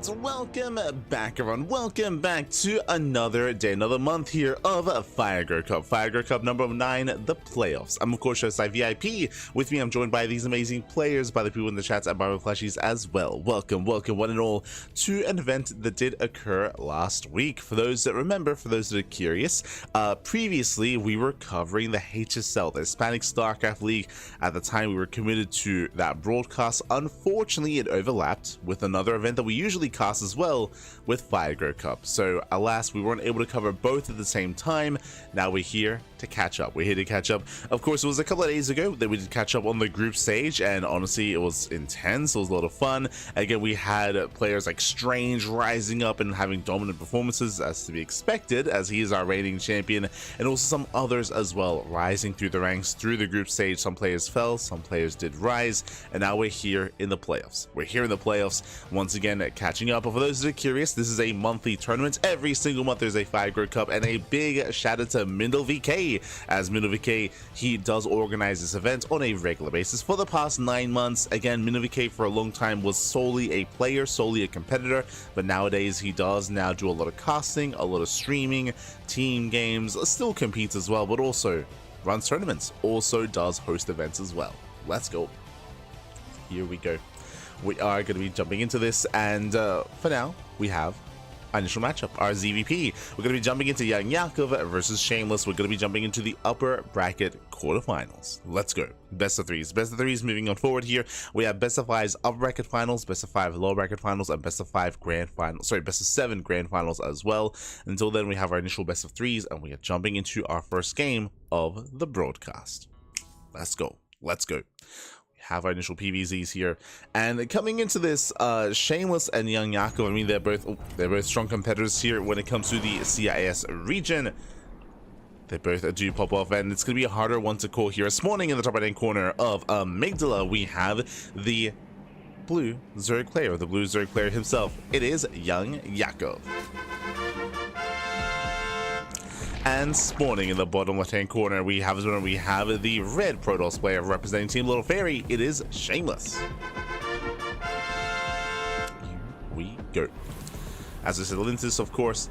And welcome back, everyone. Welcome back to another day, another month here of CranKy. CranKy number 9, the playoffs. I'm of course your side VIP. With me, I'm joined by these amazing players, by the people in the chats, and by my plushies as well. Welcome one and all to an event that did occur last week. For those that remember, for those that are curious, previously we were covering the HSL, the Hispanic StarCraft League. At the time, we were committed to that broadcast. Unfortunately, it overlapped with another event that we usually cast as well, with CranKy. So alas, we weren't able to cover both at the same time. Now we're here to catch up. We're here to catch up. Of course, it was a couple of days ago that we did catch up on the group stage, and honestly, it was intense. It was a lot of fun. Again, we had players like Strange rising up and having dominant performances, as to be expected, as he is our reigning champion, and also some others as well, rising through the ranks through the group stage. Some players fell, some players did rise, and now we're here in the playoffs. We're here in the playoffs once again, catching up. But for those that are curious, this is a monthly tournament. Every single month there's a CranKy, and a big shout out to Mindle VK, as Mindle VK, he does organize this event on a regular basis for the past 9 months. Again, Mindle VK for a long time was solely a player, solely a competitor, but nowadays he does now do a lot of casting, a lot of streaming, team games, still competes as well, but also runs tournaments, also does host events as well. Let's go. Here we go. We are going to be jumping into this, and for now, we have our initial matchup, our ZVP. We're going to be jumping into YoungYakov versus Shameless. We're going to be jumping into the upper bracket quarterfinals. Let's go. Best of threes. Best of threes moving on forward here. We have best of 5's upper bracket finals, best of 5 lower bracket finals, and best of 5 grand finals. Sorry, best of 7 grand finals as well. Until then, we have our initial best of threes, and we are jumping into our first game of the broadcast. Let's go. Let's go. Have our initial PVZs here, and coming into this, Shameless and YoungYakov, I mean, they're both strong competitors here when it comes to the CIS region. They both do pop off, and it's going to be a harder one to call here. Spawning in the top right hand corner of Amygdala, we have the blue Zerg player, himself. It is YoungYakov. And spawning in the bottom left-hand corner, we have the red Protoss player representing Team Little Fairy. It is Shameless. Here we go. As I said, Lintus, of course,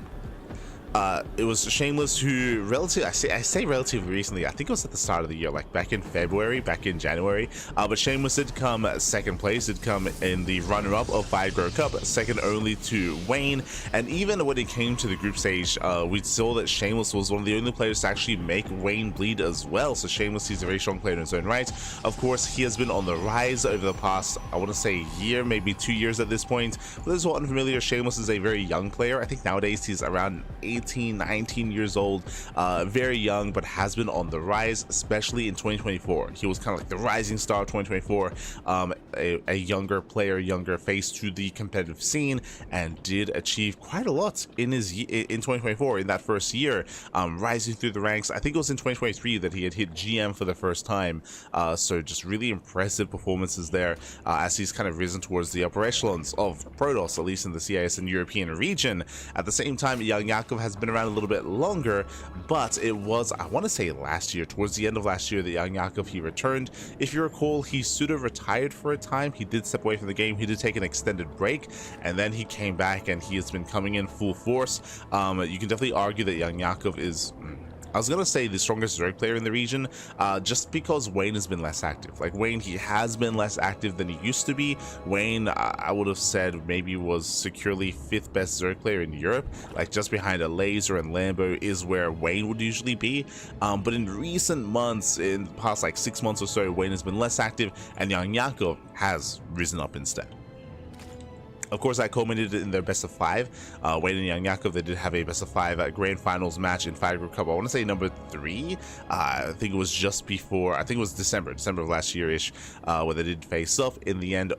it was Shameless who I say relatively recently, I think it was at the start of the year, like back in February, back in January, but Shameless did come second place, did come in the runner-up of CranKy, second only to Wayne. And even when it came to the group stage, we saw that Shameless was one of the only players to actually make Wayne bleed as well. So Shameless, he's a very strong player in his own right. Of course, he has been on the rise over the past, I want to say, year, maybe 2 years at this point. For those who are unfamiliar, Shameless is a very young player. I think nowadays he's around 19 years old, very young, but has been on the rise, especially in 2024. He was kind of like the rising star of 2024, a younger player, younger face to the competitive scene, and did achieve quite a lot in 2024, in that first year, rising through the ranks. I think it was in 2023 that he had hit GM for the first time, so just really impressive performances there, as he's kind of risen towards the upper echelons of Protoss, at least in the CIS and European region. At the same time, YoungYakov has been around a little bit longer, but it was, I want to say, last year, towards the end of last year, that YoungYakov, he returned. If you recall, he sort of retired for a time. He did step away from the game. He did take an extended break, and then he came back, and he has been coming in full force. You can definitely argue that YoungYakov is, I was gonna say, the strongest Zerg player in the region, just because Wayne has been less active. Like Wayne, he has been less active than he used to be. Wayne, I would have said maybe was securely 5th best Zerg player in Europe. Like just behind a Laser and Lambo is where Wayne would usually be. But in recent months, in the past like 6 months or so, Wayne has been less active, and YoungYakov has risen up instead. Of course, I culminated in their best of 5. Wayne and YoungYakov, they did have a best of 5 grand finals match in CranKy. I want to say number 3. I think it was just before, I think it was December of last year-ish, where they did face off. In the end,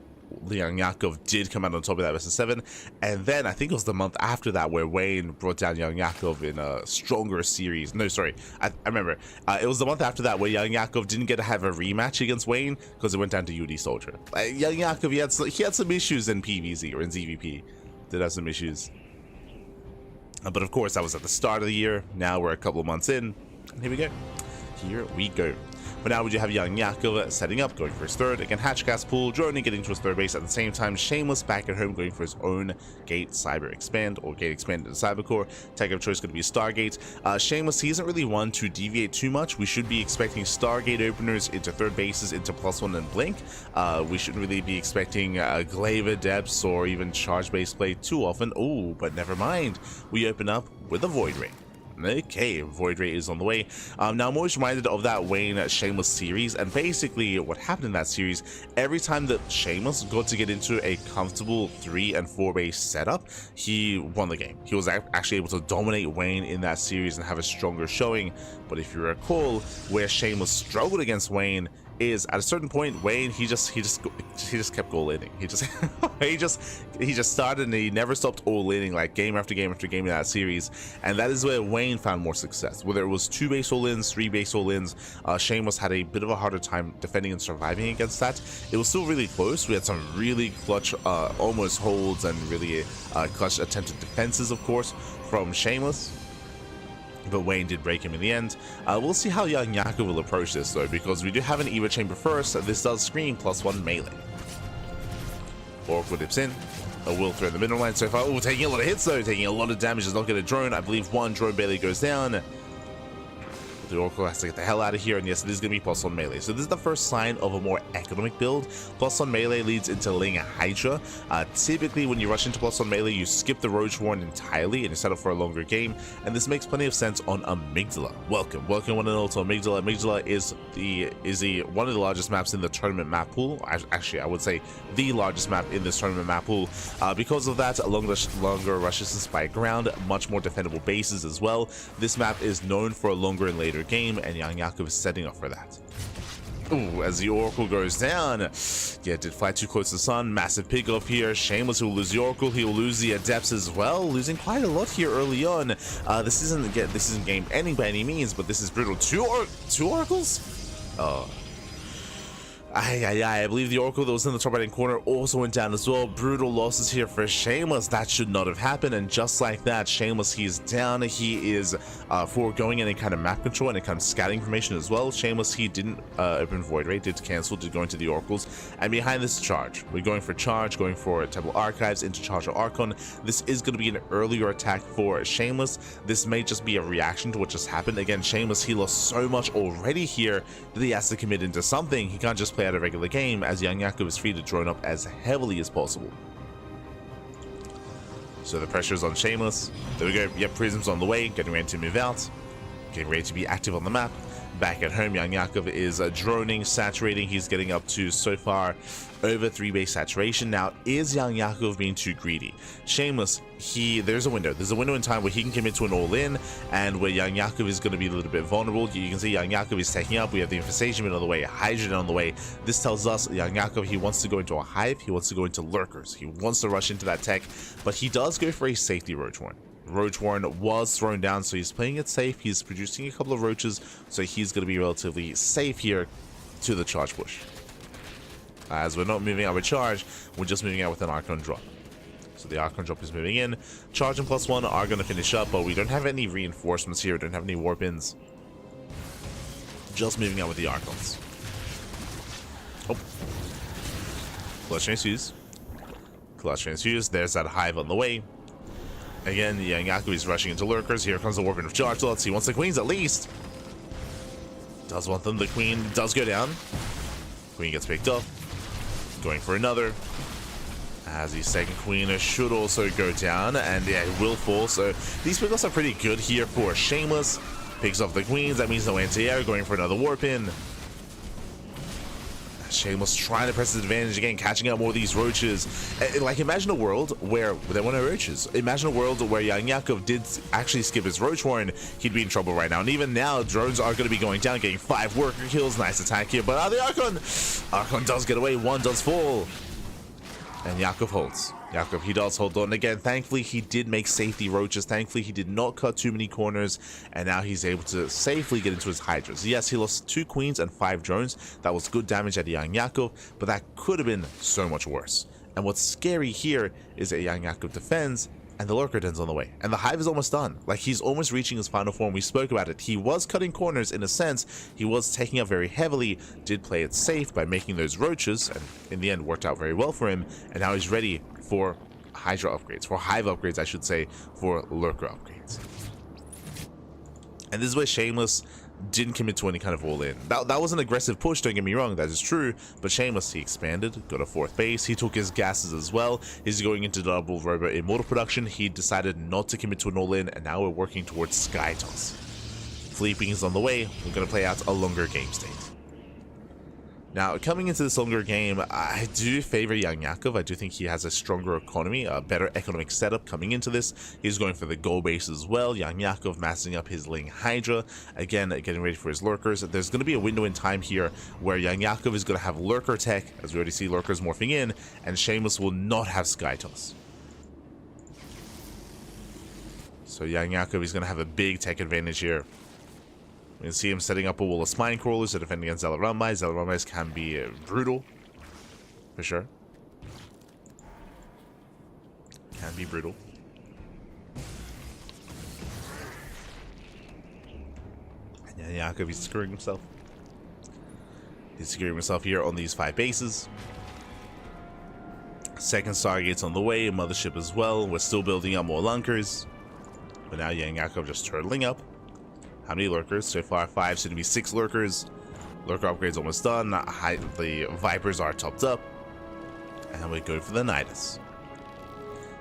YoungYakov did come out on top of that best of 7, and then I think it was the month after that where Wayne brought down YoungYakov in a stronger series. No, sorry, I remember, it was the month after that where YoungYakov didn't get to have a rematch against Wayne because it went down to UD Soldier. YoungYakov, he had some issues in PVZ, or in ZVP, did have some issues, but of course that was at the start of the year. Now we're a couple of months in, and here we go. But now we do have YoungYakov setting up, going for his third. Again, Hatchcast Pool, droning, getting to his third base. At the same time, Shameless back at home, going for his own Gate Cyber Expand, or Gate Expand into Cyber Core. Tech of choice going to be Stargate. Shameless, he isn't really one to deviate too much. We should be expecting Stargate openers into third bases, into +1 and Blink. We shouldn't really be expecting Glaive Depths or even Charge Base play too often. Oh, but never mind. We open up with a Void Ray. Okay, Void Ray is on the way. Now I'm always reminded of that Wayne Shameless series, and basically what happened in that series, every time that Shameless got to get into a comfortable 3 and 4 base setup, he won the game. He was actually able to dominate Wayne in that series and have a stronger showing. But if you recall, where Shameless struggled against Wayne is at a certain point, Wayne he just kept all-inning. He just started and he never stopped all-inning, like game after game after game in that series, and that is where Wayne found more success. Whether it was 2 base all-ins, 3 base all-ins, Shameless had a bit of a harder time defending and surviving against that. It was still really close. We had some really clutch almost holds and really clutch attempted defenses, of course, from Shameless. But Wayne did break him in the end. We'll see how YoungYakov will approach this though, because we do have an Eva Chamber first. This does scream +1 melee. Oracle dips in. A will throw in the middle line so far. Oh, taking a lot of hits though, taking a lot of damage. Does not get a drone. I believe 1 drone barely goes down. The Oracle has to get the hell out of here, and yes, it is going to be +1 melee. So this is the first sign of a more economic build. +1 melee leads into laying a Hydra. Typically, when you rush into +1 melee, you skip the Roach Warren entirely, and you set up for a longer game, and this makes plenty of sense on Amygdala. Welcome one and all to Amygdala. Amygdala is one of the largest maps in the tournament map pool. Actually, I would say the largest map in this tournament map pool. Because of that, longer rushes and spike ground, much more defendable bases as well. This map is known for a longer and later game, and YoungYakov is setting up for that. Ooh, as the Oracle goes down. Yeah, did fly too close to the sun. Massive pick off here. Shameless will lose the Oracle. He will lose the Adepts as well, losing quite a lot here early on. This isn't game ending by any means, but this is brutal. Two Oracles? Oh. I believe the Oracle that was in the top right hand corner also went down as well. Brutal losses here for Shameless. That should not have happened, and just like that, Shameless, he's down. He is foregoing any kind of map control and any kind of scouting information as well. Shameless, he didn't open Void Ray, did cancel, did go into the Oracles, and behind this Charge. We're going for Charge, going for Temple Archives into Charge or Archon. This is going to be an earlier attack for Shameless. This may just be a reaction to what just happened. Again, Shameless, he lost so much already here that he has to commit into something. He can't just play out a regular game, as YoungYakov is free to drone up as heavily as possible. So the pressure is on Shameless. There we go. Yep, Prism's on the way, getting ready to move out, getting ready to be active on the map. Back at home, YoungYakov is droning, saturating. He's getting up to, so far, over 3 base saturation. Now, is YoungYakov being too greedy? Shameless, there's a window in time where he can commit to an all-in, and where YoungYakov is going to be a little bit vulnerable. You can see YoungYakov is taking up. We have the Infestation on the way, Hydrogen on the way. This tells us YoungYakov, he wants to go into a Hive, he wants to go into Lurkers, he wants to rush into that tech, but he does go for a safety Roach Warren. Roach Warren was thrown down, so he's playing it safe. He's producing a couple of roaches, so he's going to be relatively safe here to the charge push. As we're not moving out with Charge, we're just moving out with an Archon drop. So the Archon drop is moving in. Charge and +1 are going to finish up, but we don't have any reinforcements here. We don't have any warp-ins. Just moving out with the Archons. Oh. Clutch Transfuse. Clutch Transfuse. There's that Hive on the way. Again, YoungYakov is rushing into Lurkers. Here comes the Warping of Charge Lots. He wants the Queens at least. Does want them. The Queen does go down. Queen gets picked up. Going for another. As the second Queen should also go down. And yeah, it will fall. So these pickups are pretty good here for Shameless. Picks off the Queens. That means no anti-air. Going for another Warp in. Shameless trying to press his advantage again, catching out more of these roaches. Like, imagine a world where there were no roaches. Imagine a world where YoungYakov did actually skip his Roach Warren. He'd be in trouble right now. And even now, drones are going to be going down, getting 5 worker kills. Nice attack here. But the Archon does get away. 1 does fall. And Yakov holds. Yakov, he does hold on. Again, thankfully, he did make safety roaches. Thankfully, he did not cut too many corners. And now he's able to safely get into his Hydras. Yes, he lost 2 Queens and 5 drones. That was good damage at YoungYakov, but that could have been so much worse. And what's scary here is that YoungYakov defends, And the Lurker Den's on the way. And the Hive is almost done. Like, he's almost reaching his final form. We spoke about it. He was cutting corners in a sense. He was taking up very heavily. Did play it safe by making those roaches. And in the end, worked out very well for him. And now he's ready for Hydra upgrades. For Hive upgrades, I should say. For Lurker upgrades. And this is where Shameless didn't commit to any kind of all-in. That was an aggressive push, don't get me wrong, that is true, but Shameless, he expanded, got a 4th base, he took his gases as well, he's going into double Robo Immortal production, he decided not to commit to an all-in, and now we're working towards Sky Toss. Fleeping is on the way, we're going to play out a longer game state. Now, coming into this longer game, I do favor YoungYakov. I do think he has a stronger economy, a better economic setup coming into this. He's going for the goal base as well. YoungYakov massing up his Ling Hydra. Again, getting ready for his Lurkers. There's going to be a window in time here where YoungYakov is going to have Lurker tech, as we already see Lurkers morphing in, and Shameless will not have Sky Toss. So YoungYakov is going to have a big tech advantage here. We can see him setting up a wall of Spine Crawlers to defend against Zelarambai. Zelarambais can be brutal, for sure. Can be brutal. And Yakov is screwing himself. He's screwing himself here on these 5 bases. Second Stargate's on the way, Mothership as well. We're still building up more Lunkers. But now YoungYakov just turtling up. How many Lurkers? So far 5, soon to be 6 Lurkers. Lurker upgrade's almost done. The Vipers are topped up. And we go for the Nidus.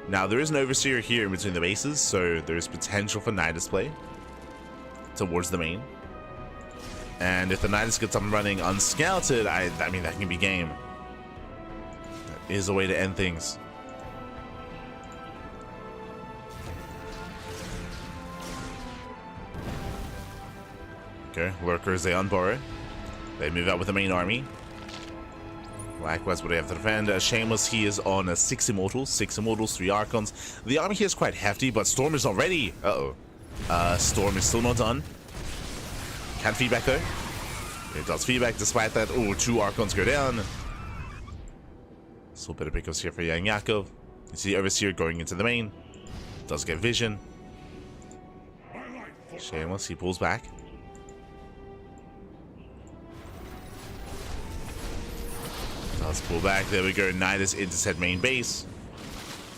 Now there is an Overseer here in between the bases, so there's potential for Nidus play towards the main. And if the Nidus gets up and running unscouted, I mean that can be game. That is a way to end things. Okay, Lurkers, they unburrow. They move out with the main army. Likewise, what do they have to defend? Shameless, he is on 6 Immortals, 3 Archons. The army here is quite hefty, but Storm is not ready. Uh-oh. Storm is still not done. Can feedback, though. It does feedback despite that. Oh, 2 Archons go down. Still better pickups here for YoungYakov. You see Overseer going into the main. Does get vision. Shameless, he pulls back. Let's pull back. There we go. Nidus into said main base.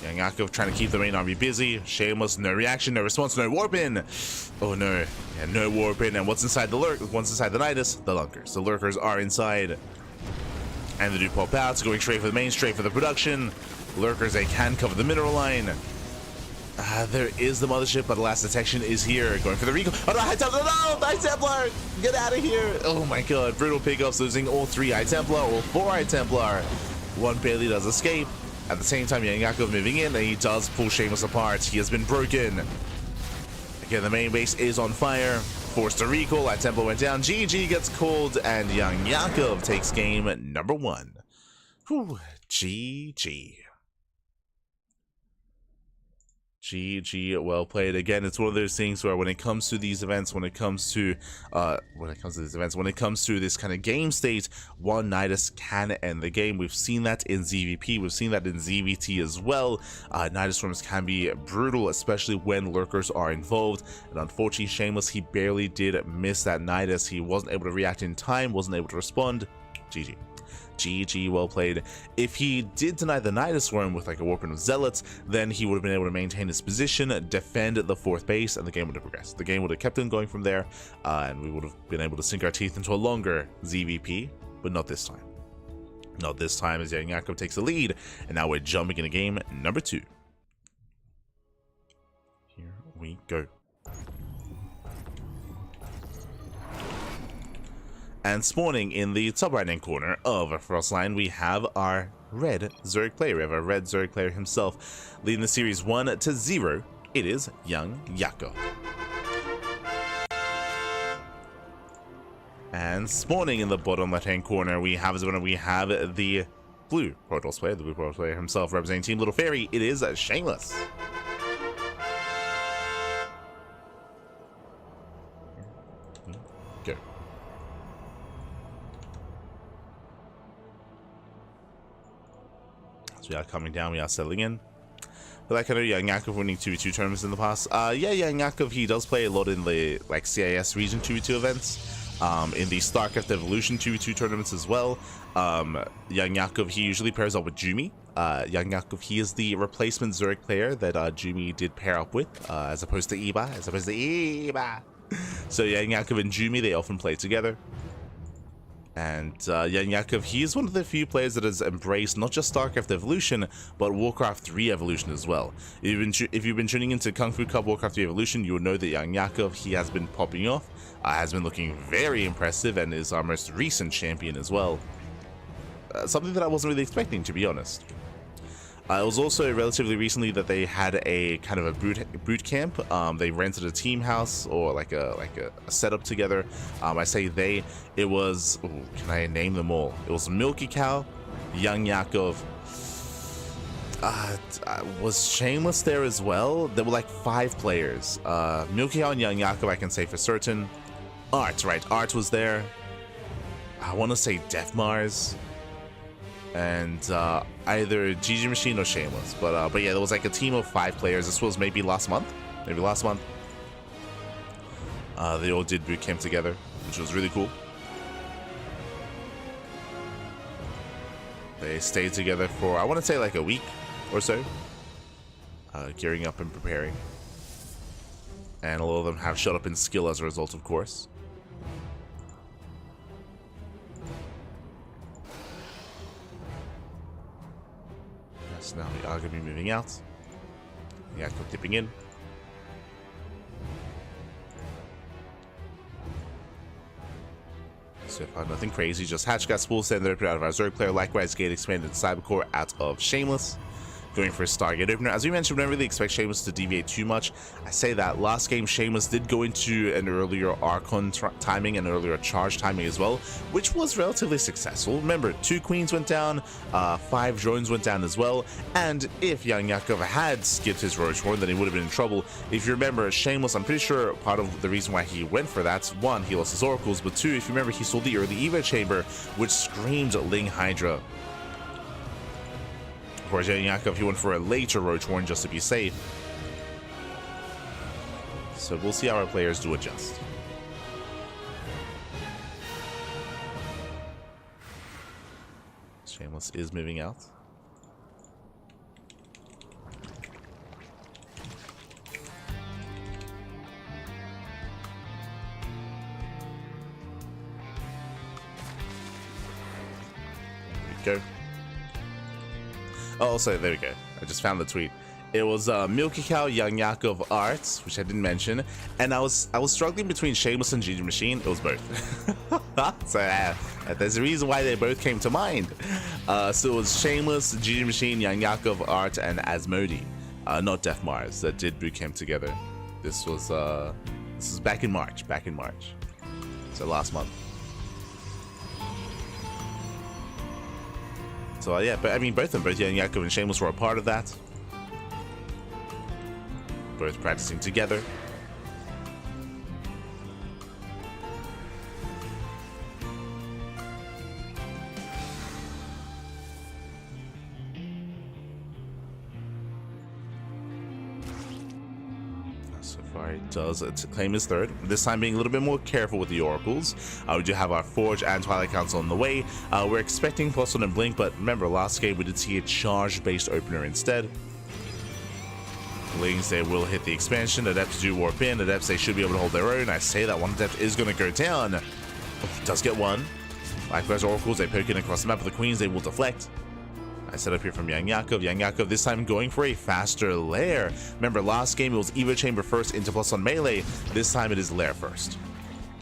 YoungYakov trying to keep the main army busy. Shameless, no reaction, no response, no warp in. Oh no. Yeah, no warp in. And what's inside the what's inside the Nidus? The Lunkers. The Lurkers are inside. And they do pop out. So going straight for the main, straight for the production. Lurkers, they can cover the mineral line. There is the Mothership, but the last detection is here. Going for the recall. Oh no, High Templar! No! High Templar! Get out of here! Oh my god, brutal pickups, losing all 3 High Templar, all 4 High Templar. One barely does escape. At the same time, YoungYakov moving in, and he does pull Shameless apart. He has been broken. Again, the main base is on fire. Forced to recall, High Templar went down. GG gets called, and YoungYakov takes game number 1. Whew, GG. GG, well played. Again, it's one of those things where when it comes to these events, when it comes to this kind of game state, one Nidus can end the game. We've seen that in ZVP, we've seen that in ZVT as well. Nidus swarms can be brutal, especially when Lurkers are involved. And unfortunately, Shameless, he barely did miss that Nidus. He wasn't able to react in time, wasn't able to respond. GG. GG, well played. If he did deny the Nidus Swarm with like a Warping of Zealots, then he would have been able to maintain his position, defend the 4th base, and the game would have progressed. The game would have kept on going from there, and we would have been able to sink our teeth into a longer ZVP, but not this time. Not this time, as YoungYakov takes the lead, and now we're jumping into game number 2. Here we go. And spawning in the top right-hand corner of Frostline, we have our red Zerg player. We have our red Zerg player himself, leading the series 1-0. It is YoungYakov. And spawning in the bottom left-hand corner, we have the blue Protoss player, the blue Protoss player himself, representing Team Little Fairy. It is Shameless. Go. We are coming down, we are settling in. Like I know YoungYakov winning 2v2 tournaments in the past. Yeah, YoungYakov, he does play a lot in the like CIS region 2v2 events. In the StarCraft Evolution 2v2 tournaments as well. YoungYakov, he usually pairs up with Jumi. YoungYakov, he is the replacement Zerg player that Jumi did pair up with, as opposed to Eba. So YoungYakov and Jumi, they often play together. And YoungYakov, he is one of the few players that has embraced not just StarCraft Evolution, but Warcraft 3 Evolution as well. If you've been tuning into Kung Fu Cup Warcraft 3 Evolution, you will know that YoungYakov, he has been popping off, has been looking very impressive, and is our most recent champion as well. Something that I wasn't really expecting, to be honest. It was also relatively recently that they had a kind of a boot camp. They rented a team house or like a setup together. I say they. It was. Ooh, can I name them all? It was Milky Cow, YoungYakov. Was Shameless there as well? There were like 5 players. Milky Cow and YoungYakov, I can say for certain. Art, right? Art was there. I want to say Def Mars. And either GG Machine or Shameless, but yeah, there was like a team of 5 players. This was maybe last month. They all did boot camp together, which was really cool. They stayed together for, I want to say, like a week or so, gearing up and preparing. And a lot of them have shot up in skill as a result, of course. Now we are going to be moving out. Yeah, dipping in. So far, nothing crazy. Just Hatch got spool send open out of our Zerg player. Likewise, Gate expanded Cybercore out of Shameless. Going for a Stargate opener. As we mentioned, we don't really expect Shameless to deviate too much. I say that last game, Shameless did go into an earlier Archon timing and earlier charge timing as well, which was relatively successful. Remember, 2 queens went down, 5 drones went down as well, and if YoungYakov had skipped his Roach Horn, then he would have been in trouble. If you remember, Shameless, I'm pretty sure part of the reason why he went for that, 1, he lost his Oracles, but 2, if you remember, he saw the early Evo Chamber, which screamed Ling Hydra. Of course, YoungYakov, he went for a later Roach Horn just to be safe. So we'll see how our players do adjust. Shameless is moving out. There we go. Oh, also, there we go. I just found the tweet. It was Milky Cow, YoungYakov, Arts, which I didn't mention, and I was struggling between Shameless and GG Machine. It was both. So there's a reason why they both came to mind. So it was Shameless, GG Machine, YoungYakov, Art, and Asmodee, not Def Mars, that did boot camp together. This was back in March. So last month. So yeah, but I mean, both YoungYakov and Shameless were a part of that. Both practicing together. So far, it does claim his 3rd. This time being a little bit more careful with the Oracles. We do have our Forge and Twilight Council on the way. We're expecting +1 and Blink, but remember, last game we did see a charge-based opener instead. Lings, they will hit the expansion. Adepts do warp in. Adepts, they should be able to hold their own. I say that one Adept is going to go down. Oh, does get one. Likewise, Oracles, they poke in across the map of the Queens. They will deflect. I set up here from YoungYakov. YoungYakov this time going for a faster lair. Remember, last game it was Evo Chamber first into +1 melee. This time it is lair first.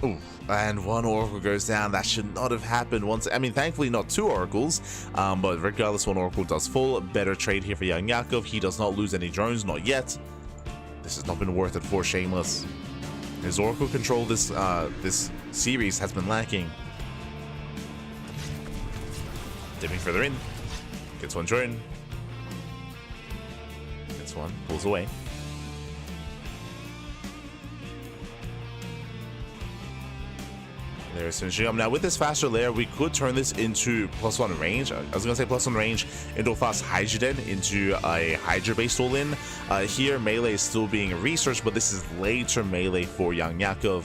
Ooh, and 1 Oracle goes down. That should not have happened once. I mean, thankfully not 2 Oracles, but regardless, 1 Oracle does fall. Better trade here for YoungYakov. He does not lose any drones, not yet. This has not been worth it for Shameless. His Oracle control this series has been lacking. Dipping further in. Gets 1 drone. Gets 1. Pulls away. There's finishing up. Now with this faster layer, we could turn this into +1 range. I was gonna say +1 range into a fast Hydra Den, into a Hydra based all-in. Here melee is still being researched, but this is later melee for YoungYakov.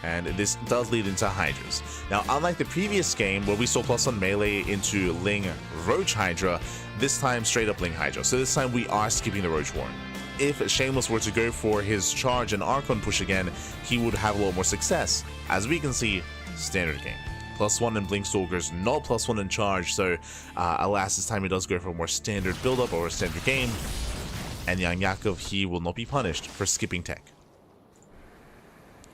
And this does lead into Hydras. Now, unlike the previous game where we saw +1 melee into Ling Roach Hydra, this time straight up Ling Hydra. So this time we are skipping the Roach Warren. If Shameless were to go for his charge and Archon push again, he would have a lot more success. As we can see, standard game. +1 in Blink Stalkers, not +1 in charge, so alas, this time he does go for a more standard build-up or a standard game. And YoungYakov, he will not be punished for skipping tech.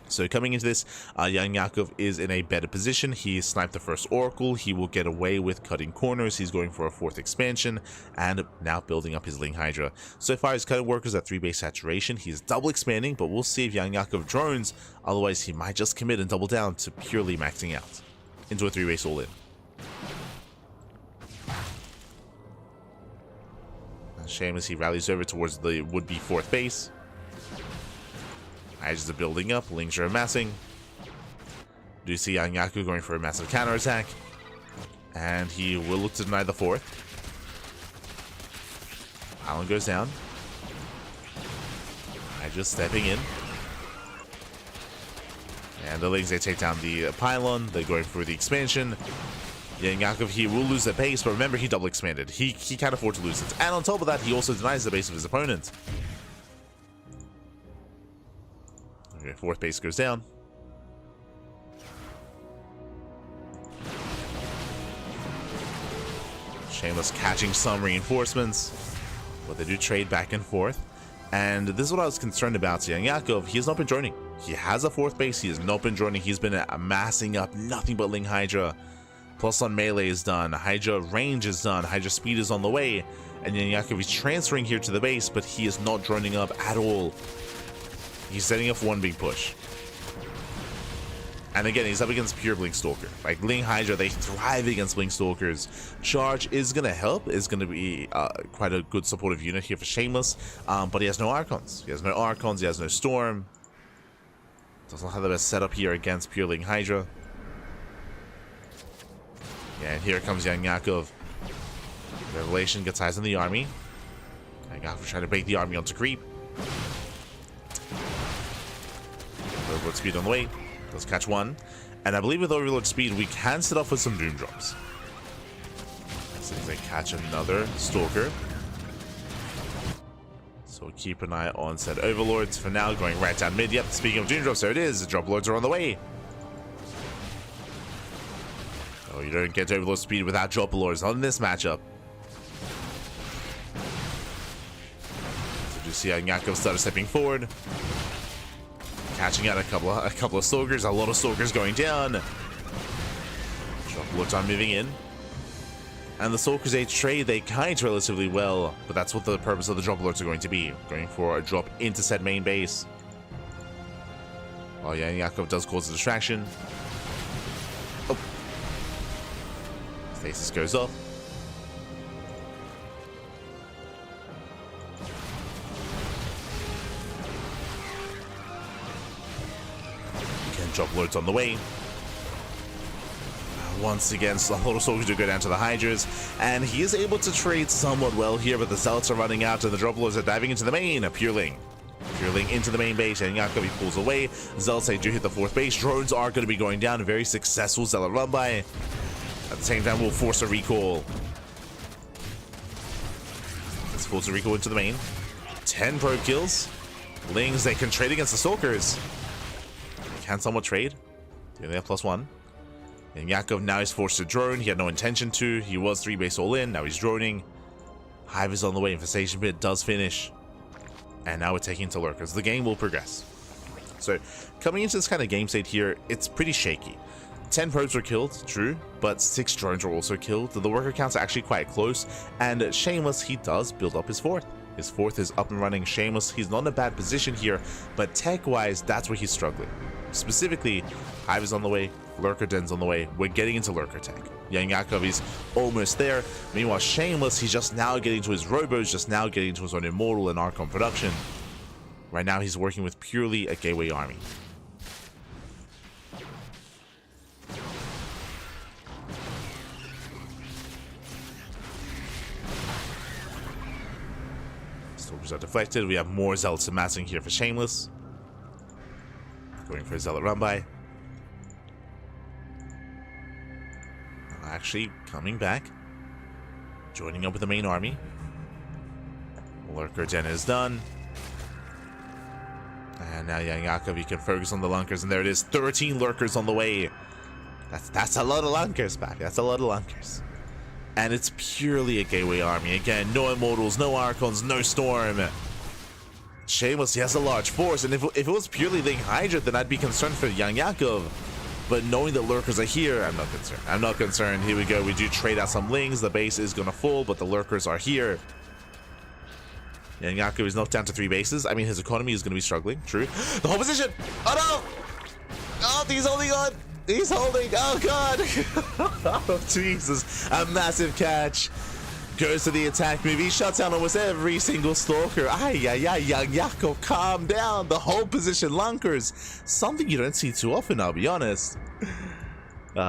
So coming into this, YoungYakov is in a better position. He sniped the first Oracle. He will get away with cutting corners. He's going for a 4th expansion and now building up his Ling Hydra. So far, he's cutting workers at 3 base saturation. He's double expanding, but we'll see if YoungYakov drones. Otherwise, he might just commit and double down to purely maxing out into a 3 base all-in. Shameless, he rallies over towards the would-be 4th base. Hydras are building up, Lings are amassing. Do see YoungYakov going for a massive counterattack. And he will look to deny the 4th. Pylon goes down. Hydras stepping in. And the Lings, they take down the Pylon. They're going for the expansion. YoungYakov, he will lose the base, but remember, he double expanded. He can't afford to lose it. And on top of that, he also denies the base of his opponent. Okay, 4th base goes down. Shameless catching some reinforcements, but they do trade back and forth. And this is what I was concerned about. YoungYakov, he has not been joining. He has a 4th base. He has not been joining. He's been amassing up nothing but Ling Hydra. +1 melee is done. Hydra range is done. Hydra speed is on the way. And YoungYakov is transferring here to the base, but he is not joining up at all. He's setting up for one big push. And again, he's up against pure Blink Stalker. Like Ling Hydra, they thrive against Blink Stalkers. Charge is going to help, is going to be quite a good supportive unit here for Shameless. But he has no Archons. He has no Archons, he has no Storm. Doesn't have the best setup here against pure Ling Hydra. Yeah, and here comes YoungYakov. Revelation gets eyes on the army. YoungYakov trying to bait the army onto creep. Overlord speed on the way. Let's catch one. And I believe with Overlord speed, we can set off with some Doom Drops. So they catch another Stalker. So keep an eye on said Overlords. For now, going right down mid. Yep, speaking of Doom Drops, there it is. The Drop Lords are on the way. Oh, you don't get Overlord speed without Drop Lords. Not in this matchup. So you see YoungYakov started stepping forward. Catching out a couple of Stalkers, a lot of Stalkers going down. Drop Lords are moving in. And the Stalkers, they trade, they kite relatively well, but that's what the purpose of the Drop Lords are going to be. Going for a drop into said main base. While YoungYakov does cause a distraction. Oh. Stasis goes off. Drop Lords on the way. Once again, a lot of soldiers do go down to the Hydras, and he is able to trade somewhat well here, but the Zealots are running out, and the Drop Lords are diving into the main. Pure Ling into the main base, and YoungYakov, he pulls away. Zealots, they do hit the 4th base. Drones are going to be going down. A very successful Zealot run by. At the same time, we'll force a recall. Let's force a recall into the main. 10 probe kills. Lings, they can trade against the Stalkers. Can somewhat trade. They only have +1. And YoungYakov now is forced to drone. He had no intention to. He was 3 base all in. Now he's droning. Hive is on the way. Infestation Pit does finish. And now we're taking into lurkers. The game will progress. So coming into this kind of game state here, it's pretty shaky. 10 probes were killed, true, but 6 drones were also killed. The worker counts are actually quite close. And Shameless, he does build up his 4th. His 4th is up and running. Shameless, he's not in a bad position here, but tech-wise, that's where he's struggling. Specifically, Hive is on the way, Lurker Den's on the way. We're getting into Lurker tech. YoungYakov is almost there. Meanwhile, Shameless, he's just now getting to his Robos, just now getting to his own Immortal and Archon production. Right now, he's working with purely a gateway army. lurkers are deflected. We have more zealots amassing here for Shameless. Going for a zealot run by. Actually coming back. Joining up with the main army. Lurker den is done. And now YoungYakov, you can focus on the lunkers, and there it is. 13 lurkers on the way. That's a lot of lunkers, Pappy. That's a lot of lunkers. And it's purely a gateway army. Again, no immortals, no archons, no storm. Shameless, he has a large force, and if it was purely Ling Hydra, then I'd be concerned for YoungYakov. But knowing that lurkers are here, I'm not concerned. I'm not concerned. Here we go. We do trade out some Lings. The base is going to fall, but the lurkers are here. YoungYakov is knocked down to 3 bases. I mean, his economy is going to be struggling. True. The whole position. Oh, no. Oh, he's holding on. He's holding. Oh, God. Oh, Jesus. A massive catch. Goes to the attack move. He shuts down almost every single stalker. YoungYakov, calm down. The whole position lunkers. Something you don't see too often, I'll be honest.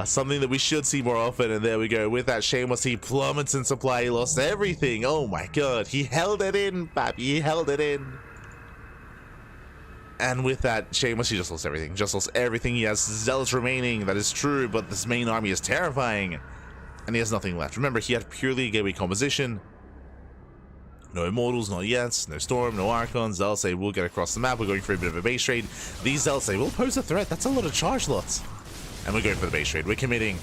Something that we should see more often, and there we go. With that, Shameless, he plummets in supply. He lost everything. Oh my god. He held it in, Pappy. He held it in. And with that, Shameless, he just lost everything. Just lost everything. He has zealots remaining. That is true, but this main army is terrifying. And he has nothing left. Remember, he had purely a gateway composition. No immortals, not yet. No storm, no archons. Zealots, they will get across the map. We're going for a bit of a base trade. These zealots, they will pose a threat. That's a lot of charge lots. And we're going for the base trade. We're committing.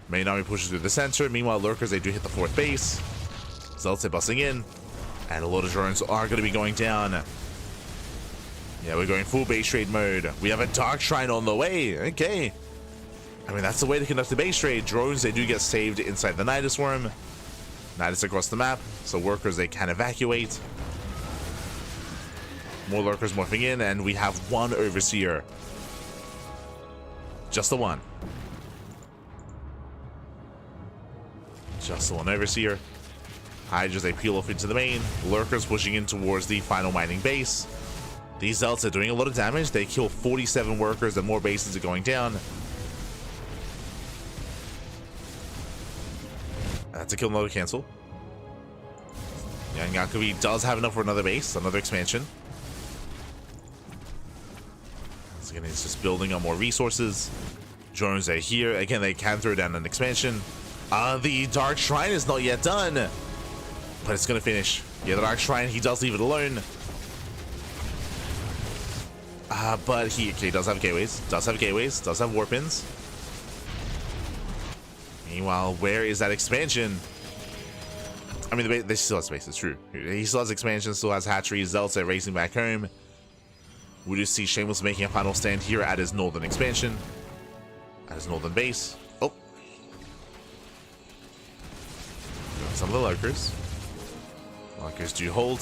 Main army pushes through the center. Meanwhile, lurkers, they do hit the 4th base. Zealots, they're busting in. And a lot of drones are going to be going down. Yeah, we're going full base trade mode. We have a Dark Shrine on the way. Okay. I mean, that's the way to conduct the base trade. Drones, they do get saved inside the Nidus Worm. Nidus across the map. So workers, they can evacuate. More lurkers morphing in. And we have 1 Overseer. Just the 1. Just the 1 Overseer. Hydras, they peel off into the main. Lurkers pushing in towards the final mining base. These zealots are doing a lot of damage. They kill 47 workers and more bases are going down. That's a kill, another cancel. YoungYakov does have enough for another base, another expansion. Once again, he's just building on more resources. Drones are here. Again, they can throw down an expansion. The Dark Shrine is not yet done, but it's going to finish. Yeah, the Dark Shrine, he does leave it alone. But he does have gateways, does have warpins. Meanwhile, where is that expansion? I mean, they still have space, it's true. He still has expansion, still has hatcheries, zealots are racing back home. We do see Shameless making a final stand here at his northern expansion. At his northern base. Oh. Some of the lurkers. Lurkers do hold.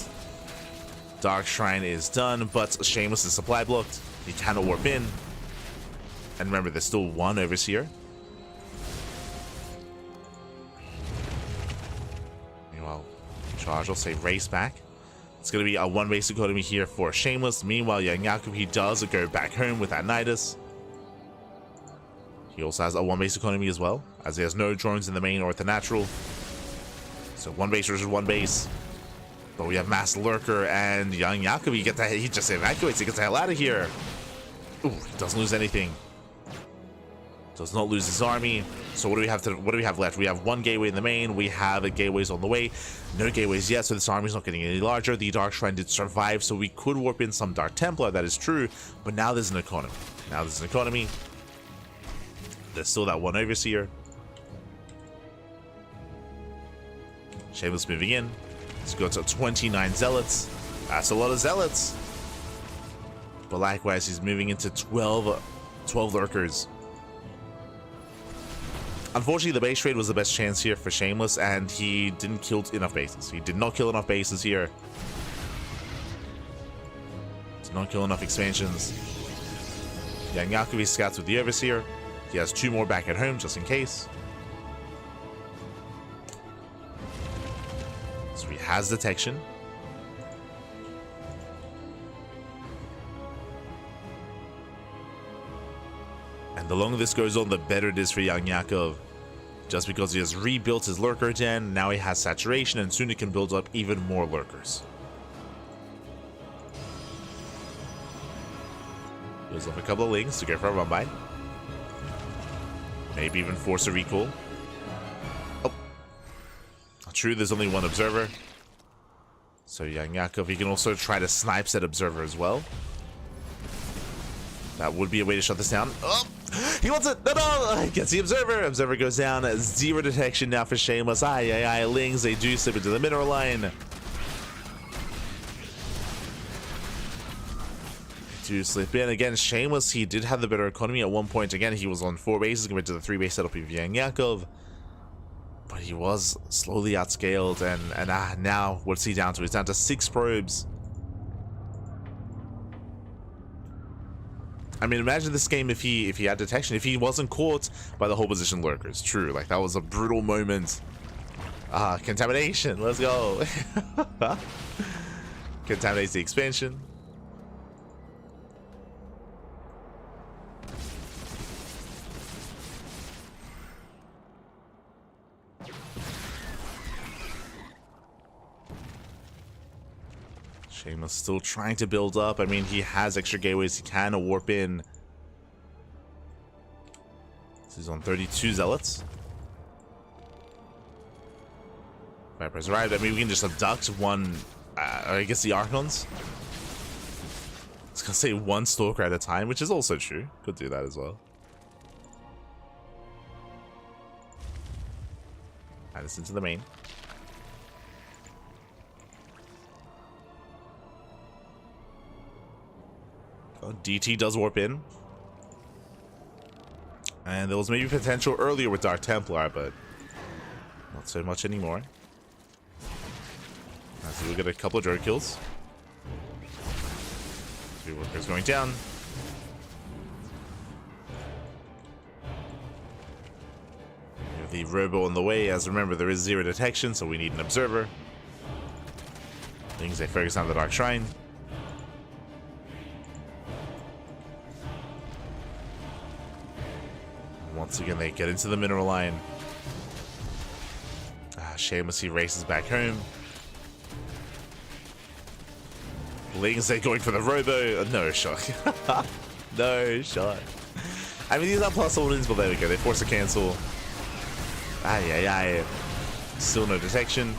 Dark Shrine is done, but Shameless is supply blocked. He cannot warp in. And remember, there's still 1 Overseer. Meanwhile, Charge will say race back. It's going to be a 1 base economy here for Shameless. Meanwhile, YoungYakov, he does go back home with that Nidus. He also has a 1 base economy as well, as he has no drones in the main or at the natural. So 1 base versus 1 base. But we have Mass Lurker and YoungYakov. He just evacuates. He gets the hell out of here. Ooh, he doesn't lose anything. Does not lose his army. So what do we have left? We have 1 gateway in the main. We have gateways on the way. No gateways yet, so this army's not getting any larger. The Dark Shrine did survive, so we could warp in some Dark Templar. That is true. But now there's an economy. There's still that 1 Overseer. Shameless moving in. Let's go to 29 zealots. That's a lot of zealots. But likewise, he's moving into 12 lurkers. Unfortunately, the base trade was the best chance here for Shameless, and he didn't kill enough bases. He did not kill enough bases here. Did not kill enough expansions. YoungYakov scouts with the Overseer. He has 2 more back at home, just in case. So he has detection. And the longer this goes on, the better it is for YoungYakov. Just because he has rebuilt his lurker den, now he has saturation, and soon he can build up even more lurkers. Goes off a couple of links to go for a run by. Maybe even force a recall. Oh. True, there's only one observer. So YoungYakov, he can also try to snipe said observer as well. That would be a way to shut this down. Oh! He wants it! No! Gets the observer! Observer goes down. Zero detection now for Shameless. Lings, they do slip into the mineral line. To slip in again. Shameless, he did have the better economy at one point. Again, he was on 4 bases compared to the 3 base setup of YoungYakov, but he was slowly outscaled. And now what's he down to? He's down to 6 probes. I mean, imagine this game if he had detection, if he wasn't caught by the whole position lurkers. True, like that was a brutal moment. Contamination. Let's go. Contaminates the expansion. Shameless still trying to build up. I mean, he has extra gateways. He can warp in. So he's on 32 zealots. Viper's arrived. I mean, we can just abduct one, I guess the Archons. I was gonna say one Stalker at a time, which is also true. Could do that as well. Add this into the main. DT does warp in. And there was maybe potential earlier with Dark Templar, but not so much anymore. So we'll get a couple of drone kills. 2 workers going down. We have the robo on the way. As remember, there is 0 detection, so we need an observer. Things they focus on the Dark Shrine. Once again, they get into the mineral line. Shameless, he races back home. Lings, they're going for the robo. No shot. No shot. I mean, these are plus wins, but there we go. They force a cancel. Still no detection.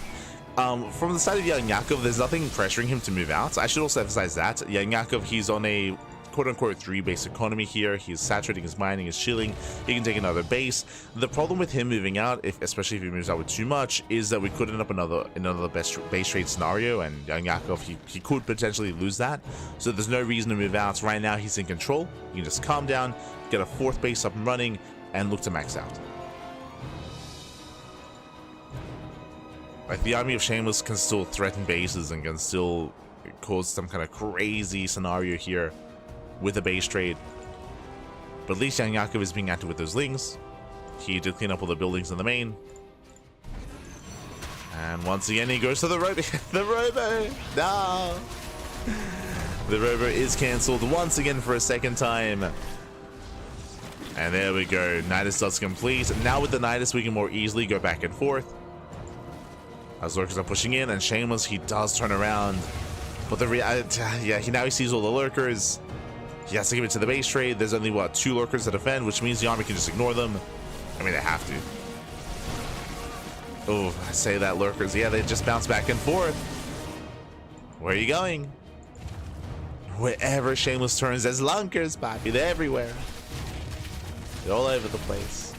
From the side of YoungYakov, there's nothing pressuring him to move out. I should also emphasize that. YoungYakov, he's on a quote-unquote 3 base economy here. He's saturating his mining, his chilling. He can take another base. The problem with him moving out, especially if he moves out with too much, is that we could end up another base trade scenario, and YoungYakov, he could potentially lose that. So there's no reason to move out. Right now, he's in control. You can just calm down, get a 4th base up and running, and look to max out. Like, the army of Shameless can still threaten bases and can still cause some kind of crazy scenario here with a base trade. But at least YoungYakov is being active with those lings. He did clean up all the buildings in the main. And once again, he goes to the robo. The robo! No! The robo is cancelled once again for a 2nd time. And there we go. Nidus does complete. Now with the Nidus, we can more easily go back and forth. As lurkers are pushing in, and Shameless, he does turn around. But now he sees all the lurkers. He has to give it to the base trade. There's only, what, 2 lurkers to defend, which means the army can just ignore them. I mean, they have to. Oh, I say that, lurkers. Yeah, they just bounce back and forth. Where are you going? Wherever Shameless turns, there's lunkers, Poppy. They're everywhere. They're all over the place.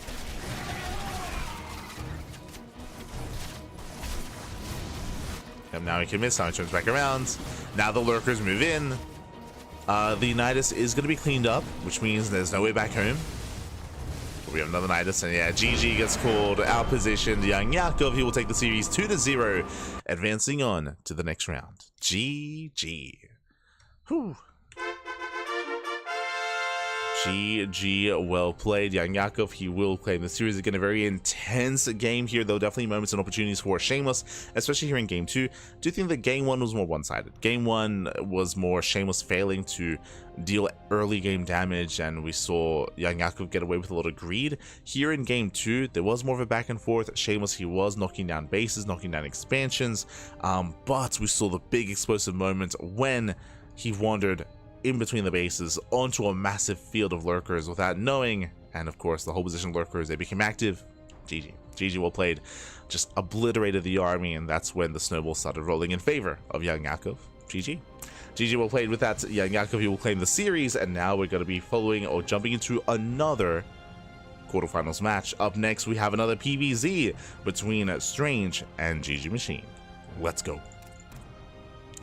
And now he commits. Now he turns back around. Now the lurkers move in. The Nidus is going to be cleaned up, which means there's no way back home. But we have another Nidus, and yeah, GG gets called, outpositioned. YoungYakov, he will take the series 2-0, advancing on to the next round. GG. Whew. GG, well played. YoungYakov, he will claim the series. Again, a very intense game here. There were definitely moments and opportunities for Shameless, especially here in Game 2. Do you think that Game 1 was more one-sided? Game 1 was more Shameless failing to deal early game damage, and we saw YoungYakov get away with a lot of greed. Here in Game 2, there was more of a back and forth. Shameless, he was knocking down bases, knocking down expansions, but we saw the big explosive moment when he wandered in between the bases onto a massive field of lurkers without knowing, and of course the whole position lurkers, they became active. GG well played. Just obliterated the army, and that's when the snowball started rolling in favor of YoungYakov. GG well played. With that, YoungYakov, he will claim the series, and now we're going to be following or jumping into another quarterfinals match. Up next, we have another PvZ between Strange and GG Machine. Let's go.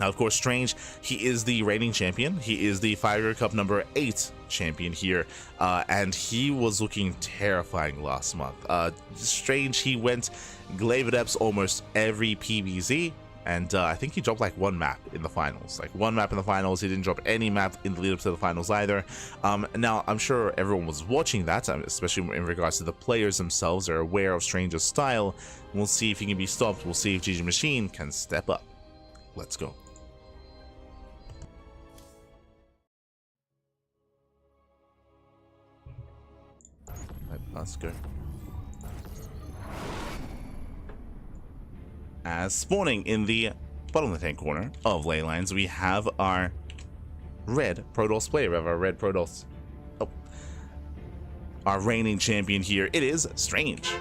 Now, of course, Strange, he is the reigning champion. He is the 5-year Cup number 8 champion here, and he was looking terrifying last month. Strange, he went Glaive Adepts almost every PvZ, and I think he dropped like one map in the finals. Like one map in the finals. He didn't drop any map in the lead up to the finals either. Now, I'm sure everyone was watching that, especially in regards to the players themselves. They're aware of Strange's style. We'll see if he can be stopped. We'll see if GG Machine can step up. Let's go. Let's go. As spawning in the bottom left-hand corner of ley lines, we have our red Protoss player. We have our red Protoss. Oh. Our reigning champion here. It is Strange.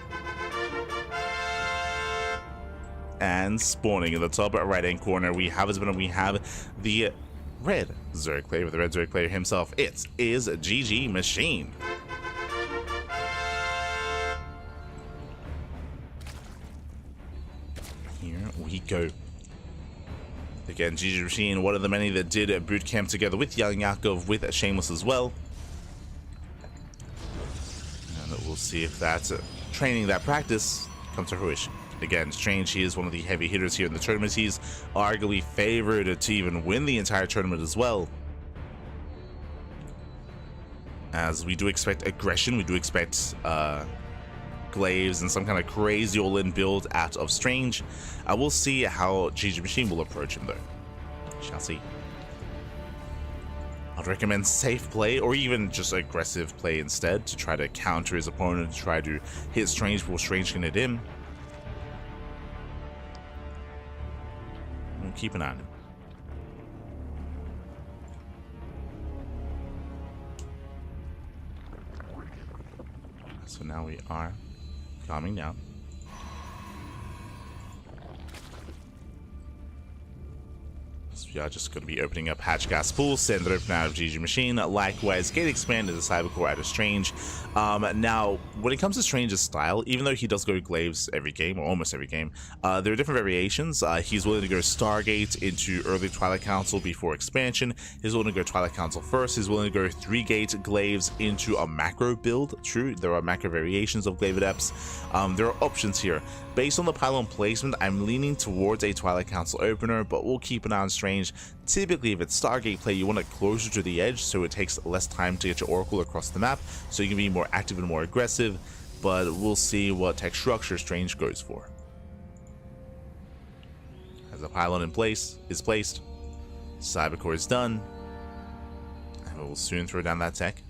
And spawning in the top right-hand corner, we have the red Zerg player. With the red Zerg player himself, it is GG Machine. We go. Again, GG Machine, one of the many that did boot camp together with YoungYakov, with Shameless as well. And we'll see if that training, that practice, comes to fruition. Again, Strange, he is one of the heavy hitters here in the tournament. He's arguably favored to even win the entire tournament as well. As we do expect aggression, we do expect glaives and some kind of crazy all-in build out of Strange. We'll see how GG Machine will approach him though. Shall see. I'd recommend safe play or even just aggressive play instead to try to counter his opponent, to try to hit Strange before Strange can hit him. We'll keep an eye on him. So now we are calming down. So we are just going to be opening up hatch gas pool, send it open out of GG Machine. Likewise, gate expand into Cybercore out of Strange. Now, when it comes to Strange's style, even though he does go glaives every game, or almost every game, there are different variations. He's willing to go Stargate into early Twilight Council before expansion. He's willing to go Twilight Council first. He's willing to go 3-gate glaives into a macro build. True, there are macro variations of Glaive Adepts. There are options here. Based on the pylon placement, I'm leaning towards a Twilight Council opener, but we'll keep an eye on Strange. Typically, if it's Stargate play, you want it closer to the edge, so it takes less time to get your Oracle across the map, so you can be more active and more aggressive, but we'll see what tech structure Strange goes for. As the pylon is placed, Cybercore is done, and we'll soon throw down that tech.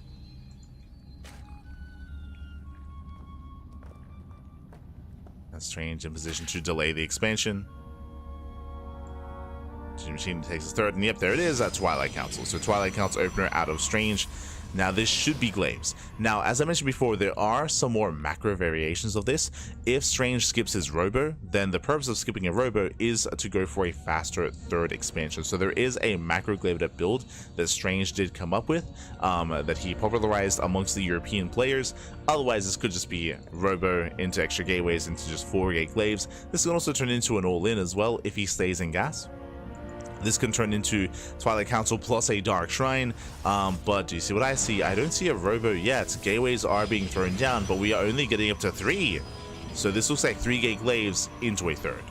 Strange in position to delay the expansion. GG Machine takes his third, and yep, there it is, at Twilight Council. So Twilight Council opener out of Strange. Now this should be glaives. Now, as I mentioned before, there are some more macro variations of this. If Strange skips his robo, then the purpose of skipping a robo is to go for a faster third expansion. So there is a macro glaive adept build that Strange did come up with, that he popularized amongst the European players. Otherwise, this could just be robo into extra gateways into just 4-gate glaives. This can also turn into an all-in as well if he stays in gas. This can turn into Twilight Council plus a Dark Shrine, but do you see what I see? I don't see a robo yet. Gateways are being thrown down, but we are only getting up to 3. So this looks like 3-gate glaives into a third.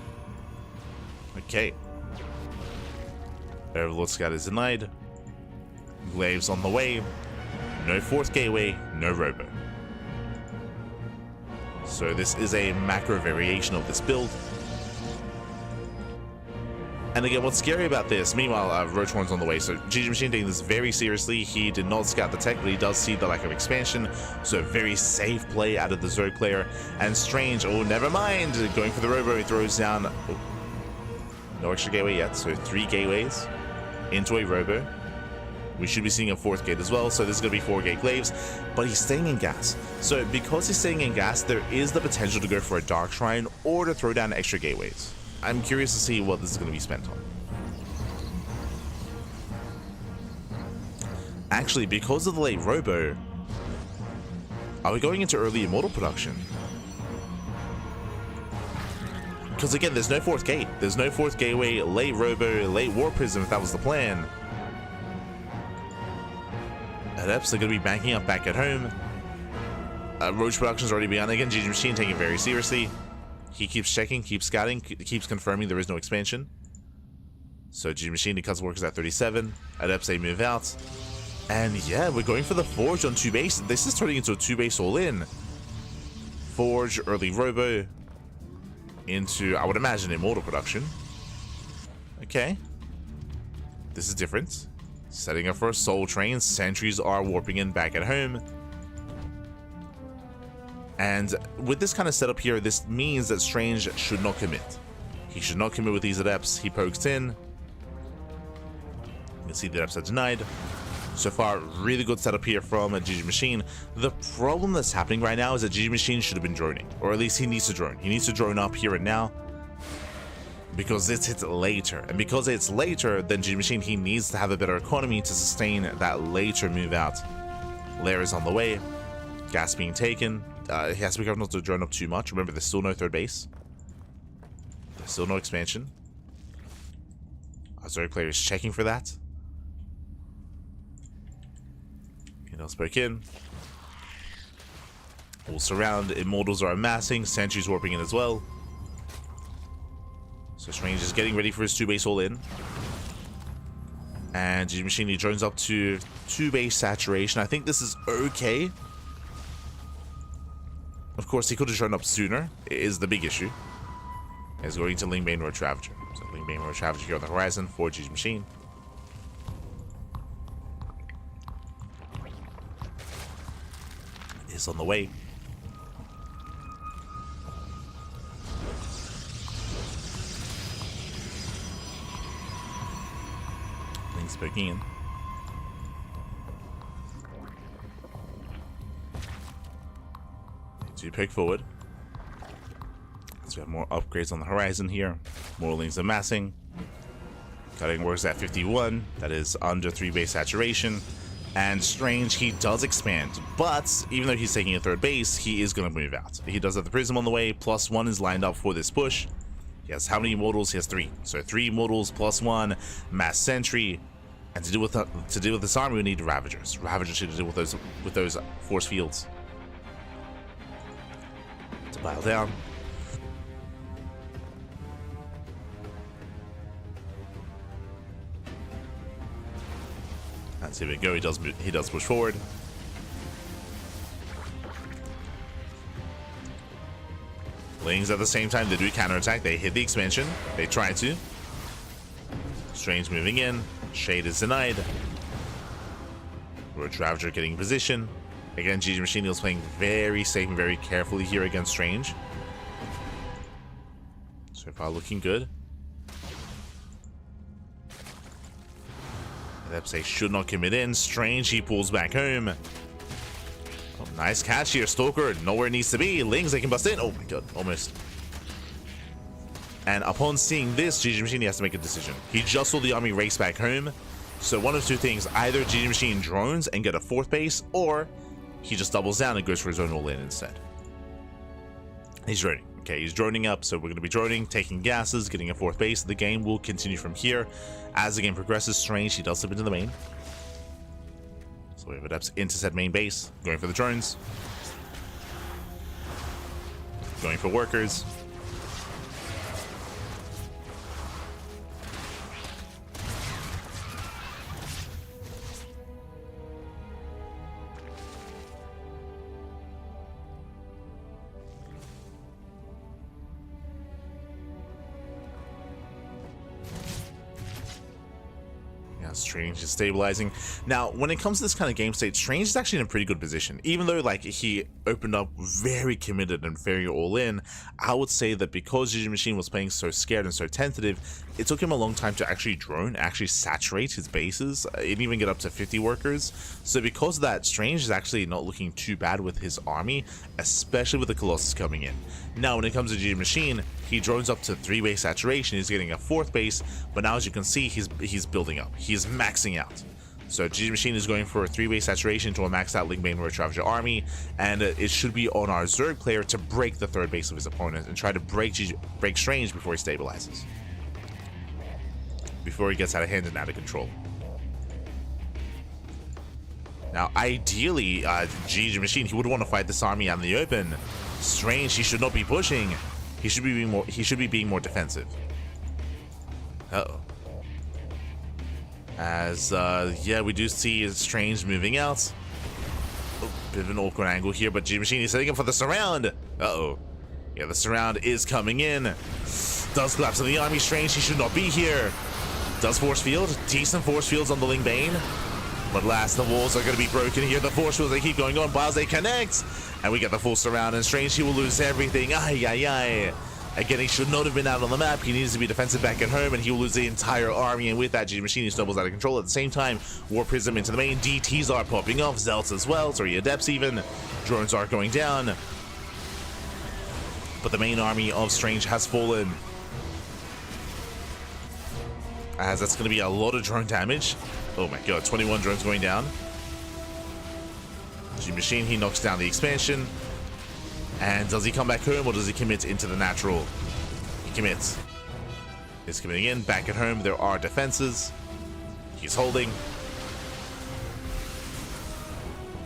Okay. Overlord Scout is denied. Glaives on the way. No 4th gateway, no robo. So this is a macro variation of this build. And again, what's scary about this, meanwhile, Roach Horn's on the way, so GG Machine taking this very seriously. He did not scout the tech, but he does see the lack of expansion, so very safe play out of the Zerg player. And Strange, oh, never mind, going for the robo, he throws down, no extra gateway yet, so 3 gateways into a robo. We should be seeing a 4th gate as well, so this is going to be 4 gate glaives, but he's staying in gas. So because he's staying in gas, there is the potential to go for a Dark Shrine or to throw down extra gateways. I'm curious to see what this is going to be spent on. Actually, because of the late Robo, are we going into early Immortal production? Because again, there's no 4th gate. There's no 4th gateway, late Robo, late War Prism, if that was the plan. Adepts are going to be banking up back at home. Roach production's already begun. Again, GG Machine taking it very seriously. He keeps checking, keeps scouting, keeps confirming there is no expansion. So GG Machine, he cuts workers at 37. Adepts, they move out. And yeah, we're going for the Forge on 2 base. This is turning into a 2 base all-in. Forge, early Robo, into, I would imagine, Immortal production. Okay. This is different. Setting up for a Soul Train. Sentries are warping in back at home. And with this kind of setup here, this means that Strange should not commit. He should not commit with these Adepts. He pokes in. You can see the Adepts are denied. So far, really good setup here from a GG Machine. The problem that's happening right now is that GG Machine should have been droning. Or at least he needs to drone. He needs to drone up here and now. Because it's hit later. And because it's later than GG Machine, he needs to have a better economy to sustain that later move out. Lair is on the way. Gas being taken. He has to be careful not to drone up too much. Remember, there's still no 3rd base. There's still no expansion. Our Zerg player is checking for that. Spoke in. All surround. Immortals are amassing. Sentries warping in as well. So Strange is getting ready for his 2 base all in. And GG Machine, he drones up to 2 base saturation. I think this is okay. Of course, he could have shown up sooner. It is the big issue. He's going to Lingbane Roach Ravager. So Lingbane Roach Ravager here on the horizon for GG Machine. Is on the way. Link's poking in. To poke forward. So we have more upgrades on the horizon here. More links amassing. Cutting works at 51. That is under 3 base saturation. And Strange, he does expand, but even though he's taking a 3rd base, he is going to move out. He does have the Prism on the way, +1 is lined up for this push. He has how many Immortals? He has 3. So 3 Immortals +1, Mass Sentry, and to deal with this army, we need Ravagers. Ravagers to deal with those force fields. To pile down. And here we go. He does push forward. Lings at the same time, they do counterattack. They hit the expansion. They try to. Strange moving in. Shade is denied. Roach Ravager getting in position. Again, GG Machine is playing very safe and very carefully here against Strange. So far looking good. Adepts should not commit in. Strange, he pulls back home. Oh, nice catch here. Stalker, nowhere it needs to be. Lings, they can bust in. Oh my god, almost. And upon seeing this, GG Machine, he has to make a decision. He just saw the army race back home. So one of 2 things. Either GG Machine drones and get a 4th base, or he just doubles down and goes for his own all-in instead. He's droning. Okay, he's droning up, so we're going to be droning, taking gases, getting a 4th base. The game will continue from here. As the game progresses, Strange, he does slip into the main. So we have Adepts into said main base, going for the drones. Going for workers. Now Strange is stabilizing. Now, when it comes to this kind of game state, Strange is actually in a pretty good position. Even though, like, he opened up very committed and very all-in, I would say that because GG Machine was playing so scared and so tentative, it took him a long time to actually drone, actually saturate his bases, and even get up to 50 workers. So because of that, Strange is actually not looking too bad with his army, especially with the Colossus coming in. Now, when it comes to GG Machine, he drones up to 3-base saturation, he's getting a 4th base, but now as you can see, he's building up. He's maxing out. So GG Machine is going for a 3-base saturation to a maxed out Link Bane Roach Ravager army, and it should be on our Zerg player to break the 3rd base of his opponent and try to break Strange before he stabilizes. Before he gets out of hand and out of control. Now, ideally, GG Machine, he would want to fight this army out in the open. Strange, he should not be pushing. He should be being more defensive. Uh-oh. As, yeah, we do see Strange moving out. Oh, bit of an awkward angle here, but GG Machine is setting up for the surround. Uh-oh. Yeah, the surround is coming in. Does collapse on the army. Strange, he should not be here. Does force field. Decent force fields on the Ling Bane. But last, the walls are going to be broken here. The force fields, they keep going on. Biles, they connect. And we get the full surround. And Strange, he will lose everything. Ay, ay, ay. Again, he should not have been out on the map. He needs to be defensive back at home, and he will lose the entire army. And with that, GG Machine, he snowballs out of control. At the same time, War Prism into the main. DTs are popping off. Zelts as well. Sorry, Adepts even. Drones are going down. But the main army of Strange has fallen. As that's going to be a lot of drone damage. Oh my god, 21 drones going down. GG Machine, he knocks down the expansion. And does he come back home, or does he commit into the natural? He commits. He's committing in. Back at home, there are defenses. He's holding.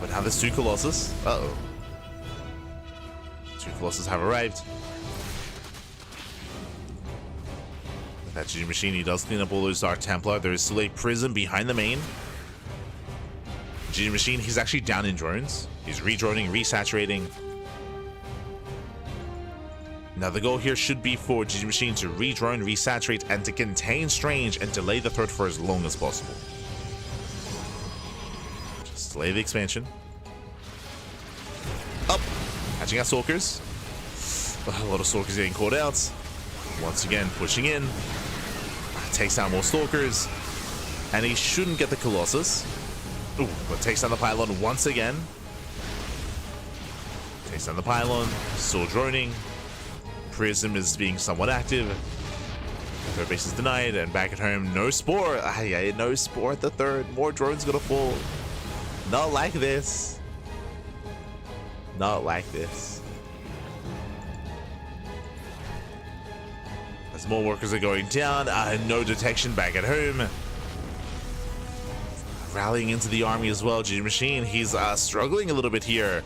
But now there's 2 Colossus. Uh-oh. 2 Colossus have arrived. With that GG Machine, he does clean up all those Dark Templar. There is still a Prism behind the main. GG Machine, he's actually down in drones. He's redroning, resaturating. Now the goal here should be for GG Machine to redrone, resaturate, and to contain Strange and delay the threat for as long as possible. Just delay the expansion. Up! Hatching out Stalkers. A lot of Stalkers getting caught out. Once again, pushing in. Takes down more Stalkers. And he shouldn't get the Colossus. Ooh, but takes down the Pylon once again. Takes down the Pylon. Still droning. Prism is being somewhat active. Third base is denied, and back at home, no Spore. No Spore at the 3rd. More drones gonna fall. Not like this. Not like this. As more workers are going down, no detection back at home. Rallying into the army as well, GG Machine. He's struggling a little bit here.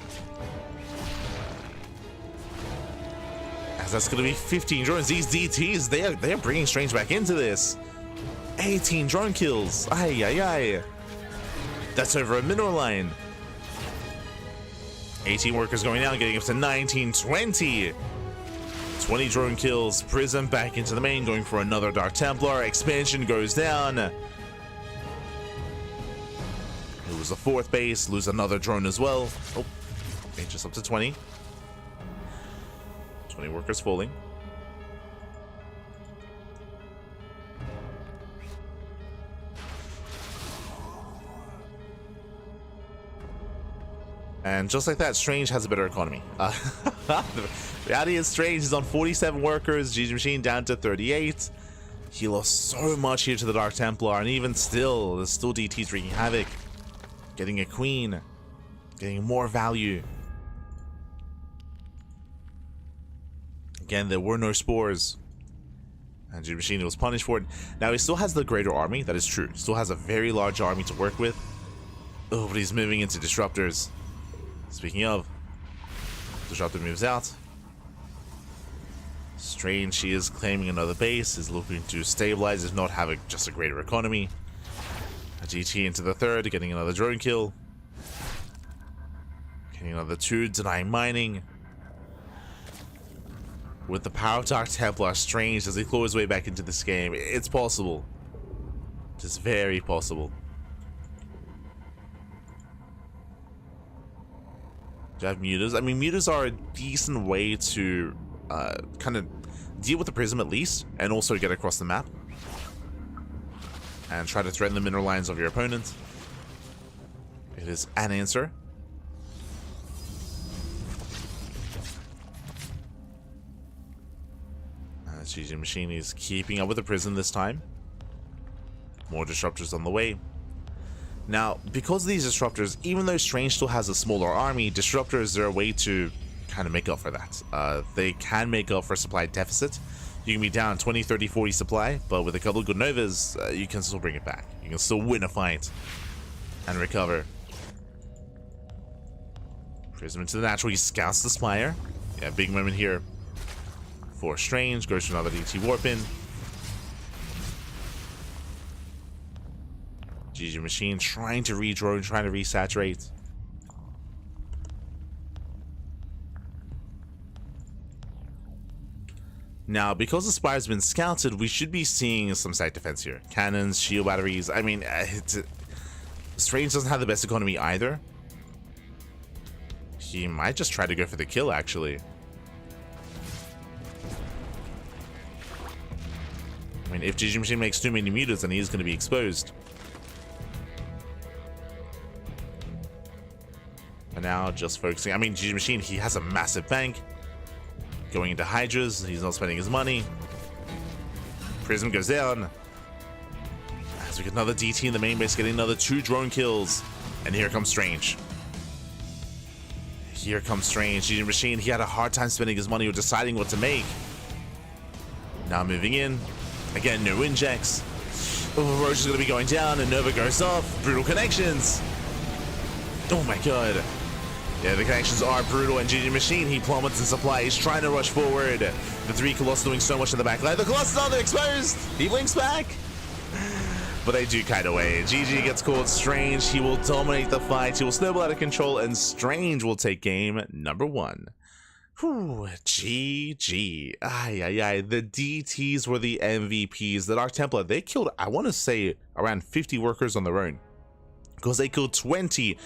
That's going to be 15 drones. These DTs, they are bringing Strange back into this. 18 drone kills. Ay, ay, ay. That's over a mineral line. 18 workers going down, getting up to 19, 20. 20 drone kills. Prism back into the main, going for another Dark Templar. Expansion goes down. Lose the 4th base, lose another drone as well. Oh, okay, just up to 20. 20 workers falling. And just like that, Strange has a better economy. The reality is Strange is on 47 workers, GG Machine down to 38. He lost so much here to the Dark Templar, and even still, there's still DTs wreaking havoc. Getting a queen, getting more value. Again, there were no spores. And GG Machine was punished for it. Now, he still has the greater army, that is true. Still has a very large army to work with. Oh, but he's moving into disruptors. Speaking of, disruptor moves out. Strange, he is claiming another base, is looking to stabilize, if not have just a greater economy. A GT into the 3rd, getting another drone kill. Getting another 2, denying mining. With the power of Dark Templar, Strange, as he claw his way back into this game, it's possible. It is very possible. Do you have mutas? I mean, mutas are a decent way to kind of deal with the prism at least, and also get across the map. And try to threaten the mineral lines of your opponent. It is an answer. GG Machine is keeping up with the prism this time. More disruptors on the way. Now, because of these disruptors, even though Strange still has a smaller army, disruptors are a way to kind of make up for that. They can make up for supply deficit. You can be down 20, 30, 40 supply, but with a couple of good Novas, you can still bring it back. You can still win a fight and recover. Prism into the natural, he scouts the Spire. Yeah, big moment here for Strange. Goes to another DT Warp in. GG Machine trying to redrone, trying to resaturate. Now, because the Spire's been scouted, we should be seeing some site defense here. Cannons, shield batteries. I mean, Strange doesn't have the best economy either. He might just try to go for the kill, actually. I mean, if GG Machine makes too many mutas, then he's going to be exposed. For now, just focusing. I mean, GG Machine, he has a massive bank. Going into Hydras, he's not spending his money. Prism goes down. As we get another DT in the main base, getting another 2 drone kills. And here comes Strange. Here comes Strange. GG Machine, he had a hard time spending his money or deciding what to make. Now moving in. Again, no injects. Oh, Roche is going to be going down, and Nova goes off. Brutal connections. Oh my god. Yeah, the connections are brutal, and GG Machine, he plummets in supply. He's trying to rush forward. The 3 Colossus doing so much in the back line. The Colossus are exposed. He blinks back. But they do kite away. GG gets called Strange. He will dominate the fight. He will snowball out of control, and Strange will take game number 1. Whew, GG. Ay, ay, ay. The DTs were the MVPs. The Dark Templar, they killed, I want to say, around 50 workers on their own. Because they killed 20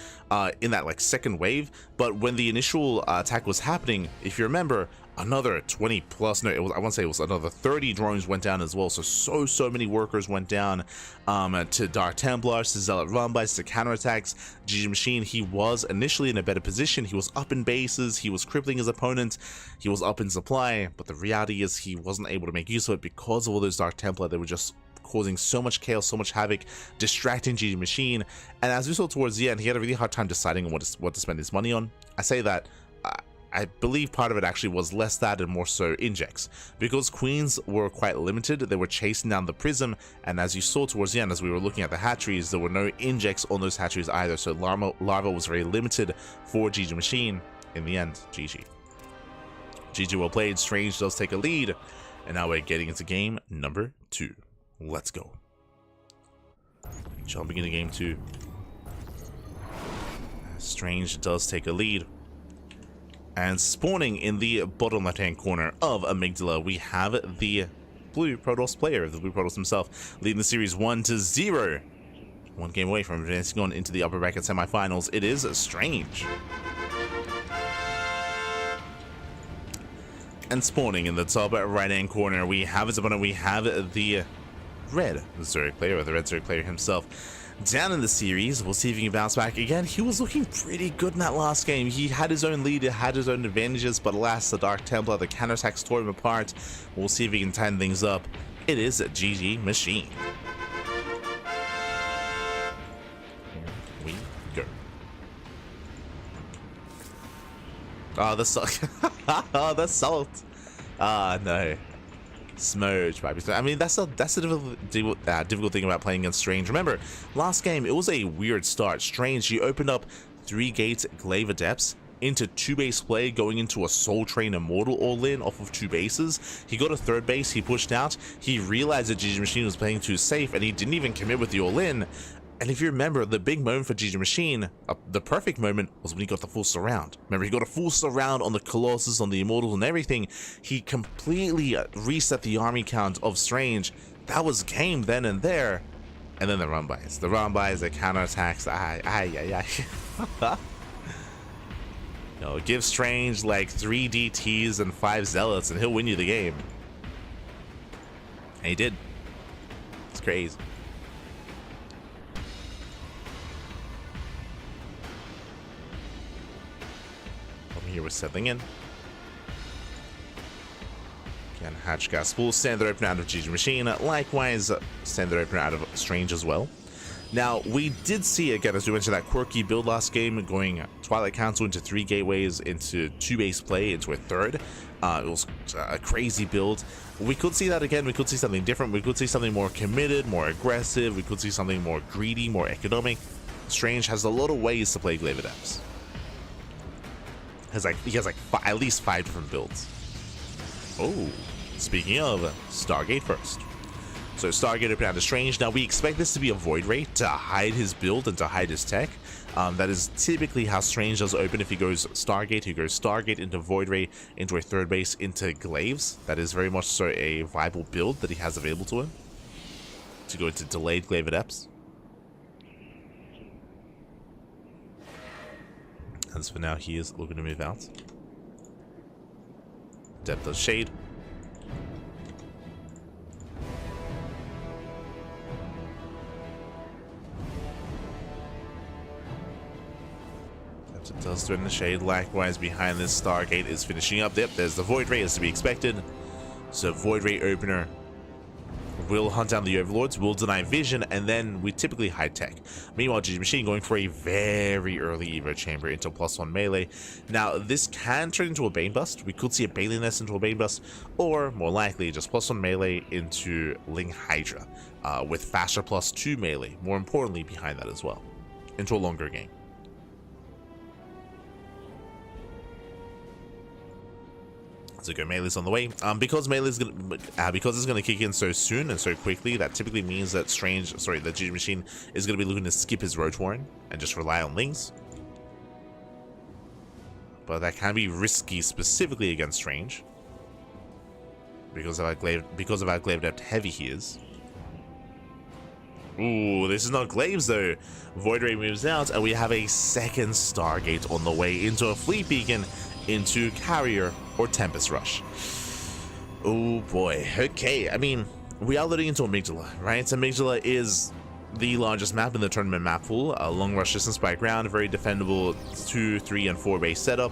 in that like second wave, but when the initial attack was happening, if you remember, another 20 plus, no, it was, I want to say it was another 30 drones went down as well. So many workers went down to Dark Templars, to Zealot Rumbites, to counterattacks. GG Machine, he was initially in a better position. He was up in bases, he was crippling his opponent, he was up in supply, but the reality is he wasn't able to make use of it because of all those Dark Templar. They were just causing so much chaos, so much havoc, distracting GG Machine. And as we saw towards the end, he had a really hard time deciding on what to spend his money on. I say that, I believe part of it actually was less that and more so injects. Because queens were quite limited, they were chasing down the prism, and as you saw towards the end, as we were looking at the hatcheries, there were no injects on those hatcheries either, so larva was very limited for GG Machine. In the end, GG. GG well played. Strange does take a lead, and now we're getting into game number 2. Let's go. Jumping into game 2. Strange does take a lead. And spawning in the bottom left-hand corner of Amygdala, we have the blue Protoss player, the blue Protoss himself, leading the series 1-0. 1 game away from advancing on into the upper bracket semifinals. It is Strange. And spawning in the top right-hand corner, we have his opponent. We have the red Zerg player, or the red Zerg player himself, down in the series. We'll see if he can bounce back. Again, he was looking pretty good in that last game. He had his own lead, had his own advantages, but alas, the Dark Templar, the counterattacks tore him apart. We'll see if he can tighten things up. It is GG Machine. Here we go. Oh, the salt. Oh, the salt. Ah, no. Smudge, baby. I mean, that's a difficult thing about playing against Strange. Remember, last game, it was a weird start. Strange, he opened up 3 gates Glaive Adepts into 2 base play, going into a Soul Train Immortal all-in off of 2 bases. He got a 3rd base, he pushed out, he realized that GG Machine was playing too safe, and he didn't even commit with the all-in. And if you remember, the big moment for GG Machine, the perfect moment, was when he got the full surround. Remember, he got a full surround on the Colossus, on the Immortals, and everything. He completely reset the army count of Strange. That was game then and there. And then the run buys. The run buys, the counterattacks. Give Strange like 3 DTs and 5 Zealots and he'll win you the game. And he did. It's crazy. From here we're settling in. Again, Hatch got full standard opener out of GG Machine. Likewise, standard opener out of Strange as well. Now, we did see, again, as we mentioned, that quirky build last game, going Twilight Council into 3 gateways, into 2 base play, into a 3rd. It was a crazy build. We could see that again. We could see something different. We could see something more committed, more aggressive. We could see something more greedy, more economic. Strange has a lot of ways to play Glaive Adepts. He has like at least 5 different builds. Oh, speaking of, Stargate first. So Stargate open out to Strange. Now we expect this to be a Void Ray to hide his build and to hide his tech. That is typically how Strange does open. If he goes Stargate, he goes Stargate into Void Ray, into a 3rd base, into Glaives. That is very much so a viable build that he has available to him. To go into delayed Glaive Adepts. As for now, he is looking to move out. Depth of Shade. It does threaten the Shade. Likewise, behind this, Stargate is finishing up. Yep, there's the Void Ray as to be expected. So Void Ray opener will hunt down the Overlords, will deny vision, and then we typically hide tech. Meanwhile, GG Machine going for a very early Evo Chamber into +1 melee. Now, this can turn into a Bane Bust. We could see a Bailey Nest into a Bane Bust, or more likely, just +1 melee into Ling Hydra, with faster +2 melee, more importantly, behind that as well, into a longer game. So go melee's on the way. Because melee's because it's gonna kick in so soon and so quickly, that typically means that the GG Machine is gonna be looking to skip his Roach Warren and just rely on Lings. But that can be risky, specifically against Strange, because of how Glaive Adept heavy he is. Ooh, this is not Glaives though. Void Ray moves out, and we have a 2nd Stargate on the way into a Fleet Beacon, into Carrier or Tempest Rush. Oh boy. Okay, I mean, we are loading into Amygdala, right? So Amygdala is the largest map in the tournament map pool. A long rush distance by ground, very defendable 2, 3, and 4 base setup.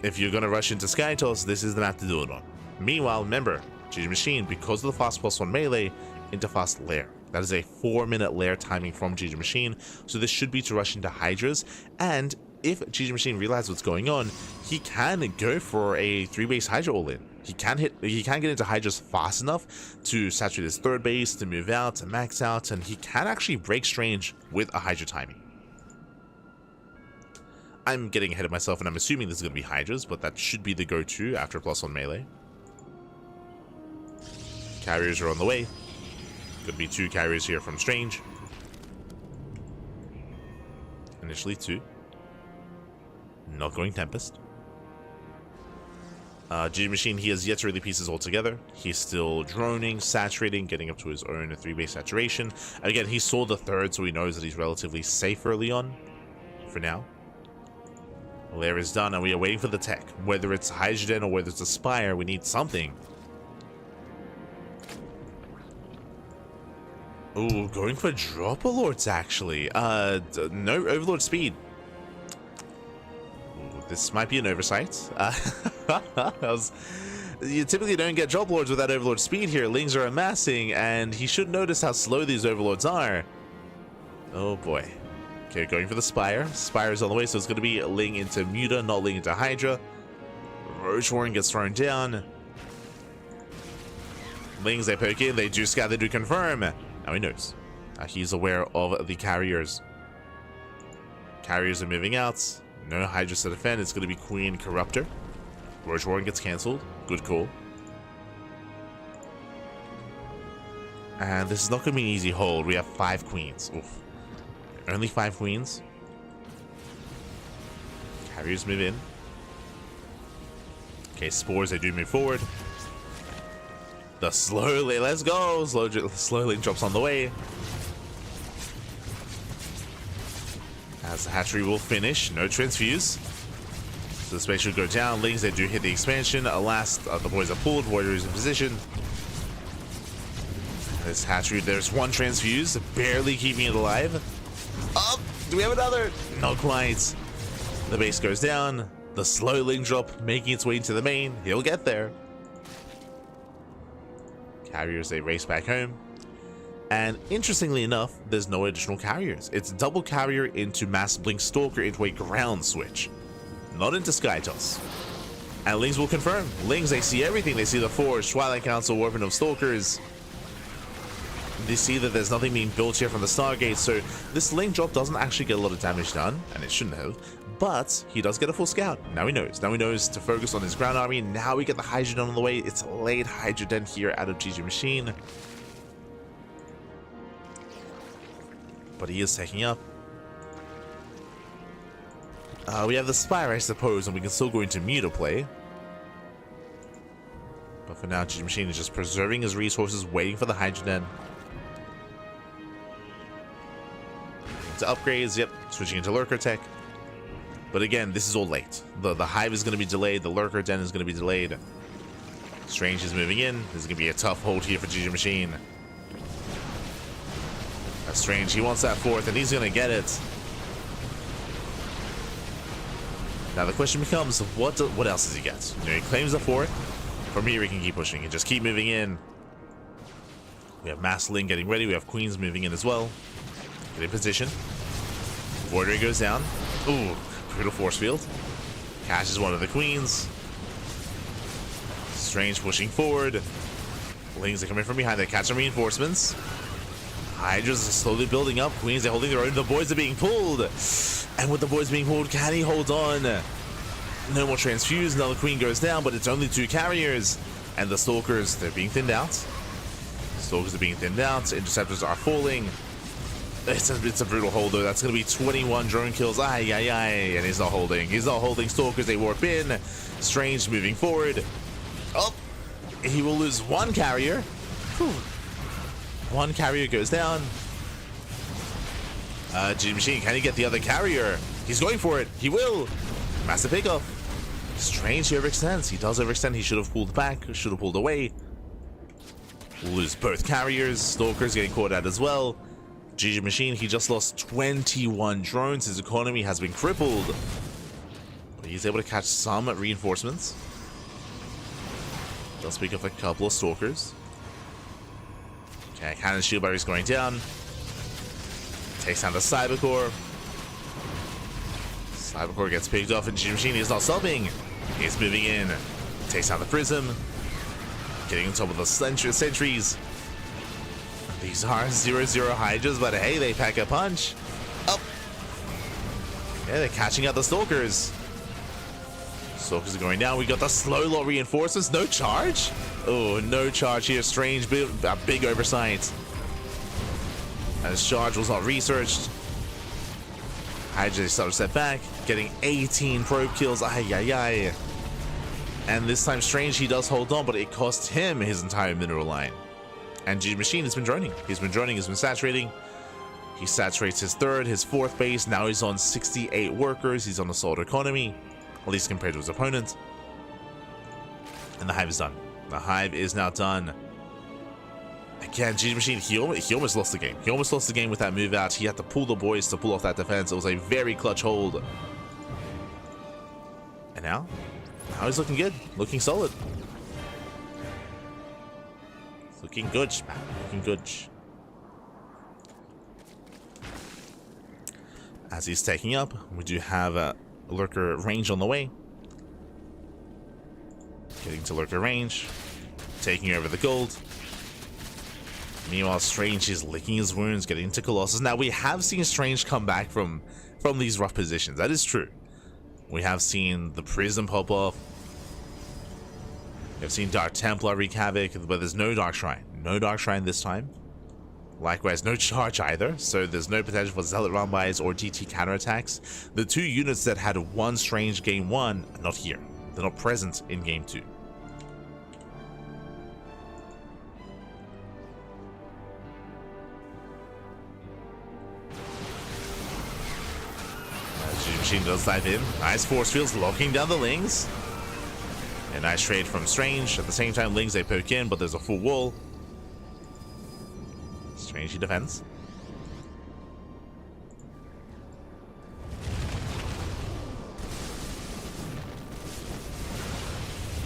If you're gonna rush into Skytoss, this is the map to do it on. Meanwhile, remember, GG Machine, because of the fast +1 melee, into fast lair. That is a 4-minute lair timing from GG Machine, so this should be to rush into Hydras, and if GG Machine realizes what's going on, he can go for a 3-base Hydra all-in. He can get into Hydras fast enough to saturate his 3rd base, to move out, to max out, and he can actually break Strange with a Hydra timing. I'm getting ahead of myself, and I'm assuming this is going to be Hydras, but that should be the go-to after +1 melee. Carriers are on the way. Could be 2 carriers here from Strange. Initially 2. Not going Tempest. GG Machine, he has yet to really pieces all together. He's still droning, saturating, getting up to his own 3-base saturation. Again, he saw the 3rd, so he knows that he's relatively safe early on. For now. Lair is done, and we are waiting for the tech. Whether it's Hydrogen or whether it's a Spire, we need something. Ooh, going for Dropper Lords, actually. No Overlord speed. Ooh, this might be an oversight. You typically don't get Drop Lords without Overlord speed here. Lings are amassing, and he should notice how slow these Overlords are. Oh boy. Okay, going for the Spire. Spire is on the way, so it's going to be Ling into Muta, not Ling into Hydra. Roach Warren gets thrown down. Lings, they poke in, they do scout, they do confirm. Now he knows. He's aware of the carriers. Carriers are moving out. No Hydras to defend. It's going to be Queen Corruptor. Roach Warren gets cancelled. Good call. And this is not going to be an easy hold. We have 5 queens. Oof. Only 5 queens. Carriers move in. Okay, Spores, they do move forward. The slowly, let's go. Slow Link drops on the way. As the hatchery will finish, no transfuse. So the space should go down. Lings, they do hit the expansion. Alas, the boys are pulled. Warrior is in position. This hatchery, there's one transfuse, barely keeping it alive. Oh, do we have another? Not quite. The base goes down. The slow Ling drop making its way into the main. He'll get there. Carriers, they race back home. And interestingly enough, there's no additional carriers. It's double carrier into Mass Blink Stalker into a ground switch, not into Sky Toss. And Lings will confirm. Lings, they see everything. They see the Forge, Twilight Council, Weapon of Stalkers. They see that there's nothing being built here from the Stargate, so this Ling drop doesn't actually get a lot of damage done, and it shouldn't have, but he does get a full scout. Now he knows. Now he knows to focus on his ground army. Now we get the Hydrogen on the way. It's a late Hydrogen here out of GG Machine. But he is taking up. We have the Spire, I suppose, and we can still go into Muta play. But for now, GG Machine is just preserving his resources, waiting for the Hydrogen. To upgrades, yep, switching into Lurker Tech. But again, this is all late. The Hive is going to be delayed, the Lurker Den is going to be delayed. Strange is moving in. This is going to be a tough hold here for GG Machine. That's Strange, he wants that fourth, and he's going to get it. Now the question becomes, what else does he get? You know, he claims the fourth. From here, we can keep pushing and just keep moving in. We have Mass Ling getting ready. We have Queens moving in as well. Get in position. Void goes down. Ooh, brutal force field. Catches one of the Queens. Strange pushing forward. Lings are coming from behind. They catch some reinforcements. Hydras are slowly building up. Queens are holding their own. The boys are being pulled. And with the boys being pulled, can he hold on? No more transfuse. Another Queen goes down, but it's only 2 carriers. And the Stalkers, they're being thinned out. Stalkers are being thinned out. Interceptors are falling. It's a brutal hold, though. That's going to be 21 drone kills. Ay, ay, ay. And he's not holding. He's not holding. Stalkers, they warp in. Strange moving forward. Oh, he will lose 1 carrier. Whew. 1 carrier goes down. GG Machine, can he get the other carrier? He's going for it. He will. Massive pickoff. Strange, he overextends. He does overextend. He should have pulled back. Should have pulled away. We'll lose both carriers. Stalkers getting caught out as well. GG Machine, he just lost 21 drones. His economy has been crippled. But he's able to catch some reinforcements. Does pick up a couple of Stalkers. Okay, Cannon Shield Barrier is going down. Takes down the Cybercore. Cybercore gets picked off, and GG Machine is not stopping. He's moving in. Takes down the Prism. Getting on top of the sentries. These are 0-0 Hydras, but hey, they pack a punch. Up. Yeah, they're catching out the Stalkers. Stalkers are going down. We got the slow lot reinforcements. No charge? Oh, no charge here. Strange, a big oversight. As charge was not researched. Hydra started to step back, getting 18 probe kills. Ay, ay, ay. And this time, Strange, he does hold on, but it cost him his entire mineral line. And GG Machine has been droning. He's been droning, he's been saturating. He saturates his third, his fourth base. Now he's on 68 workers. He's on a solid economy, at least compared to his opponent. And the Hive is done. The Hive is now done. Again, GG Machine, he almost lost the game. He almost lost the game with that move out. He had to pull the boys to pull off that defense. It was a very clutch hold. And now he's looking good, looking solid. Looking good, man. Looking good. As he's taking up, we do have a Lurker range on the way. Getting to Lurker range. Taking over the gold. Meanwhile, Strange is licking his wounds, getting into Colossus. Now, we have seen Strange come back from these rough positions. That is true. We have seen the Prism pop off. We've seen Dark Templar wreak havoc, but there's no Dark Shrine. No Dark Shrine this time. Likewise, no charge either, so there's no potential for Zealot run-bys or GT counterattacks. The 2 units that had 1 Strange game 1 are not here. They're not present in game 2. Machine does dive in. Nice force fields locking down the Lings. A nice trade from Strange. At the same time, Lings, they poke in, but there's a full wall. Strange, he defends.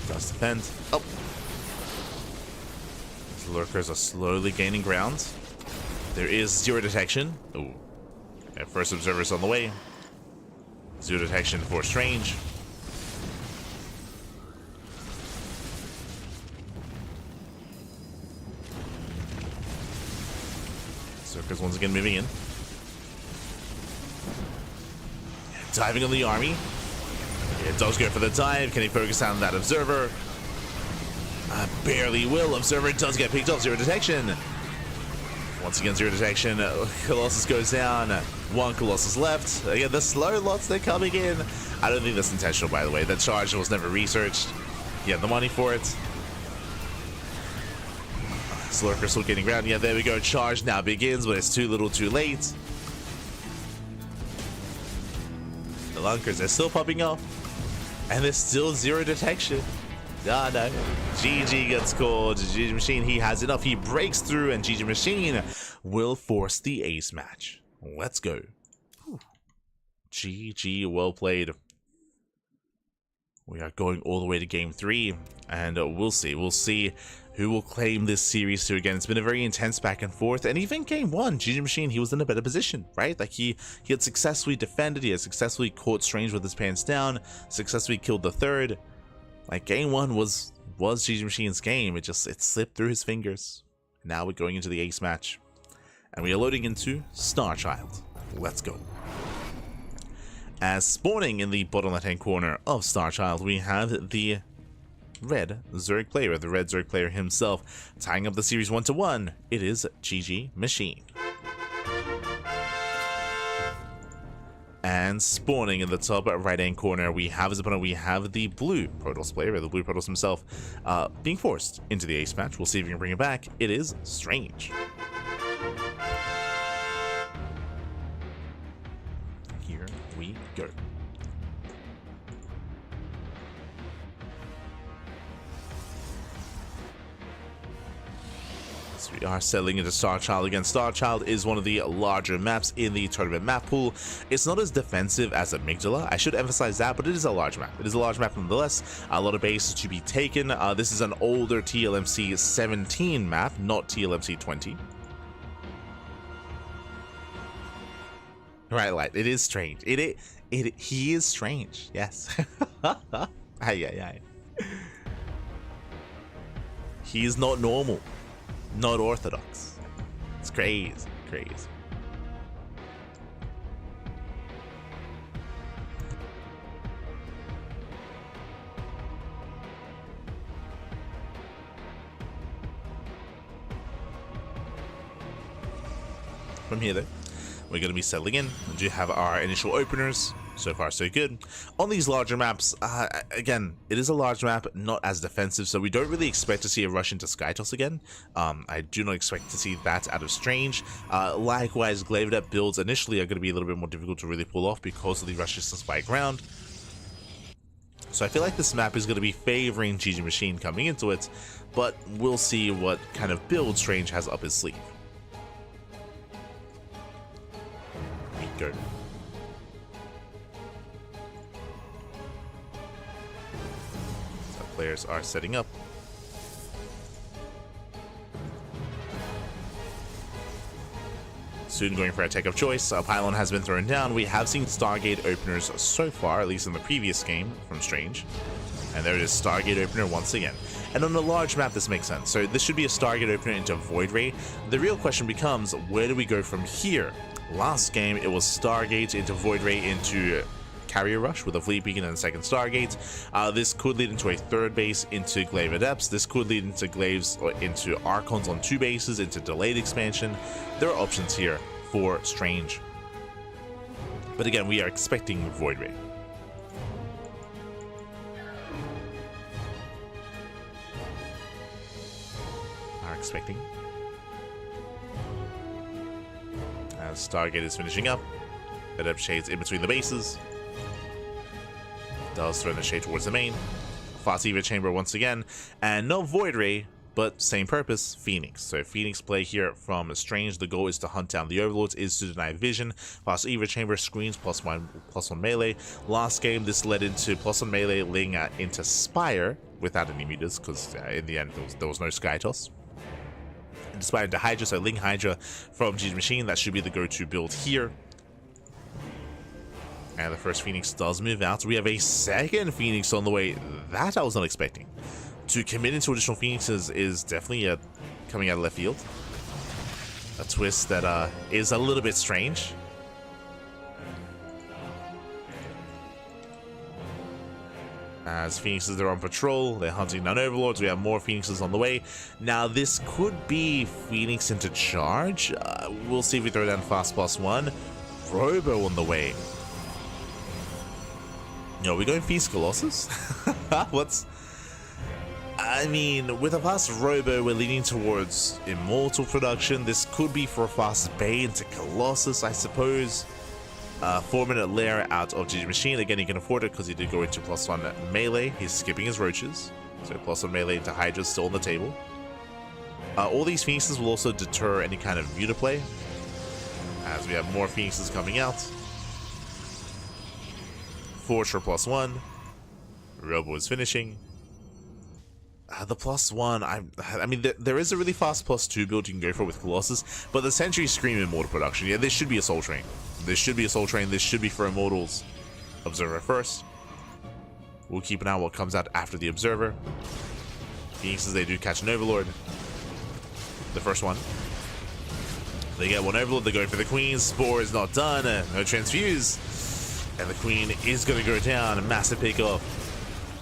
Does defend. Oh! These lurkers are slowly gaining ground. There is zero detection. Ooh. And first observer's on the way. Zero detection for Strange. Circus once again moving in. Diving on the army. It does go for the dive. Can he focus on that observer? Barely will. Observer does get picked up. Zero detection. Once again, zero detection. Colossus goes down. One Colossus left. Again, the slow lots, they're coming in. I don't think that's intentional, by the way. That charge was never researched. He had the money for it. Slurker still getting ground. Yeah, there we go. Charge now begins, but it's too little too late. The Lunkers, they're still popping off. And there's still zero detection. Ah, no. GG gets called. GG Machine, he has enough. He breaks through, and GG Machine will force the ace match. Let's go. Whew. GG, well played. We are going all the way to game 3, and we'll see. We'll see who will claim this series to again. It's been a very intense back and forth, and even game 1, GG Machine, he was in a better position, right? Like he had successfully defended, he had successfully caught Strange with his pants down, successfully killed the third. Like game 1 was GG Machine's game. It slipped through his fingers. Now we're going into the ace match, and we are loading into Starchild. Let's go. As spawning in the bottom left hand corner of Starchild, we have the red Zerg player, the red Zerg player himself, tying up the series 1-1. It is GG Machine. And spawning in the top right hand corner, we have his opponent. We have the blue Protoss player, or the blue Protoss himself, being forced into the ace match. We'll see if we can bring it back. It is Strange. Here we go. So we are settling into Starchild again. Starchild is one of the larger maps in the tournament map pool. It's not as defensive as Amygdala. I should emphasize that, but it is a large map. It is a large map nonetheless. A lot of bases to be taken. This is an older TLMC 17 map, not TLMC 20. Right, Light. It is strange. He is strange. Yes. Aye. He is not normal. Not orthodox. It's crazy. From here, though, we're going to be settling in. We do have our initial openers. So far, so good. On these larger maps, again, it is a large map, not as defensive, so we don't really expect to see a rush into Skytoss again. I do not expect to see that out of Strange. Likewise, Glaive Adept builds initially are going to be a little bit more difficult to really pull off because of the rush distance by ground. So I feel like this map is going to be favoring GG Machine coming into it, but we'll see what kind of build Strange has up his sleeve. We go. Players are setting up. Soon going for a tech of choice. A pylon has been thrown down. We have seen Stargate openers so far, at least in the previous game from Strange. And there it is, Stargate opener once again. And on a large map, this makes sense. So this should be a Stargate opener into Void Ray. The real question becomes, where do we go from here? Last game, it was Stargate into Void Ray into Carrier Rush with a Fleet Beacon and a second Stargate. This could lead into a third base into Glaive Adepts. This could lead into Glaives or into Archons on 2 bases, into delayed expansion. There are options here for Strange. But again, we are expecting Void Ray. Expecting. As Stargate is finishing up, Adept Shades in between the bases. Does throw the shade towards the main. Fast Eva Chamber once again. And no Void Ray, but same purpose, Phoenix. So Phoenix play here from Strange. The goal is to hunt down the Overlords, is to deny vision. Fast Eva Chamber screens +1 melee. Last game, this led into +1 melee, Ling into Spire without any meters, because in the end there was no Sky Toss. Spire into Hydra, so Ling Hydra from GG Machine. That should be the go-to build here. And the first Phoenix does move out. We have a second Phoenix on the way. That I was not expecting. To commit into additional Phoenixes is definitely coming out of left field. A twist that is a little bit strange. As Phoenixes are on patrol, they're hunting down Overlords. We have more Phoenixes on the way. Now this could be Phoenix into charge. We'll see if we throw down fast +1. Robo on the way. Yo, are we going Feast Colossus? I mean, with a fast Robo, we're leaning towards Immortal production. This could be for a fast Bay into Colossus, I suppose. 4-minute lair out of GG Machine. Again, he can afford it because he did go into +1 melee. He's skipping his roaches. So +1 melee into Hydra still on the table. All these Phoenixes will also deter any kind of Muta play, as we have more Phoenixes coming out. Forge for +1. Robo is finishing. The +1, I mean, there is a really fast +2 build you can go for with Colossus, but the Sentry Scream Immortal production, yeah, this should be a Soul Train. This should be a Soul Train. This should be for Immortals. Observer first. We'll keep an eye on what comes out after the Observer. Phoenixes, they do catch an Overlord. The first one. They get one Overlord, they're going for the Queen. Spore is not done, no Transfuse. And the Queen is going to go down, a massive pick off.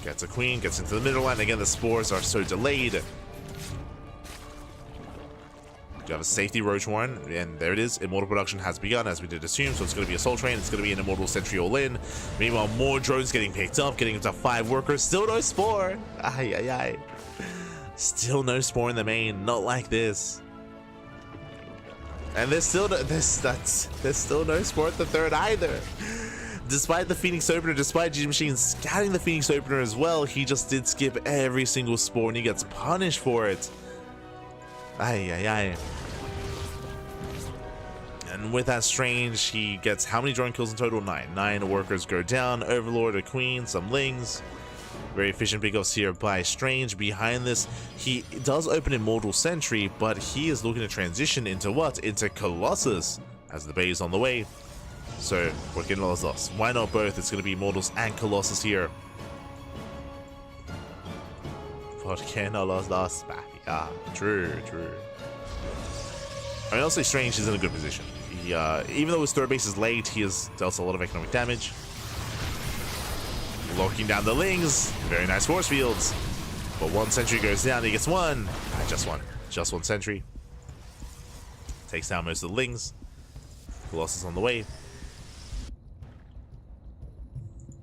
Gets a Queen, gets into the middle line. Again, the Spores are so delayed. You have a safety Roach Warren, and there it is. Immortal production has begun, as we did assume, so it's going to be a Soul Train. It's going to be an Immortal Sentry all-in. Meanwhile, more drones getting picked up, getting up to 5 workers. Still no Spore. Ay, ay, ay. Still no Spore in the main. Not like this. And there's still no Spore at the third either. Despite the Phoenix Opener, despite GG Machine scouting the Phoenix Opener as well, he just did skip every single Spore and he gets punished for it. Ay, ay, ay. And with that Strange, he gets how many drone kills in total? 9. 9 workers go down. Overlord, a Queen, some Lings. Very efficient pickups here by Strange. Behind this, he does open Immortal Sentry, but he is looking to transition into what? Into Colossus, as the Bay is on the way. So, ¿por qué no los dos? Why not both? It's going to be Immortals and Colossus here. ¿Por qué no los dos? Yeah, true, true. I mean, I'll say Strange is in a good position. He, even though his third base is late, he has dealt a lot of economic damage. Locking down the Lings. Very nice force fields. But one Sentry goes down, he gets one. Just one. Just one Sentry. Takes down most of the Lings. Colossus on the way.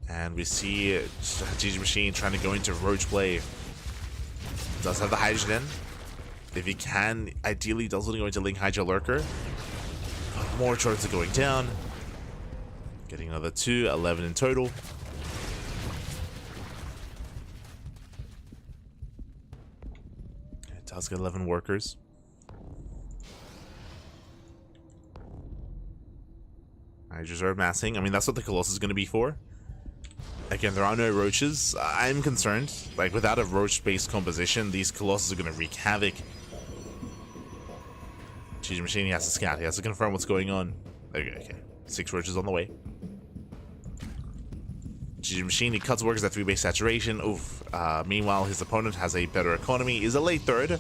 And we see GG Machine trying to go into Roach play. Does have the Hydrogen. If he can, ideally does want to go into Ling Hydra Lurker. But more charts are going down. Getting another 2, 11 in total. It does get 11 workers. Hydras are massing. I mean, that's what the Colossus is going to be for. Again, there are no roaches. I'm concerned. Like, without a roach-based composition, these Colossus are going to wreak havoc. GG Machine, he has to scout. He has to confirm what's going on. Okay. 6 roaches on the way. GG Machine, he cuts workers at 3 base saturation. Oof. Meanwhile, his opponent has a better economy. Is a late third.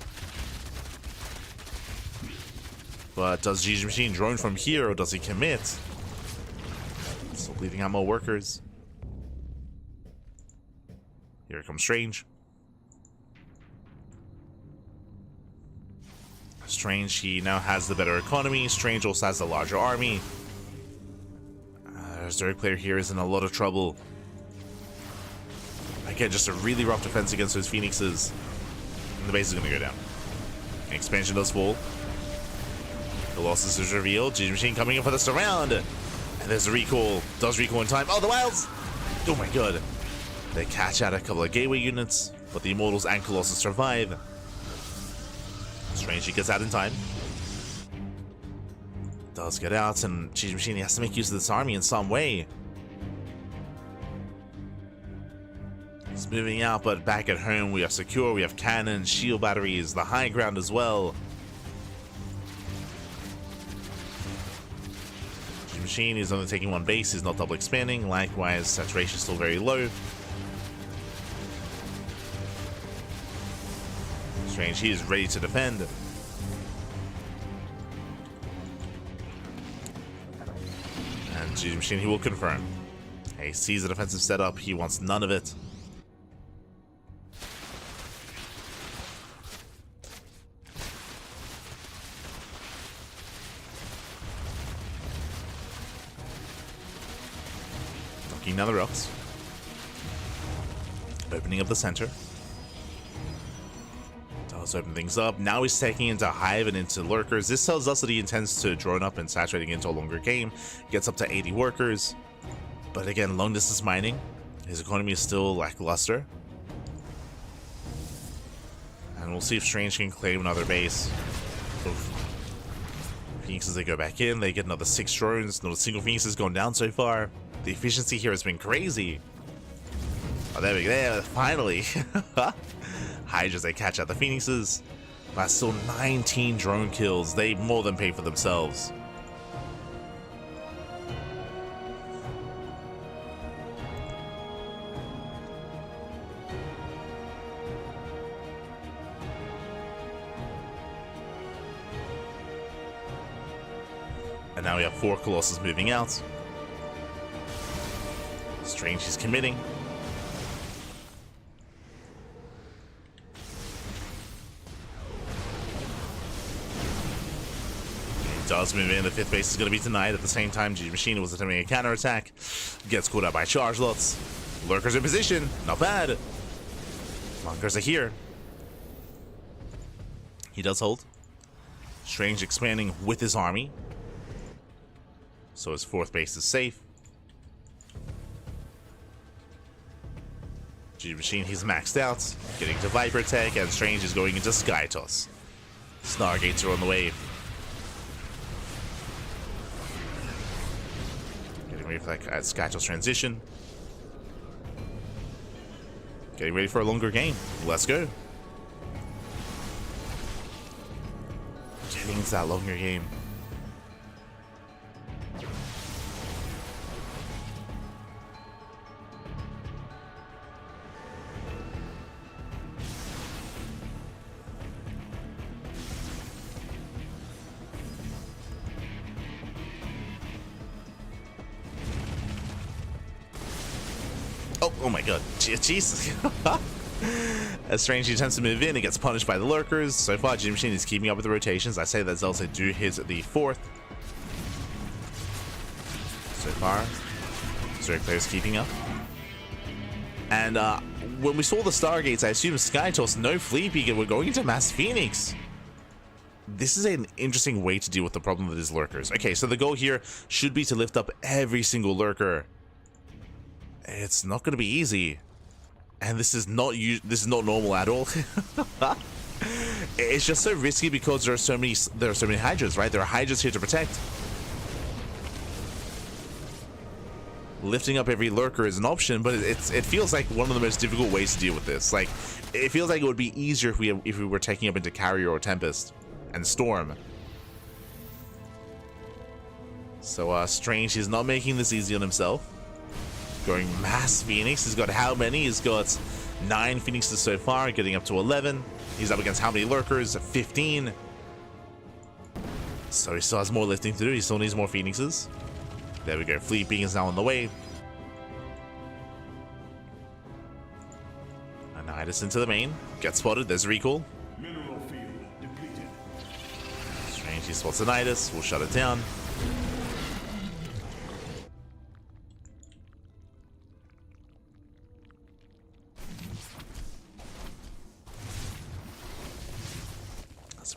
But does GG Machine drone from here, or does he commit? Still bleeding out more workers. Here comes Strange. Strange, he now has the better economy. Strange also has the larger army. Zerg player here is in a lot of trouble. Again, just a really rough defense against those Phoenixes. And the base is going to go down. Expansion does fall. Colossus is revealed. GG Machine coming in for the surround. And there's a recall. Does recall in time. Oh, the Wilds! Oh my god. They catch out a couple of gateway units, but the Immortals and Colossus survive. Strange, he gets out in time. Does get out, and Cheese Machine has to make use of this army in some way. He's moving out, but back at home we are secure. We have cannons, shield batteries, the high ground as well. Cheese Machine is only taking one base, he's not double expanding. Likewise, saturation is still very low. Strange, he is ready to defend. And Cheese Machine, he will confirm. He sees the defensive setup, he wants none of it. Knocking down the rocks. Opening up the center. Does open things up. Now he's taking into Hive and into Lurkers. This tells us that he intends to drone up and saturating into a longer game. Gets up to 80 workers. But again, long distance mining. His economy is still lackluster. And we'll see if Strange can claim another base. Oof. Phoenixes, they go back in. They get another 6 drones. Not a single Phoenix has gone down so far. The efficiency here has been crazy. Oh, there we go. Finally. Hydras, they catch out the Phoenixes. But still 19 drone kills. They more than pay for themselves. And now we have 4 Colossus moving out. Strange, he's committing. He does move in. The 5th base is going to be denied. At the same time, Cheese Machine was attempting a counterattack. Gets caught out by charge lots. Lurkers in position. Not bad. Bunkers are here. He does hold. Strange expanding with his army. So his 4th base is safe. Cheese Machine, he's maxed out. Getting to Viper Tech, and Strange is going into Sky Toss. Stargates are on the way. Getting ready for that Sky Toss transition. Getting ready for a longer game. Let's go. Getting into that longer game. Oh my god, Jesus. As Strange attempts to move in, he gets punished by the Lurkers. So far, Cheese Machine is keeping up with the rotations. I say that Zelda do hit the 4th. So far, Zerg players keeping up. And when we saw the Stargates, I assumed Skytoss, no Fleet Beacon, we're going into Mass Phoenix. This is an interesting way to deal with the problem that is Lurkers. Okay, so the goal here should be to lift up every single Lurker. It's not going to be easy, and this is not normal at all. It's just so risky because there are so many Hydras, right? There are Hydras here to protect. Lifting up every Lurker is an option, but it feels like one of the most difficult ways to deal with this. Like, it feels like it would be easier if we were taking up into Carrier or Tempest and Storm. So Strange, he's not making this easy on himself. Going Mass Phoenix. He's got how many? He's got 9 Phoenixes so far, getting up to 11. He's up against how many Lurkers? 15. So he still has more lifting to do. He still needs more Phoenixes. There we go. Fleet Beacon is now on the way. And Nidus into the main. Gets spotted. There's a recall. Mineral field depleted. Strange, he spots the Nidus. We'll shut it down.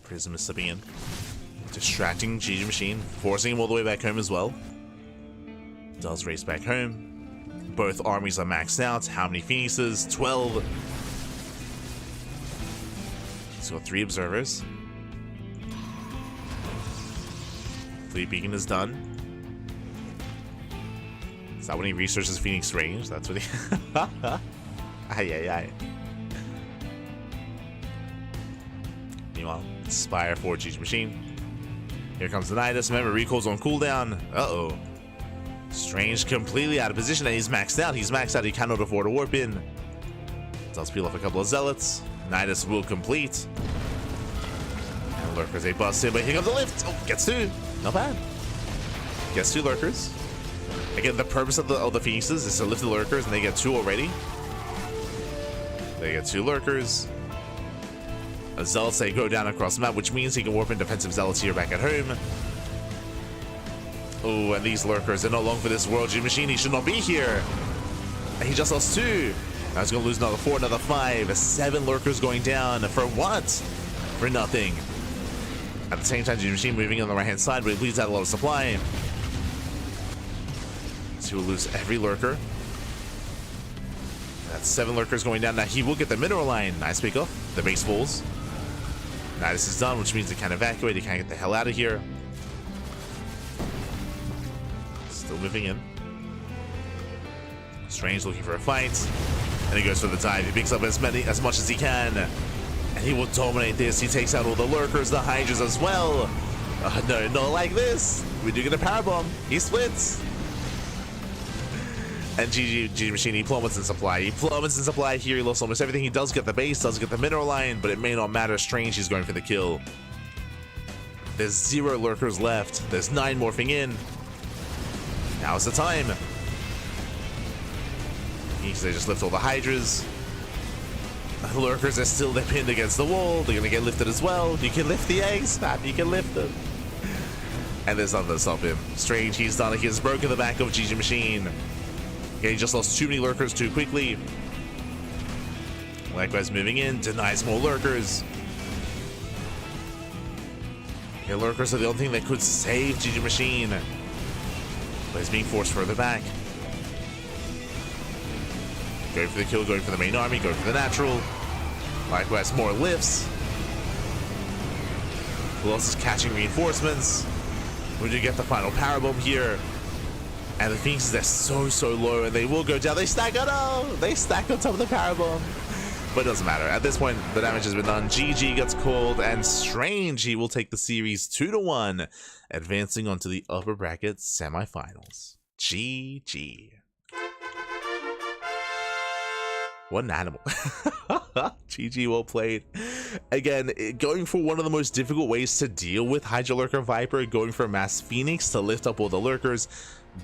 Prism is slipping in. Distracting Cheese Machine, forcing him all the way back home as well. Does race back home. Both armies are maxed out. How many Phoenixes? 12. He's got 3 observers. Fleet beacon is done. Is that when he researches Phoenix range? That's what he... Aye. Meanwhile, Spire for GG Machine. Here comes the Nidus. Remember, recall's on cooldown. Uh-oh. Strange completely out of position, and he's maxed out. He's maxed out. He cannot afford a warp in. Does peel off a couple of zealots. Nidus will complete. And lurkers, they bust in, but here comes the lift. Oh, gets 2. Not bad. Gets 2 lurkers. Again, the purpose of the Phoenixes is to lift the lurkers, and they get 2 already. They get 2 lurkers. A zealots, they go down across the map, which means he can warp in defensive zealots here back at home. Oh, and these lurkers, they're not long for this world. G Machine, he should not be here. And he just lost 2. Now he's going to lose another 4, another 5. 7 lurkers going down. For what? For nothing. At the same time, G Machine moving on the right-hand side, but he bleeds out a lot of supply. So he will lose every lurker. That's 7 lurkers going down. Now he will get the mineral line. Nice pick off. The base falls. Now this is done, which means they can't evacuate. He can't get the hell out of here. Still moving in. Strange looking for a fight. And he goes for the dive. He picks up as much as he can. And he will dominate this. He takes out all the lurkers, the hydras as well. No, not like this. We do get a power bomb. He splits. And GG Machine, he plummets in supply. He plummets in supply here. He lost almost everything. He does get the base, does get the mineral line, but it may not matter. Strange, he's going for the kill. There's 0 lurkers left. There's 9 morphing in. Now's the time. They just lift all the hydras. The lurkers are still, they're pinned against the wall. They're gonna get lifted as well. You can lift the eggs, man. You can lift them. And there's nothing to stop him. Strange, he's done it. He has broken the back of GG Machine. Okay, he just lost too many lurkers too quickly. Likewise, moving in, denies more lurkers. Okay, lurkers are the only thing that could save GG Machine. But he's being forced further back. Going for the kill, going for the main army, going for the natural. Likewise, more lifts. Who else is catching reinforcements? We do get the final power bomb here. And the Phoenixes, they're so low, and they will go down. They stack, oh no! They stack on top of the power bomb. But it doesn't matter. At this point, the damage has been done. GG gets called, and Strange, he will take the series 2-1, advancing onto the upper bracket semifinals. GG. What an animal. GG, well played. Again, going for one of the most difficult ways to deal with Hydra Lurker Viper, going for a Mass Phoenix to lift up all the lurkers,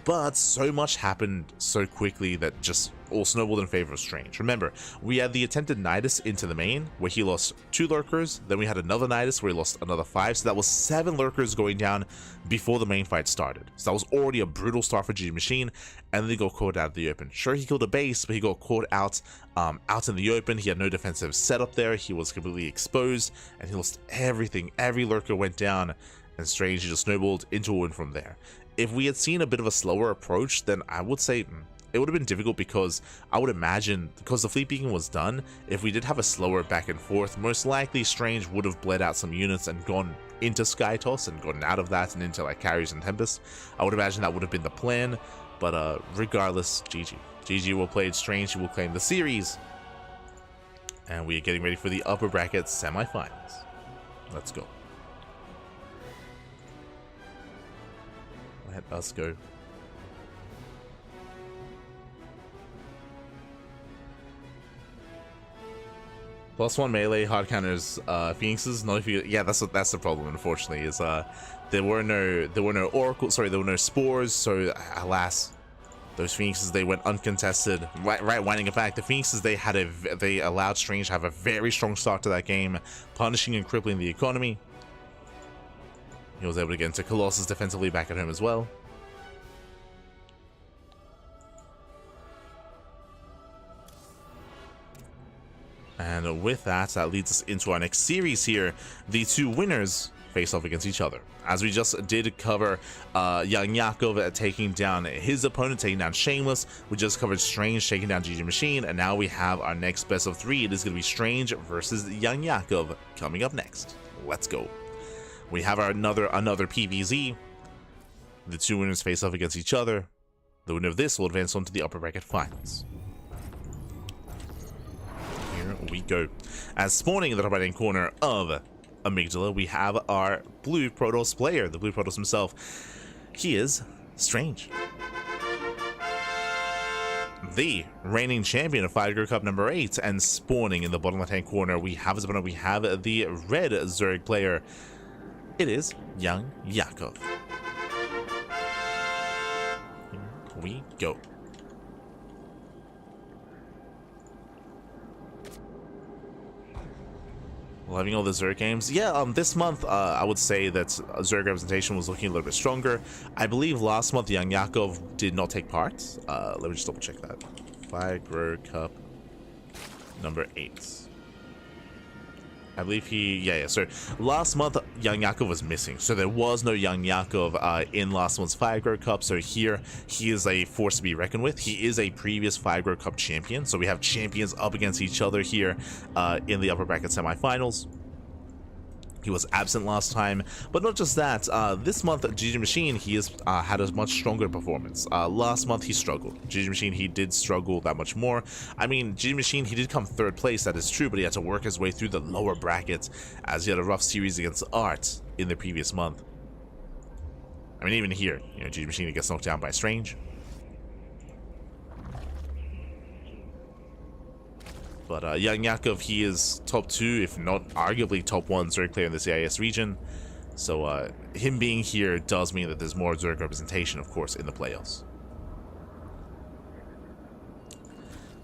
but so much happened so quickly that just all snowballed in favor of Strange. Remember, we had the attempted Nidus into the main, where he lost 2 lurkers, then we had another Nidus where he lost another 5, so that was 7 lurkers going down before the main fight started. So that was already a brutal start for GG Machine, and then he got caught out of the open. Sure, he killed a base, but he got caught out in the open. He had no defensive setup there. He was completely exposed, and he lost everything. Every lurker went down, and Strange just snowballed into a win from there. If we had seen a bit of a slower approach, then I would say it would have been difficult, because I would imagine, because the fleet beacon was done, if we did have a slower back and forth, most likely Strange would have bled out some units and gone into Sky Toss and gotten out of that and into like Carriers and Tempest. I would imagine that would have been the plan, but regardless, GG. GG will play Strange, he will claim the series. And we are getting ready for the upper bracket semifinals. Let's go. Let us go. +1 melee hard counters Phoenixes. Not if you, yeah, that's the problem. Unfortunately, is there were no oracle. Sorry, there were no spores. So alas, those Phoenixes, they went uncontested. Right, winding it back, the Phoenixes, they allowed Strange to have a very strong start to that game, punishing and crippling the economy. He was able to get into Colossus defensively back at home as well. And with that, that leads us into our next series here. The 2 winners face off against each other. As we just did cover YoungYakov taking down his opponent, taking down Shameless. We just covered Strange taking down GG Machine, and now we have our next best of 3. It is going to be Strange versus YoungYakov coming up next. Let's go. We have our another PvZ. The 2 winners face off against each other. The winner of this will advance on to the upper bracket finals. Here we go. As spawning in the top right hand corner of Amygdala, we have our blue Protoss player, the blue Protoss himself. He is Strange, the reigning champion of Fire Cup number 8, and spawning in the bottom left hand corner, we have the red Zerg player. It is YoungYakov. Here we go. Loving all the Zerg games. Yeah, this month, I would say that Zerg representation was looking a little bit stronger. I believe last month YoungYakov did not take part. Let me just double check that. Fire Cup number 8. I believe yeah. So last month YoungYakov was missing, so there was no YoungYakov in last month's Fire Cup. So here he is a force to be reckoned with. He is a previous Fire Cup champion, so we have champions up against each other here in the upper bracket semifinals. He was absent last time, but not just that. This month, GG Machine, he has had a much stronger performance. Last month, he struggled. GG Machine, he did struggle that much more. I mean, GG Machine, he did come 3rd place, that is true, but he had to work his way through the lower brackets as he had a rough series against Art in the previous month. I mean, even here, you know, GG Machine gets knocked down by Strange. But YoungYakov, he is top 2, if not arguably top 1 Zerg player in the CIS region. So him being here does mean that there's more Zerg representation, of course, in the playoffs.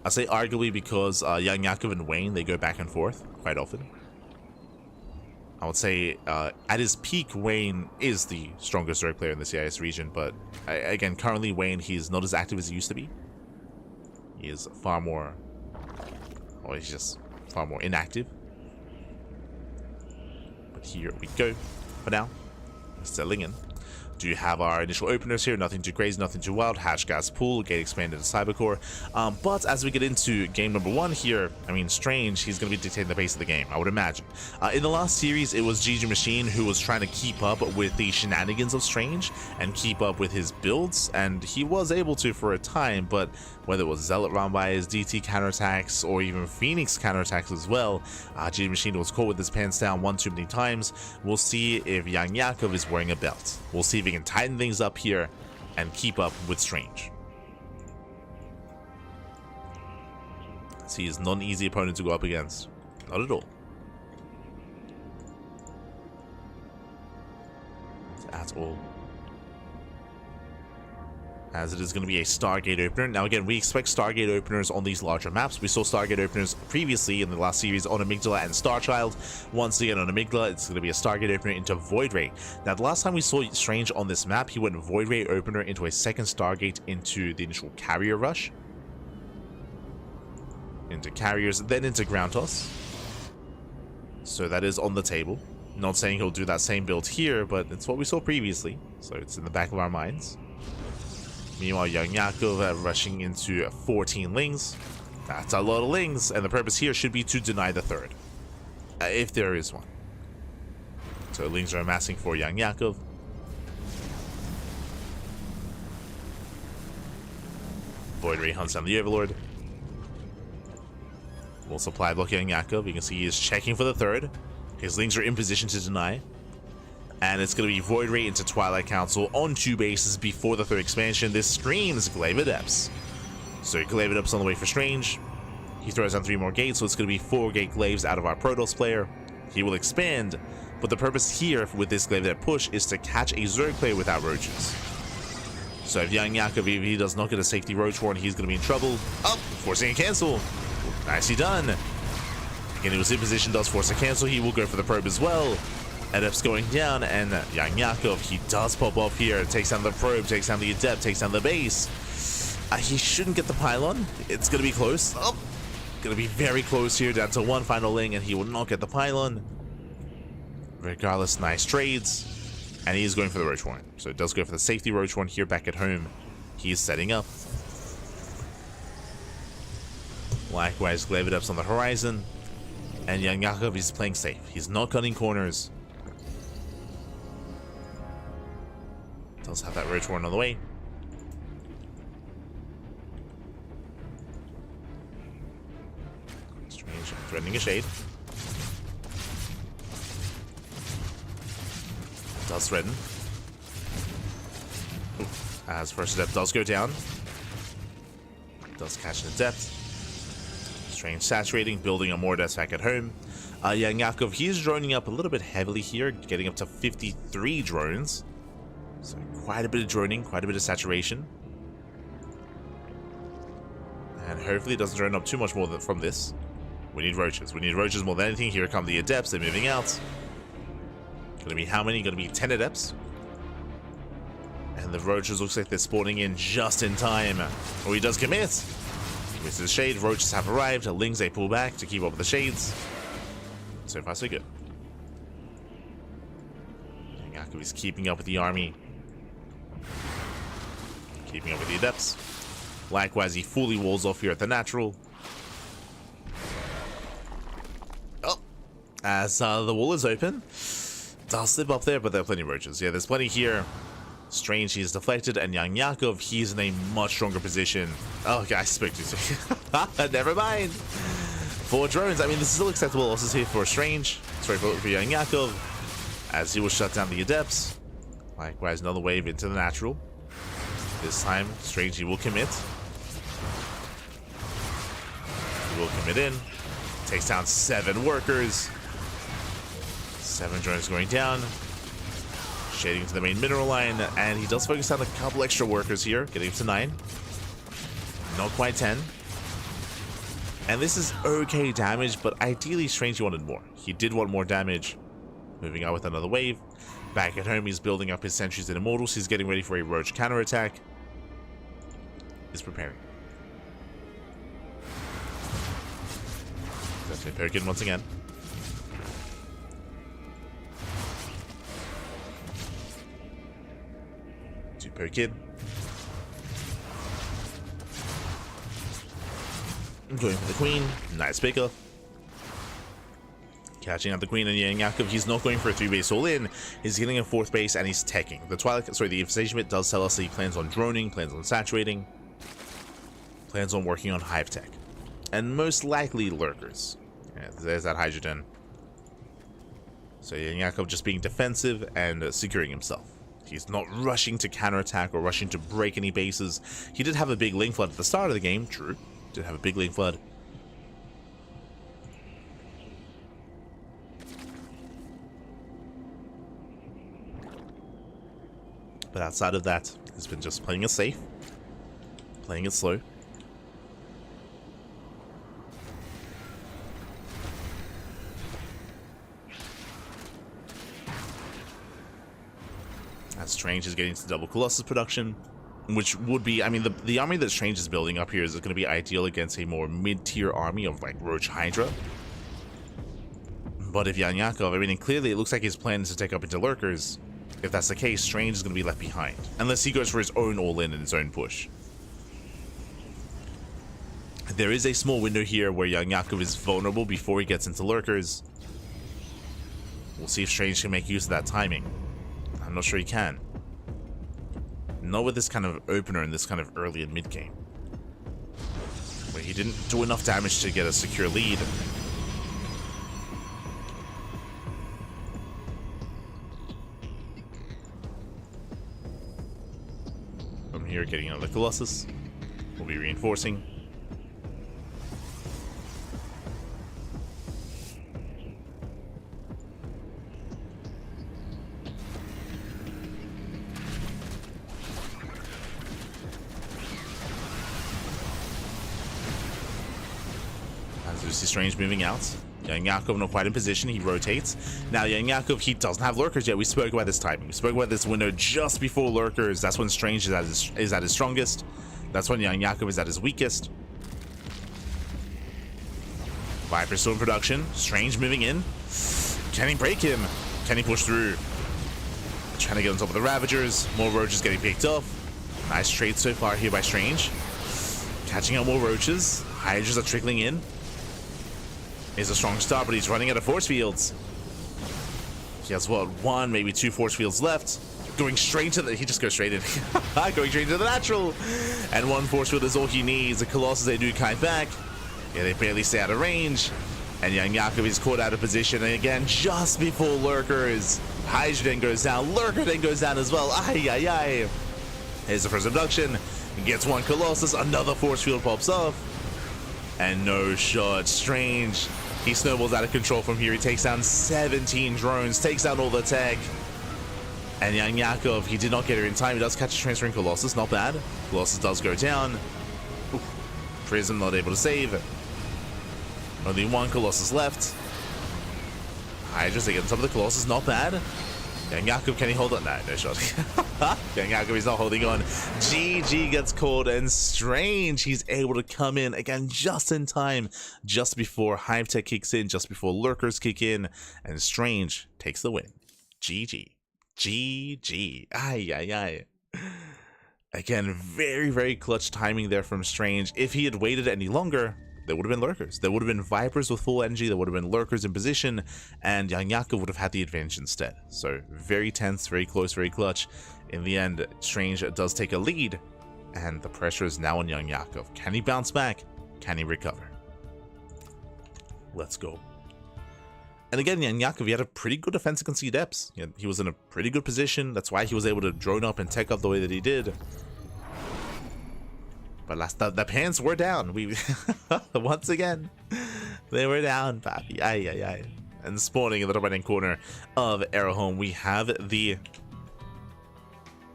I say arguably because YoungYakov and Wayne, they go back and forth quite often. I would say at his peak, Wayne is the strongest Zerg player in the CIS region, but again, currently Wayne, he's not as active as he used to be. He is far more... or he's just far more inactive. But here we go. For now, settling in. Do you have our initial openers here? Nothing too crazy, nothing too wild. Hash gas pool, gate expanded to Cybercore. But as we get into game number 1 here, I mean, Strange, he's going to be dictating the pace of the game, I would imagine. In the last series, it was GG Machine who was trying to keep up with the shenanigans of Strange and keep up with his builds, and he was able to for a time, but whether it was Zealot run by his DT counterattacks or even Phoenix counterattacks as well, GG Machine was caught with his pants down one too many times. We'll see if YoungYakov is wearing a belt. We'll see if he can tighten things up here and keep up with Strange. So he is not an easy opponent to go up against. Not at all. Not at all. As it is going to be a Stargate opener. Now again, we expect Stargate openers on these larger maps. We saw Stargate openers previously in the last series on Amygdala and Starchild. Once again on Amygdala, it's going to be a Stargate opener into Void Ray. Now the last time we saw Strange on this map, he went Void Ray opener into a second Stargate into the initial Carrier Rush. Into Carriers, then into Ground Toss. So that is on the table. Not saying he'll do that same build here, but it's what we saw previously. So it's in the back of our minds. Meanwhile, YoungYakov rushing into 14 Lings. That's a lot of Lings, and the purpose here should be to deny the 3rd. If there is one. So Lings are amassing for YoungYakov. Void Ray hunts down the Overlord. Will supply block YoungYakov. You can see he is checking for the 3rd. His Lings are in position to deny. And it's going to be Void Ray into Twilight Council on 2 bases before the 3rd expansion. This screams Glaive Adepts. So Glaive Adepts on the way for Strange. He throws down 3 more gates, so it's going to be 4 gate Glaives out of our Protoss player. He will expand, but the purpose here with this Glaive Adept push is to catch a Zerg player without roaches. So if YoungYakov, if he does not get a safety roach warrant, he's going to be in trouble. Oh, forcing a cancel. Nicely done. Again, he was in position, does force a cancel. He will go for the probe as well. Adept's going down, and YoungYakov, he does pop off here. Takes down the probe, takes down the Adept, takes down the base. He shouldn't get the pylon. It's going to be close. Oh, going to be very close here, down to 1 final Ling, and he will not get the pylon. Regardless, nice trades. And he's going for the Roach Warren. So it does go for the safety Roach Warren here back at home. He's setting up. Likewise, Glavidups on the horizon. And YoungYakov is playing safe. He's not cutting corners. Does have that Roach Warren on the way. Strange, threatening a shade. Does threaten. Ooh, as first step does go down. Does catch in the depth. Strange saturating, building on more deaths back at home. YoungYakov, he's droning up a little bit heavily here, getting up to 53 drones. So quite a bit of droning, quite a bit of saturation. And hopefully it doesn't drone up too much more from this. We need roaches. We need roaches more than anything. Here come the adepts. They're moving out. Gonna be how many? Gonna be 10 adepts. And the roaches looks like they're spawning in just in time. Oh, he does commit. With the shade, roaches have arrived. Lings, they pull back to keep up with the shades. So far, so good. YoungYakov is keeping up with the army. Keeping up with the adepts. Likewise, he fully walls off here at the natural. Oh, as the wall is open. Does slip up there, but there are plenty of roaches. Yeah, there's plenty here. Strange, he's deflected, and YoungYakov, he's in a much stronger position. Oh, okay, I spoke too soon. Never mind. 4 drones. I mean, this is still acceptable losses here for Strange. Sorry, for YoungYakov, as he will shut down the adepts. Likewise, another wave into the natural. This time, Strange, he will commit. He will commit in. Takes down 7 workers. 7 drones going down. Shading to the main mineral line, and he does focus on a couple extra workers here, getting up to 9. Not quite 10. And this is okay damage, but ideally Strange wanted more. He did want more damage. Moving out with another wave. Back at home, he's building up his sentries and immortals. He's getting ready for a roach counterattack. He's preparing. That's a poke in once again. Poke in. Going for the queen. Nice pickup. Catching out the queen and YoungYakov. He's not going for a 3-base all-in. He's getting a 4th base and he's teching. The infestation bit does tell us that he plans on droning, plans on saturating, plans on working on hive tech. And most likely lurkers. Yeah, there's that hydrogen. So YoungYakov just being defensive and securing himself. He's not rushing to counterattack or rushing to break any bases. He did have a big link flood at the start of the game, true. Did have a big link flood. But outside of that, he's been just playing it safe. Playing it slow. Strange is getting to double Colossus production, which would be, I mean, the army that Strange is building up here is going to be ideal against a more mid-tier army of like Roach Hydra. But if YoungYakov, I mean, and clearly it looks like his plan is to take up into lurkers. If that's the case, Strange is going to be left behind, unless he goes for his own all-in and his own push. There is a small window here where YoungYakov is vulnerable before he gets into lurkers. We'll see if Strange can make use of that timing. I'm not sure he can. Not with this kind of opener and this kind of early and mid game, where he didn't do enough damage to get a secure lead. From here, getting another Colossus. We'll be reinforcing. Lucy Strange moving out. YoungYakov not quite in position. He rotates. Now YoungYakov, he doesn't have lurkers yet. We spoke about this timing. We spoke about this window just before lurkers. That's when Strange is at his strongest. That's when YoungYakov is at his weakest. Viper still in production. Strange moving in. Can he break him? Can he push through? Trying to get on top of the Ravagers. More roaches getting picked off. Nice trade so far here by Strange. Catching up more roaches. Hydras are trickling in. He's a strong start, but he's running out of force fields. He has, what, 1, maybe 2 force fields left. Going straight to the... He just goes straight in. Going straight into the natural. And 1 force field is all he needs. The Colossus, they do kite back. Yeah, they barely stay out of range. And YoungYakov is caught out of position. And again, just before Lurkers. Hydra then goes down. Lurker then goes down as well. Ay, ay, ay. Here's the first abduction. Gets 1 Colossus. Another force field pops off. And no shot. Strange. He snowballs out of control from here. He takes down 17 drones. Takes down all the tech. And YoungYakov, he did not get her in time. He does catch a transferring Colossus. Not bad. Colossus does go down. Oof. Prism not able to save. Only 1 Colossus left. Hydras, they get on top of the Colossus. Not bad. YoungYakov, can he hold on? No, no shot. YoungYakov is not holding on. GG gets called, and Strange, he's able to come in again just in time, just before Hive Tech kicks in, just before Lurkers kick in, and Strange takes the win. GG. GG. Ay, ay, ay. Again, very, very clutch timing there from Strange. If he had waited any longer, there would have been Lurkers. There would have been Vipers with full energy. There would have been Lurkers in position, and YoungYakov would have had the advantage instead. So very tense, very close, very clutch. In the end, Strange does take a lead, and the pressure is now on YoungYakov. Can he bounce back? Can he recover? Let's go. And again, YoungYakov, he had a pretty good defense against the Adepts. He was in a pretty good position. That's why he was able to drone up and tech up the way that he did. But the pants were down. We once again, they were down, papi. Ay, ay, ay. And spawning in the right-hand corner of Arrowhome, we have the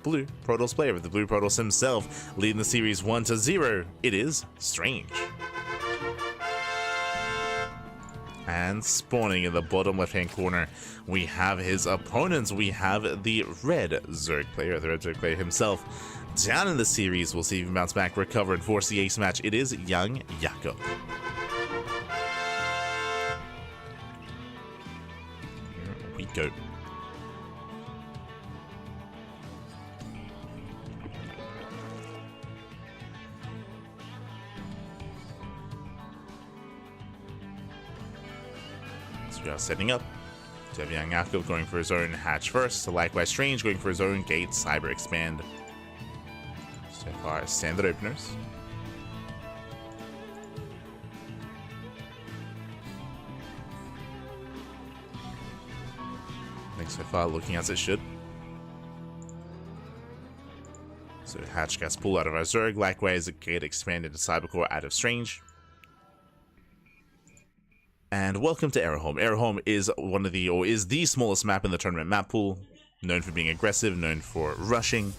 blue Protoss player, the blue Protoss himself, leading the series 1-0. It is Strange. And spawning in the bottom left-hand corner, we have his opponents. We have the red Zerg player, the red Zerg player himself. Down in the series, we'll see if he can bounce back, recover, and force the ace match. It is YoungYakov. Here we go. So we are setting up. So we have YoungYakov going for his own hatch first. So likewise, Strange going for his own gate, cyber expand. So far as standard openers. I think so far looking as it should. So hatch gets pulled out of our Zerg, likewise a gate expanded to Cybercore out of Strange. And welcome to Arrowhome. Arrowhome is one of the, or is the smallest map in the tournament map pool, known for being aggressive, known for rushing,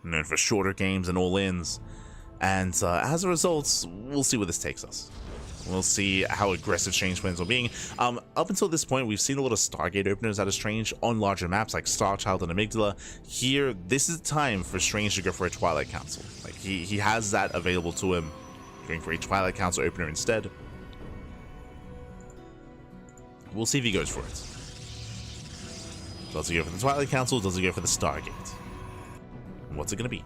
known for shorter games and all-ins, and as a result, we'll see where this takes us. We'll see how aggressive Strange plans are being. Up until this point, we've seen a lot of Stargate openers out of Strange on larger maps like Starchild and Amygdala. Here, this is the time for Strange to go for a Twilight Council. Like he has that available to him, going for a Twilight Council opener instead. We'll see if he goes for it. Does he go for the Twilight Council? Does he go for the Stargate? What's it gonna be?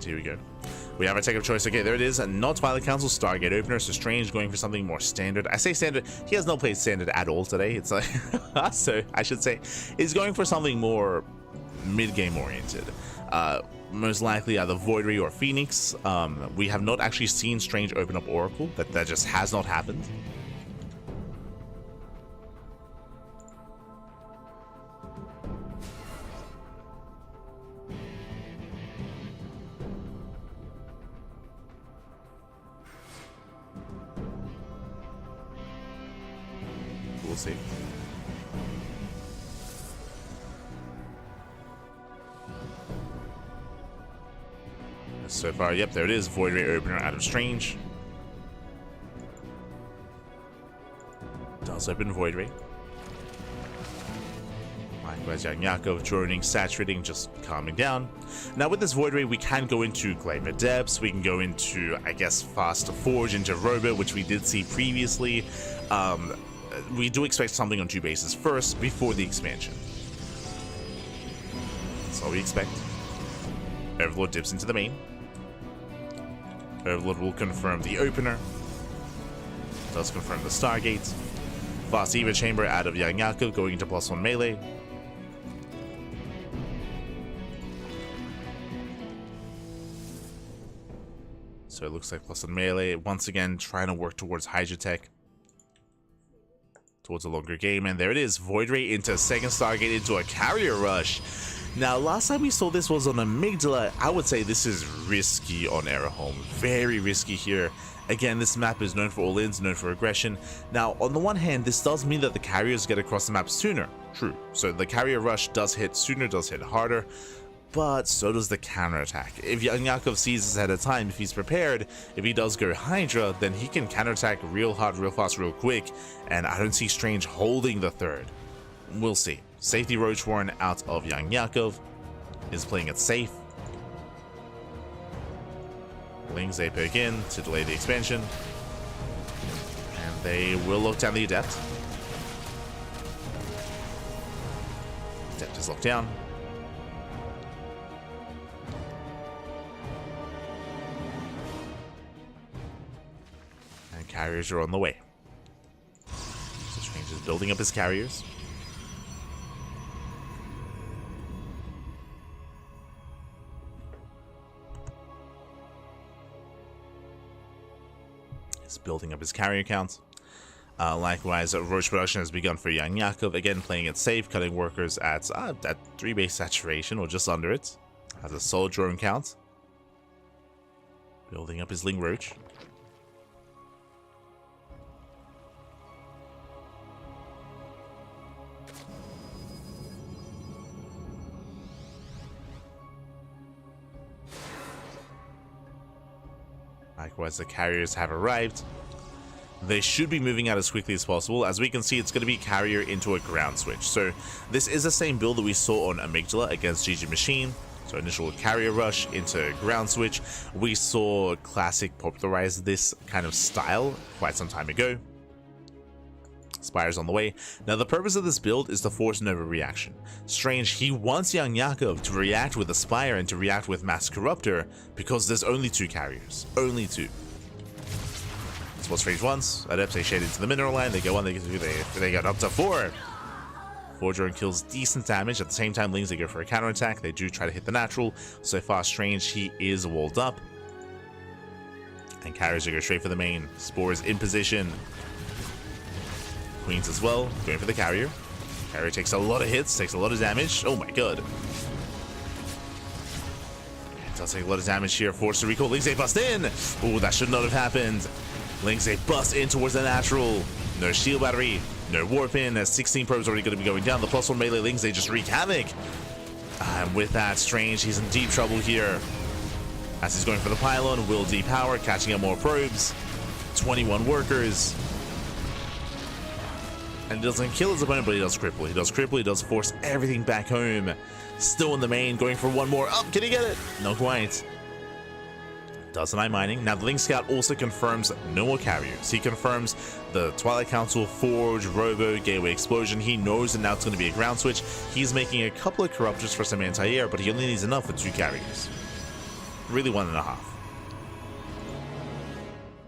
Here we go. We have our take of choice. Okay, there it is. Not Twilight Council, Stargate opener. So Strange going for something more standard. I say standard. He has not played standard at all today. It's like, so I should say, he's going for something more mid-game oriented. Most likely either Voidry or Phoenix. We have not actually seen Strange open up Oracle. That just has not happened. We'll see. So far, yep, there it is. Void Ray opener out of Strange. Does open Void Ray. Likewise, YoungYakov droning, saturating, just calming down. Now with this Void Ray, we can go into Claim Adepts, we can go into, I guess, Fast Forge into Robo, which we did see previously. We do expect something on 2 bases first, before the expansion. That's all we expect. Overlord dips into the main. Overlord will confirm the opener. Does confirm the Stargate. Fast Eva Chamber out of YoungYakov, going into +1 melee. So it looks like +1 melee. Once again, trying to work towards Hydra Tech. Towards a longer game. And there it is. Void Ray into second Stargate into a Carrier Rush. Now, last time we saw this was on Amygdala. I would say this is risky on Erahome. Very risky here. Again, this map is known for all-ins, known for aggression. Now, on the one hand, this does mean that the carriers get across the map sooner. True. So the Carrier Rush does hit sooner, does hit harder. But so does the counterattack. If YoungYakov sees this ahead of time, if he's prepared, if he does go Hydra, then he can counterattack real hard, real fast, real quick. And I don't see Strange holding the third. We'll see. Safety Roach Warren out of YoungYakov is playing it safe. Lings, they poke in to delay the expansion. And they will lock down the Adept. Adept is locked down. And carriers are on the way. So Strange is building up his carriers. Building up his carrier count. Likewise, Roach production has begun for YoungYakov, again playing it safe, cutting workers at 3 base saturation or just under it. Has a solid drone count. Building up his Ling Roach. Likewise, the carriers have arrived. They should be moving out as quickly as possible. As we can see, it's going to be carrier into a ground switch. So this is the same build that we saw on Amygdala against GG Machine. So initial carrier rush into ground switch. We saw Classic popularize this kind of style quite some time ago. Spire's on the way. Now the purpose of this build is to force an overreaction. Strange, he wants YoungYakov to react with Aspire and to react with Mass Corruptor because there's only 2 carriers. Only 2. That's what Strange wants. Adepts, they shade into the mineral line, they go on, they got up to 4. 4 drone kills decent damage. At the same time, Lings, they go for a counterattack. They do try to hit the natural. So far, Strange, he is walled up. And carriers, they go straight for the main. Spores in position. Queens as well, going for the carrier. Carrier takes a lot of hits, takes a lot of damage. Oh my god. It does take a lot of damage here. Forced to recall. Lings, they bust in. Oh, that should not have happened. Lings, they bust in towards the natural. No shield battery, no warp in. As 16 probes already going to be going down. The +1 melee Lings, they just wreak havoc. And with that, Strange, he's in deep trouble here. As he's going for the pylon, will depower, catching up more probes. 21 workers. And he doesn't kill his opponent, but he does cripple. He does cripple, he does force everything back home. Still in the main, going for one more. Oh, can he get it? Not quite. Does an eye mining. Now the Link Scout also confirms no more carriers. He confirms the Twilight Council, Forge, Robo, Gateway Explosion. He knows that now it's going to be a ground switch. He's making a couple of corruptors for some anti-air, but he only needs enough for 2 carriers. Really 1.5.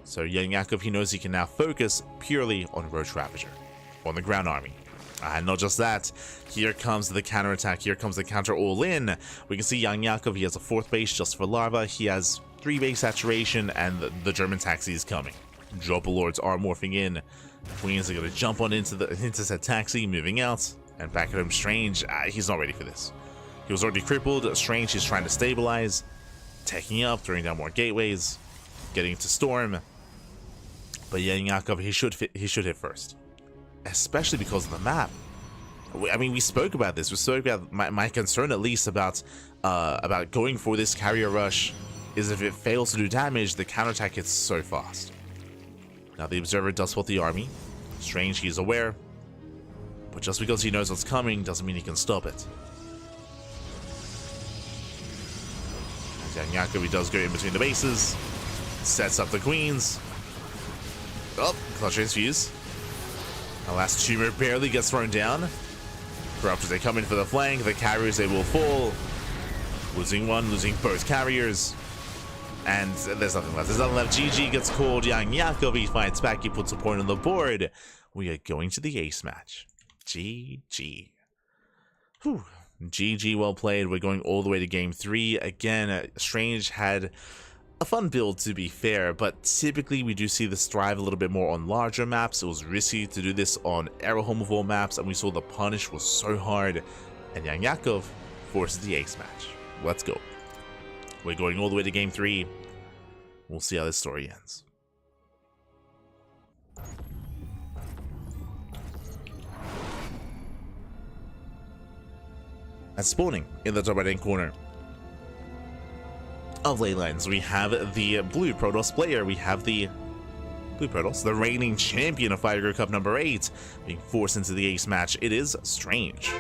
So YoungYakov, he knows he can now focus purely on Roach Ravager. On the ground army. And not just that, here comes the counterattack, here comes the counter all in. We can see YoungYakov, he has a 4th base just for Larva, he has 3 base saturation, and the German taxi is coming. Dropper Lords are morphing in. Queens are going to jump on into said taxi, moving out, and back at home Strange, he's not ready for this. He was already crippled. Strange is trying to stabilize, taking up, throwing down more gateways, getting to Storm. But YoungYakov, he should hit first. Especially because of the map. I mean, we spoke about this. We spoke about my concern, at least, about going for this carrier rush is if it fails to do damage, the counterattack hits so fast. Now the Observer does spot the army. Strange, he's aware. But just because he knows what's coming doesn't mean he can stop it. As YoungYakov, he does go in between the bases. Sets up the queens. Oh, clutch fuse. The last tumor barely gets thrown down. Corruptors, they come in for the flank. The carriers, they will fall. Losing one, losing both carriers. And there's nothing left. There's nothing left. GG gets called. YoungYakov, he fights back. He puts a point on the board. We are going to the ace match. GG. Whew. GG, well played. We're going all the way to game 3. Again, Strange had a fun build, to be fair, but typically we do see this thrive a little bit more on larger maps. It was risky to do this on Arrowhome of all maps, and we saw the punish was so hard, and YoungYakov forces the ace match. Let's go. We're going all the way to game 3. We'll see how this story ends. At spawning in the top right-hand corner of ley lines, we have the blue Protoss player. We have the blue Protoss, the reigning champion of Fire Cup number 8, being forced into the ace match. It is Strange.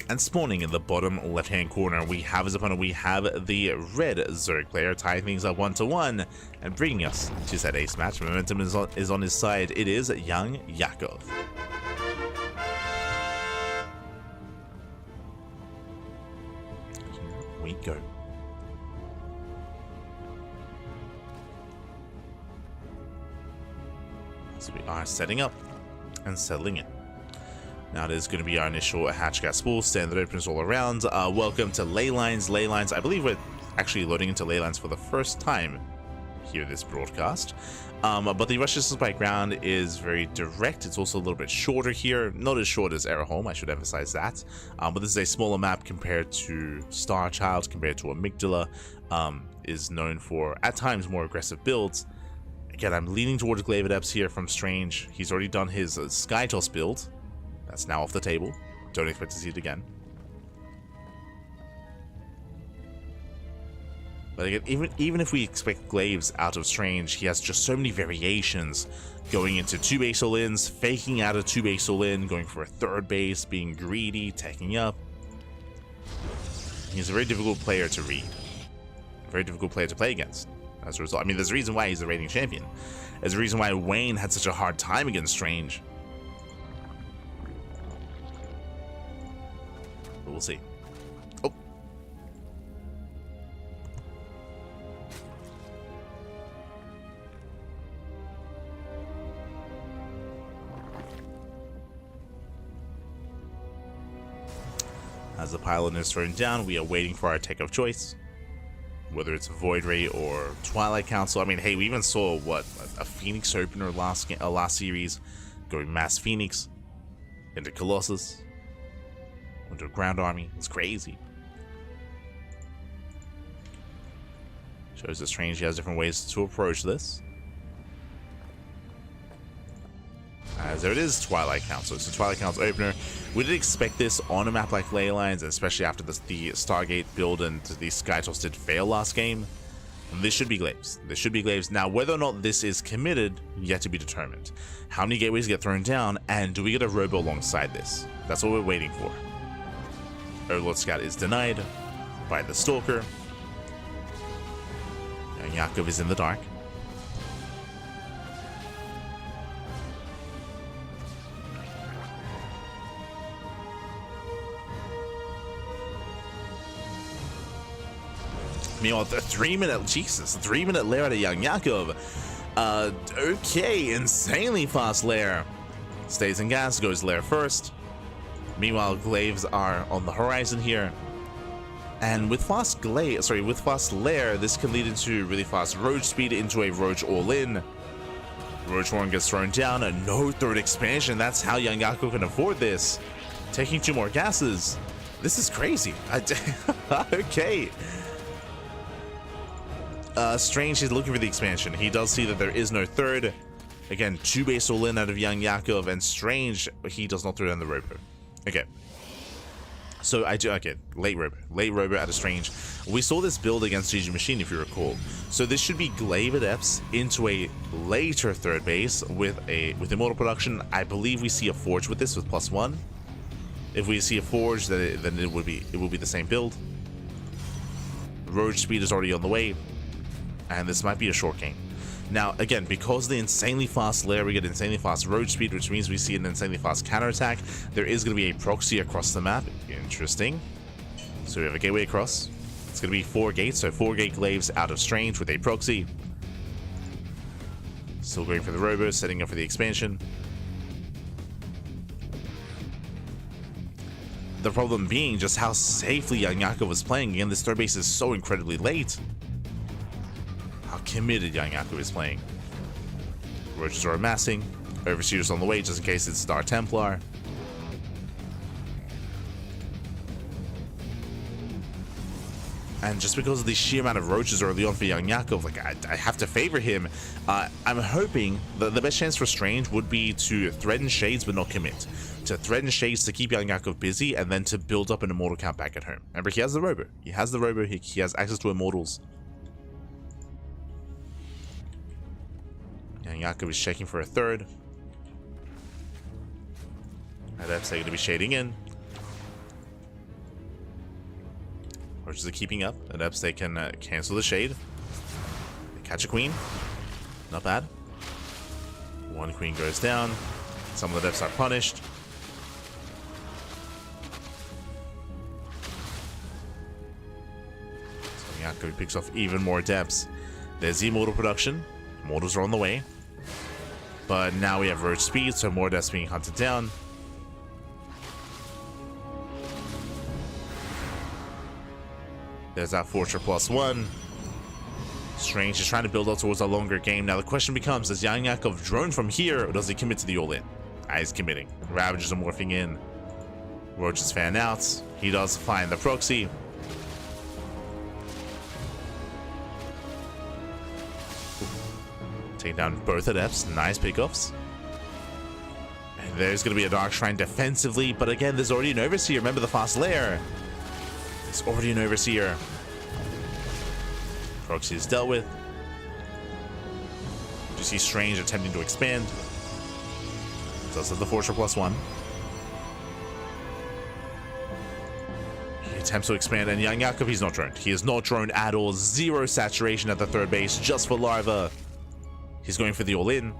And spawning in the bottom left-hand corner, we have as opponent, we have the red Zerg player, tying things up 1-1 and bringing us to that ace match. Momentum is on his side. It is YoungYakov. We go. So we are setting up and settling in. Now it is going to be our initial hatchcat spool, standard openers all around. Welcome to ley lines. Ley lines, I believe we're actually loading into ley lines for the first time here this broadcast. But the rush distance by ground is very direct. It's also a little bit shorter here. Not as short as Arrowhome, I should emphasize that. But this is a smaller map compared to Starchild, compared to Amygdala. Is known for, at times, more aggressive builds. Again, I'm leaning towards Glaive Adepts here from Strange. He's already done his Skytoss build. That's now off the table. Don't expect to see it again. But again, even if we expect Glaives out of Strange, he has just so many variations. Going into 2 base all-ins, faking out a 2 base all-in, going for a 3rd base, being greedy, taking up. He's a very difficult player to read. A very difficult player to play against. As a result, I mean, there's a reason why he's a reigning champion. There's a reason why Wayne had such a hard time against Strange. But we'll see. Oh. As the pylon is thrown down, we are waiting for our tech of choice. Whether it's Void Ray or Twilight Council. I mean, hey, we even saw, what, a Phoenix opener last series, going Mass Phoenix into Colossus, into a Ground Army. It's crazy. Shows that Strange has different ways to approach this. As there it is, Twilight Council. So Twilight Council opener. We did expect this on a map like Ley Lines, especially after the Stargate build and the Skytoss did fail last game. This should be Glaives. This should be Glaives. Now, whether or not this is committed, yet to be determined. How many gateways get thrown down, and do we get a robo alongside this? That's what we're waiting for. Overlord Scout is denied by the Stalker. YoungYakov is in the dark. Meanwhile, the 3-minute, Jesus, 3-minute lair at a YoungYakov. Okay, insanely fast lair. Stays in gas, goes lair first. Meanwhile, Glaives are on the horizon here. And with fast lair, this can lead into really fast Roach speed into a Roach all-in. Roach Warren gets thrown down, and no 3rd expansion. That's how YoungYakov can afford this. Taking 2 more gases. This is crazy. Okay. Strange is looking for the expansion. He does see that there is no 3rd. Again, 2 base all-in out of YoungYakov, and Strange, he does not throw down the roper. Okay. So I do, okay, late robo out of Strange. We saw this build against GG Machine, if you recall. So this should be Glaive Adepts into a later third base with Immortal Production. I believe we see a Forge with this with +1. If we see a Forge, then it will be the same build. Roach Speed is already on the way, and this might be a short game. Now, again, because of the insanely fast layer, we get insanely fast road speed, which means we see an insanely fast counterattack. There is going to be a proxy across the map. Interesting. So we have a gateway across. It's going to be 4 gates, so 4 gate glaives out of Strange with a proxy. Still going for the robo, setting up for the expansion. The problem being just how safely YoungYakov was playing. Again, this third base is so incredibly late. How committed YoungYakov is playing. Roaches are amassing. Overseer's on the way just in case it's Star Templar. And just because of the sheer amount of roaches early on for YoungYakov, like I have to favor him. I'm hoping that the best chance for Strange would be to threaten Shades but not commit. To threaten Shades to keep YoungYakov busy and then to build up an Immortal count back at home. Remember, he has the robo. He has access to Immortals. YoungYakov is checking for a third. Adepts are going to be shading in. Roaches are keeping up. Adepts, they can cancel the shade. They catch a queen. Not bad. One queen goes down. Some of the Adepts are punished. So YoungYakov picks off even more Adepts. There's the Immortal production. Immortals are on the way. But now we have Roach Speed, so more Adepts being hunted down. There's that Fortune +1. Strange is trying to build up towards a longer game. Now the question becomes, does YoungYakov drone from here, or does he commit to the all-in? He's committing. Ravagers are morphing in. Roaches fan out. He does find the proxy. Take down both Adepts. Nice pickoffs. And there's going to be a Dark Shrine defensively, but again, there's already an Overseer. Remember the fast layer. There's already an Overseer. Proxy is dealt with. You see Strange attempting to expand. Does have the Fortune +1. He attempts to expand, and YoungYakov, he's not droned. He is not droned at all. Zero saturation at the third base, just for Larva. He's going for the all-in.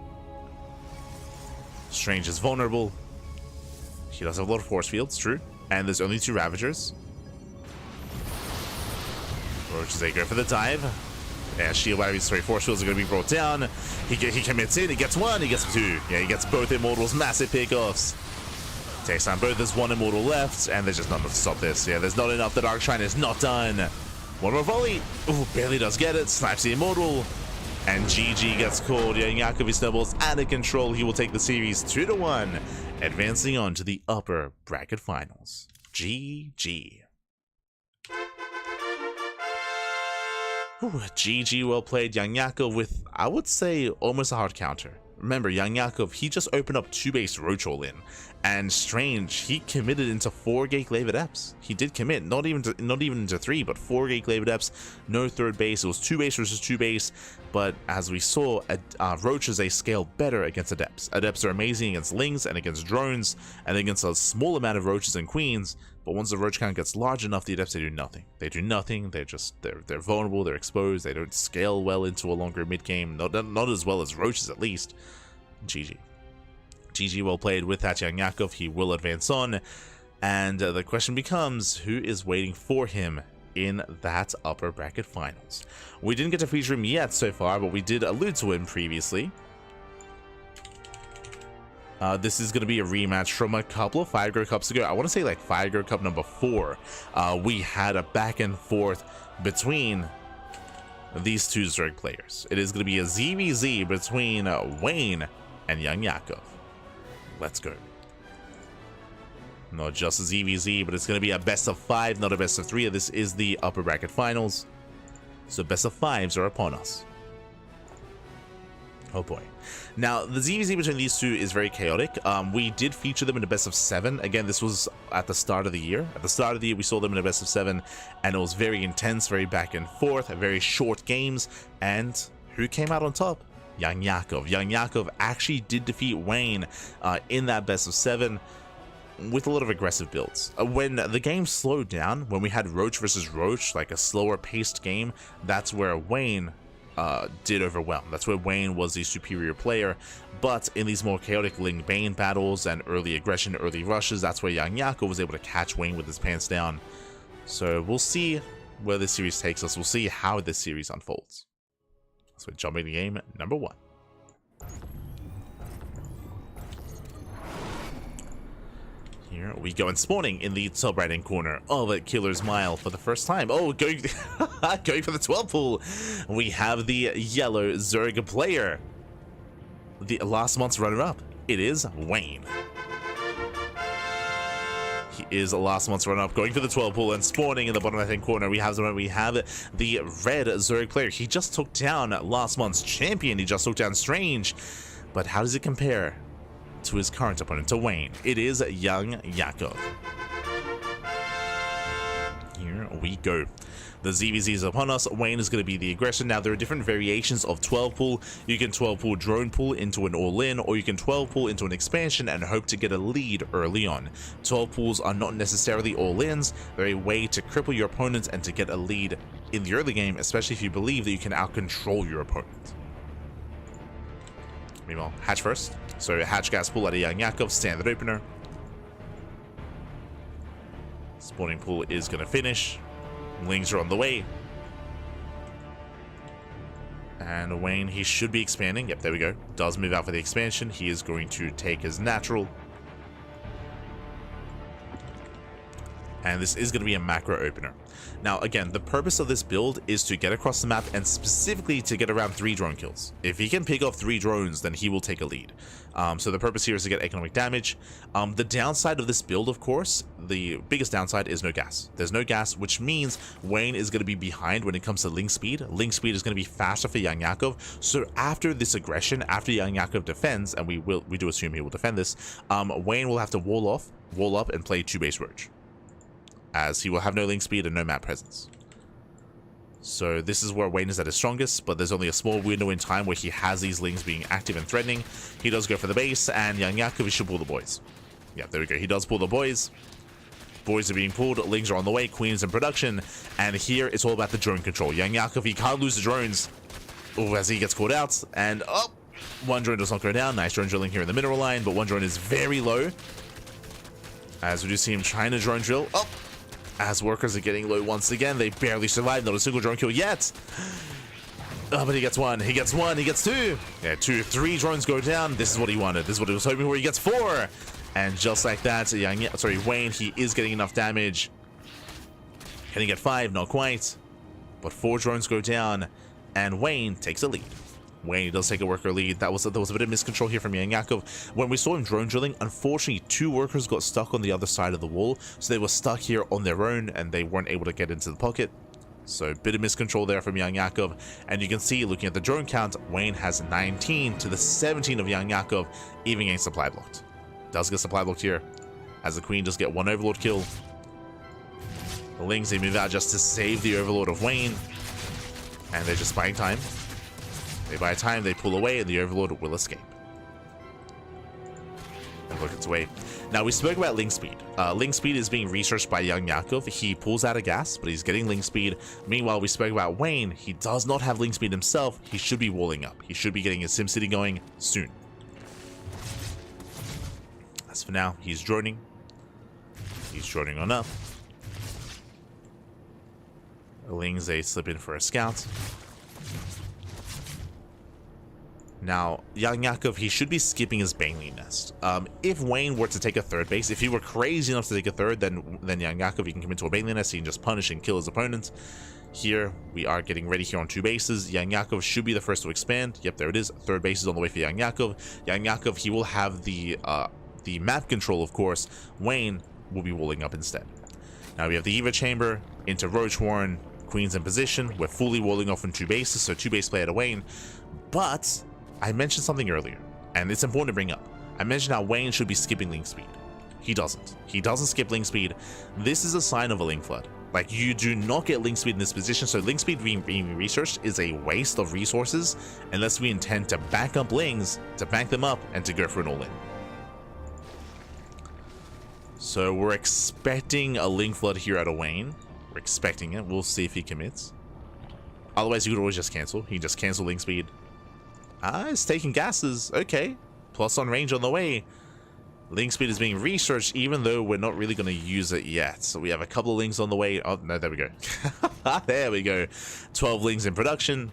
Strange is vulnerable. He does have a lot of force fields, true. And there's only 2 Ravagers. Roaches, they go for the dive. Yeah, shield batteries, force fields are going to be brought down. He commits in, he gets 1, he gets 2. Yeah, he gets both Immortals, massive pickoffs. Takes down both, there's 1 Immortal left, and there's just not enough to stop this. Yeah, there's not enough, the Dark Shrine is not done. One more volley. Ooh, barely does get it, snipes the Immortal. And GG gets called. YoungYakov snowballs out of control. He will take the series 2-1, advancing on to the upper bracket finals. GG. GG, well played. YoungYakov with, I would say, almost a hard counter. Remember, YoungYakov, he just opened up 2 base Roach all-in, and Strange, he committed into 4 gate Glaive Adepts. He did commit, not even into 3, but 4 gate Glaive Adepts, no third base. It was 2 base versus 2 base, but as we saw, Roaches, they scale better against Adepts. Adepts are amazing against Lings and against drones, and against a small amount of Roaches and Queens, but once the Roach count gets large enough, the Adepts, they do nothing. They do nothing, they're vulnerable, they're exposed, they don't scale well into a longer mid-game, not as well as Roaches at least. GG. GG, well played with that YoungYakov. He will advance on, and the question becomes, who is waiting for him in that upper bracket finals? We didn't get to feature him yet so far, but we did allude to him previously. This is going to be a rematch from a couple of Fire Grow Cups ago. I want to say like Fire Grow Cup number 4. We had a back and forth between these 2 Zerg players. It is going to be a ZVZ between Wayne and YoungYakov. Let's go. Not just a ZVZ, but it's going to be a best of 5, not a best of 3. This is the upper bracket finals, so best of 5s are upon us. Oh boy. Now, the ZVZ between these two is very chaotic. We did feature them in a best of 7. Again, this was at the start of the year. At the start of the year, we saw them in a best of 7, and it was very intense, very back and forth, very short games. And who came out on top? YoungYakov. YoungYakov actually did defeat Wayne in that best of 7 with a lot of aggressive builds. When the game slowed down, when we had Roach versus Roach, like a slower paced game, that's where Wayne did overwhelm. That's where Wayne was the superior player. But in these more chaotic Ling Bane battles and early aggression, early rushes, that's where YoungYakov was able to catch Wayne with his pants down. So we'll see where this series takes us. We'll see how this series unfolds. So jumping to game number 1. Here we go, and spawning in the top right hand corner of a Killer's Mile for the first time. Oh, going for the 12 pool. We have the yellow Zerg player, the last month's runner-up. It is Wayne. He is last month's runner-up, going for the 12 pool, and spawning in the bottom right-hand corner. We have the red Zerg player. He just took down last month's champion. He just took down Strange. But how does it compare to his current opponent, to Wayne? It is YoungYakov. Here we go. The ZVZ is upon us. Wayne is going to be the aggression. Now, there are different variations of 12 pool. You can 12 pool drone pool into an all-in, or you can 12 pool into an expansion and hope to get a lead early on. 12 pools are not necessarily all-ins. They're a way to cripple your opponent and to get a lead in the early game, especially if you believe that you can out-control your opponent. Meanwhile, hatch first. So hatch gas pool out of YoungYakov, standard opener. Spawning pool is going to finish. Lings are on the way. And Wayne, he should be expanding. Yep, there we go. Does move out for the expansion. He is going to take his natural. And this is going to be a macro opener. Now, again, the purpose of this build is to get across the map and specifically to get around 3 drone kills. If he can pick off 3 drones, then he will take a lead. So the purpose here is to get economic damage. The downside of this build, of course, the biggest downside is no gas. There's no gas, which means Wayne is going to be behind when it comes to link speed. Link speed is going to be faster for YoungYakov. So after this aggression, after YoungYakov defends, and we do assume he will defend this, Wayne will have to wall up and play 2 base Roach, as he will have no link speed and no map presence. So this is where Wayne is at his strongest, but there's only a small window in time where he has these lings being active and threatening. He does go for the base, and YoungYakov should pull the boys. Yeah, there we go. He does pull the boys. Boys are being pulled, lings are on the way, Queen's in production, and here it's all about the drone control. YoungYakov, he can't lose the drones. Oh, as he gets caught out, and oh, 1 drone does not go down. Nice drone drilling here in the mineral line, but 1 drone is very low, as we do see him trying to drone drill. Oh, as workers are getting low once again. They barely survive. Not a single drone kill yet. Oh, but he gets 1. He gets 1. He gets 2. Yeah, 2, 3 drones go down. This is what he wanted. This is what he was hoping for. He gets 4. And just like that, Wayne, he is getting enough damage. Can he get 5? Not quite. But 4 drones go down, and Wayne takes a lead. Wayne does take a worker lead. There was a bit of miscontrol here from YoungYakov. When we saw him drone drilling, unfortunately 2 workers got stuck on the other side of the wall, so they were stuck here on their own and they weren't able to get into the pocket. So a bit of miscontrol there from YoungYakov, and you can see, looking at the drone count, Wayne has 19 to the 17 of YoungYakov, even getting supply blocked. Does get supply blocked here, as the Queen does get 1 Overlord kill. The Lings, they move out just to save the Overlord of Wayne, and they're just buying time. They buy time, they pull away, and the Overlord will escape. And look its way. Now, we spoke about link speed. Link speed is being researched by YoungYakov. He pulls out a gas, but he's getting link speed. Meanwhile, we spoke about Wayne. He does not have link speed himself. He should be walling up. He should be getting his SimCity going soon. As for now, he's droning. He's droning on up. Lings, they slip in for a scout. Now, YoungYakov, he should be skipping his Baneley nest. If Wayne were to take a 3rd base, if he were crazy enough to take a 3rd, then YoungYakov, he can come into a Baneley nest, he can just punish and kill his opponent. Here, we are getting ready here on 2 bases. YoungYakov should be the first to expand. Yep, there it is. 3rd base is on the way for YoungYakov. YoungYakov, he will have the map control, of course. Wayne will be walling up instead. Now, we have the Eva Chamber into Roach Warren. Queen's in position. We're fully walling off on 2 bases, so 2 base play to Wayne. But I mentioned something earlier, and it's important to bring up. I mentioned how Wayne should be skipping link speed. He doesn't. He doesn't skip link speed. This is a sign of a link flood. Like, you do not get link speed in this position, so link speed being researched is a waste of resources unless we intend to back up lings, to back them up, and to go for an all-in. So we're expecting a link flood here out of Wayne. We're expecting it. We'll see if he commits. Otherwise, you could always just cancel. He can just cancel link speed. Ah, it's taking gases. Okay. Plus on range on the way. Link speed is being researched, even though we're not really going to use it yet. So we have a couple of links on the way. Oh, no, there we go. There we go. 12 links in production.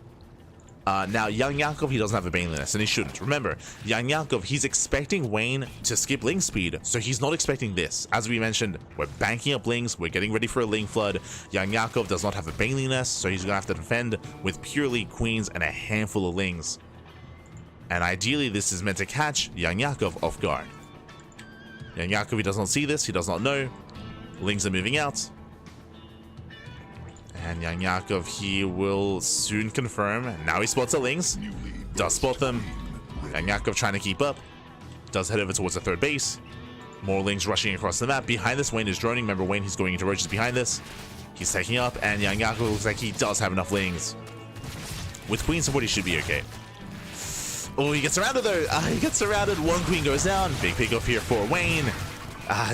Now, YoungYakov, he doesn't have a Baneliness, and he shouldn't. Remember, YoungYakov, he's expecting Wayne to skip link speed, so he's not expecting this. As we mentioned, we're banking up links, we're getting ready for a link flood. YoungYakov does not have a Baneliness, so he's going to have to defend with purely queens and a handful of lings. And ideally, this is meant to catch YoungYakov off guard. YoungYakov, he does not see this, he does not know. Lings are moving out. And YoungYakov, he will soon confirm. Now he spots the lings. Does spot them. YoungYakov trying to keep up. Does head over towards the third base. More lings rushing across the map. Behind this, Wayne is droning. Remember, Wayne, he's going into roaches behind this. He's taking up, and YoungYakov looks like he does have enough lings. With queen support, he should be okay. Oh, he gets surrounded though. He gets surrounded. One queen goes down. Big pick up here for Wayne.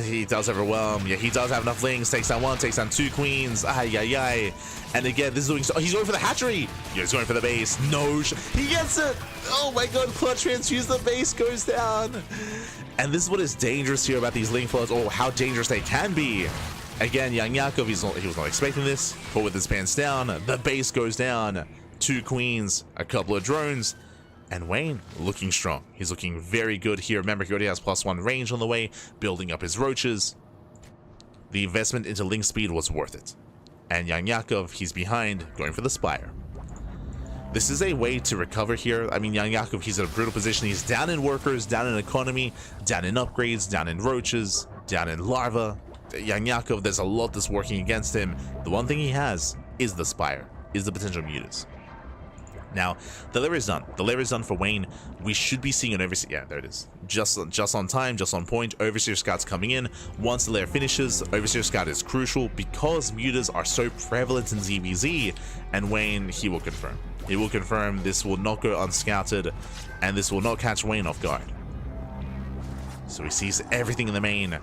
He does overwhelm. Yeah, he does have enough lings. Takes down one, takes down two queens. Ay. And again, this is doing so. He's going for the hatchery. Yeah, he's going for the base. No, he gets it. Oh my god, clutch transfuse. The base goes down. And this is what is dangerous here about these link floods. Oh, how dangerous they can be. Again, YoungYakov, he was not expecting this. But with his pants down, the base goes down. Two queens, a couple of drones. And Wayne looking strong. He's looking very good here. Remember, he already has +1 range on the way, building up his roaches. The investment into link speed was worth it. And YoungYakov, he's behind, going for the Spire. This is a way to recover here. I mean, YoungYakov, he's in a brutal position. He's down in workers, down in economy, down in upgrades, down in roaches, down in larva. YoungYakov, there's a lot that's working against him. The one thing he has is the Spire, is the potential mutas. Now, the layer is done. The layer is done for Wayne. We should be seeing an Overseer. Yeah, there it is. Just on time, just on point. Overseer Scout's coming in. Once the layer finishes, Overseer Scout is crucial because mutas are so prevalent in ZVZ. And Wayne, he will confirm. He will confirm this will not go unscouted, and this will not catch Wayne off guard. So he sees everything in the main.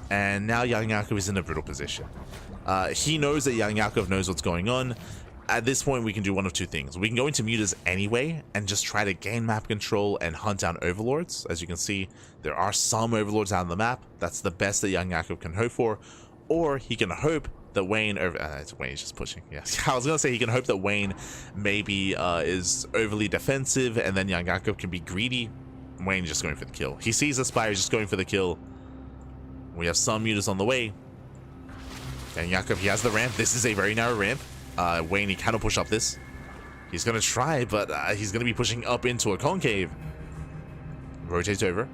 And now YoungYakov is in a brutal position. He knows that YoungYakov knows what's going on. At this point, we can do one of two things. We can go into mutas anyway and just try to gain map control and hunt down overlords. As you can see, there are some overlords out on the map. That's the best that YoungYakov can hope for. Or he can hope that Wayne... Wayne's just pushing. Yes, I was going to say he can hope that Wayne maybe is overly defensive and then YoungYakov can be greedy. Wayne's just going for the kill. He sees the Spire, just going for the kill. We have some mutas on the way. YoungYakov, he has the ramp. This is a very narrow ramp. Wayne, he cannot push up this. He's going to try, but he's going to be pushing up into a concave. Rotates over.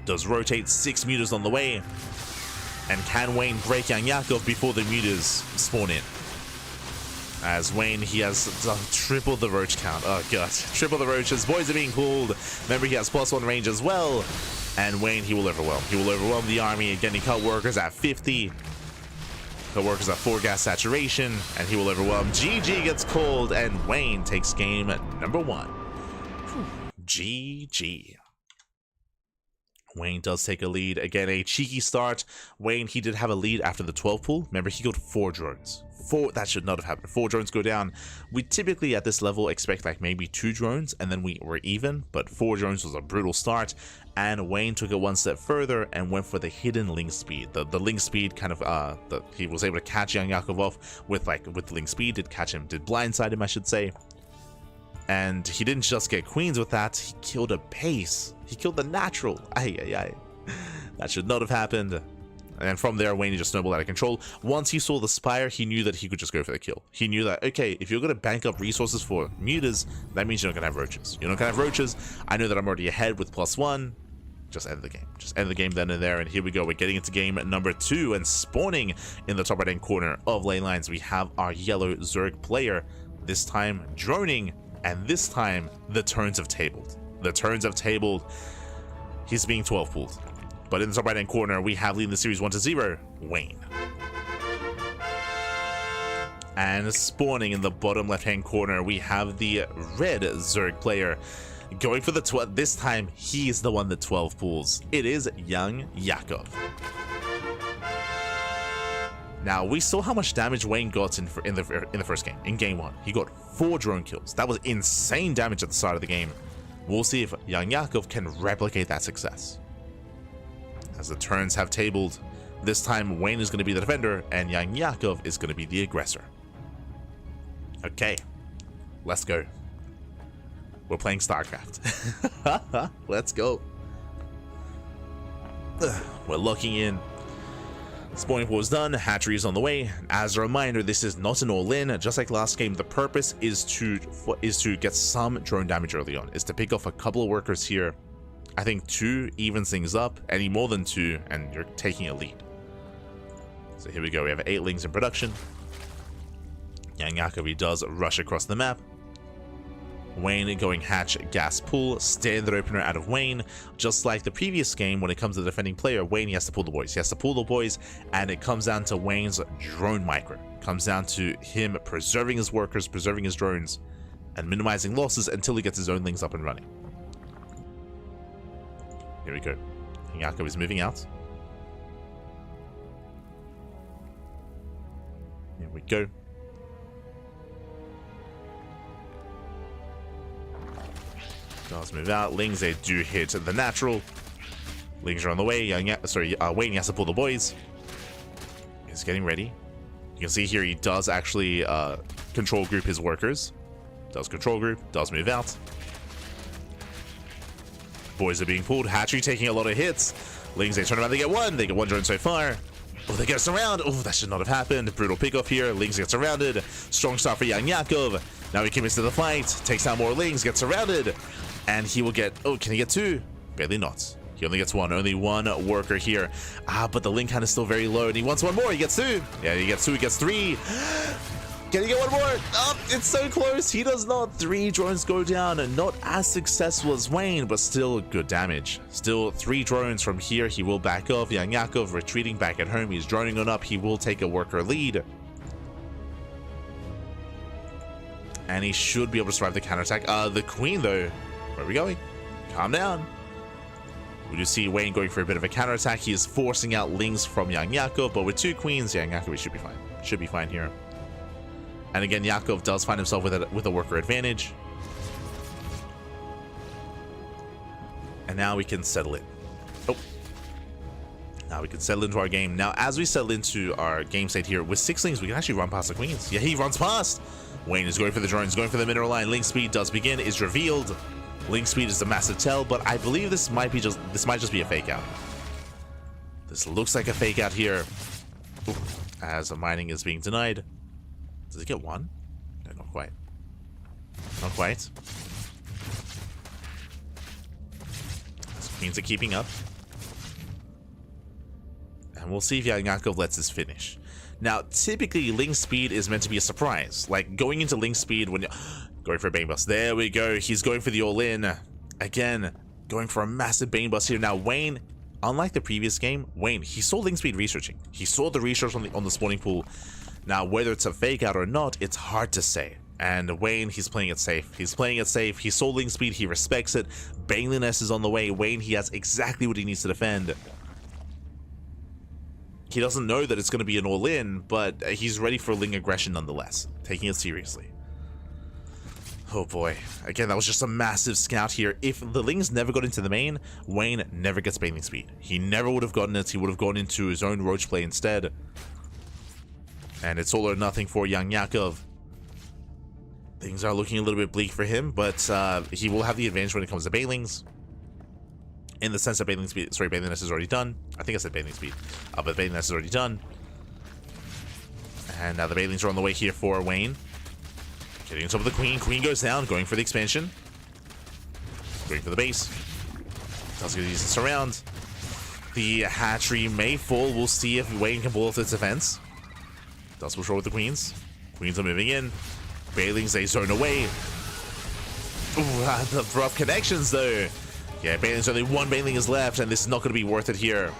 Does rotate 6 mutas on the way. And can Wayne break YoungYakov before the mutas spawn in? As Wayne, he has tripled the roach count. Oh god, triple the roaches. Boys are being pulled. Remember, he has +1 range as well. And Wayne, he will overwhelm. He will overwhelm the army. Again, he cut workers at 50. The workers at 4 gas saturation, and he will overwhelm. GG gets called, and Wayne takes game number 1. GG. Wayne does take a lead. Again, a cheeky start. Wayne, he did have a lead after the 12 pool. Remember, he got 4 drones. 4, that should not have happened. 4 drones go down. We typically at this level expect like maybe 2 drones, and then we were even, but 4 drones was a brutal start. And Wayne took it one step further and went for the hidden link speed. The link speed kind of he was able to catch YoungYakov off with the link speed, did blindside him, I should say. And he didn't just get queens with that, he killed a base. He killed the natural. Ay. That should not have happened. And from there, Wayne just snowballed out of control. Once he saw the Spire, he knew that he could just go for the kill. He knew that, okay, if you're going to bank up resources for mutas, that means you're not going to have roaches. You're not going to have roaches. I know that I'm already ahead with +1. Just end the game. Just end the game then and there. And here we go. We're getting into game number 2. And spawning in the top right-hand corner of lane lines, we have our yellow Zerg player. This time droning And this time, the turns have tabled. The turns have tabled. He's being 12 pulled. But in the top right-hand corner, we have leading the series 1-0, Wayne. And spawning in the bottom left-hand corner, we have the red Zerg player going for the 12. This time, he is the one that 12 pulls. It is YoungYakov. Now, we saw how much damage Wayne got in the first game, in game 1. He got 4 drone kills. That was insane damage at the start of the game. We'll see if YoungYakov can replicate that success. As the turns have tabled, this time Wayne is going to be the defender, and YoungYakov is going to be the aggressor. Okay, let's go. We're playing StarCraft. Let's go. We're locking in. Spawning pool is done, hatchery is on the way. As a reminder, this is not an all-in. Just like last game, the purpose is to get some drone damage early on, is to pick off a couple of workers here. I think 2 evens things up, any more than 2, and you're taking a lead. So here we go, we have 8 lings in production. YoungYakov does rush across the map. Wayne going hatch, gas pull, standard opener out of Wayne. Just like the previous game, when it comes to the defending player, Wayne, he has to pull the boys. He has to pull the boys, and it comes down to Wayne's drone micro. It comes down to him preserving his workers, preserving his drones, and minimizing losses until he gets his own lings up and running. Here we go. YoungYakov is moving out. Here we go. Does move out. Lings, they do hit the natural. Lings are on the way. Wayne has to pull the boys. He's getting ready. You can see here he does actually control group his workers. Does control group. Does move out. Boys are being pulled. Hatchery taking a lot of hits. Lings, they turn around. They get 1. They get 1 drone so far. Oh, they get us around. Oh, that should not have happened. Brutal pickoff here. Lings gets surrounded. Strong start for YoungYakov. Now he commits to the fight. Takes down more Lings. Gets surrounded. And he will get... Oh, can he get 2? Barely not. He only gets 1. Only 1 worker here. But the link count is still very low. And he wants 1 more. He gets 2. Yeah, he gets 2. He gets 3. Can he get 1 more? Oh, it's so close. He does not. 3 drones go down. And not as successful as Wayne, but still good damage. Still 3 drones from here. He will back off. YoungYakov retreating back at home. He's droning on up. He will take a worker lead. And he should be able to survive the counterattack. The queen, though... Where are we going? Calm down. We do see Wayne going for a bit of a counterattack. He is forcing out lings from YoungYakov, but with 2 queens, YoungYakov should be fine. Should be fine here. And again, Yakov does find himself with a worker advantage. And now we can settle in. Oh. Now we can settle into our game. Now, as we settle into our game state here, with 6 lings, we can actually run past the queens. Yeah, he runs past. Wayne is going for the drones, going for the mineral line. Link speed does begin, is revealed. Link speed is a massive tell, but I believe this might just be a fake out. This looks like a fake out here. Ooh, as a mining is being denied. Does it get 1? No, not quite. Not quite. As queens are keeping up. And we'll see if YoungYakov lets this finish. Now, typically, Link speed is meant to be a surprise. Like, going into Link speed when you're... Going for a Bane Bust. There we go. He's going for the all-in. Again, going for a massive Bane Bust here. Now, Wayne, unlike the previous game, Wayne, he saw Link speed researching. He saw the research on the spawning pool. Now, whether it's a fake out or not, it's hard to say. And Wayne, he's playing it safe. He's playing it safe. He saw Link speed. He respects it. Baneliness is on the way. Wayne, he has exactly what he needs to defend. He doesn't know that it's going to be an all-in, but he's ready for Ling aggression nonetheless, taking it seriously. Oh boy. Again, that was just a massive scout here. If the Lings never got into the main, Wayne never gets Baneling speed. He never would have gotten it. He would have gone into his own roach play instead. And it's all or nothing for YoungYakov. Things are looking a little bit bleak for him, but he will have the advantage when it comes to Banelings. In the sense that Baneling speed, sorry, Baneliness is already done. I think I said Baneling speed, but Baneliness is already done. And now the Banelings are on the way here for Wayne. Getting on top of the Queen. Queen goes down, going for the expansion. Going for the base. Does get a decent surround. The hatchery may fall. We'll see if Wayne can pull off its defense. Does push forward with the Queens. Queens are moving in. Banelings, they zone away. The rough connections, though. Yeah, Baneling's only one Baneling is left, and this is not going to be worth it here.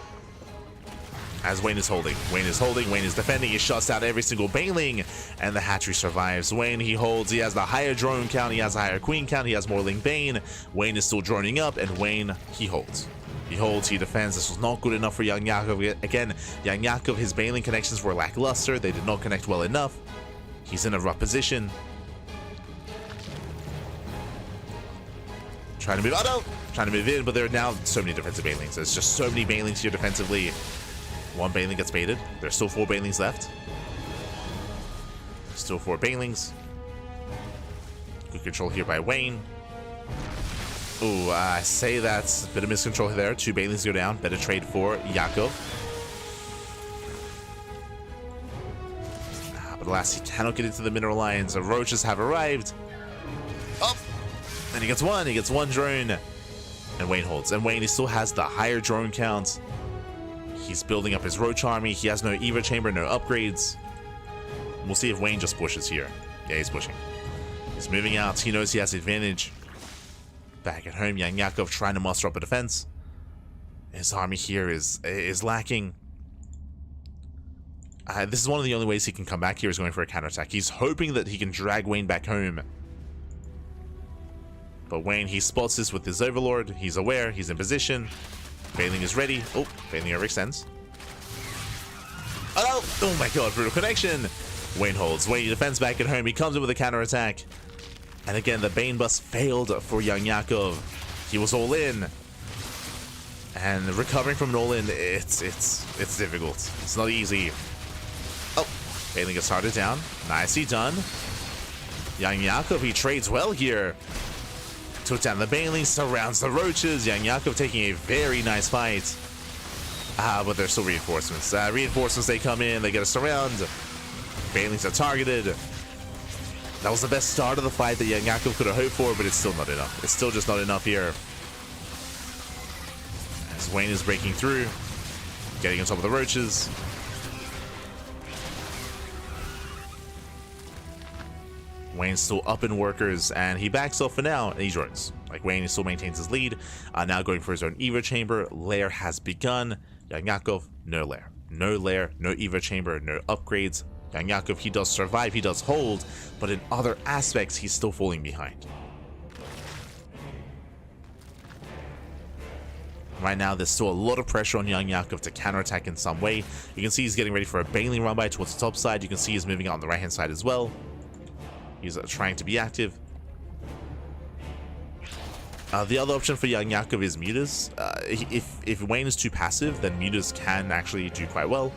As Wayne is holding. Wayne is holding. Wayne is defending. He shuts down every single Baneling, and the hatchery survives. Wayne, he holds. He has the higher drone count. He has a higher queen count. He has more Ling Bane. Wayne is still droning up, and Wayne, he holds. He holds, he defends. This was not good enough for YoungYakov. Again, YoungYakov, his Baneling connections were lackluster. They did not connect well enough. He's in a rough position. Trying to move, oh no! Trying to move in, but there are now so many defensive Banelings. There's just so many Banelings here defensively. One Baneling gets baited. There's still 4 Banelings left. Still 4 Banelings. Good control here by Wayne. Ooh, I say that's a bit of miscontrol there. 2 Banelings go down. Better trade for Yakov. But alas, he cannot get into the mineral lines. The roaches have arrived. Oh! And he gets one. He gets 1 drone. And Wayne holds. And Wayne, he still has the higher drone count. He's building up his roach army. He has no Eva chamber, no upgrades. We'll see if Wayne just pushes here. Yeah, he's pushing. He's moving out. He knows he has the advantage. Back at home, YoungYakov trying to muster up a defense. His army here is lacking. This is one of the only ways he can come back here is going for a counterattack. He's hoping that he can drag Wayne back home. But Wayne, he spots this with his Overlord. He's aware. He's in position. Baneling is ready. Oh, Baneling overextends. Oh, no! Oh my god, brutal connection. Wayne holds. Wayne defends back at home. He comes in with a counterattack. And again, the Bane bust failed for YoungYakov. He was all in. And recovering from an all-in, it's difficult. It's not easy. Oh, Baneling gets started down. Nicely done. YoungYakov, he trades well here. Took down the Baneling, surrounds the roaches. YoungYakov taking a very nice fight. But there's still reinforcements. Reinforcements, they come in, they get a surround. Banelings are targeted. That was the best start of the fight that YoungYakov could have hoped for, but it's still not enough. It's still just not enough here. As Wayne is breaking through, getting on top of the roaches. Wayne's still up in workers, and he backs off for now, and he joins. Like, Wayne still maintains his lead, now going for his own Eva chamber. Lair has begun. YoungYakov, no lair. No lair, no Eva chamber, no upgrades. YoungYakov, he does survive, he does hold, but in other aspects, he's still falling behind. Right now, there's still a lot of pressure on YoungYakov to counterattack in some way. You can see he's getting ready for a Baneling run by towards the top side. You can see he's moving out on the right-hand side as well. He's trying to be active. The other option for YoungYakov is Mutas. If Wayne is too passive, then Mutas can actually do quite well.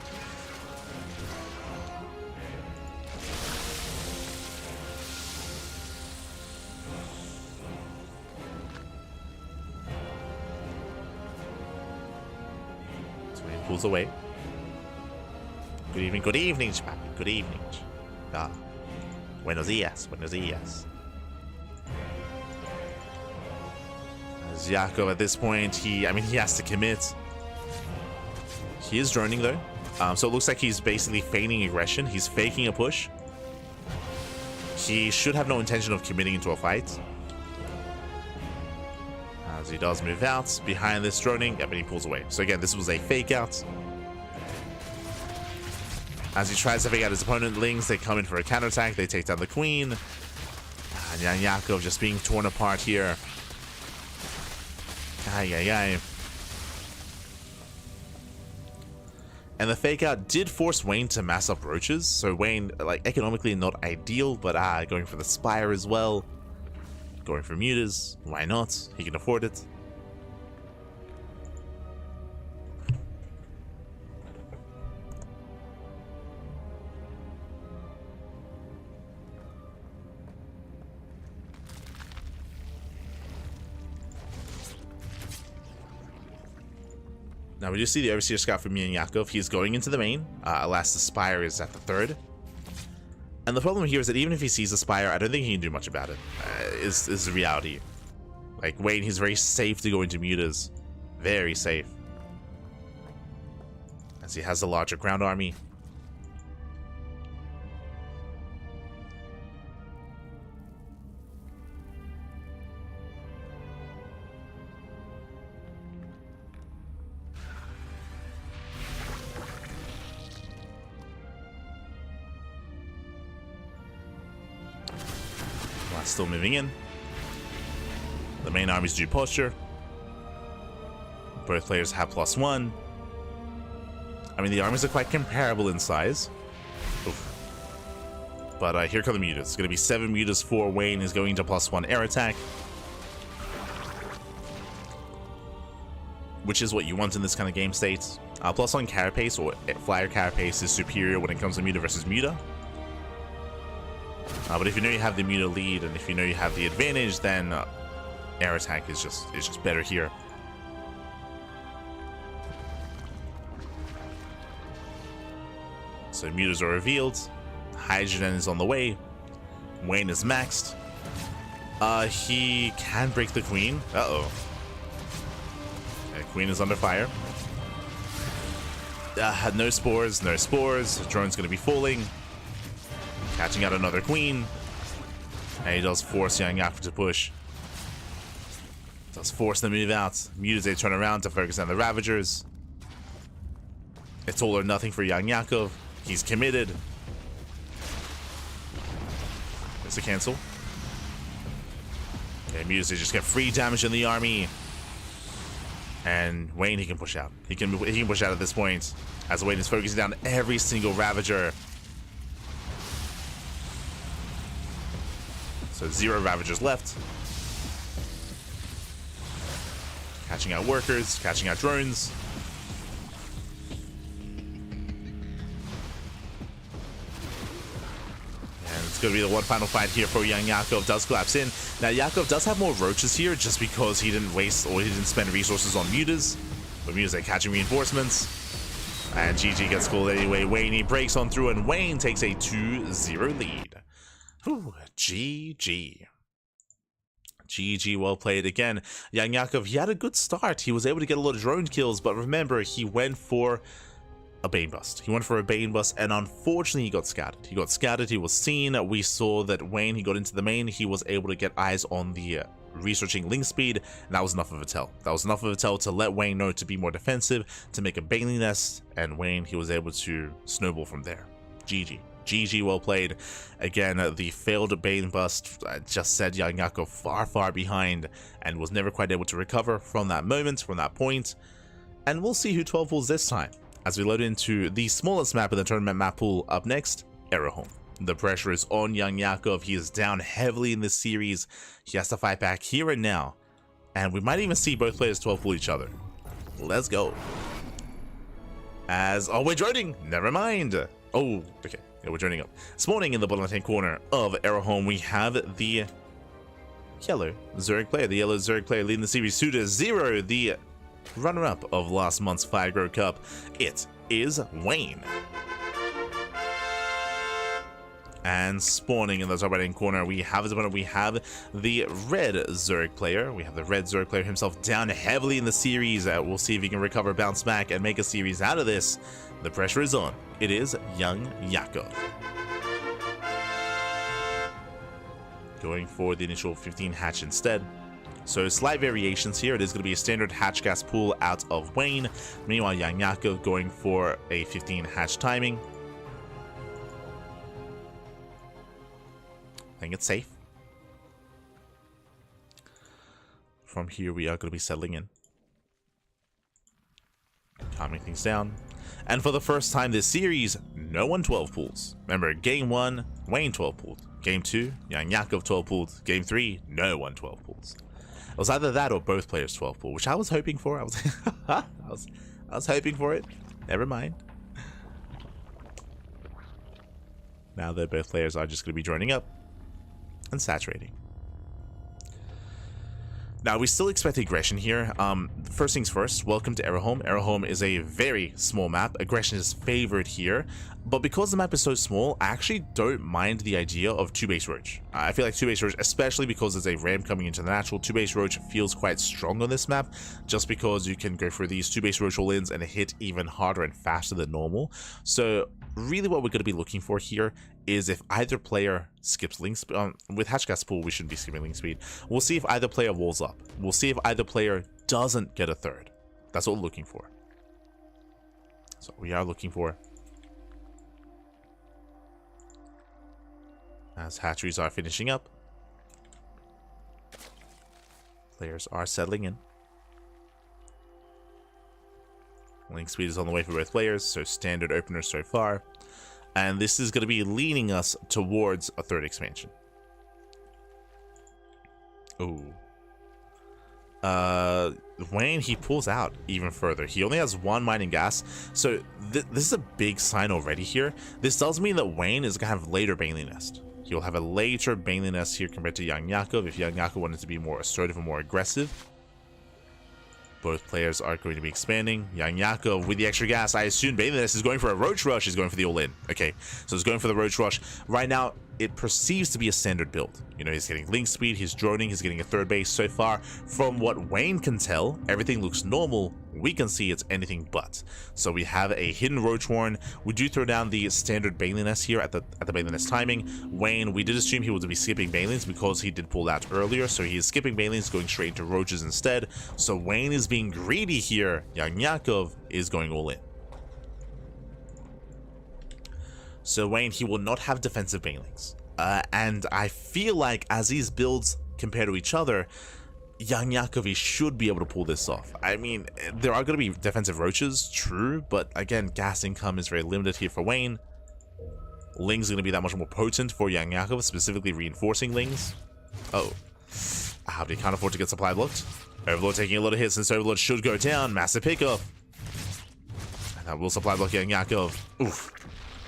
So Wayne pulls away. Good evening, Chapapi. Good evening. Buenos dias, buenos dias. As Yakov at this point, he has to commit. He is droning though. So it looks like he's basically feigning aggression. He's faking a push. He should have no intention of committing into a fight. As he does move out behind this droning, yeah, but he pulls away. So again, this was a fake out. As he tries to fake out his opponent, Lings, they come in for a counterattack. They take down the queen. And YoungYakov just being torn apart here. Ay. And the fake out did force Wayne to mass up roaches. So Wayne, like, economically not ideal, but going for the Spire as well. Going for Mutas. Why not? He can afford it. Now we do see the Overseer Scout from YoungYakov. He's going into the main. Alas, the Spire is at the 3rd. And the problem here is that even if he sees the Spire, I don't think he can do much about it. Is the reality. Like, Wayne, he's very safe to go into Mutas. Very safe. As he has a larger ground army. still moving in. The main army's due posture. Both players have +1. I mean, the armies are quite comparable in size. Oof. But here come the mutas. It's going to be 7 mutas for Wayne. Is going to +1 air attack, which is what you want in this kind of game state. +1 carapace or flyer carapace is superior when it comes to muta versus muta. But if you know you have the muta lead and if you know you have the advantage, then air attack is just better here. So mutas are revealed. Hydrogen is on the way. Wayne is maxed. He can break the queen. Uh-oh. Okay, queen is under fire. No spores, no spores. The drone's gonna be falling. Catching out another queen. And he does force YoungYakov to push. Does force them to move out. Mutas, they turn around to focus on the Ravagers. It's all or nothing for YoungYakov. He's committed. There's a cancel. Okay, Mutas, they just get free damage in the army. And Wayne, he can push out. He can push out at this point. As Wayne is focusing down every single Ravager. So 0 Ravagers left. Catching out workers, catching out drones. It's going to be the one final fight here for YoungYakov. Does collapse in. Now, Yakov does have more roaches here just because he didn't waste or he didn't spend resources on mutas. But mutas are catching reinforcements. And GG gets called anyway. Wayne, he breaks on through and Wayne takes a 2-0 lead. Whew, GG. GG, well played again. YoungYakov, he had a good start. He was able to get a lot of drone kills, but remember, he went for a Bane Bust. He went for a Bane Bust, and unfortunately, he got scattered. He got scattered, he was seen. We saw that Wayne, he got into the main. He was able to get eyes on the researching link speed, and that was enough of a tell. That was enough of a tell to let Wayne know to be more defensive, to make a Baneling nest, and Wayne, he was able to snowball from there. GG. GG, well played. Again, the failed Bane Bust just set YoungYakov far behind and was never quite able to recover from that moment, from that point. And we'll see who 12 pulls this time as we load into the smallest map in the tournament map pool. Up next, Arrowhome. The pressure is on YoungYakov. He is down heavily in this series. He has to fight back here and now. And we might even see both players 12 pull each other. Let's go. Oh, we're joining. Never mind. Oh, okay. Yeah, we're joining up. Spawning in the bottom left-hand corner of Arrowhome, we have the yellow Zerg player. The yellow Zerg player leading the series, Suda0, the runner-up of last month's Firegrow Cup. It is Wayne. And spawning in the top right-hand corner, we have the red Zerg player. We have the red Zerg player himself down heavily in the series. We'll see if he can recover, bounce back, and make a series out of this. The pressure is on. It is YoungYakov. Going for the initial 15 hatch instead. So slight variations here. It is going to be a standard hatch gas pool out of Wayne. Meanwhile, YoungYakov going for a 15 hatch timing. I think it's safe. From here, we are going to be settling in. Calming things down. And for the first time this series, no one 12 pulls. Remember, game 1, Wayne 12 pulled. Game 2, YoungYakov 12 pulled. Game 3, no one 12 pulls. It was either that or both players 12 pull, which I was hoping for. I was hoping for it. Never mind. Now that both players are just going to be joining up and saturating. Now, we still expect aggression here. First things first, welcome to Arrowhome. Arrowhome is a very small map. Aggression is favored here. But because the map is so small, I actually don't mind the idea of 2-base Roach. I feel like 2-base Roach, especially because there's a ramp coming into the natural, 2-base Roach feels quite strong on this map, just because you can go for these 2-base Roach all-ins and hit even harder and faster than normal. So really what we're going to be looking for here is if either player skips link speed. With Hatchgas Pool, we shouldn't be skipping link speed. We'll see if either player walls up. We'll see if either player doesn't get a third. That's what we're looking for. So we are looking for, as hatcheries are finishing up, Players are settling in. Link speed is on the way for both players, so standard openers so far. And this is going to be leaning us towards a third expansion. Ooh. Wayne, he pulls out even further. He only has one mining gas, so this is a big sign already here. This does mean that Wayne is going to have later Bailey Nest. He'll have a later Bailey Nest here compared to YoungYakov if YoungYakov wanted to be more assertive and more aggressive. Both players are going to be expanding. YoungYakov with the extra gas. I assume Bailey Nest is going for a Roach Rush. He's going for the all-in. Okay, so he's going for the Roach Rush. Right now, it perceives to be a standard build. You know, he's getting link speed, he's droning, he's getting a third base. So far, from what Wayne can tell, everything looks normal. We can see it's anything but. So we have a hidden Roach Warren. We do throw down the standard Bailey Nest here at the Bailey Nest timing. Wayne, we did assume he would be skipping Bailey's because he did pull out earlier. So he is skipping Bailey's, going straight into Roaches instead. So Wayne is being greedy here. YoungYakov is going all in. So Wayne, he will not have defensive Banelings. And I feel like as these builds compare to each other, YoungYakov, he should be able to pull this off. I mean, there are going to be defensive Roaches, true, but again, gas income is very limited here for Wayne. Ling's going to be that much more potent for YoungYakov, specifically reinforcing Lings. Oh. But he can't afford to get supply blocked. Overlord taking a lot of hits, and so Overlord should go down. Massive pickoff. And that will supply block YoungYakov. Oof.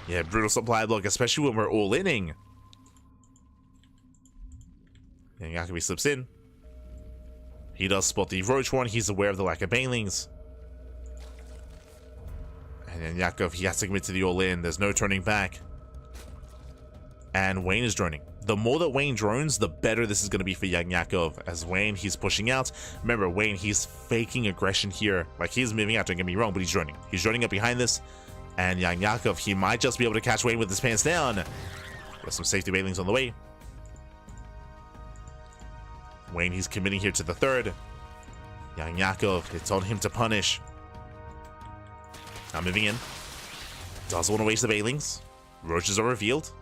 Yeah, brutal supply block, especially when we're all-inning. YoungYakov slips in. He does spot the Roach one. He's aware of the lack of Banelings. And then Yakov, he has to commit to the all-in. There's no turning back. And Wayne is droning. The more that Wayne drones, the better this is going to be for YoungYakov. As Wayne, he's pushing out. Remember, Wayne, he's faking aggression here. Like, he's moving out, don't get me wrong, but he's droning. He's droning up behind this. And YoungYakov, he might just be able to catch Wayne with his pants down. Got some safety Banelings on the way. Wayne, he's committing here to the third. YoungYakov, it's on him to punish. Now moving in. Doesn't want to waste the Banelings. Roaches are revealed.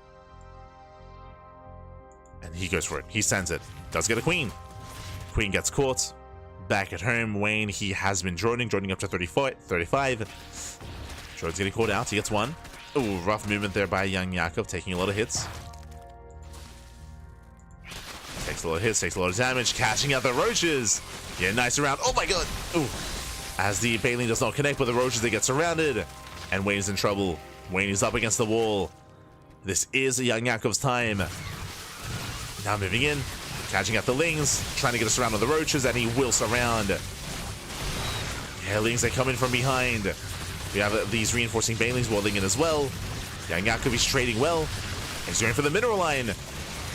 And he goes for it. He sends it. Does get a Queen. Queen gets caught. Back at home, Wayne, he has been droning up to 35. Drone's getting caught out. He gets one. Ooh, rough movement there by YoungYakov, taking a lot of hits. Takes a lot of hits, takes a lot of damage, catching out the Roaches. Yeah, nice around. Oh my god. Ooh. As the Bailey does not connect with the Roaches, they get surrounded. And Wayne's in trouble. Wayne is up against the wall. This is YoungYakov's time. Now moving in, catching out the Lings, trying to get us around with the Roaches, and he will surround. Yeah, Lings, they come in from behind. We have these reinforcing Banelings rolling in as well. YoungYakov is trading well. He's going for the mineral line.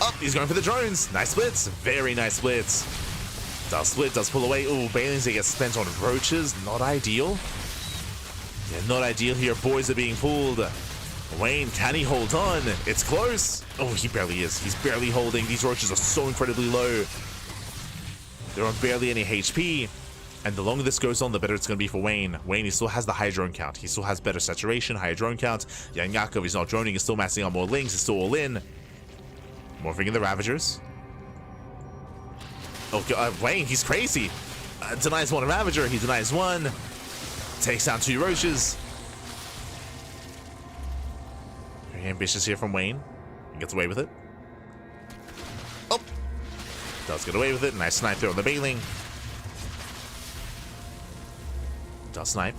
Up, he's going for the drones. Nice splits. Very nice splits. Does split, does pull away. Ooh, Banelings, they get spent on Roaches. Not ideal. Yeah, not ideal here. Boys are being pulled. Wayne, can he hold on? It's close. Oh, he barely is. He's barely holding. These Roaches are so incredibly low. They're on barely any HP. And the longer this goes on, the better it's going to be for Wayne. Wayne, he still has the high drone count. He still has better saturation, higher drone count. YoungYakov, he's not droning. He's still massing on more Lings. He's still all in. Morphing in the Ravagers. Okay, Wayne, he's crazy. Denies one Ravager. He denies one. Takes down two Roaches. Very ambitious here from Wayne. He gets away with it. Oh! Does get away with it. Nice snipe there on the Bailing. Does snipe.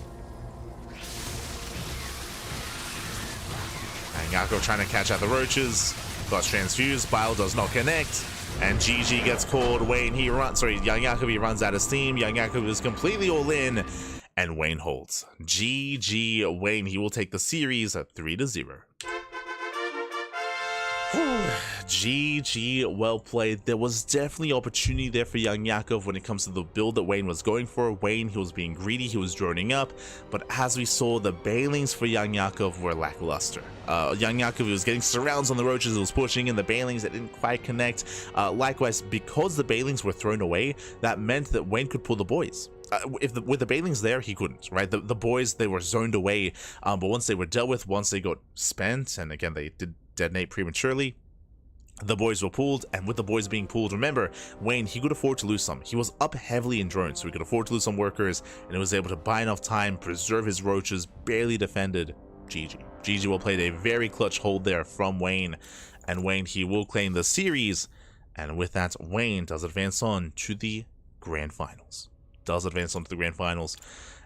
And Yakov trying to catch out the Roaches. Does transfuse. Bile does not connect. And GG gets called. Wayne, he runs. Sorry, YoungYakov, he runs out of steam. YoungYakov is completely all in. And Wayne holds. GG Wayne, he will take the series at 3-0. GG, well played. There was definitely opportunity there for YoungYakov when it comes to the build that Wayne was going for. Wayne, he was being greedy, he was droning up, but as we saw, the Bailings for YoungYakov were lackluster. YoungYakov, he was getting surrounds on the Roaches, he was pushing in the Bailings that didn't quite connect. Likewise, because the Bailings were thrown away, that meant that Wayne could pull the boys. With the Bailings there, he couldn't, right? The boys, they were zoned away, but once they were dealt with, once they got spent, and again, they did detonate prematurely, the boys were pulled, and with the boys being pulled, remember, Wayne, he could afford to lose some. He was up heavily in drones, so he could afford to lose some workers, and he was able to buy enough time, preserve his roaches, barely defended. GG. GG will play a very clutch hold there from Wayne, and Wayne, he will claim the series, and with that, Wayne does advance on to the grand finals.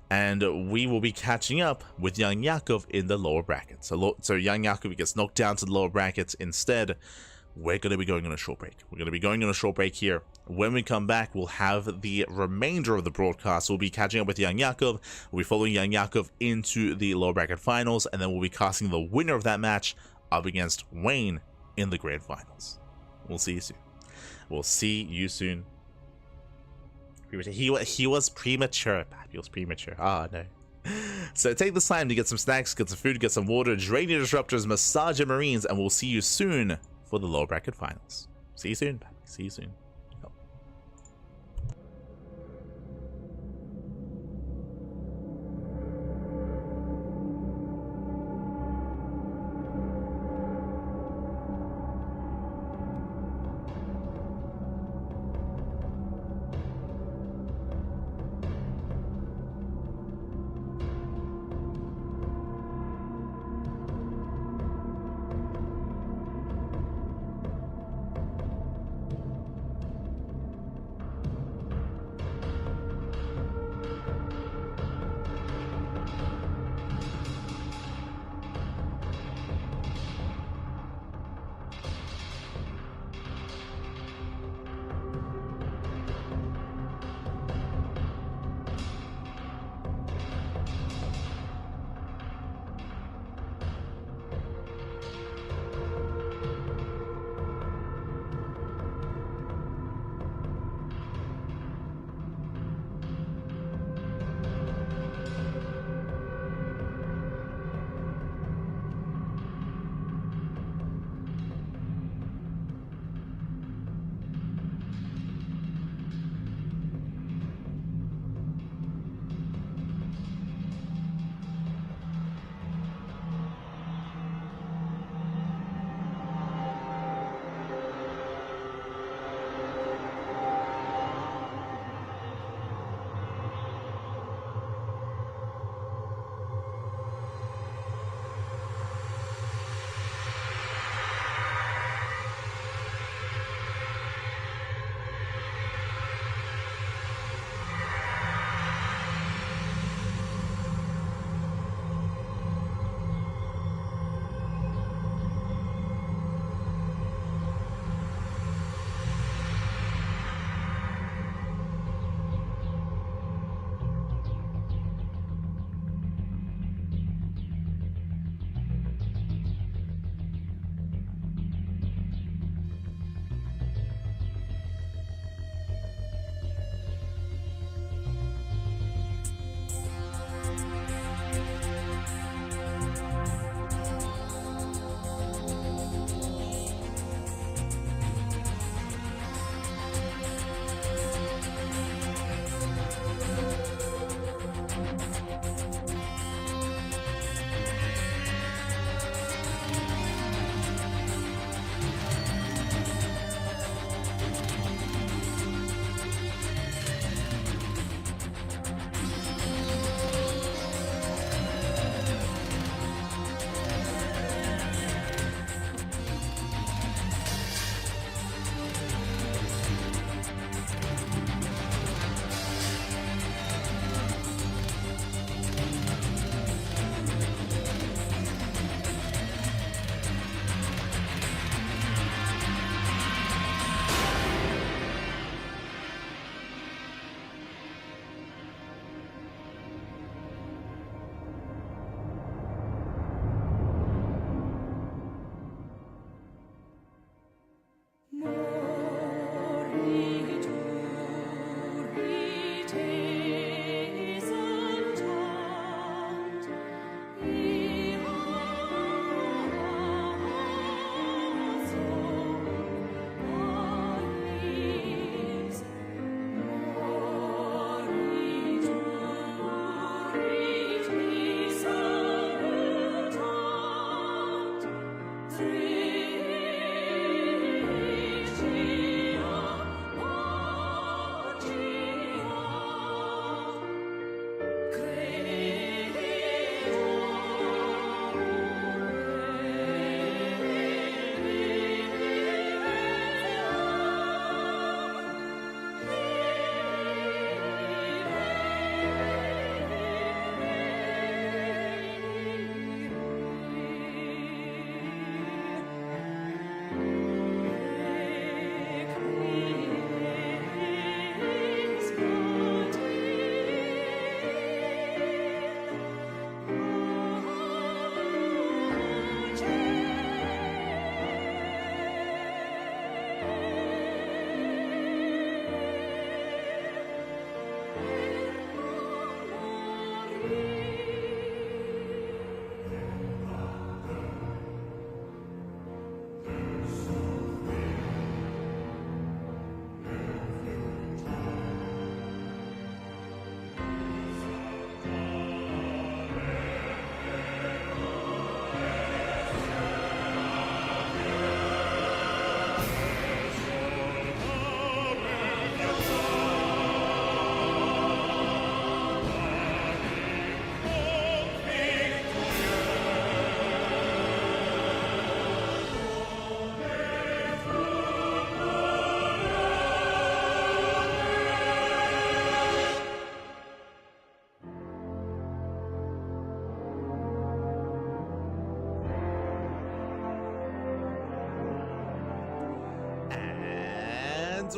And we will be catching up with YoungYakov in the lower brackets. So YoungYakov gets knocked down to the lower brackets. Instead, we're going to be going on a short break. Here. When we come back, we'll have the remainder of the broadcast. We'll be catching up with YoungYakov. We'll be following YoungYakov into the lower bracket finals, and then we'll be casting the winner of that match up against Wayne in the grand finals. We'll see you soon. He was premature. He was premature. Ah, no. So take this time to get some snacks, get some food, get some water, drain your disruptors, massage your marines, and we'll see you soon for the lower bracket finals. See you soon.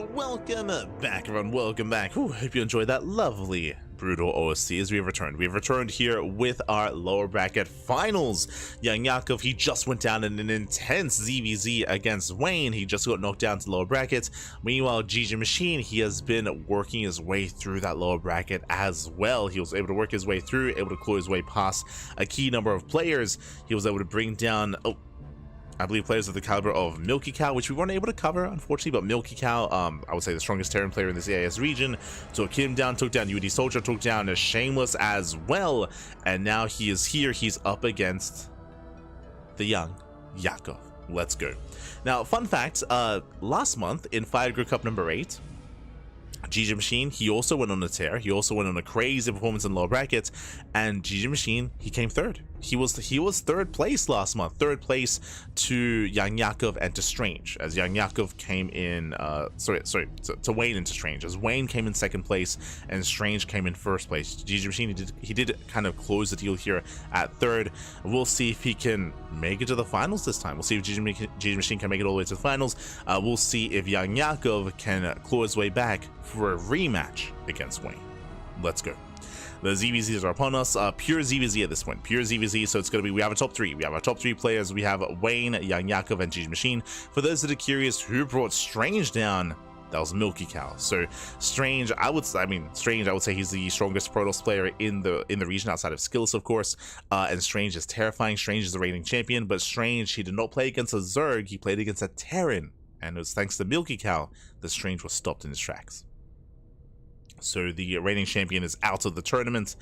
welcome back, everyone. Welcome back. Whew, hope you enjoyed that lovely brutal OSC as we have returned. We have returned here with our lower bracket finals. YoungYakov, he just went down in an intense ZVZ against Wayne. He just got knocked down to lower brackets. Meanwhile, GG Machine, he has been working his way through that lower bracket as well. He was able to work his way through, able to claw his way past a key number of players. He was able to bring down, I believe, players of the caliber of YoungYakov, which we weren't able to cover, unfortunately, but YoungYakov, I would say the strongest Terran player in the CIS region, took him down, took down UD Soldier, took down Shameless as well, and now he is here. He's up against the YoungYakov. Let's go. Now, fun fact, last month in Fire Group Cup number 8, GG Machine, he also went on a tear. He also went on a crazy performance in lower brackets, and GG Machine, he came third. He was third place last month, third place to YoungYakov and to Strange, as YoungYakov came in to Wayne and to Strange, as Wayne came in second place and Strange came in first place. GG Machine, he did kind of close the deal here at third. We'll see if he can make it to the finals this time. We'll see if GG Machine can make it all the way to the finals. We'll see if YoungYakov can claw his way back for a rematch against Wayne. Let's go. The ZVZs are upon us. Pure ZVZ at this point. Pure ZVZ. So it's going to be, we have a top three. We have our top three players. We have Wayne, YoungYakov, and GG Machine. For those that are curious, who brought Strange down? That was YoungYakov. So Strange, I would say he's the strongest Protoss player in the region outside of Skills, of course. And Strange is terrifying. Strange is the reigning champion, but Strange, he did not play against a Zerg. He played against a Terran, and it was thanks to YoungYakov that Strange was stopped in his tracks. So the reigning champion is out of the tournament,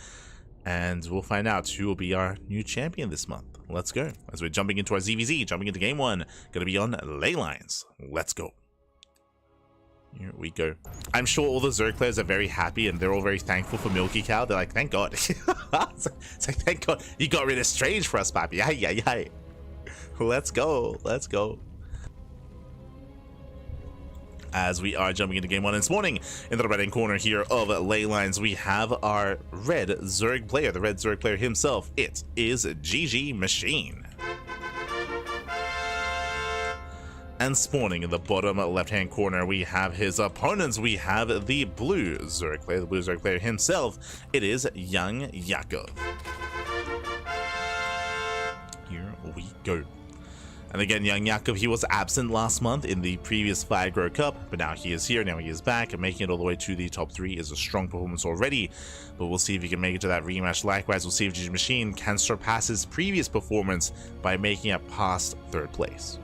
and we'll find out who will be our new champion this month. Let's go. As we're jumping into our ZVZ, jumping into game 1, gonna be on ley lines. Let's go. Here we go. I'm sure all the Zerg players are very happy, and they're all very thankful for YoungYakov. They're like, thank God. It's like, thank God you got rid of Strange for us, papi. Yay. Let's go. Let's go. As we are jumping into game 1 this morning, in the right-hand corner here of ley lines, we have our red Zerg player, the red Zerg player himself. It is GG Machine. And spawning in the bottom left-hand corner, we have his opponents. We have the blue Zerg player, the blue Zerg player himself. It is YoungYakov. Here we go. And again, YoungYakov, he was absent last month in the previous Fire Grow Cup, but now he is here, now he is back, and making it all the way to the top 3 is a strong performance already. But we'll see if he can make it to that rematch. Likewise, we'll see if GG Machine can surpass his previous performance by making it past third place.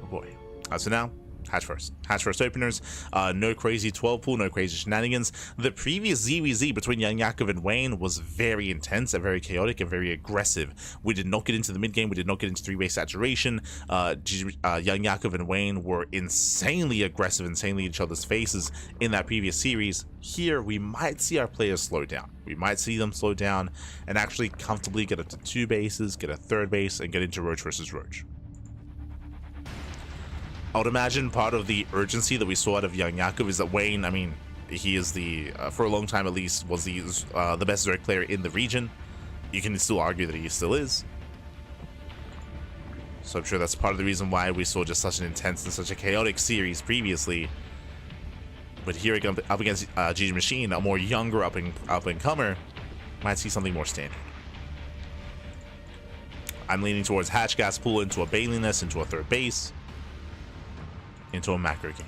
Oh boy. As for now, hatch first openers. No crazy 12 pool, no crazy shenanigans. The previous ZVZ between YoungYakov and Wayne was very intense and very chaotic and very aggressive. We did not get into the mid game. We did not get into 3-way saturation. YoungYakov and Wayne were insanely aggressive, insanely in each other's faces in that previous series. Here, we might see our players slow down. We might see them slow down and actually comfortably get up to 2 bases, get a 3rd base, and get into Roach versus Roach. I would imagine part of the urgency that we saw out of YoungYakov is that Wayne, I mean, he is the, for a long time at least, was the best Zerg player in the region. You can still argue that he still is. So I'm sure that's part of the reason why we saw just such an intense and such a chaotic series previously. But here up against GG Machine, a more younger up-and-comer, might see something more standard. I'm leaning towards Hatch Gas Pool into a Bailiness, into a 3rd base, into a macro game.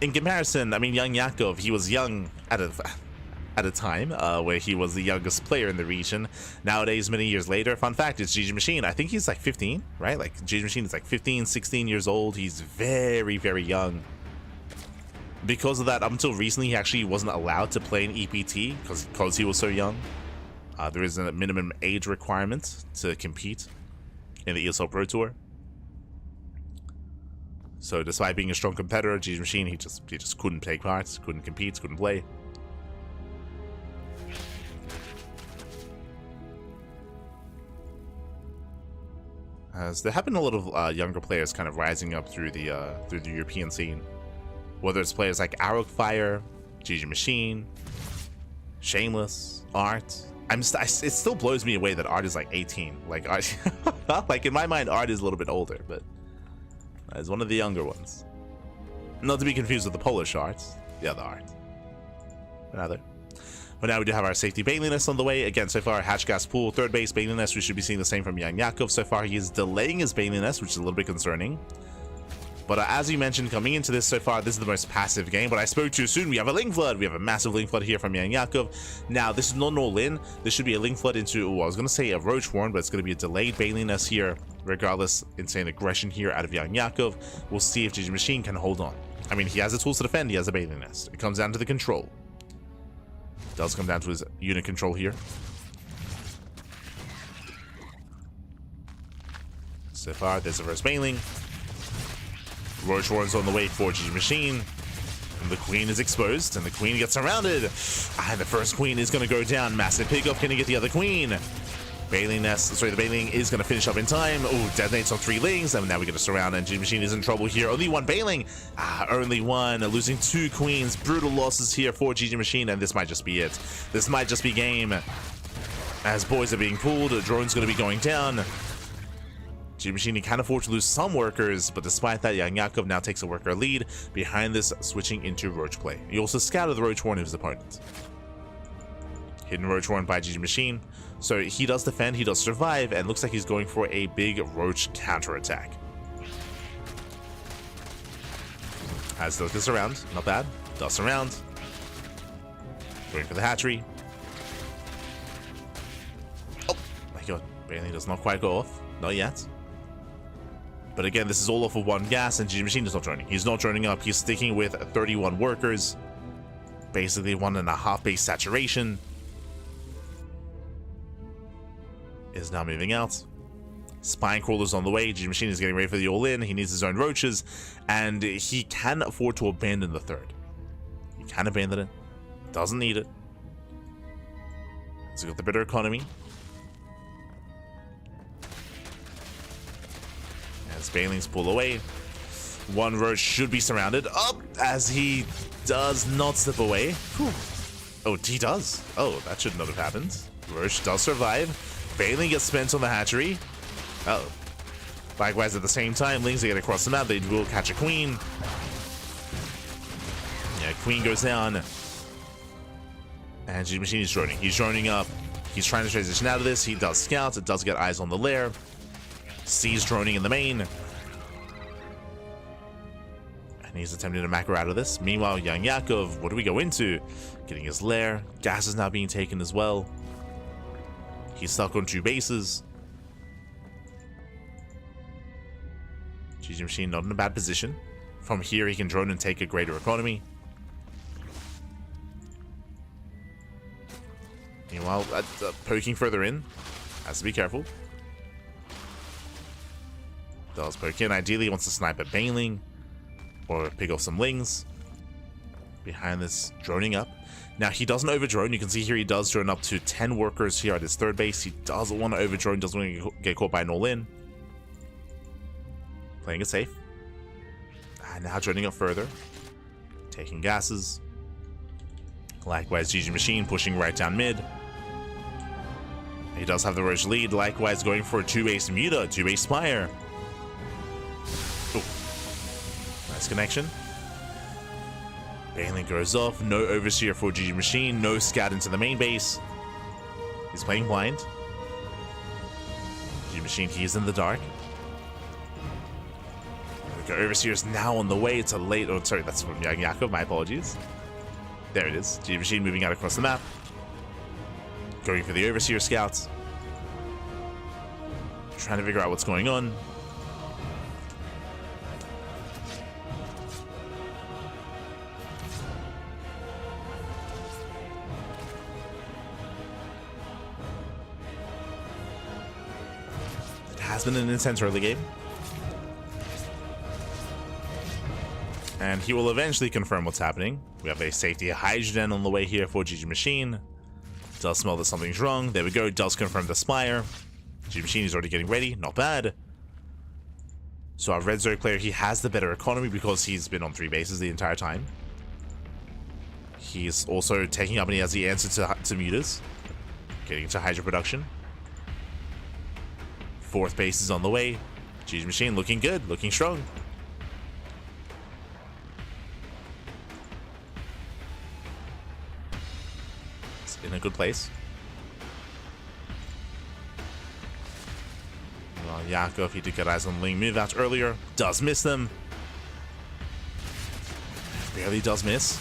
In comparison, I mean, YoungYakov, he was young at a time where he was the youngest player in the region. Nowadays, many years later, fun fact, it's GG Machine. I think he's like 15, right? Like GG Machine is like 15, 16 years old. He's very, very young. Because of that, up until recently, he actually wasn't allowed to play in EPT because he was so young. There is a minimum age requirement to compete in the ESL Pro Tour. So despite being a strong competitor, GG Machine, he just couldn't take part, couldn't compete, couldn't play. As there have been a lot of younger players kind of rising up through the European scene, whether it's players like Arrowfire, GG Machine, Shameless, Art, it still blows me away that Art is like 18. Like, like in my mind, Art is a little bit older, but is one of the younger ones. Not to be confused with the Polish Art, the other Art. Rather. But now we do have our safety Bailiness on the way. Again, so far, Hatch Gas Pool, third base Bailiness. We should be seeing the same from YoungYakov. So far, he is delaying his Bailiness, which is a little bit concerning. But as you mentioned, coming into this so far, this is the most passive game. But I spoke too soon. We have a Link Flood. We have a massive Link Flood here from YoungYakov. Now, this is not an all-in. This should be a Link Flood into, I was going to say a Roach Warren, but it's going to be a delayed Bailiness here. Regardless, insane aggression here out of YoungYakov. We'll see if GG Machine can hold on. I mean, he has the tools to defend. He has a Bailiness. It comes down to the control. It does come down to his unit control here. So far, there's the first Bailing. Roach Warren's on the way for GG Machine. And the Queen is exposed, and the Queen gets surrounded. And the first Queen is going to go down. Massive pickup. Can he get the other Queen? The Bailing is going to finish up in time. Oh, detonates on 3 Lings. And now we get a surround, and GG Machine is in trouble here. Only one Bailing. Only one. Losing 2 Queens. Brutal losses here for GG Machine, and this might just be it. This might just be game. As boys are being pulled, a drone's going to be going down. GG Machine can afford to lose some workers, but despite that, YoungYakov now takes a worker lead. Behind this, switching into Roach play. He also scouted the Roach Warren of his opponent. Hidden Roach Warren by GG Machine. So he does defend, he does survive, and looks like he's going for a big Roach counterattack. Has this around, not bad. Does around. Going for the hatchery. Oh my god, Bailey does not quite go off. Not yet. But again, this is all off of 1 gas, and GG Machine is not joining. He's not joining up. He's sticking with 31 workers. Basically 1.5 base saturation. Is now moving out. Spine Crawler's on the way. GG Machine is getting ready for the all-in. He needs his own roaches, and he can afford to abandon the third. He can abandon it. Doesn't need it. He's got the better economy. As Bailings pull away, 1 Roach should be surrounded. Up as he does not slip away. Whew. Oh, he does. Oh, that should not have happened. Roach does survive. Bailing gets spent on the hatchery. Oh. Likewise, at the same time, Lings get across the map. They will catch a Queen. Yeah, Queen goes down. And GG Machine is droning. He's droning up. He's trying to transition out of this. He does scout. It does get eyes on the lair. Sees droning in the main. And he's attempting to macro out of this. Meanwhile, YoungYakov, what do we go into? Getting his lair. Gas is now being taken as well. He's stuck on 2 bases. GG Machine not in a bad position. From here, he can drone and take a greater economy. Meanwhile, poking further in. Has to be careful. Does poke in. Ideally, he wants to snipe at Bailing. Or pick off some Lings. Behind this, droning up. Now, he doesn't over-drone. You can see here he does drone up to 10 workers here at his third base. He doesn't want to over-drone. Doesn't want to get caught by an all-in. Playing it safe. And now droning up further. Taking gases. Likewise, GG Machine pushing right down mid. He does have the Roach lead. Likewise, going for a 2-base Muta, 2-base Spire. Ooh. Nice connection. Bailing goes off. No Overseer for GG Machine. No scout into the main base. He's playing blind. GG Machine, he's in the dark. Overseer is now on the way. It's a late... Oh, sorry, that's from YoungYakov. My apologies. There it is. GG Machine moving out across the map. Going for the Overseer scouts. Trying to figure out what's going on. It has been an intense early game. And he will eventually confirm what's happening. We have a safety hydrogen on the way here for GG Machine. Does smell that something's wrong. There we go. Does confirm the Spire. GG Machine is already getting ready. Not bad. So our Red Zerg player, he has the better economy because he's been on 3 bases the entire time. He's also taking up and he has the answer to mutas. Getting into Hydra production. Fourth base is on the way. GG Machine looking good, looking strong. It's in a good place. Well, Yakov, he did get eyes on Ling move out earlier. Does miss them. Barely does miss.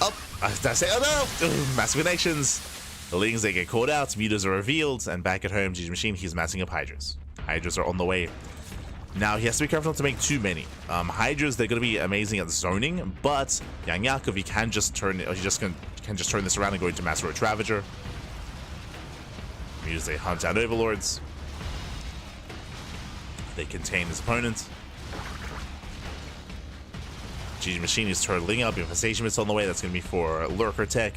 Oh, I say, oh no! Ooh, massive connections. The Lings, they get caught out, mutas are revealed, and back at home, GG Machine, he's massing up Hydras. Hydras are on the way. Now, he has to be careful not to make too many. Hydras, they're going to be amazing at zoning, but YoungYakov, he can just turn it, or he just can just turn this around and go into Master Roach Ravager. Mutas, they hunt down Overlords. They contain his opponent. GG Machine is turtling up. Infestation Mist on the way. That's going to be for Lurker Tech.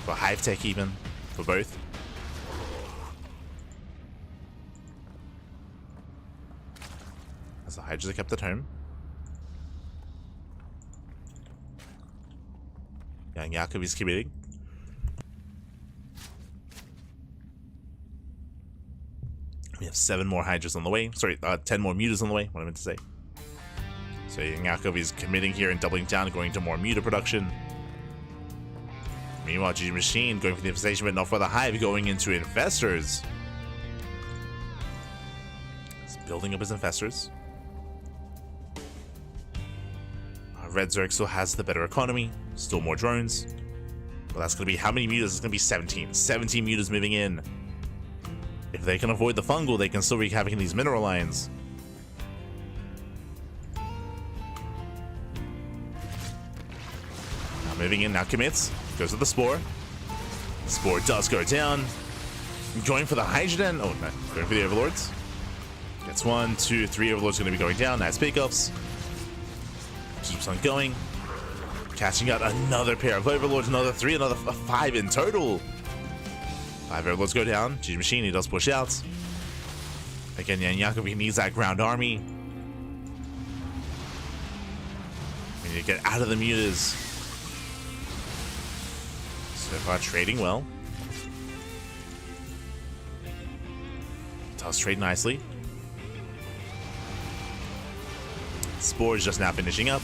For Hive Tech even. For both. As the Hydras are kept at home. YoungYakov is committing. We have 7 more Hydras on the way. Sorry, 10 more Mutas on the way. What I meant to say. So YoungYakov is committing here and doubling down, going to more Muta production. Meanwhile, GG Machine going for the Infestation, but not for the Hive, going into Infestors. He's building up his Infestors. Red Zerg still has the better economy. Still more drones. Well, that's going to be how many Mutas? It's going to be 17. 17 Mutas moving in. If they can avoid the fungal, they can still wreak havoc in these mineral lines. Now moving in, now commits. Goes to the Spore. Spore does go down. Going for the Hydrogen. Oh, no. Going for the Overlords. Gets 1, 2, 3 Overlords going to be going down. Nice pickups. Keeps on going. Catching out another pair of Overlords. Another 3, another 5 in total. 5 Overlords go down. GG Machine, he does push out. Again, YoungYakov, he needs that ground army. We need to get out of the mutas. So far, trading well. Does trade nicely. Spore is just now finishing up.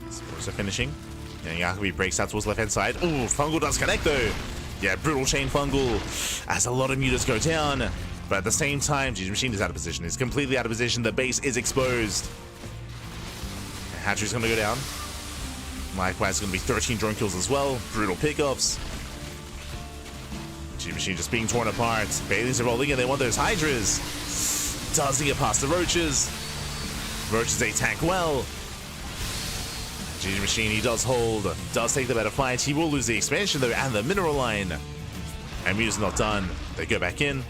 Spores are finishing. YoungYakov breaks out towards the left-hand side. Ooh, Fungal does connect though. Yeah, Brutal Chain Fungal as a lot of mutas go down. But at the same time, GG Machine is out of position. He's completely out of position. The base is exposed. And Hatchery's going to go down. Likewise, it's going to be 13 drone kills as well. Brutal pickups. GG Machine just being torn apart. Baileys are rolling in. They want those Hydras. Does he get past the Roaches? Roaches, they tank well. GG Machine, he does hold. Does take the better fight. He will lose the expansion though and the mineral line. And Muta's not done. They go back in.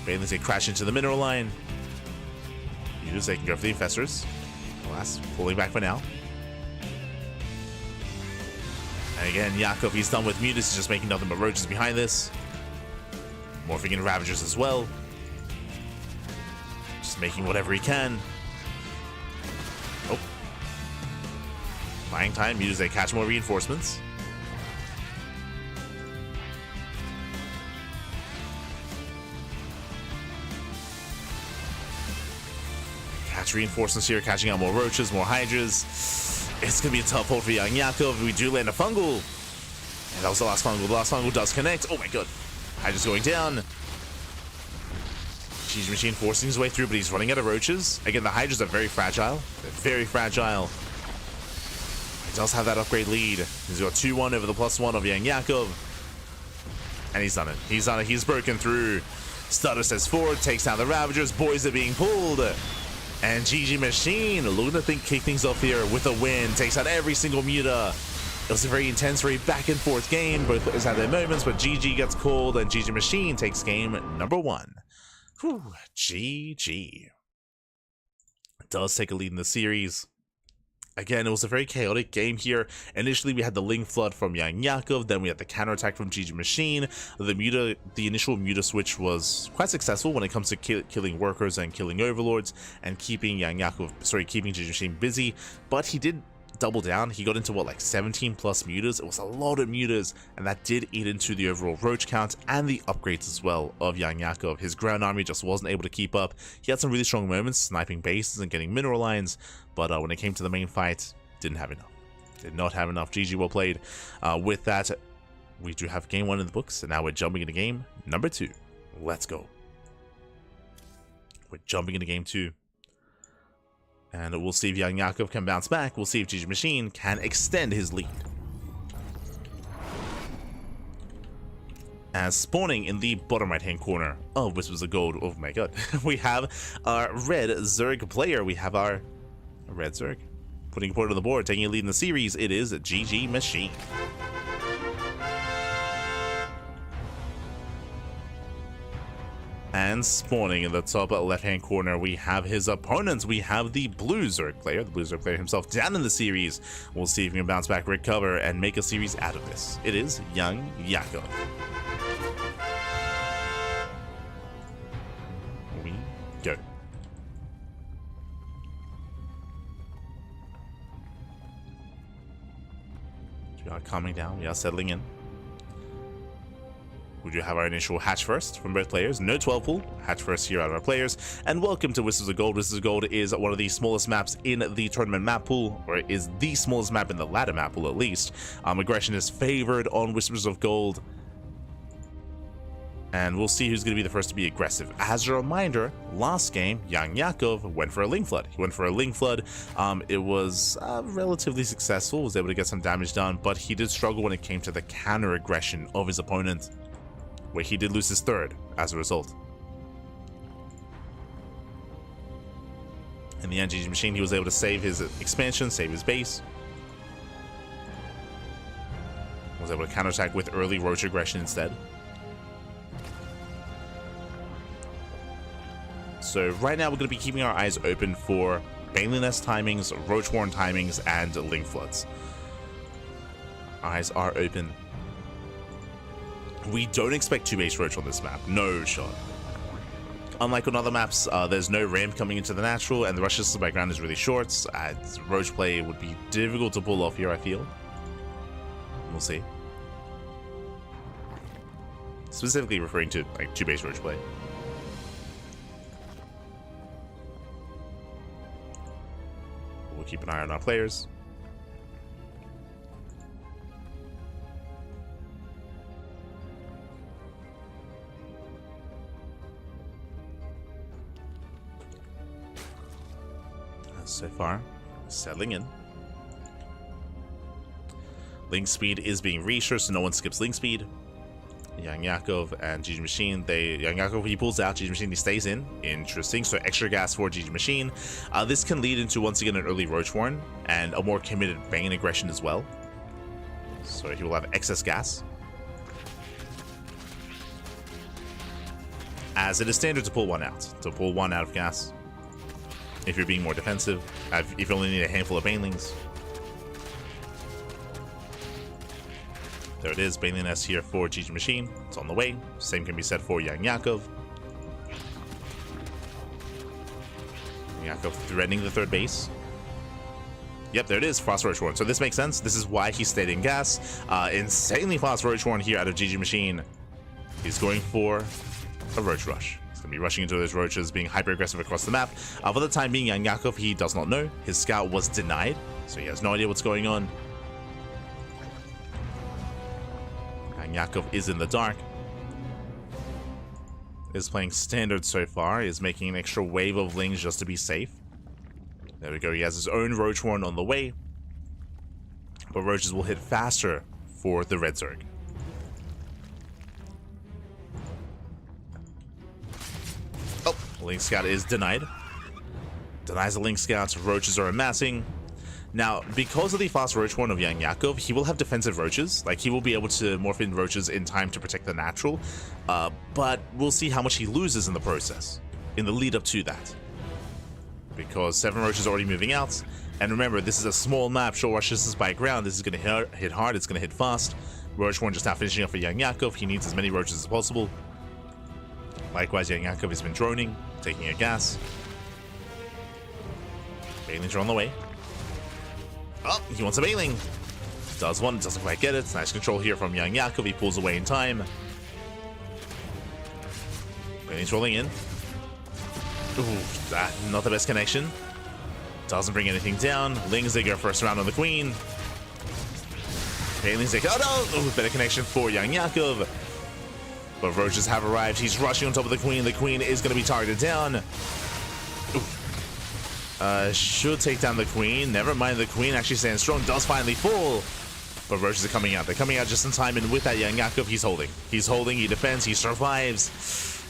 Baileys, they crash into the mineral line. Mutas, they can go for the Infestors. Alas, pulling back for now. And again, Yakov, he's done with Mutas. He's just making nothing but Roaches behind this. Morphing in Ravagers as well. Just making whatever he can. Oh. Buying time. Mutas, they catch more reinforcements. Catch reinforcements here, catching out more Roaches, more Hydras. It's going to be a tough hold for YoungYakov. We do land a Fungal. And that was the last Fungal. The last Fungal does connect. Oh my god. Hydra's going down. GG Machine forcing his way through, but he's running out of Roaches. Again, the Hydras are very fragile. They're very fragile. He does have that upgrade lead. He's got 2-1 over the +1 of YoungYakov. And he's done it. He's done it. He's broken through. Stutter says forward, takes down the Ravagers. Boys are being pulled. And GG Machine looking to kick things off here with a win. Takes out every single Muta. It was a very intense, very back and forth game. Both players had their moments, but GG gets called and GG Machine takes game number 1. Whew, GG. Does take a lead in the series. Again, it was a very chaotic game here. Initially, we had the Ling Flood from YoungYakov, then we had the counterattack from GG Machine. The initial muta switch was quite successful when it comes to killing workers and killing overlords and keeping keeping GG Machine busy, but he did double down. He got into what, like 17 plus mutas. It was a lot of mutas, and that did eat into the overall roach count and the upgrades as well of YoungYakov. His ground army just wasn't able to keep up. He had some really strong moments sniping bases and getting mineral lines, but when it came to the main fight, didn't have enough. Did not have enough. GG, well played. With that, we do have game 1 in the books, and now we're jumping into game number 2. Let's go. We're jumping into game 2. And we'll see if YoungYakov can bounce back. We'll see if GG Machine can extend his lead. As spawning in the bottom right hand corner of Whispers of Gold, oh my god, we have our red Zerg player. We have our red Zerg putting a point on the board, taking a lead in the series. It is GG Machine. And spawning in the top left-hand corner, we have his opponents. We have the blue Zerg player, himself, down in the series. We'll see if he can bounce back, recover, and make a series out of this. It is YoungYakov. We go. We are calming down. We are settling in. We do have our initial hatch first from both players. No 12 pool. Hatch first here out of our players. And welcome to Whispers of Gold. Whispers of Gold is one of the smallest maps in the tournament map pool, or is the smallest map in the ladder map pool at least. Aggression is favored on Whispers of Gold. And we'll see who's going to be the first to be aggressive. As a reminder, last game, YoungYakov went for a Ling Flood. He went for a Ling Flood. It was relatively successful, was able to get some damage done, but he did struggle when it came to the counter aggression of his opponent, where he did lose his third as a result. In the end, GG Machine, he was able to save his expansion, save his base. Was able to counterattack with early roach aggression instead. So right now we're going to be keeping our eyes open for Baneling Nest timings, Roach Warren timings, and Ling Floods. Eyes are open. We don't expect 2 base roach on this map. No shot. Unlike on other maps, there's no ramp coming into the natural, and the rush distance background is really short. Roach play would be difficult to pull off here, I feel. We'll see. Specifically referring to like 2 base roach play. We'll keep an eye on our players. So far, settling in. Link speed is being reassured, so no one skips link speed. YoungYakov and GG Machine, YoungYakov, he pulls out, GG Machine, he stays in. Interesting, so extra gas for GG Machine. This can lead into, once again, an early Roach Warren and a more committed Bane aggression as well. So he will have excess gas. As it is standard to pull one out. To pull one out of gas. If you're being more defensive, if you only need a handful of Banelings. There it is, Baneling Nest here for GG Machine. It's on the way. Same can be said for YoungYakov. YoungYakov threatening the third base. Yep, there it is, Frost Roach Warren. So this makes sense. This is why he stayed in gas. Insanely fast Roach Warren here out of GG Machine. He's going for a Roach Rush. He's going to be rushing into those roaches, being hyper-aggressive across the map. For the time being, YoungYakov, he does not know. His scout was denied, so he has no idea what's going on. YoungYakov is in the dark. Is playing standard so far. Is making an extra wave of lings just to be safe. There we go. He has his own Roach Warren on the way. But roaches will hit faster for the Red Zerg. Oh, Link Scout is denied. Denies the Link Scouts. Roaches are amassing. Now, because of the fast Roach Warren of YoungYakov, he will have defensive roaches. Like, he will be able to morph in roaches in time to protect the natural. But we'll see how much he loses in the process, in the lead up to that. Because 7 roaches are already moving out, And remember, this is a small map. Short Rush is by ground. This is going to hit hard. It's going to hit fast. Roach 1 just now finishing up for YoungYakov. He needs as many roaches as possible. Likewise, YoungYakov has been droning, taking a gas. Banelings are on the way. Oh, he wants a Baneling. Does one, doesn't quite get it. Nice control here from YoungYakov. He pulls away in time. Banelings rolling in. Ooh, not the best connection. Doesn't bring anything down. Lings, they go first round on the Queen. Banelings, they go, oh no! Ooh, better connection for YoungYakov. But roaches have arrived. He's rushing on top of the Queen. The Queen is going to be targeted down. Should take down the Queen. Never mind, the Queen actually stands strong. Does finally fall. But roaches are coming out. They're coming out just in time. And with that, YoungYakov, he's holding. He's holding. He defends. He survives.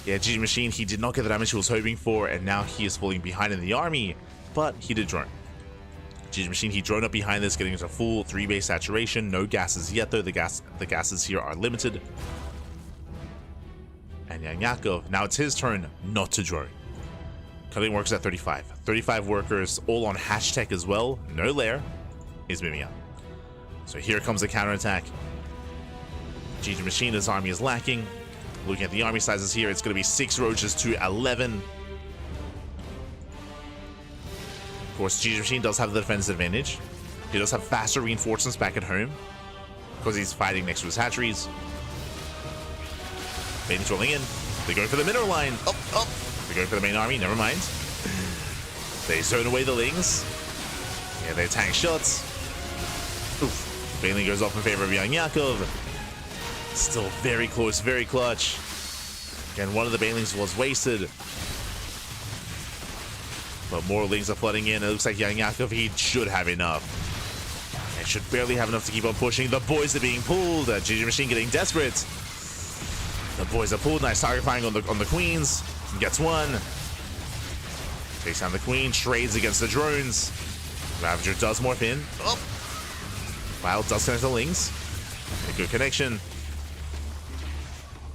Yeah, GG Machine, he did not get the damage he was hoping for. And now he is falling behind in the army. But he did drone. GG Machine, he droned up behind this, getting into full 3-base saturation. No gases yet, though. The gases here are limited. And YoungYakov, now it's his turn not to drone. Cutting workers at 35. 35 workers, all on hashtag as well. No lair. He's moving up. So here comes the counterattack. GG Machine, his army is lacking. Looking at the army sizes here, it's going to be 6 roaches to 11. Of course, GG Machine does have the defense advantage. He does have faster reinforcements back at home because he's fighting next to his hatcheries. Banelings rolling in. They're going for the middle line. Oh. They're going for the main army. Never mind. They zone away the Lings. Yeah, they tank shots. Oof. Baneling goes off in favor of YoungYakov. Still very close, very clutch. Again, one of the Banelings was wasted. But more Lings are flooding in. It looks like YoungYakov, he should have enough. And should barely have enough to keep on pushing. The boys are being pulled. GG Machine getting desperate. The boys are pulled. Nice target firing on the Queens. Gets one. Takes down the Queen. Trades against the drones. Ravager does morph in. Oh. Wow, does connect the Lings. A good connection.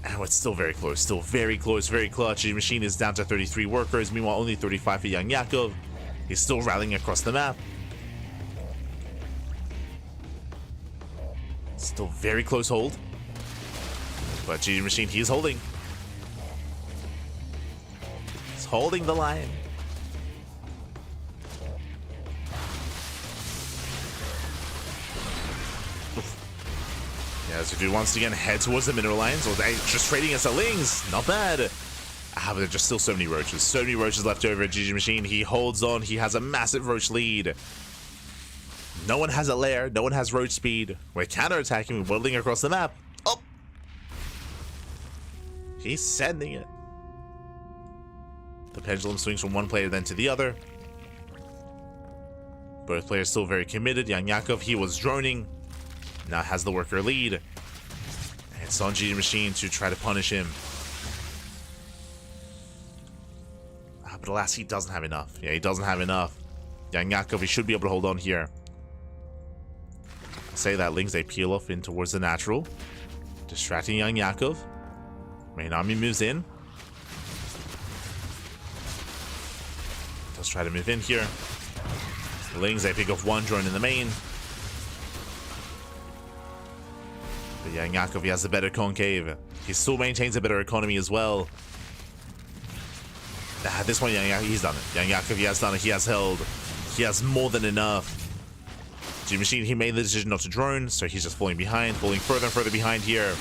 Oh, it's still very close. Still very close. Very clutch. The Machine is down to 33 workers. Meanwhile, only 35 for YoungYakov. He's still rallying across the map. Still very close hold. But GG Machine, he's holding. He's holding the line. Yeah, as we do once again head towards the mineral lines, or just trading against the Lings. Not bad. But there are just still so many roaches. So many roaches left over at GG Machine. He holds on. He has a massive roach lead. No one has a lair. No one has roach speed. We're counterattacking. We're whittling across the map. Oh! He's sending it. The pendulum swings from one player then to the other. Both players still very committed. YoungYakov, he was droning. Now has the worker lead. And it's on GG Machine to try to punish him. But alas, he doesn't have enough. Yeah, he doesn't have enough. YoungYakov, he should be able to hold on here. Say that Lings, they peel off in towards the natural. Distracting YoungYakov. Main army moves in. Does try to move in here. Lings, they pick off one drone in the main. But YoungYakov, he has the better concave. He still maintains a better economy as well. This one, YoungYakov, he's done it. YoungYakov, he has done it. He has held. He has more than enough. GG Machine, he made the decision not to drone, so he's just falling behind, falling further and further behind here.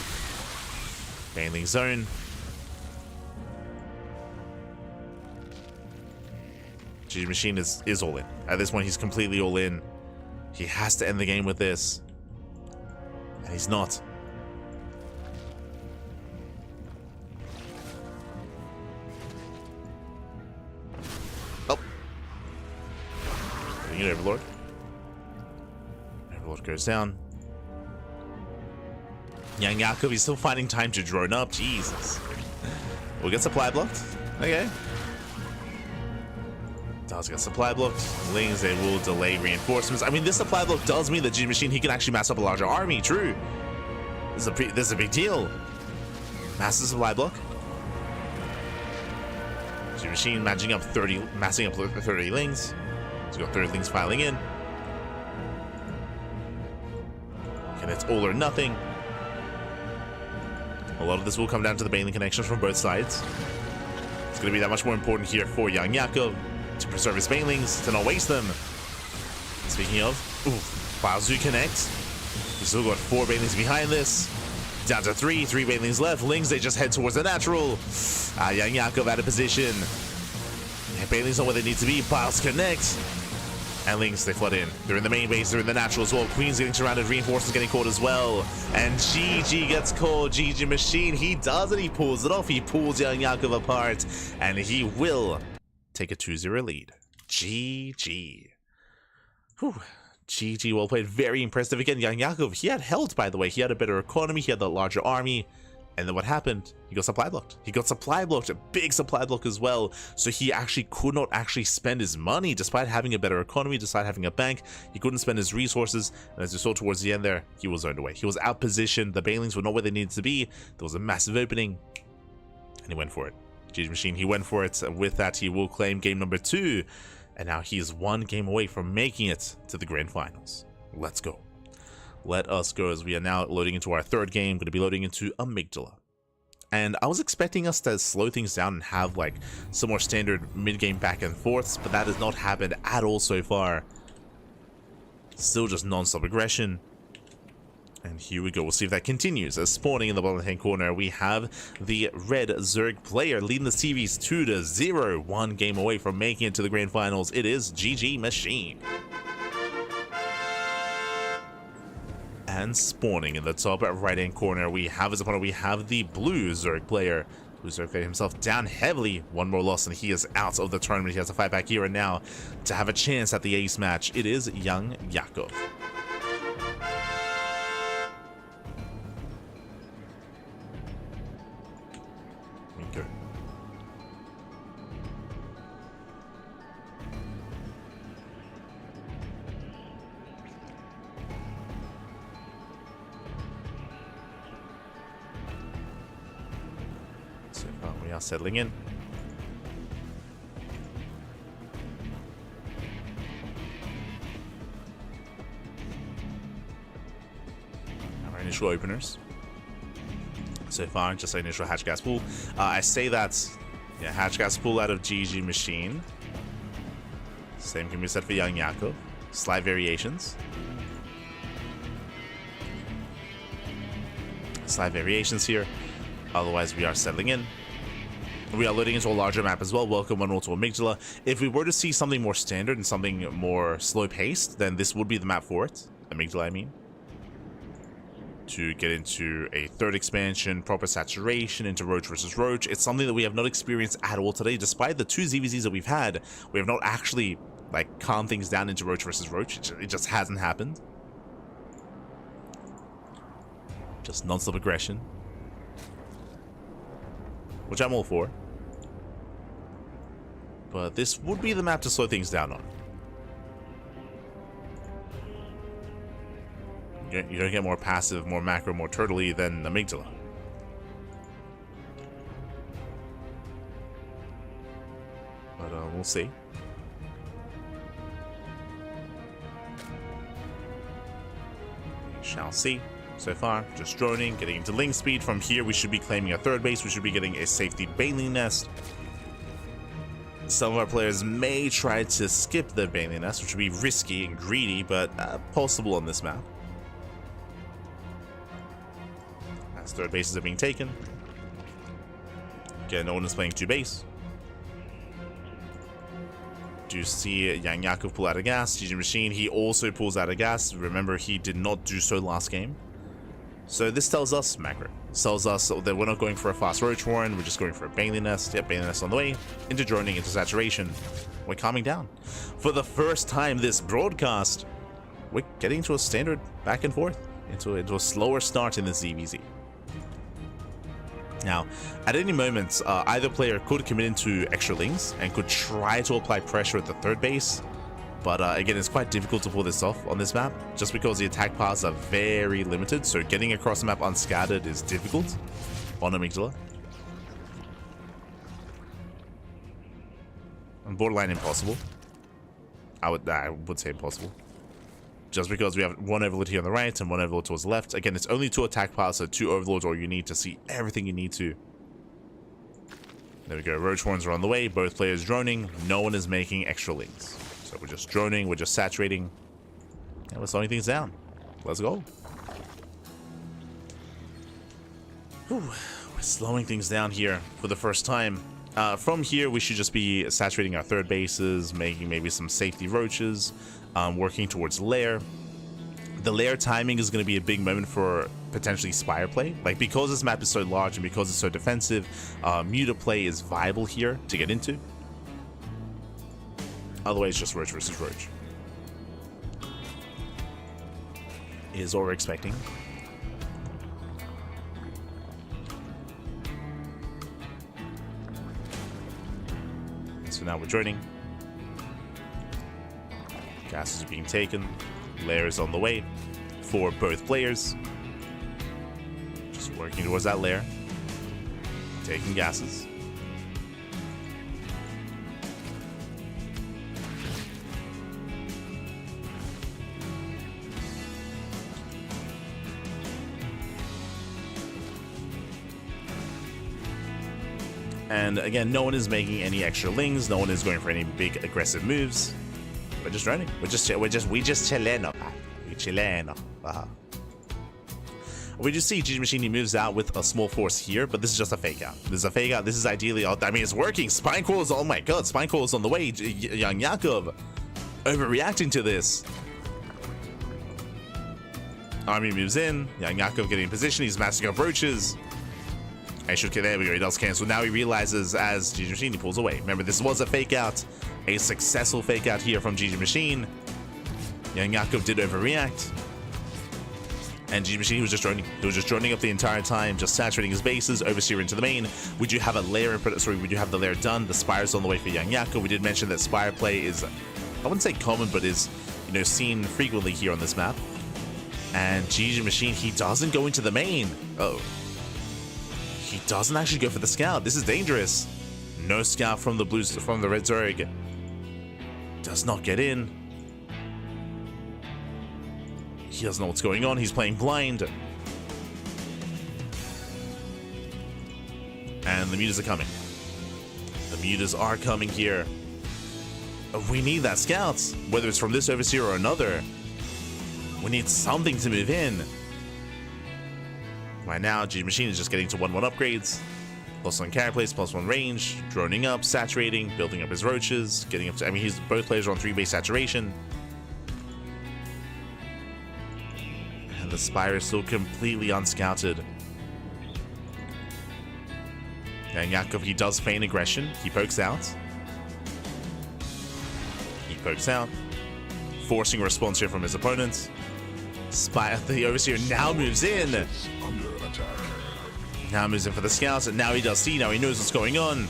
Baneling zone. GG Machine is all in. At this point, he's completely all in. He has to end the game with this. And he's not. Oh. Getting it, Overlord. Overlord goes down. YoungYakov, he's still finding time to drone up. Jesus. We'll get supply blocked. Okay. Does get supply blocked. Lings, they will delay reinforcements. I mean, this supply block does mean that GG Machine, he can actually mass up a larger army. True. This is a big deal. Massive supply block. GG Machine massing up 30 Lings. He's got Thirdlings filing in. And it's all or nothing. A lot of this will come down to the Baneling connections from both sides. It's going to be that much more important here for YoungYakov to preserve his Banelings, to not waste them. Speaking of, Baozu connects. He's still got 4 Banelings behind this. Down to 3 Banelings left. Lings, they just head towards the natural. YoungYakov out of position. Banelings not where they need to be. Biles connect. And Lings, they flood in. They're in the main base, they're in the natural as well. Queen's getting surrounded, Reinforcements getting caught as well. And GG gets caught, GG Machine. He does it, he pulls it off. He pulls YoungYakov apart. And he will take a 2-0 lead. GG. Whew. GG, well played. Very impressive. Again, YoungYakov, he had health, by the way. He had a better economy, he had the larger army. And then what happened? He got supply blocked. He got supply blocked, a big supply block as well. So he actually could not actually spend his money despite having a better economy, despite having a bank. He couldn't spend his resources. And as you saw towards the end there, he was zoned away. He was out positioned. The Banelings were not where they needed to be. There was a massive opening. And he went for it. GG Machine, he went for it. With that, he will claim game number 2. And now he is 1 game away from making it to the grand finals. Let's go. Let us go, as we are now loading into our 3rd game. Going to be loading into Amygdala. And I was expecting us to slow things down and have like some more standard mid-game back and forths, but that has not happened at all so far. Still just non-stop aggression. And here we go. We'll see if that continues. As spawning in the bottom hand corner, we have the red Zerg player leading the CVs 2-0. 1 game away from making it to the grand finals. It is GG Machine. And spawning in the top right hand corner, we have his opponent. We have the blue Zerg player. Blue Zerg player himself down heavily. 1 more loss and he is out of the tournament. He has to fight back here and now to have a chance at the ace match. It is YoungYakov. Okay. We are settling in. Our initial openers. So far, just our initial hatch gas pool. I say that, yeah, hatch gas pool out of GG Machine. Same can be said for YoungYakov. Slight variations. Slight variations here. Otherwise, we are settling in. We are loading into a larger map as well. Welcome one more to Amygdala. If we were to see something more standard and something more slow-paced, then this would be the map for it. Amygdala, I mean. To get into a 3rd expansion, proper saturation, into Roach versus Roach. It's something that we have not experienced at all today. Despite the 2 ZVZs that we've had, we have not actually, like, calmed things down into Roach versus Roach. It just hasn't happened. Just non-stop aggression. Which I'm all for. But this would be the map to slow things down on. You don't get more passive, more macro, more turtley than Amygdala. But we'll see. We shall see. So far, just droning, getting into link speed. From here, we should be claiming a 3rd base. We should be getting a safety Baneling nest. Some of our players may try to skip the Baneling nest, which would be risky and greedy, but possible on this map. As 3rd bases are being taken. Again, no one is playing 2 base. Do see YoungYakov pull out of gas. GG Machine, he also pulls out of gas. Remember, he did not do so last game. So this tells us macro. This tells us that we're not going for a fast Roach Warren, we're just going for a Baneling nest. Yep, Baneling nest on the way. Into droning, into saturation. We're calming down. For the first time this broadcast, we're getting to a standard back and forth. Into a slower start in the ZVZ. Now, at any moment, either player could commit into extra links and could try to apply pressure at the 3rd base. But again, it's quite difficult to pull this off on this map, just because the attack paths are very limited, so getting across the map unscattered is difficult on Amygdala. And borderline impossible. I would say impossible. Just because we have one overlord here on the right and one overlord towards the left. Again, it's only 2 attack piles, so 2 overlords all you need to see everything you need to. There we go. Roach horns are on the way. Both players droning. No one is making extra links. So we're just droning. We're just saturating. And we're slowing things down. Let's go. Whew. We're slowing things down here for the first time. From here, we should just be saturating our third bases, making maybe some safety roaches, working towards lair. The lair timing is going to be a big moment for potentially Spire play. Like, because this map is so large and because it's so defensive, Muta play is viable here to get into. Otherwise, just Roach versus Roach is what we're expecting. So now we're joining. Gases are being taken. Lair is on the way for both players. Just working towards that lair. Taking gases. And again, no one is making any extra lings. No one is going for any big aggressive moves. We're just running. We just chillin'. We chillin'. We just see GG Machine moves out with a small force here, but this is just a fake out. This is a fake out. This is ideally, I mean, it's working. Spinecoil is, oh my god, Spinecoil is on the way. YoungYakov overreacting to this. Army moves in. YoungYakov getting in position. He's massing up roaches. I should, there we go, he does cancel. Now he realizes as GG Machine, he pulls away. Remember, this was a fake out. A successful fake out here from GG Machine. YoungYakov did overreact. And GG Machine was just droning. He was just droning up the entire time, just saturating his bases, Overseer into the main. We do have a lair, we do have the lair done. The Spire's on the way for YoungYakov. We did mention that Spire play is, I wouldn't say common, but is, you know, seen frequently here on this map. And GG Machine, he doesn't go into the main. Oh. He doesn't actually go for the scout. This is dangerous. No scout from the blues, from the red Zerg. Does not get in. He doesn't know what's going on. He's playing blind. And the mutas are coming. The mutas are coming here. We need that scout, whether it's from this overseer or another. We need something to move in. Right now, GG Machine is just getting to 1-1 upgrades. +1 carry plays, +1 range, droning up, saturating, building up his roaches, getting up to, I mean, both players are on 3 base saturation. And the Spire is still completely unscouted. And YoungYakov, he does feign aggression. He pokes out. He pokes out, forcing a response here from his opponent. Spire, the Overseer now moves in. Now moves in for the scouts, and now he does see, now he knows what's going on.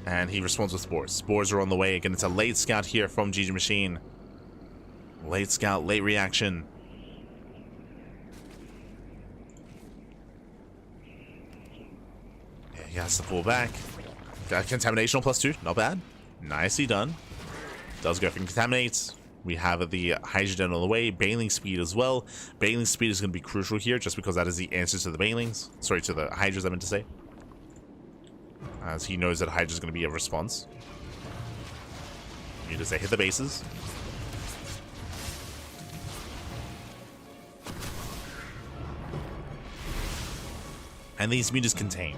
And he responds with spores. Spores are on the way. Again, it's a late scout here from GG Machine. Late scout, late reaction. Yeah, he has to pull back. Got contamination on +2, not bad. Nicely done. Does go for contaminates. We have the Hydrogen on the way, Bailing Speed as well. Bailing Speed is going to be crucial here just because that is the answer to the Bailings. Sorry, to the Hydras, I meant to say. As he knows that Hydra is going to be a response. Mutas, they hit the bases. And these mutas contain.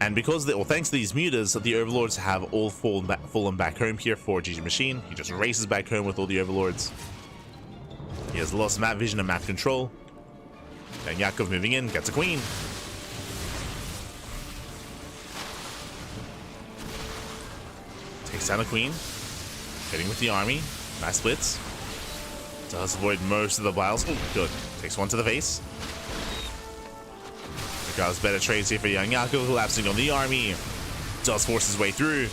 And because, well, thanks to these mutas, the overlords have all fallen back home here for GG Machine. He just races back home with all the overlords. He has lost map vision and map control. And Yakov moving in, gets a queen. Takes down a queen. Hitting with the army. Mass splits. Does avoid most of the vials. Oh, good. Takes one to the face. Got better trades here for YoungYakov, collapsing on the army. Does force his way through.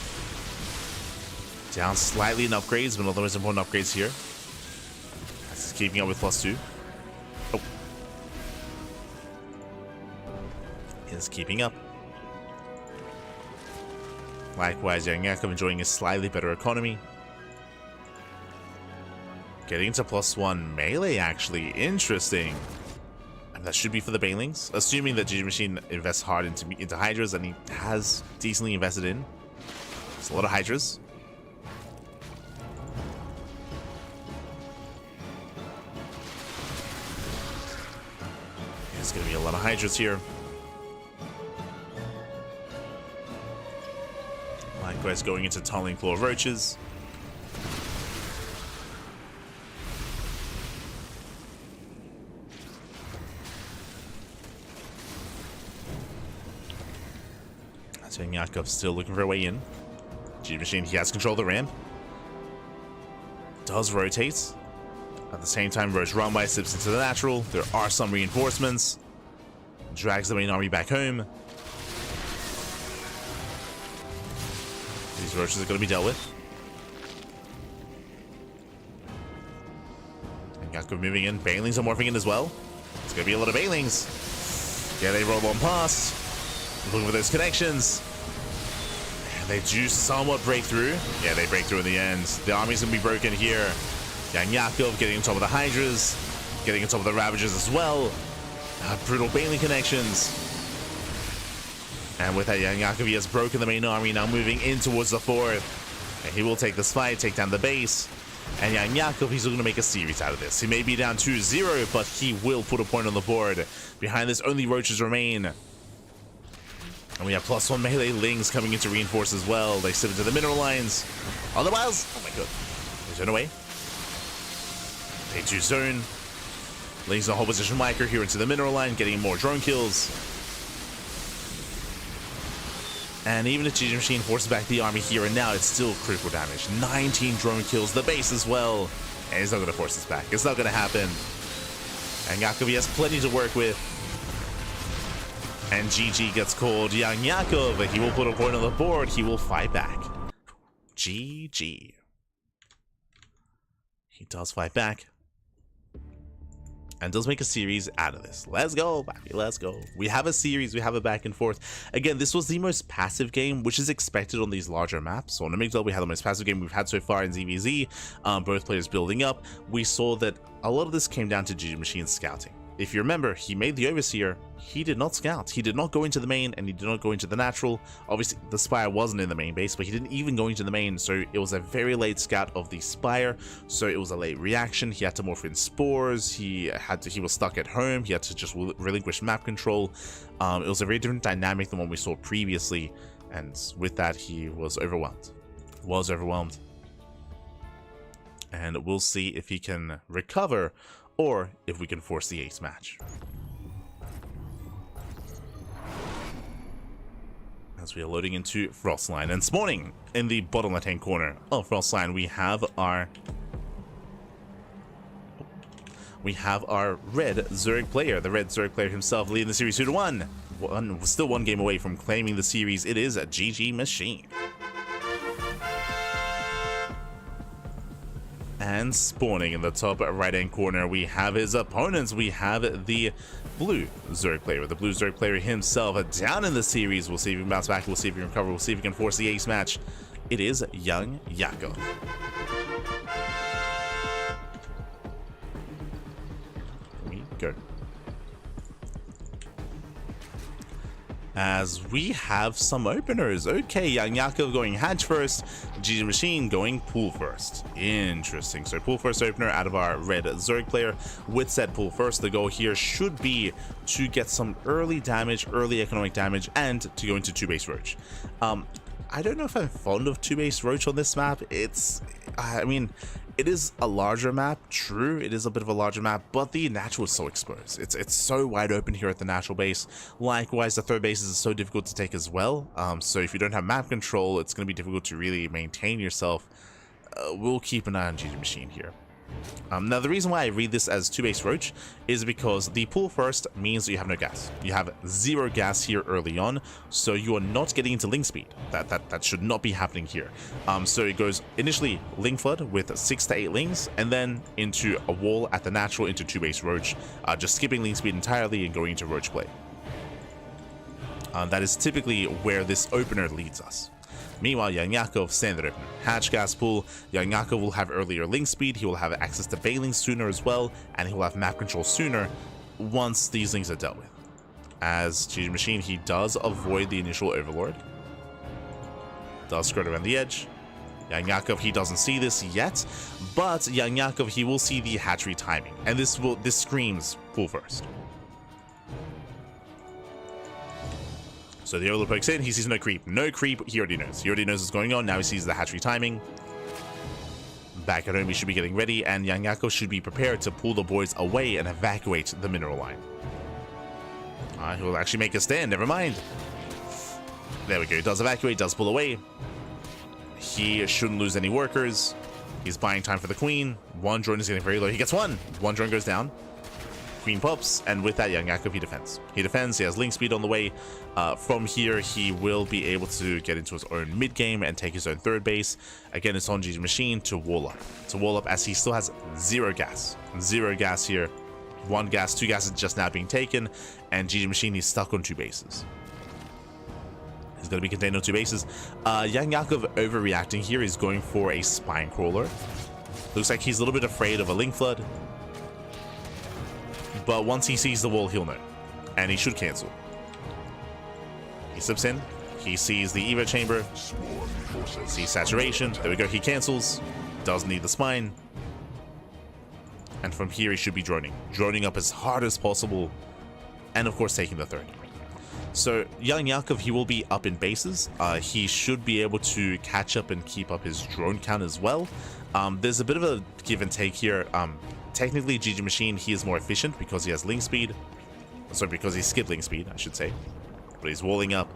Down slightly in upgrades, but not the most important upgrades here. This is keeping up with +2. Oh. Is keeping up. Likewise, YoungYakov enjoying a slightly better economy. Getting to +1 melee, actually. Interesting. And that should be for the Banelings. Assuming that GG Machine invests hard into Hydras, and he has decently invested in. There's a lot of Hydras. There's going to be a lot of Hydras here. Likewise, going into Tunneling Claw Roaches. So YoungYakov still looking for a way in. GG Machine, he has control of the ramp. Does rotate. At the same time, Roach Runby slips into the natural. There are some reinforcements. Drags the main army back home. These Roaches are going to be dealt with. YoungYakov moving in. Banelings are morphing in as well. It's going to be a lot of Banelings. Yeah, they roll on past. Looking for those connections. And they do somewhat break through. Yeah, they break through in the end. The army's going to be broken here. YoungYakov getting on top of the Hydras. Getting on top of the Ravagers as well. Brutal Baneling connections. And with that, YoungYakov, he has broken the main army. Now moving in towards the fourth. And he will take this fight, take down the base. And YoungYakov, he's going to make a series out of this. He may be down 2-0, but he will put a point on the board. Behind this, only Roaches remain. And we have +1 melee Lings coming in to reinforce as well. They slip into the mineral lines. Otherwise, oh my god. They turn away. They do zone. Lings in a whole position Micro here into the mineral line, getting more drone kills. And even if GG Machine forces back the army here and now, it's still critical damage. 19 drone kills, the base as well. And he's not going to force this back. It's not going to happen. And YoungYakov has plenty to work with. And GG gets called. YoungYakov, he will put a point on the board. He will fight back. GG. He does fight back. And does make a series out of this. Let's go, baby, let's go. We have a series, we have a back and forth. Again, this was the most passive game, which is expected on these larger maps. So on Amygdala, we had the most passive game we've had so far in ZVZ. Both players building up. We saw that a lot of this came down to GG Machine's scouting. If you remember, he made the Overseer. He did not scout. He did not go into the main, and he did not go into the natural. Obviously, the Spire wasn't in the main base, but he didn't even go into the main, so it was a very late scout of the Spire, so it was a late reaction. He had to morph in Spores. He was stuck at home. He had to just relinquish map control. It was a very different dynamic than what we saw previously, and with that, he was overwhelmed. And we'll see if he can recover, or if we can force the ace match. As we are loading into Frostline and spawning in the bottom left-hand corner of Frostline, we have our red Zerg player, the red Zerg player himself, leading the series 2-1. Still one game away from claiming the series. It is a GG Machine. And spawning in the top right-hand corner, we have his opponents. We have the blue Zerg player. The blue Zerg player himself down in the series. We'll see if he can bounce back. We'll see if he can recover. We'll see if he can force the ace match. It is YoungYakov. Here we go. As we have some openers. Okay, YoungYakov going hatch first, GG Machine going pool first. Interesting. So pool first opener out of our red Zerg player. With said pool first, the goal here should be to get some early damage, early economic damage, and to go into 2-base Roach. I don't know if I'm fond of 2-base Roach on this map. It is a larger map, true, it is a bit of a larger map, but the natural is so exposed. It's so wide open here at the natural base. Likewise, the third base is so difficult to take as well. So if you don't have map control, it's going to be difficult to really maintain yourself. We'll keep an eye on GG Machine here. Now, the reason why I read this as 2-base Roach is because the pool first means that you have no gas. You have 0 gas here early on, so you are not getting into Ling speed. That should not be happening here. So it goes initially Ling Flood with 6 to 8 Lings, and then into a wall at the natural into 2-base Roach, just skipping Ling speed entirely and going into Roach play. That is typically where this opener leads us. Meanwhile, YoungYakov standard open. Hatch gas pool. YoungYakov will have earlier link speed. He will have access to bailing sooner as well, and he will have map control sooner once these links are dealt with. As GG Machine, he does avoid the initial Overlord. Does skirt around the edge. YoungYakov, he doesn't see this yet, but YoungYakov, he will see the hatchery timing, and this screams full first. So the Overlord pokes in, he sees no creep. No creep, he already knows. He already knows what's going on, now he sees the hatchery timing. Back at home, he should be getting ready, and YoungYakov should be prepared to pull the boys away and evacuate the mineral line. He'll actually make a stand, never mind. There we go, he does evacuate, does pull away. He shouldn't lose any workers. He's buying time for the queen. One drone is getting very low. He gets one. One drone goes down. Queen pops, and with that, YoungYakov, he defends. He defends, he has link speed on the way. From here, he will be able to get into his own mid game and take his own third base. Again, it's on GG Machine to wall up. To wall up as he still has zero gas. Zero gas here. One gas, two gases just now being taken, and GG Machine is stuck on two bases. He's going to be contained on two bases. YoungYakov overreacting here. He's going for a spine crawler. Looks like he's a little bit afraid of a link flood. But once he sees the wall, he'll know. And he should cancel. He slips in. He sees the Evo chamber. Sees saturation. There we go. He cancels. Doesn't need the spine. And from here, he should be droning. Droning up as hard as possible. And of course, taking the third. So YoungYakov, he will be up in bases. He should be able to catch up and keep up his drone count as well. There's a bit of a give and take here. Technically, GG Machine, he is more efficient because he has link speed. Sorry, because he skipped link speed, I should say. But he's walling up.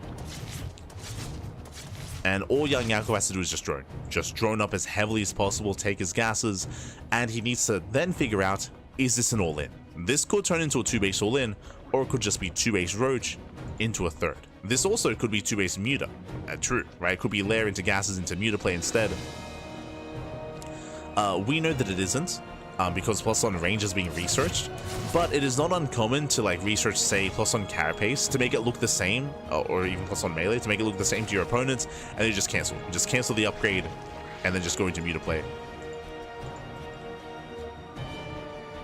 And all YoungYakov has to do is just drone. Just drone up as heavily as possible, take his gases, and he needs to then figure out, is this an all-in? This could turn into a two-base all-in, or it could just be two-base Roach into a third. This also could be two-base Muta. True, right? It could be layer into gases into Muta play instead. We know that it isn't, because plus on range is being researched, but it is not uncommon to like research, say, plus on carapace to make it look the same, or even plus on melee to make it look the same to your opponents, and then just cancel. Just cancel the upgrade, and then just go into Muta play.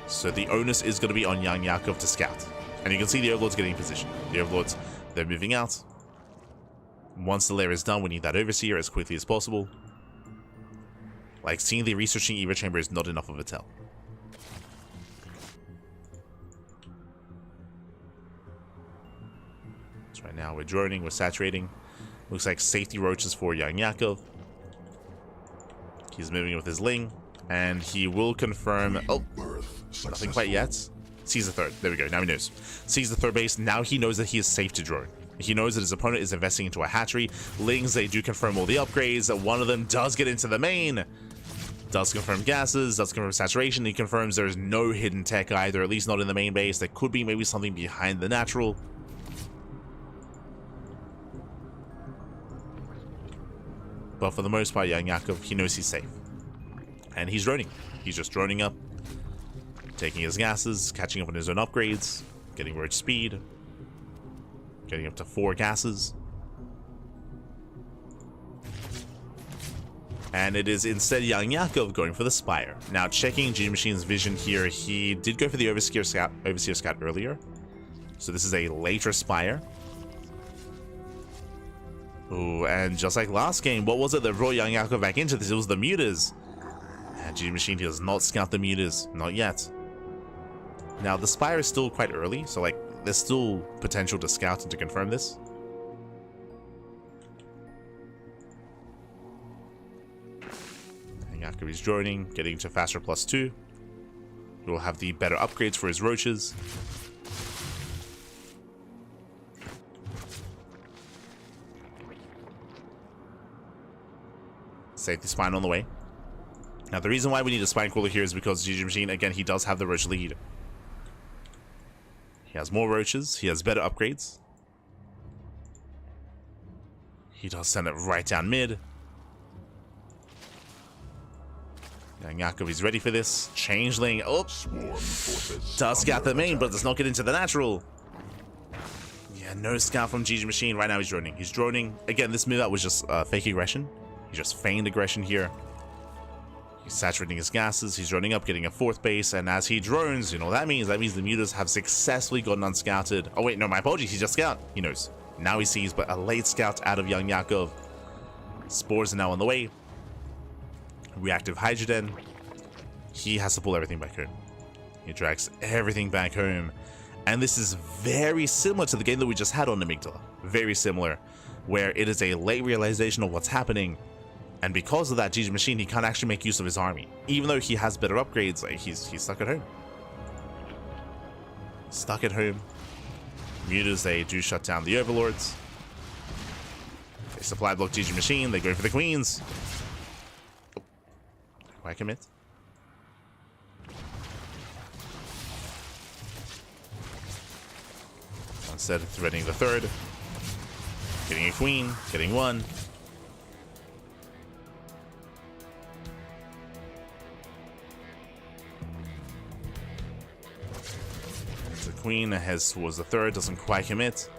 So the onus is going to be on YoungYakov to scout. And you can see the Overlords getting in position. The Overlords, they're moving out. Once the lair is done, we need that Overseer as quickly as possible. Like, seeing the researching Evo chamber is not enough of a tell. So right now we're droning, we're saturating. Looks like safety roaches for YoungYakov. He's moving with his Ling. And he will confirm... Oh, nothing quite yet. Sees the third. There we go. Now he knows. Sees the third base. Now he knows that he is safe to drone. He knows that his opponent is investing into a hatchery. Lings, they do confirm all the upgrades. One of them does get into the main. Does confirm gases. Does confirm saturation. He confirms there's no hidden tech either, at least not in the main base. There could be maybe something behind the natural. But for the most part, YoungYakov, he knows he's safe. And he's droning. He's just droning up. Taking his gases, catching up on his own upgrades, getting roach speed, getting up to 4 gases. And it is instead YoungYakov going for the Spire. Now, checking GG Machine's vision here, he did go for the Overseer Scout earlier. So this is a later Spire. Ooh, and just like last game, what was it that brought YoungYakov back into this? It was the Mutas. And GG Machine does not scout the Mutas, not yet. Now, the Spire is still quite early, so like there's still potential to scout and to confirm this. YoungYakov is droning, getting to faster +2. He will have the better upgrades for his roaches. Safety spine on the way. Now, the reason why we need a spine crawler here is because GG Machine, again, he does have the roach lead. He has more roaches. He has better upgrades. He does send it right down mid. YoungYakov is ready for this. Changeling. Oh, does scout the main, but does not get into the natural. Yeah, And no scout from GG Machine. Right now he's droning. He's droning. Again, this move out was just fake aggression. He just feigned aggression here. He's saturating his gases. He's droning up, getting a 4th base. And as he drones, you know what that means? That means the mutas have successfully gotten unscouted. Oh wait, no, my apologies. He's just scout. He knows. Now he sees, but a late scout out of YoungYakov. Spores are now on the way. Reactive Hydrogen. He has to pull everything back home. He drags everything back home. And this is very similar to the game that we just had on Amygdala. Very similar. Where it is a late realization of what's happening. And because of that, GG Machine, he can't actually make use of his army. Even though he has better upgrades, like he's stuck at home. Stuck at home. Mutas, they do shut down the Overlords. They supply block GG Machine. They go for the Queens. Oh. Why commit? Instead of threatening the 3rd. Getting a Queen. Getting 1. The Queen has towards the 3rd. Doesn't quite commit.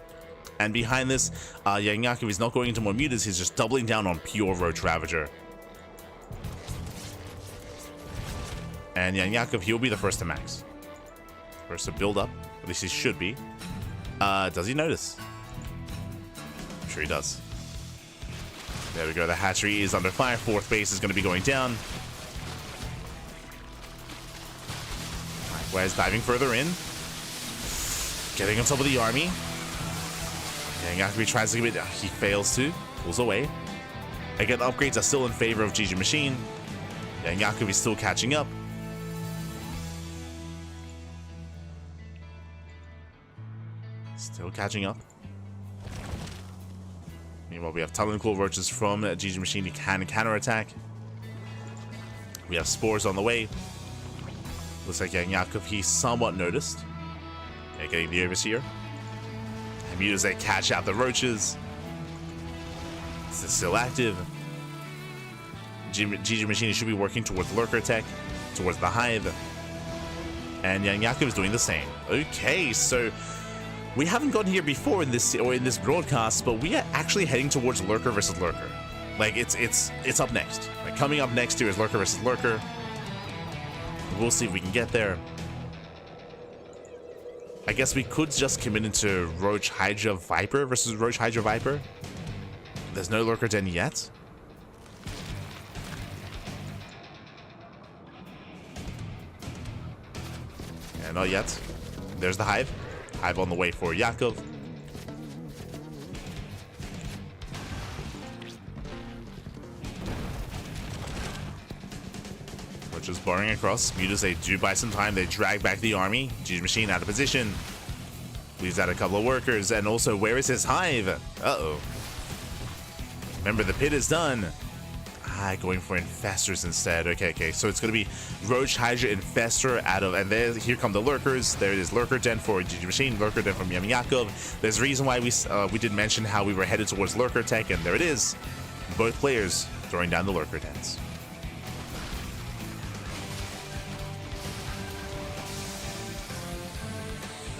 And behind this, YoungYakov is not going into more mutas. He's just doubling down on pure Roach Ravager. And YoungYakov, he'll be the first to max. First to build up. At least he should be. Does he notice? I'm sure he does. There we go. The hatchery is under fire. 4th base is going to be going down. Likewise, diving further in. Getting on top of the army. YoungYakov tries to give it. He fails to. Pulls away. Again, upgrades are still in favor of GG Machine. YoungYakov is still catching up. Still catching up. Meanwhile, we have Talon Claw Roaches from GG Machine. He can counterattack. We have Spores on the way. Looks like YoungYakov, he somewhat noticed. They're getting the Overseer. And mutas, they catch out the Roaches. This is still active. GG Machine should be working towards Lurker Tech, towards the Hive. And YoungYakov is doing the same. Okay, so we haven't gotten here before in this broadcast, but we are actually heading towards Lurker versus Lurker. Like it's up next. Like coming up next here is Lurker versus Lurker. We'll see if we can get there. I guess we could just commit into Roach Hydra Viper versus Roach Hydra Viper. There's no Lurker Den yet. Yeah, not yet. There's the Hive. Hive on the way for Yakov. Just barring across. Mutas, they do buy some time. They drag back the army. GG Machine out of position. Leaves out a couple of workers. And also, where is his Hive? Uh-oh. Remember, the pit is done. Going for Infestors instead. Okay. So it's going to be Roach Hydra Infestor out of... And here come the Lurkers. There it is. Lurker Den for GG Machine. Lurker Den from YoungYakov. There's a reason why we did mention how we were headed towards Lurker Tech. And there it is. Both players throwing down the Lurker Dens.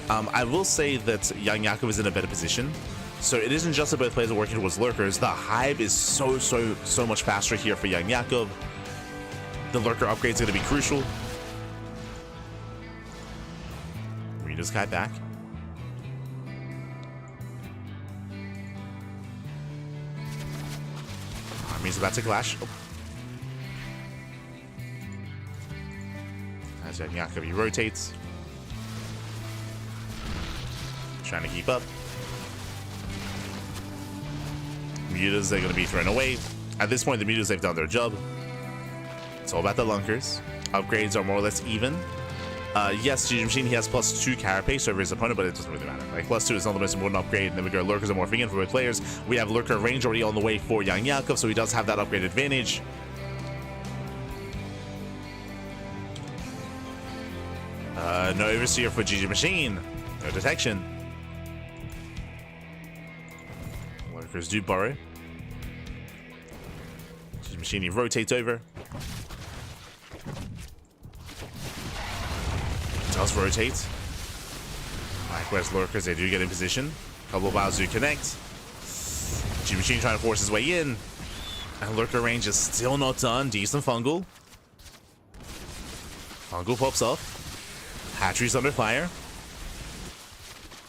I will say that YoungYakov is in a better position. So it isn't just that both players are working towards Lurkers. The Hive is so much faster here for YoungYakov. The Lurker upgrade is going to be crucial. Read his guy back. Army's about to clash. Oh. As YoungYakov, he rotates. Trying to keep up. Mutas, they're going to be thrown away. At this point, the mutas, they've done their job. It's all about the lunkers. Upgrades are more or less even. Yes, GG Machine, he has +2 carapace over his opponent, but it doesn't really matter. Like, +2 is not the most important upgrade. And then we go Lurkers are morphing in for both players. We have Lurker range already on the way for YoungYakov, so he does have that upgrade advantage. No Overseer for GG Machine. No detection. Lurkers do burrow. GG Machine, he rotates over. Does rotate. Likewise, Lurkers, they do get in position. Couple of Bowser connect. G-Machine trying to force his way in. And Lurker range is still not done. Decent Fungal. Fungal pops off. Hatchery's under fire.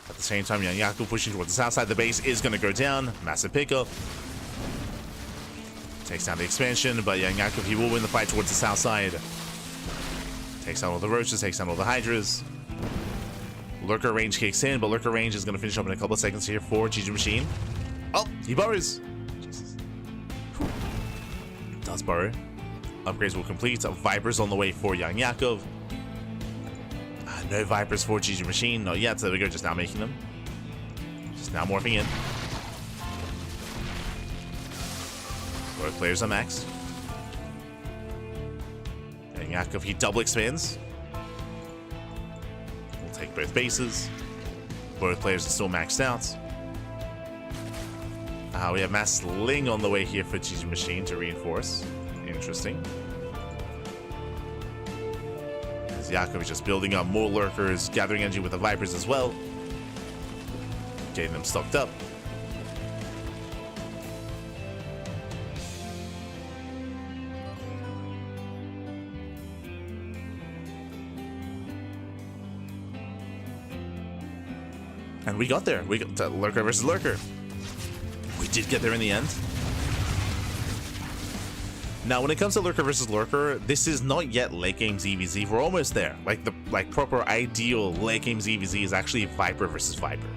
At the same time, YoungYakov pushing towards the south side. The base is going to go down. Massive pickup. Takes down the expansion, but YoungYakov, he will win the fight towards the south side. Takes down all the roaches, takes down all the hydras. Lurker range kicks in, but Lurker range is going to finish up in a couple of seconds here for G-Machine. Oh, he burrows. Jesus. Does burrow. Upgrades will complete. Vipers on the way for YoungYakov. No Vipers for G-Machine. Not yet. So there we go. Just now making them. Just now morphing in. Both players are maxed. YoungYakov, he double expands. We'll take both bases. Both players are still maxed out. We have Mass Sling on the way here for G-Machine to reinforce. Interesting. As Yakov is just building up more lurkers, gathering energy with the Vipers as well. Getting them stocked up. And we got there. We got Lurker versus Lurker. We did get there in the end. Now, when it comes to Lurker versus Lurker, this is not yet late game ZVZ. We're almost there. The proper ideal late game ZVZ is actually Viper versus Viper.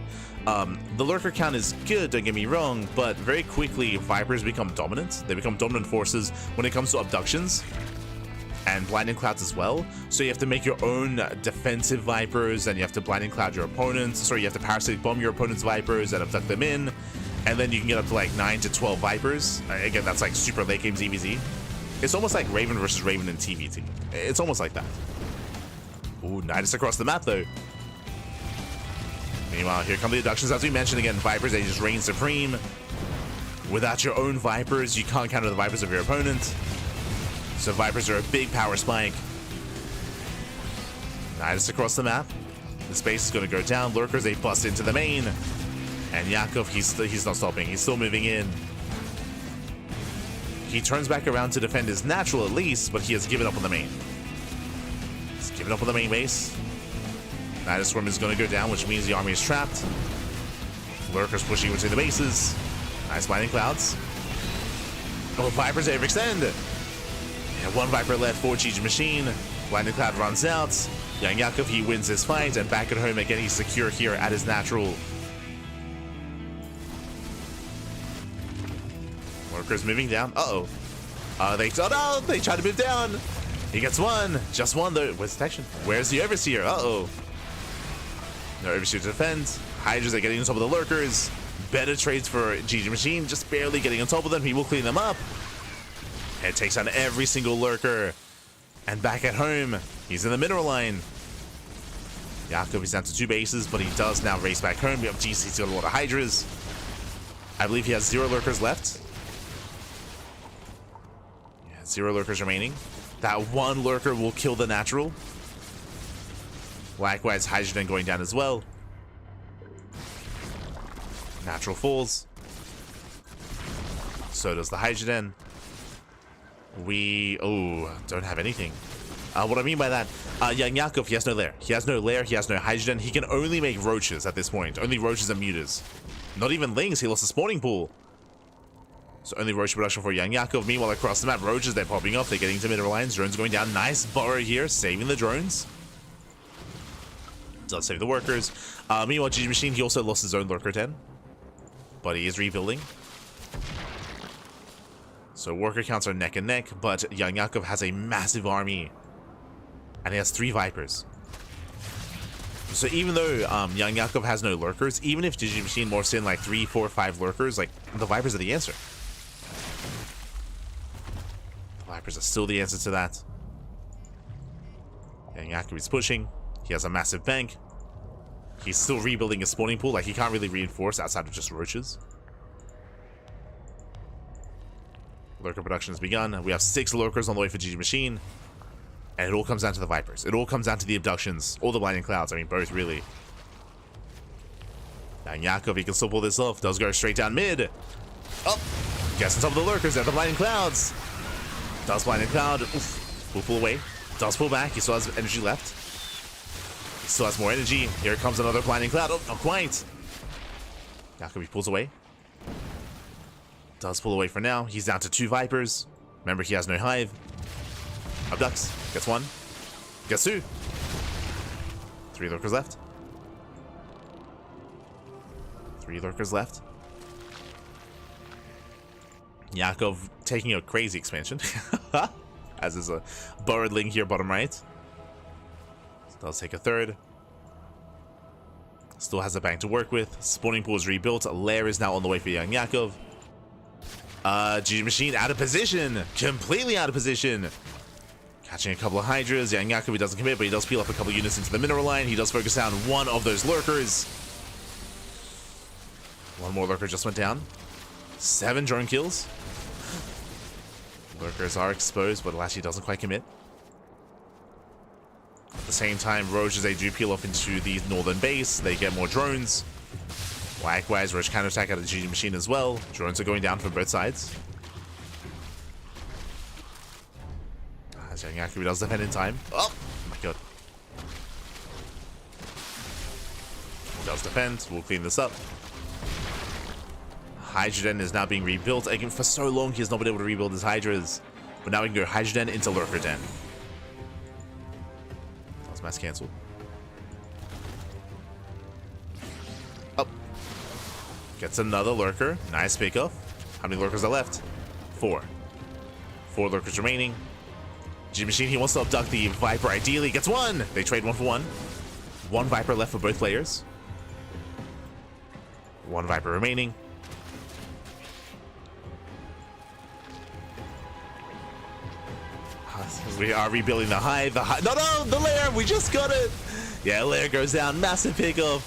The Lurker count is good, don't get me wrong, but very quickly Vipers become dominant. They become dominant forces when it comes to abductions and blinding clouds as well. So you have to make your own defensive Vipers, and you have to blinding cloud your opponents. Sorry, you have to parasitic bomb your opponent's Vipers and abduct them in. And then you can get up to like 9 to 12 Vipers. Again, that's like super late game ZVZ. It's almost like Raven versus Raven in TVT. It's almost like that. Ooh, Nidus across the map though. Meanwhile, here come the abductions. As we mentioned again, Vipers, they just reign supreme. Without your own Vipers, you can't counter the Vipers of your opponent. So Vipers are a big power spike. Nidus across the map. The space is going to go down. Lurkers, they bust into the main. And Yakov, he's not stopping. He's still moving in. He turns back around to defend his natural at least, but he has given up on the main. He's given up on the main base. Nidus Swarm is going to go down, which means the army is trapped. Lurkers pushing into the bases. Nice blinding clouds. Oh, Vipers overextend. And one Viper left for G-Machine. Blinding cloud runs out. YoungYakov, he wins his fight, and back at home again, he's secure here at his natural. Lurkers moving down. Uh-oh. They try to move down. He gets one. Just one though. Where's detection? Where's the Overseer? Uh-oh. No Overseer to defend. Hydras are getting on top of the Lurkers. Better trades for G-Machine. Just barely getting on top of them. He will clean them up. And takes on every single Lurker. And back at home, he's in the mineral line. Yakov is down to 2 bases, but he does now race back home. We have GC's got a lot of Hydras. I believe he has 0 Lurkers left. 0 Lurkers remaining. That one Lurker will kill the natural. Likewise, Hydrogen going down as well. Natural falls. So does the Hydrogen. We don't have anything. What I mean by that, YoungYakov, he has no lair. He has no lair, he has no Hydrogen. He can only make roaches at this point. Only roaches and mutas. Not even lings, he lost the spawning pool. So only roach production for YoungYakov. Meanwhile, across the map, roaches, they're popping off. They're getting into middle lines. Drones going down. Nice burrow here, saving the drones. Does save the workers. Meanwhile, G-Machine, he also lost his own Lurker 10. But he is rebuilding. So worker counts are neck and neck, but YoungYakov has a massive army. And he has 3 Vipers. So even though YoungYakov has no Lurkers, even if G-Machine morphs in like 3, 4, 5 Lurkers, like the Vipers are the answer. Vipers are still the answer to that. YoungYakov is pushing. He has a massive bank. He's still rebuilding his spawning pool. Like, he can't really reinforce outside of just roaches. Lurker production has begun. We have 6 Lurkers on the way for G-Machine. And it all comes down to the Vipers. It all comes down to the abductions. All the blinding clouds. I mean, both, really. YoungYakov, he can still pull this off. Does go straight down mid. Oh, gets on top of the lurkers. They're the blinding clouds. Does blinding cloud. Oof. Will pull away. Does pull back. He still has energy left. He still has more energy. Here comes another blinding cloud. Oh, not quite. YoungYakov, he pulls away. Does pull away for now. He's down to 2 Vipers. Remember, he has no hive. Abducts. Gets 1. Gets 2. 3 lurkers left. 3 lurkers left. Yakov taking a crazy expansion. As is a Burrowling here bottom right. Does take a 3rd. Still has a bank to work with. Spawning pool is rebuilt. Lair is now on the way for YoungYakov. GG Machine out of position. Completely out of position. Catching a couple of Hydras. YoungYakov, he doesn't commit, but he does peel up a couple units into the mineral line. He does focus down one of those lurkers. One more lurker just went down. 7 drone kills. Lurkers are exposed, but Lashy doesn't quite commit. At the same time, Roaches, they do peel off into the northern base. They get more drones. Likewise, Roach counterattack out of the GG Machine as well. Drones are going down from both sides. As YoungYakov does defend in time. Oh my god. He does defend. We'll clean this up. Hydrogen is now being rebuilt. Again, for so long, he has not been able to rebuild his Hydras. But now we can go Hydrogen into Lurker Den. That's mass cancel. Up. Gets another Lurker. Nice pickoff. How many Lurkers are left? 4. 4 Lurkers remaining. G Machine, he wants to abduct the Viper ideally. Gets 1! They trade 1 for 1. 1 Viper left for both players. 1 Viper remaining. We are rebuilding the hive. No, the lair. We just got it. Yeah, lair goes down. Massive pickoff.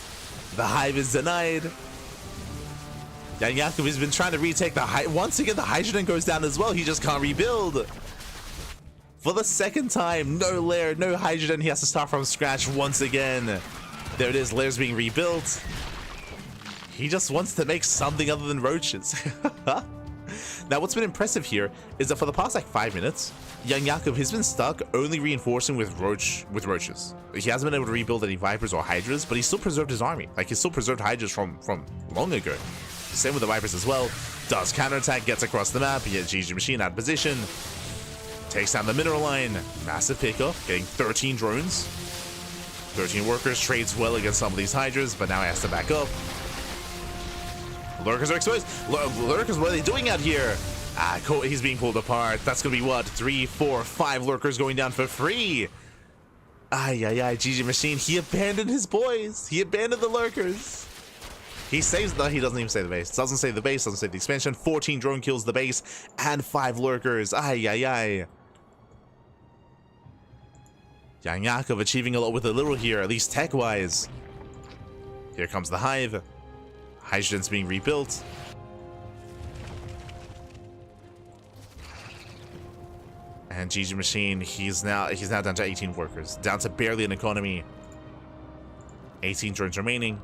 The hive is denied. YoungYakov has been trying to retake the hive. Once again, the hydrogen goes down as well. He just can't rebuild. For the 2nd time, no lair, no hydrogen. He has to start from scratch once again. There it is. Lair's being rebuilt. He just wants to make something other than roaches. Now, what's been impressive here is that for the past like 5 minutes, YoungYakov has been stuck only reinforcing with roaches. He hasn't been able to rebuild any Vipers or Hydras, but he still preserved his army. Like, he still preserved Hydras from long ago. Same with the Vipers as well. Does counterattack, gets across the map. He has GG Machine out of position. Takes down the mineral line. Massive pickoff, getting 13 drones. 13 workers, trades well against some of these Hydras, but now he has to back up. Lurkers are exposed. Lurkers, what are they doing out here? He's being pulled apart. That's gonna be what? 3, 4, 5 lurkers going down for free. GG Machine. He abandoned his boys. He abandoned the lurkers. He saves. No, he doesn't even say the base. Doesn't say the base. Doesn't say the expansion. 14 drone kills the base and 5 lurkers. YoungYakov achieving a lot with a little here, at least tech-wise. Here comes the hive. Hydrogen's being rebuilt. And GG Machine, he's now down to 18 workers, down to barely an economy. 18 drones remaining.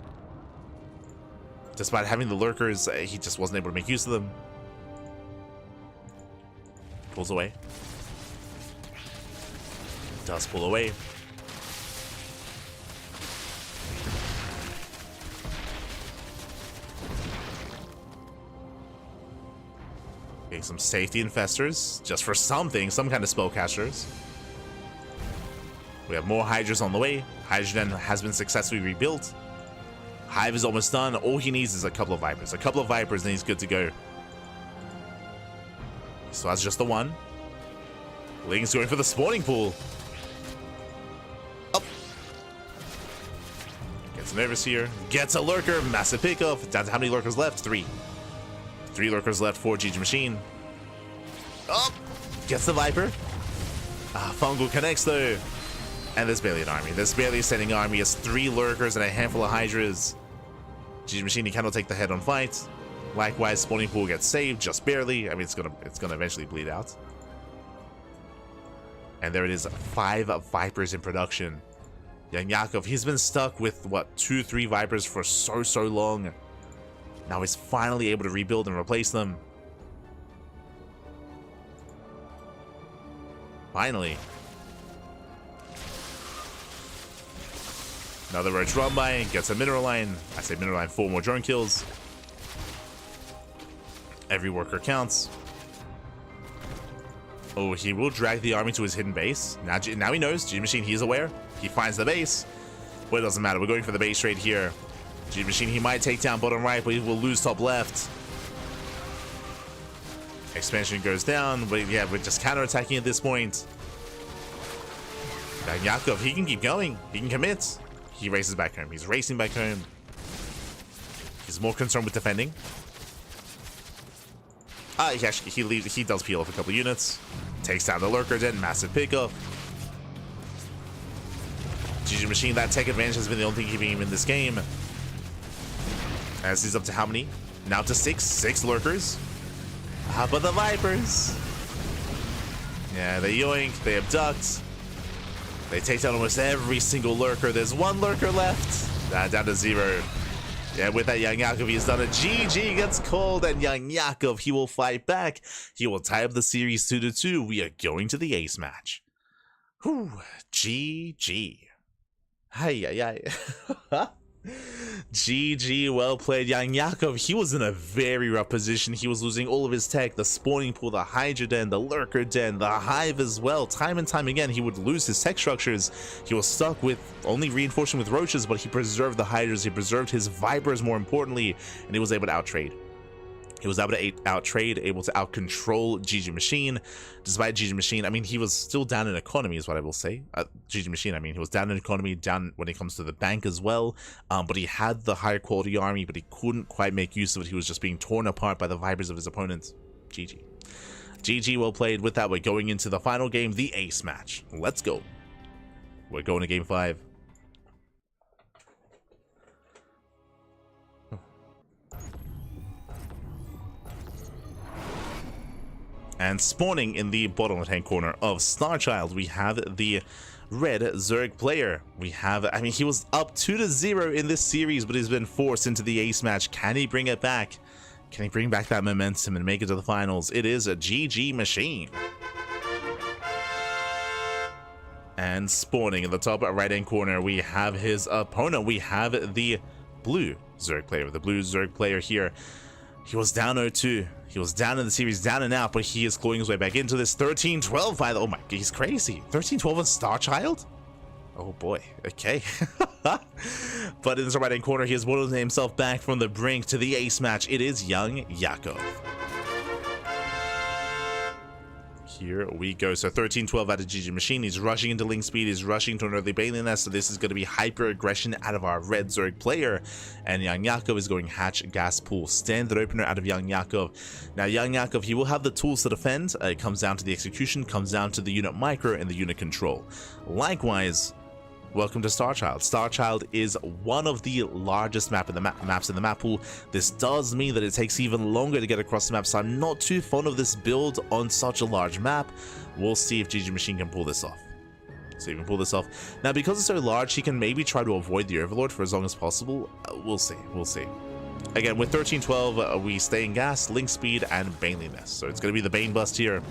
Despite having the lurkers, he just wasn't able to make use of them. Pulls away. Does pull away. Okay, some safety infestors, just for something, some kind of spellcasters. We have more Hydras on the way. Hydrogen has been successfully rebuilt. Hive is almost done. All he needs is a couple of Vipers. A couple of Vipers and he's good to go. So that's just the 1. Ling's going for the spawning pool. Up. Gets an overseer. Gets a lurker. Massive pickoff. Down to how many lurkers left? 3. 3 lurkers left for GG Machine. Up. Gets the Viper. Fungal connects though. And there's barely an army. There's barely a standing army. It's 3 lurkers and a handful of Hydras. GG Machine, he cannot take the head-on fight. Likewise, spawning pool gets saved just barely. I mean, it's gonna eventually bleed out. And there it is, 5 Vipers in production. YoungYakov, he's been stuck with, what, 2-3 Vipers for so long. Now he's finally able to rebuild and replace them. Finally. Another Roach run by, gets a Mineral Line. I say Mineral Line, 4 more drone kills. Every worker counts. Oh, he will drag the army to his hidden base. Now he knows. G Machine, he's aware. He finds the base. But it doesn't matter. We're going for the base right here. G Machine, he might take down bottom right, but he will lose top left. Expansion goes down, but yeah, we're just counterattacking at this point. YoungYakov, he can keep going. He can commit. He races back home. He's racing back home. He's more concerned with defending. He does peel off a couple units. Takes down the Lurker Den, massive pickup. GG Machine, that tech advantage has been the only thing keeping him in this game. As he's up to how many? Now to 6. 6 Lurkers. How about the Vipers? Yeah, they yoink, they abduct. They take down almost every single Lurker. There's 1 Lurker left. Down to 0. Yeah, with that YoungYakov, he's done it. GG gets called, and YoungYakov, he will fight back. He will tie up the series 2-2. We are going to the ace match. Whew, GG. Hi. GG, well played. YoungYakov, he was in a very rough position. He was losing all of his tech, the spawning pool, the Hydra Den, the Lurker Den, the Hive as well. Time and time again, he would lose his tech structures. He was stuck with only reinforcing with roaches, but he preserved the Hydras, he preserved his Vipers more importantly, and he was able to outtrade. He was able to out-trade, able to out-control GG Machine. Despite GG Machine, I mean, he was still down in economy is what I will say. GG Machine, I mean, he was down in economy, down when it comes to the bank as well. But he had the higher quality army, but he couldn't quite make use of it. He was just being torn apart by the Vipers of his opponents. GG. GG, well played. With that, we're going into the final game, the ace match. Let's go. We're going to game 5. And spawning in the bottom left-hand corner of Starchild, we have the red Zerg player. We have, I mean, he was up 2-0 in this series, but he's been forced into the ace match. Can he bring it back? Can he bring back that momentum and make it to the finals? It is a GG Machine. And spawning in the top right-hand corner, we have his opponent. We have the blue Zerg player. The blue Zerg player here. He was down 0-2. He was down in the series, down and out, but he is clawing his way back into this. 13-12 by the... Oh my, he's crazy. 13-12 on Starchild? Oh boy, okay. But in the right-hand corner, he has whittled himself back from the brink to the ace match. It is YoungYakov. Here we go. So 13-12 out of GG Machine. He's rushing into Link Speed. He's rushing to an early Bailey Nest. So this is going to be hyper aggression out of our red Zerg player. And YoungYakov is going Hatch Gas Pool. Standard opener out of YoungYakov. Now YoungYakov, he will have the tools to defend. It comes down to the execution, comes down to the unit micro and the unit control. Likewise, welcome to Starchild. Starchild is one of the largest maps in the map pool. This does mean that it takes even longer to get across the map, so I'm not too fond of this build on such a large map. We'll see if GG Machine can pull this off. So he can pull this off. Now, because it's so large, he can maybe try to avoid the Overlord for as long as possible. We'll see. We'll see. Again, with 13-12, we stay in gas, link speed, and Baneliness. So it's going to be the Bane bust here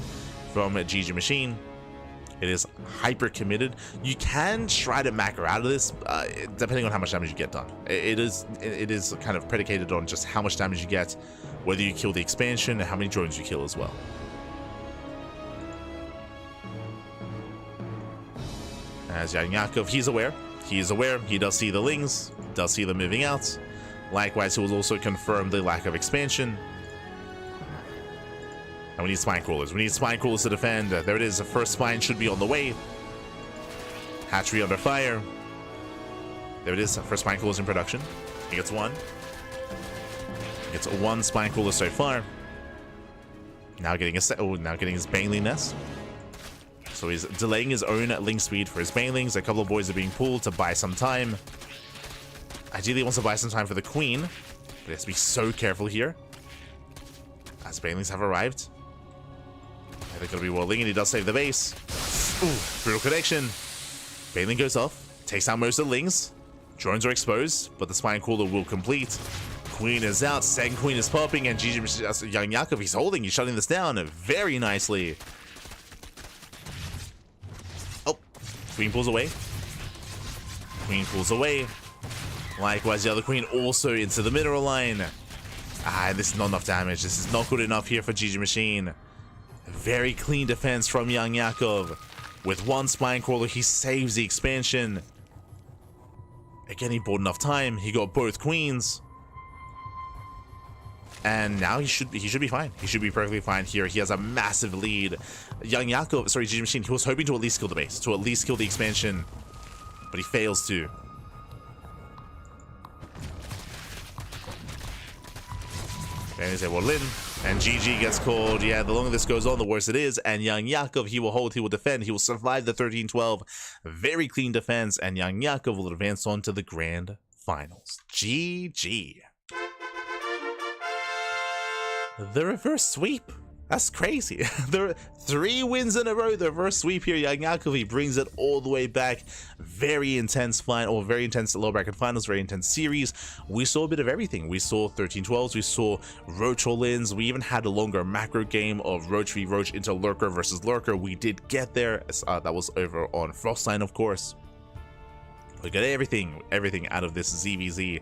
from GG Machine. It is hyper committed. You can try to macro out of this, depending on how much damage you get done. It is kind of predicated on just how much damage you get, whether you kill the expansion, and how many drones you kill as well. As YoungYakov, he's aware. He is aware. He does see the Lings, does see them moving out. Likewise, he will also confirm the lack of expansion. And we need spine crawlers. We need spine crawlers to defend. There it is. The first spine should be on the way. Hatchery under fire. There it is. The first spine crawlers in production. He gets 1. He gets 1 spine crawler so far. Now getting a now getting his Baneling Nest. So he's delaying his own link speed for his Banelings. A couple of boys are being pulled to buy some time. Ideally, he wants to buy some time for the Queen. But he has to be so careful here. As Banelings have arrived. They're going to be walling, and he does save the base. Ooh, brutal connection. Baneling goes off. Takes out most of the Lings. Drones are exposed, but the Spine Crawler will complete. Queen is out, second Queen is popping, and YoungYakov, he's holding, he's shutting this down very nicely. Oh, Queen pulls away. Queen pulls away. Likewise, the other Queen also into the mineral line. This is not enough damage. This is not good enough here for GG Machine. Very clean defense from YoungYakov. With one Spine Crawler, he saves the expansion. Again, he bought enough time. He got both Queens. And now he should be fine. He should be perfectly fine here. He has a massive lead. YoungYakov, sorry, GG Machine, he was hoping to at least kill the base, to at least kill the expansion, but he fails to. And he's able to win, and GG gets called. Yeah, the longer this goes on, the worse it is. And YoungYakov, he will hold, he will defend, he will survive the 13-12. Very clean defense, and YoungYakov will advance on to the grand finals. GG. The reverse sweep. That's crazy. There are 3 wins in a row. The reverse sweep here. YoungYakov, he brings it all the way back. Very intense final, very intense lower bracket finals, very intense series. We saw a bit of everything. We saw 13-12s, we saw Roach all-ins. We even had a longer macro game of Roach v Roach into Lurker versus Lurker. We did get there. That was over on Frostline, of course. We got everything out of this ZVZ.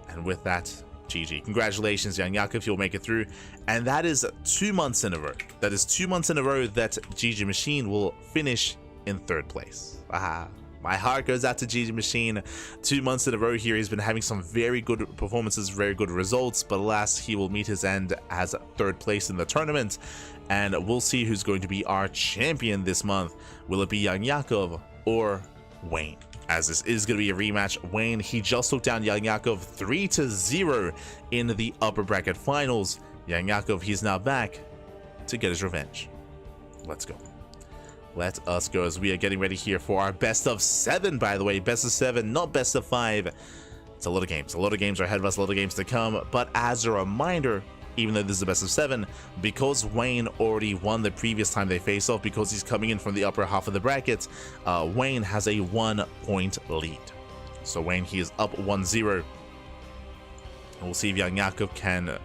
And with that, GG. Congratulations, YoungYakov, you'll make it through. And that is 2 months in a row. That is 2 months in a row that GG Machine will finish in 3rd place. My heart goes out to GG Machine. 2 months in a row here. He's been having some very good performances, very good results, but alas, he will meet his end as 3rd place in the tournament. And we'll see who's going to be our champion this month. Will it be YoungYakov or Wayne? As this is going to be a rematch. Wayne, he just took down YoungYakov 3-0 in the upper bracket finals. YoungYakov, he's now back to get his revenge. Let's go. Let us go as we are getting ready here for our best of 7, by the way. Best of 7, not best of 5. It's a lot of games. A lot of games are ahead of us, a lot of games to come. But as a reminder, even though this is the best of 7, because Wayne already won the previous time they face off, because he's coming in from the upper half of the bracket, Wayne has a 1-point lead. So Wayne, he is up 1-0. We'll see if YoungYakov can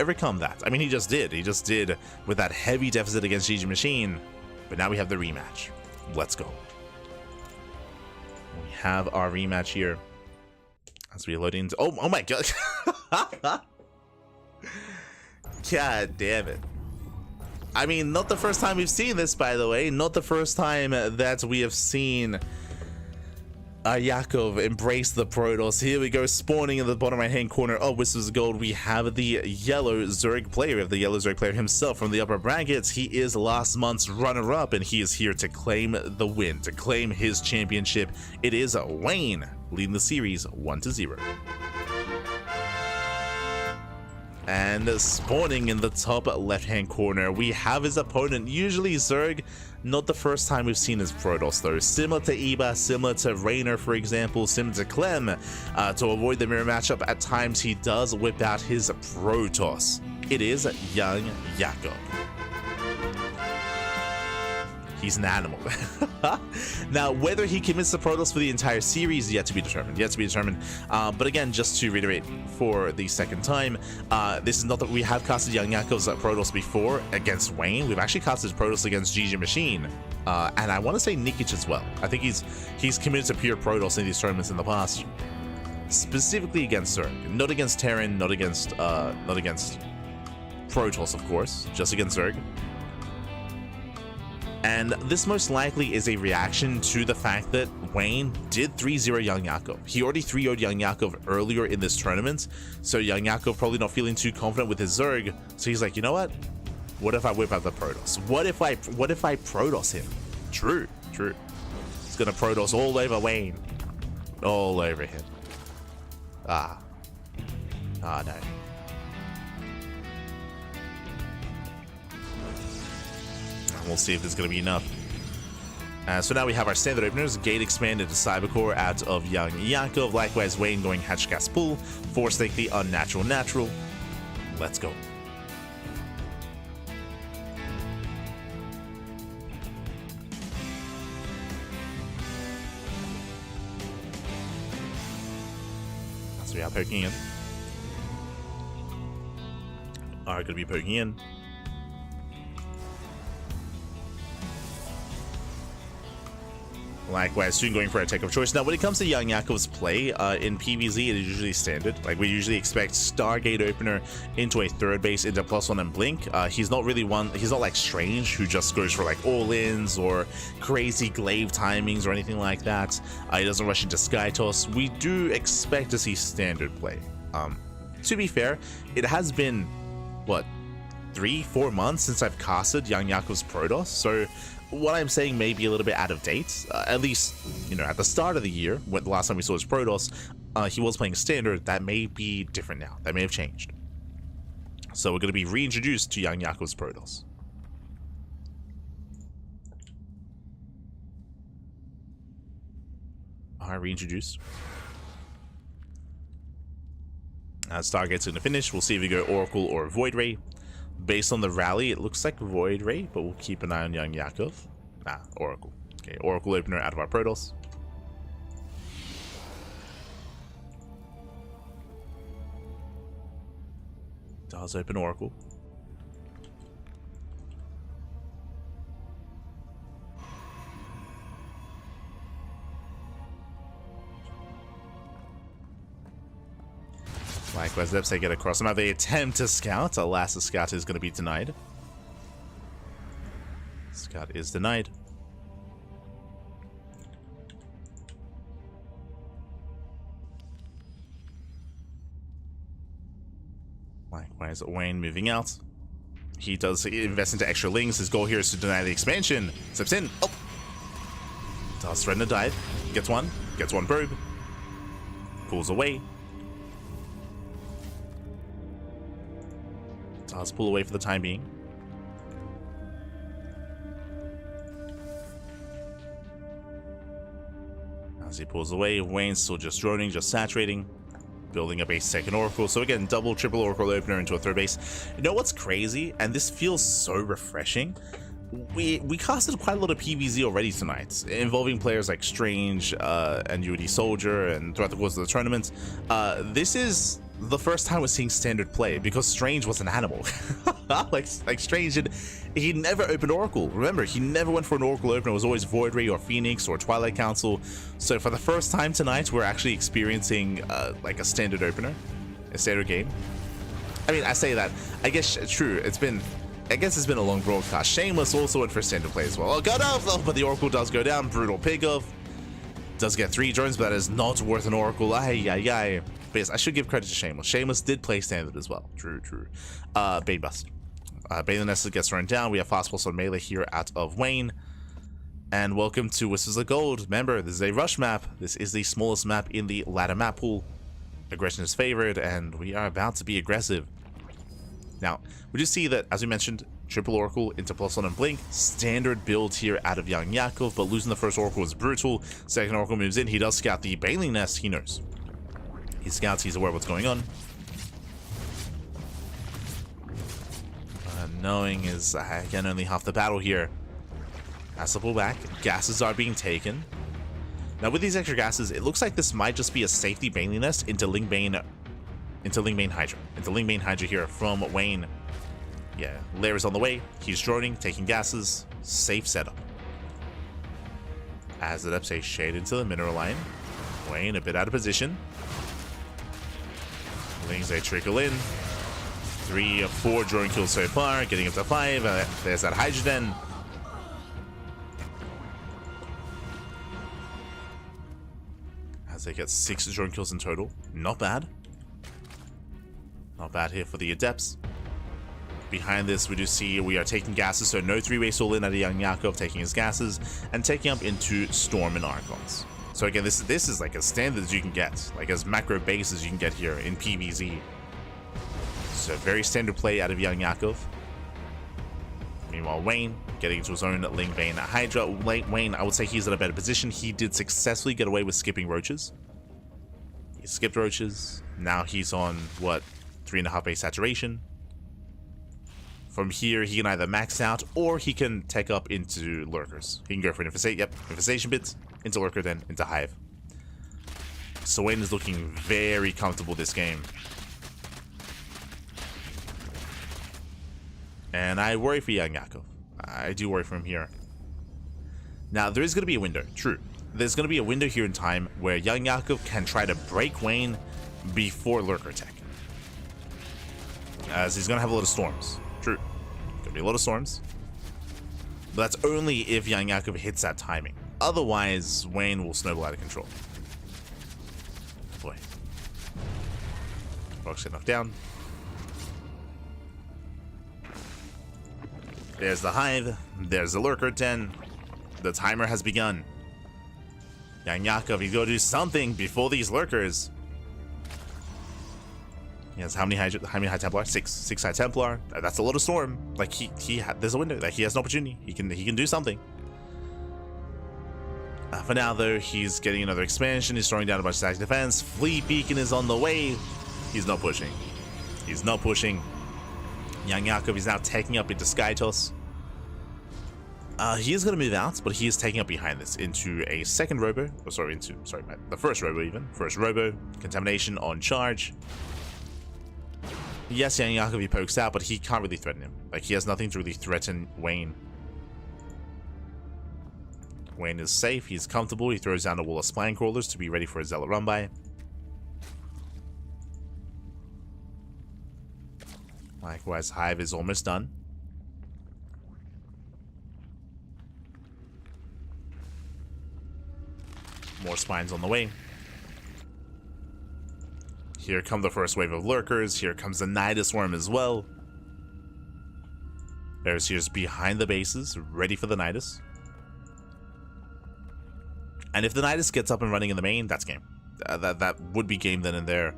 overcome that. I mean, he just did. He just did with that heavy deficit against GG Machine. But now we have the rematch. Let's go. We have our rematch here. As we load into... Oh my god. God damn it. I mean, not the first time we've seen this, by the way. Not the first time that we have seen Yakov embrace the Protoss. Here we go, spawning in the bottom right hand corner of Whispers of Gold. We have the yellow Zerg player. We have the yellow Zerg player himself from the upper brackets. He is last month's runner-up, and he is here to claim the win, to claim his championship. It is Wayne leading the series 1-0. And spawning in the top left-hand corner, we have his opponent, usually Zerg. Not the first time we've seen his Protoss, though. Similar to Eba, similar to Raynor, for example, similar to Clem. To avoid the mirror matchup, at times he does whip out his Protoss. It is YoungYakov. He's an animal. Now, whether he commits the Protoss for the entire series is yet to be determined. But again, just to reiterate for the second time, this is not that we have casted YoungYakov's Protoss before against Wayne. We've actually casted Protoss against GG Machine, and I want to say Nikic as well. I think he's committed to pure Protoss in these tournaments in the past, specifically against Zerg, not against Terran, not against Protoss, of course, just against Zerg. And this most likely is a reaction to the fact that Wayne did 3-0 YoungYakov. He already 3-0'd YoungYakov earlier in this tournament, so YoungYakov probably not feeling too confident with his Zerg. So he's like, you know what? What if I whip out the Protoss? What if I Protoss him? True. He's gonna Protoss all over Wayne. All over him. No. We'll see if there's going to be enough. So now we have our standard openers. Gate expanded to Cybercore out of YoungYakov. Likewise, Wayne going Hatchcast Pull. Force Take the Unnatural Natural. Let's go. So we are poking in. Are going to be poking in. Likewise, soon going for a take of choice. Now, when it comes to YoungYakov's play in PvZ, it is usually standard. Like, we usually expect Stargate Opener into a third base into +1 and Blink. He's not really one, he's not like Strange, who just goes for like all-ins or crazy glaive timings or anything like that. He doesn't rush into Sky Toss. We do expect to see standard play. To be fair, it has been, what, 3-4 months since I've casted YoungYakov's Protoss, so what I'm saying may be a little bit out of date. At least, you know, at the start of the year, when the last time we saw his Protoss, he was playing standard. That may be different now. That may have changed. So we're going to be reintroduced to YoungYakov's Protoss. Alright, reintroduced. As Stargate's going to finish, we'll see if we go Oracle or Void Ray. Based on the rally, it looks like Void Ray, but we'll keep an eye on YoungYakov. Nah, Oracle. Okay, Oracle Opener out of our Protoss. Does open Oracle. Likewise, they get across. Now they attempt to scout. Alas, the scout is going to be denied. Scout is denied. Likewise, Wayne moving out. He does invest into extra lings. His goal here is to deny the expansion. Steps in. Oh! Does threaten to dive. Gets one probe. Pulls away. Does pull away for the time being. As he pulls away, Wayne's still just droning, just saturating, building up a second Oracle. So again, double, triple Oracle Opener into a third base. You know what's crazy? And this feels so refreshing. We casted quite a lot of PvZ already tonight, involving players like Strange and UD Soldier, and throughout the course of the tournament. This is the first time we're seeing standard play because Strange was an animal. like Strange, he never opened Oracle. Remember, he never went for an Oracle opener. It was always Void Ray or Phoenix or Twilight Council. So for the first time tonight, we're actually experiencing like a standard opener, a standard game. I mean, I say that. I guess true. I guess it's been a long broadcast. Shameless also went for standard play as well. Oh, got off, oh, but the Oracle does go down. Brutal pick-off. Does get 3 drones, but that is not worth an Oracle. Ay. But yes, I should give credit to Shameless. Shameless did play standard as well. True. Bane Bust. Bane Nessa gets thrown down. We have Fast Pulse on melee here out of Wayne. And welcome to Whispers of Gold. Remember, this is a rush map. This is the smallest map in the ladder map pool. Aggression is favored, and we are about to be aggressive. Now, we do see that, as we mentioned, triple Oracle into +1 and Blink. Standard build here out of YoungYakov, but losing the first Oracle was brutal. Second Oracle moves in. He does scout the Baneling Nest. He knows. He scouts. He's aware of what's going on. Knowing is, again, only half the battle here. Has to pull back. Gases are being taken. Now, with these extra gases, it looks like this might just be a safety Baneling Nest into Lingbane Hydra. Into Lingbane Hydra here from Wayne. Yeah, Lair is on the way. He's droning, taking gases. Safe setup. As the depths a shade into the mineral line. Wayne a bit out of position. Lings they trickle in. 3 of 4 drone kills so far, getting up to 5. There's that Hydrogen. As they get 6 drone kills in total. Not bad. Not bad here for the Adepts. Behind this, we do see we are taking gases, so no 3-way soul in at a YoungYakov, taking his gases, and taking up into Storm and Archons. So again, this is like as standard as you can get, like as macro base as you can get here in PvZ. So very standard play out of YoungYakov. Meanwhile, Wayne getting into his own Lingbane Hydra. Wayne, I would say he's in a better position. He did successfully get away with skipping roaches. He skipped roaches. Now he's on, what, 3.5 base saturation. From here, he can either max out or he can take up into lurkers. He can go for an infestation, infestation bits, into lurker, then into hive. So Wayne is looking very comfortable this game. And I worry for YoungYakov. I do worry for him here. Now, there is going to be a window, true. There's going to be a window here in time where YoungYakov can try to break Wayne before Lurker attack. As he's going to have a lot of storms. True. Going to be a lot of storms. But that's only if YoungYakov hits that timing. Otherwise, Wayne will snowball out of control. Boy. Rocks get knocked down. There's the hive. There's the lurker den. The timer has begun. YoungYakov, he's got to do something before these lurkers. He has how many high Templar? Six high Templar. That's a lot of storm. Like there's a window. Like he has an opportunity. He can do something. For now, though, he's getting another expansion. He's throwing down a bunch of static defense. Fleet Beacon is on the way. He's not pushing. He's not pushing. YoungYakov is now taking up into Skytos. He is going to move out, but he is taking up behind this into a second robo. Oh, sorry, the first robo even. First robo. Contamination on charge. Yes, YoungYakov, he pokes out, but he can't really threaten him. Like, he has nothing to really threaten Wayne. Wayne is safe. He's comfortable. He throws down a wall of spine crawlers to be ready for a zealot run by. Likewise, hive is almost done. More spines on the way. Here come the first wave of lurkers. Here comes the Nidus worm as well. There's here's behind the bases, ready for the Nidus. And if the Nidus gets up and running in the main, that's game. That would be game then and there.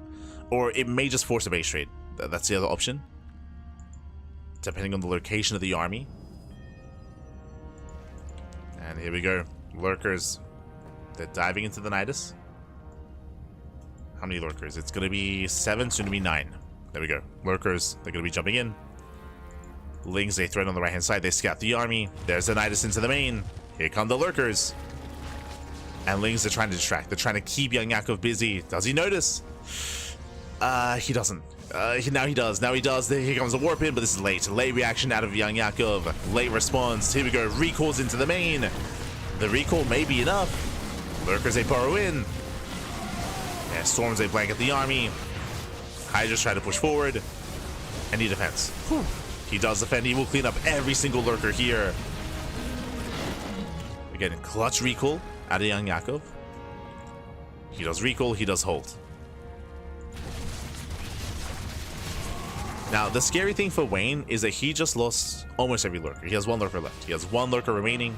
Or it may just force a base trade. That's the other option. Depending on the location of the army. And here we go. Lurkers. They're diving into the Nidus. How many lurkers? It's going to be 7, soon to be 9. There we go. Lurkers. They're going to be jumping in. Lings, they thread on the right-hand side. They scout the army. There's the Nidus into the main. Here come the lurkers. And Lings are trying to distract. They're trying to keep YoungYakov busy. Does he notice? He doesn't. Now he does. Now he does. Here comes a warp in, but this is late. Late reaction out of YoungYakov. Late response. Here we go. Recalls into the main. The recall may be enough. Lurkers, they burrow in. Yeah, storms, they blanket the army. Hydras try to push forward. And he defends. Whew. He does defend. He will clean up every single lurker here. Again, clutch recall out of YoungYakov. He does recall. He does hold. Now, the scary thing for Wayne is that he just lost almost every lurker. He has one lurker left. He has one lurker remaining.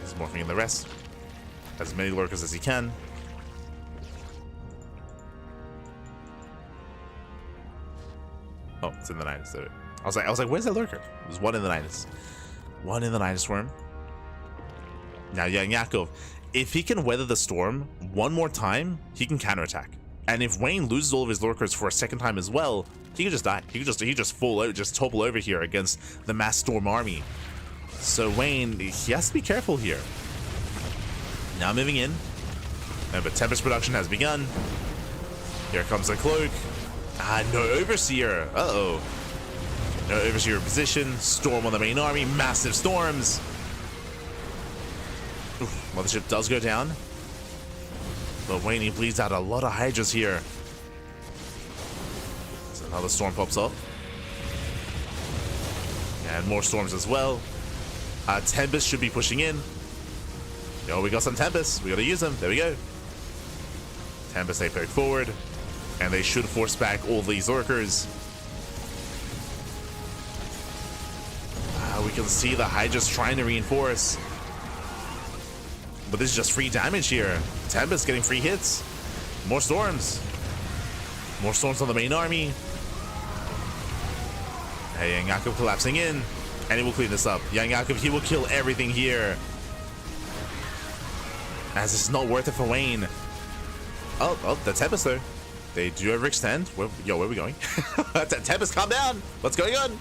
He's morphing in the rest. As many lurkers as he can. Oh, it's in the Nidus. There. I was like, where's that lurker? There's one in the Nidus. One in the Nidus worm. Now, YoungYakov, if he can weather the storm one more time, he can counterattack. And if Wayne loses all of his lurkers for a second time as well, he could just die. He could just fall out, just topple over here against the mass storm army. So Wayne, he has to be careful here. Now moving in. Remember, Tempest production has begun. Here comes the cloak. No Overseer. Uh-oh. No Overseer position. Storm on the main army. Massive storms. Oof, Mothership does go down. But Wayne, he bleeds out a lot of Hydras here. So another storm pops up. And more storms as well. Tempest should be pushing in. Yo, we got some Tempest. We gotta use them. There we go. Tempest, they poke forward. And they should force back all these lurkers. We can see the Hydras trying to reinforce. But this is just free damage here. Tempest getting free hits. More storms. More storms on the main army. Hey, YoungYakov collapsing in. And he will clean this up. YoungYakov, he will kill everything here. As this is not worth it for Wayne. Oh, the Tempest though. They do overextend. Where are we going? Tempest, calm down. What's going on?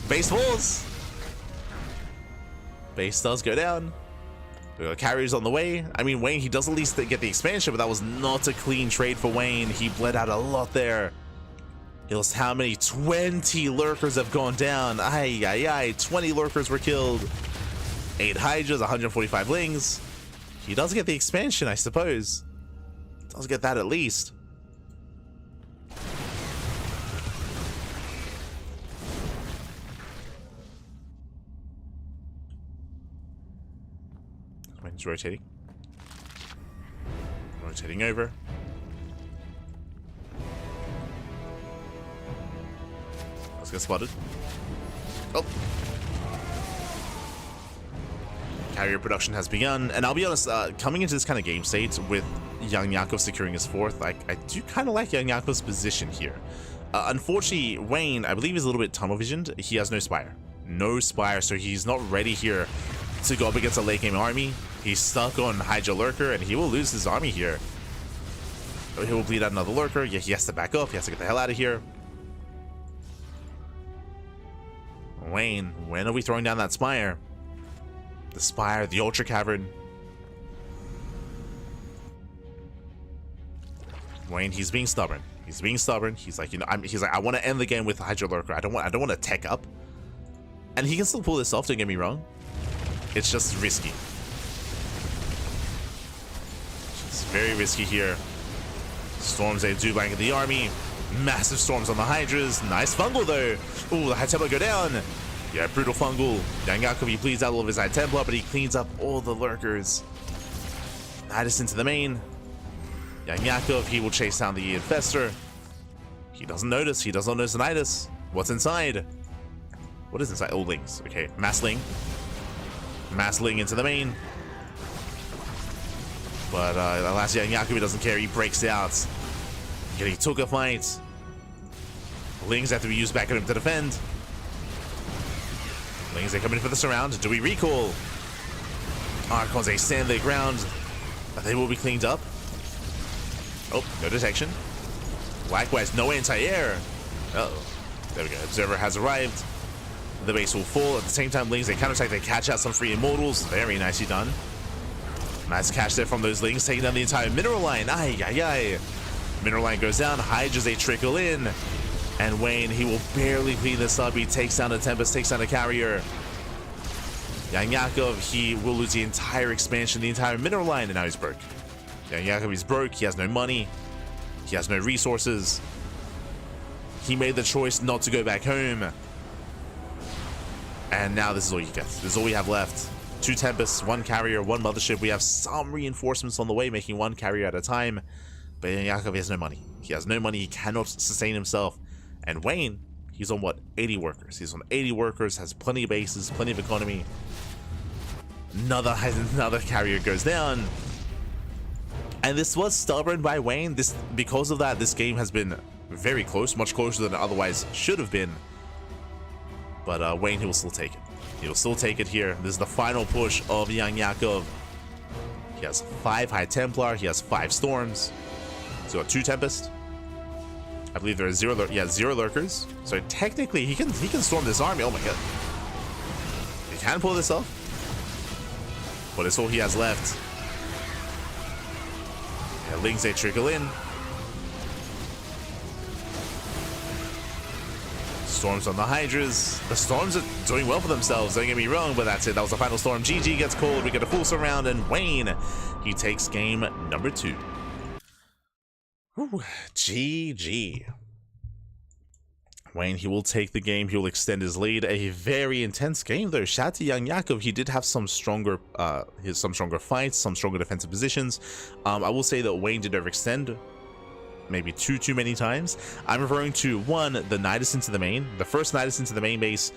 Base falls. Base does go down. We got carriers on the way. I mean, Wayne, he does at least get the expansion, but that was not a clean trade for Wayne. He bled out a lot there. He lost how many? 20 lurkers have gone down. Ay, ay, ay. 20 lurkers were killed. 8 hydras, 145 lings. He does get the expansion, I suppose. Does get that at least. Wayne's rotating. Rotating over. Let's get spotted. Oh. Carrier production has begun, and I'll be honest, coming into this kind of game state with YoungYakov securing his 4th, I do kind of like YoungYakov's position here. Unfortunately, Wayne, I believe, is a little bit tunnel visioned. He has no spire. No spire, so he's not ready here to go up against a late game army. He's stuck on Hydra Lurker, and he will lose his army here. He will bleed out another Lurker. Yeah, he has to back up. He has to get the hell out of here. Wayne, when are we throwing down that spire? The spire, the Ultra Cavern. Wayne, he's being stubborn. He's being stubborn. He's like, you know, he's like, I want to end the game with Hydra Lurker. I don't want to tech up. And he can still pull this off, don't get me wrong. It's just risky. It's very risky here. Storms, they do blanket the army. Massive storms on the Hydras. Nice fungal though. Ooh, the High Templar go down. Yeah, brutal fungal. YoungYakov, he bleeds out all of his High Templar, but he cleans up all the lurkers. Nidus into the main. YoungYakov, he will chase down the Infestor. He doesn't notice. He does not notice the Nidus. What's inside? What is inside? Oh, lings. Okay, Massling. Massling into the main. But alas, YoungYakov doesn't care. He breaks out. He took a fight. Lings have to be used back at him to defend. Lings, they come in for the surround. Do we recall? Archons, they stand their ground. But they will be cleaned up. Oh, no detection. Likewise, no anti-air. Uh-oh. There we go. Observer has arrived. The base will fall. At the same time, Lings, they counterattack. They catch out some free immortals. Very nicely done. Nice catch there from those Lings, taking down the entire mineral line. Ay, ay, ay. Mineral line goes down. Hydras, they trickle in. And Wayne, he will barely clean this up. He takes down a Tempest, takes down a carrier. YoungYakov, he will lose the entire expansion, the entire mineral line, and now he's broke. YoungYakov is broke. He has no money. He has no resources. He made the choice not to go back home. And now this is all you get. This is all we have left. 2 Tempests, 1 carrier, 1 mothership. We have some reinforcements on the way, making 1 carrier at a time. But YoungYakov has no money. He has no money. He cannot sustain himself. And Wayne, he's on what? 80 workers. He's on 80 workers, has plenty of bases, plenty of economy. Another carrier goes down. And this was stubborn by Wayne. Because of that, this game has been very close, much closer than it otherwise should have been. But Wayne, he will still take it. He will still take it here. This is the final push of YoungYakov. He has 5 High Templar. He has 5 Storms. So 2 Tempest. I believe there are 0 lurkers. So technically, he can storm this army. Oh my god. He can pull this off. But it's all he has left. Yeah, Lings, they trickle in. Storms on the Hydras. The Storms are doing well for themselves, don't get me wrong, but that's it. That was the final storm. GG gets called. We get a full surround, and Wayne, he takes game number 2. Whew, GG. Wayne, he will take the game. He will extend his lead. A very intense game, though. Shout out to YoungYakov. He did have some stronger fights, some stronger defensive positions. I will say that Wayne did overextend maybe too many times. I'm referring to, 1, the Nidus into the main. The first Nidus into the main base.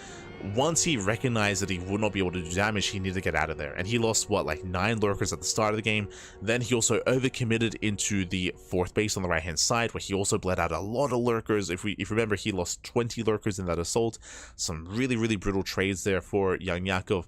Once he recognized that he would not be able to do damage, he needed to get out of there. And he lost, what, like 9 lurkers at the start of the game. Then he also overcommitted into the 4th base on the right-hand side, where he also bled out a lot of lurkers. If you remember, he lost 20 lurkers in that assault. Some really brutal trades there for YoungYakov.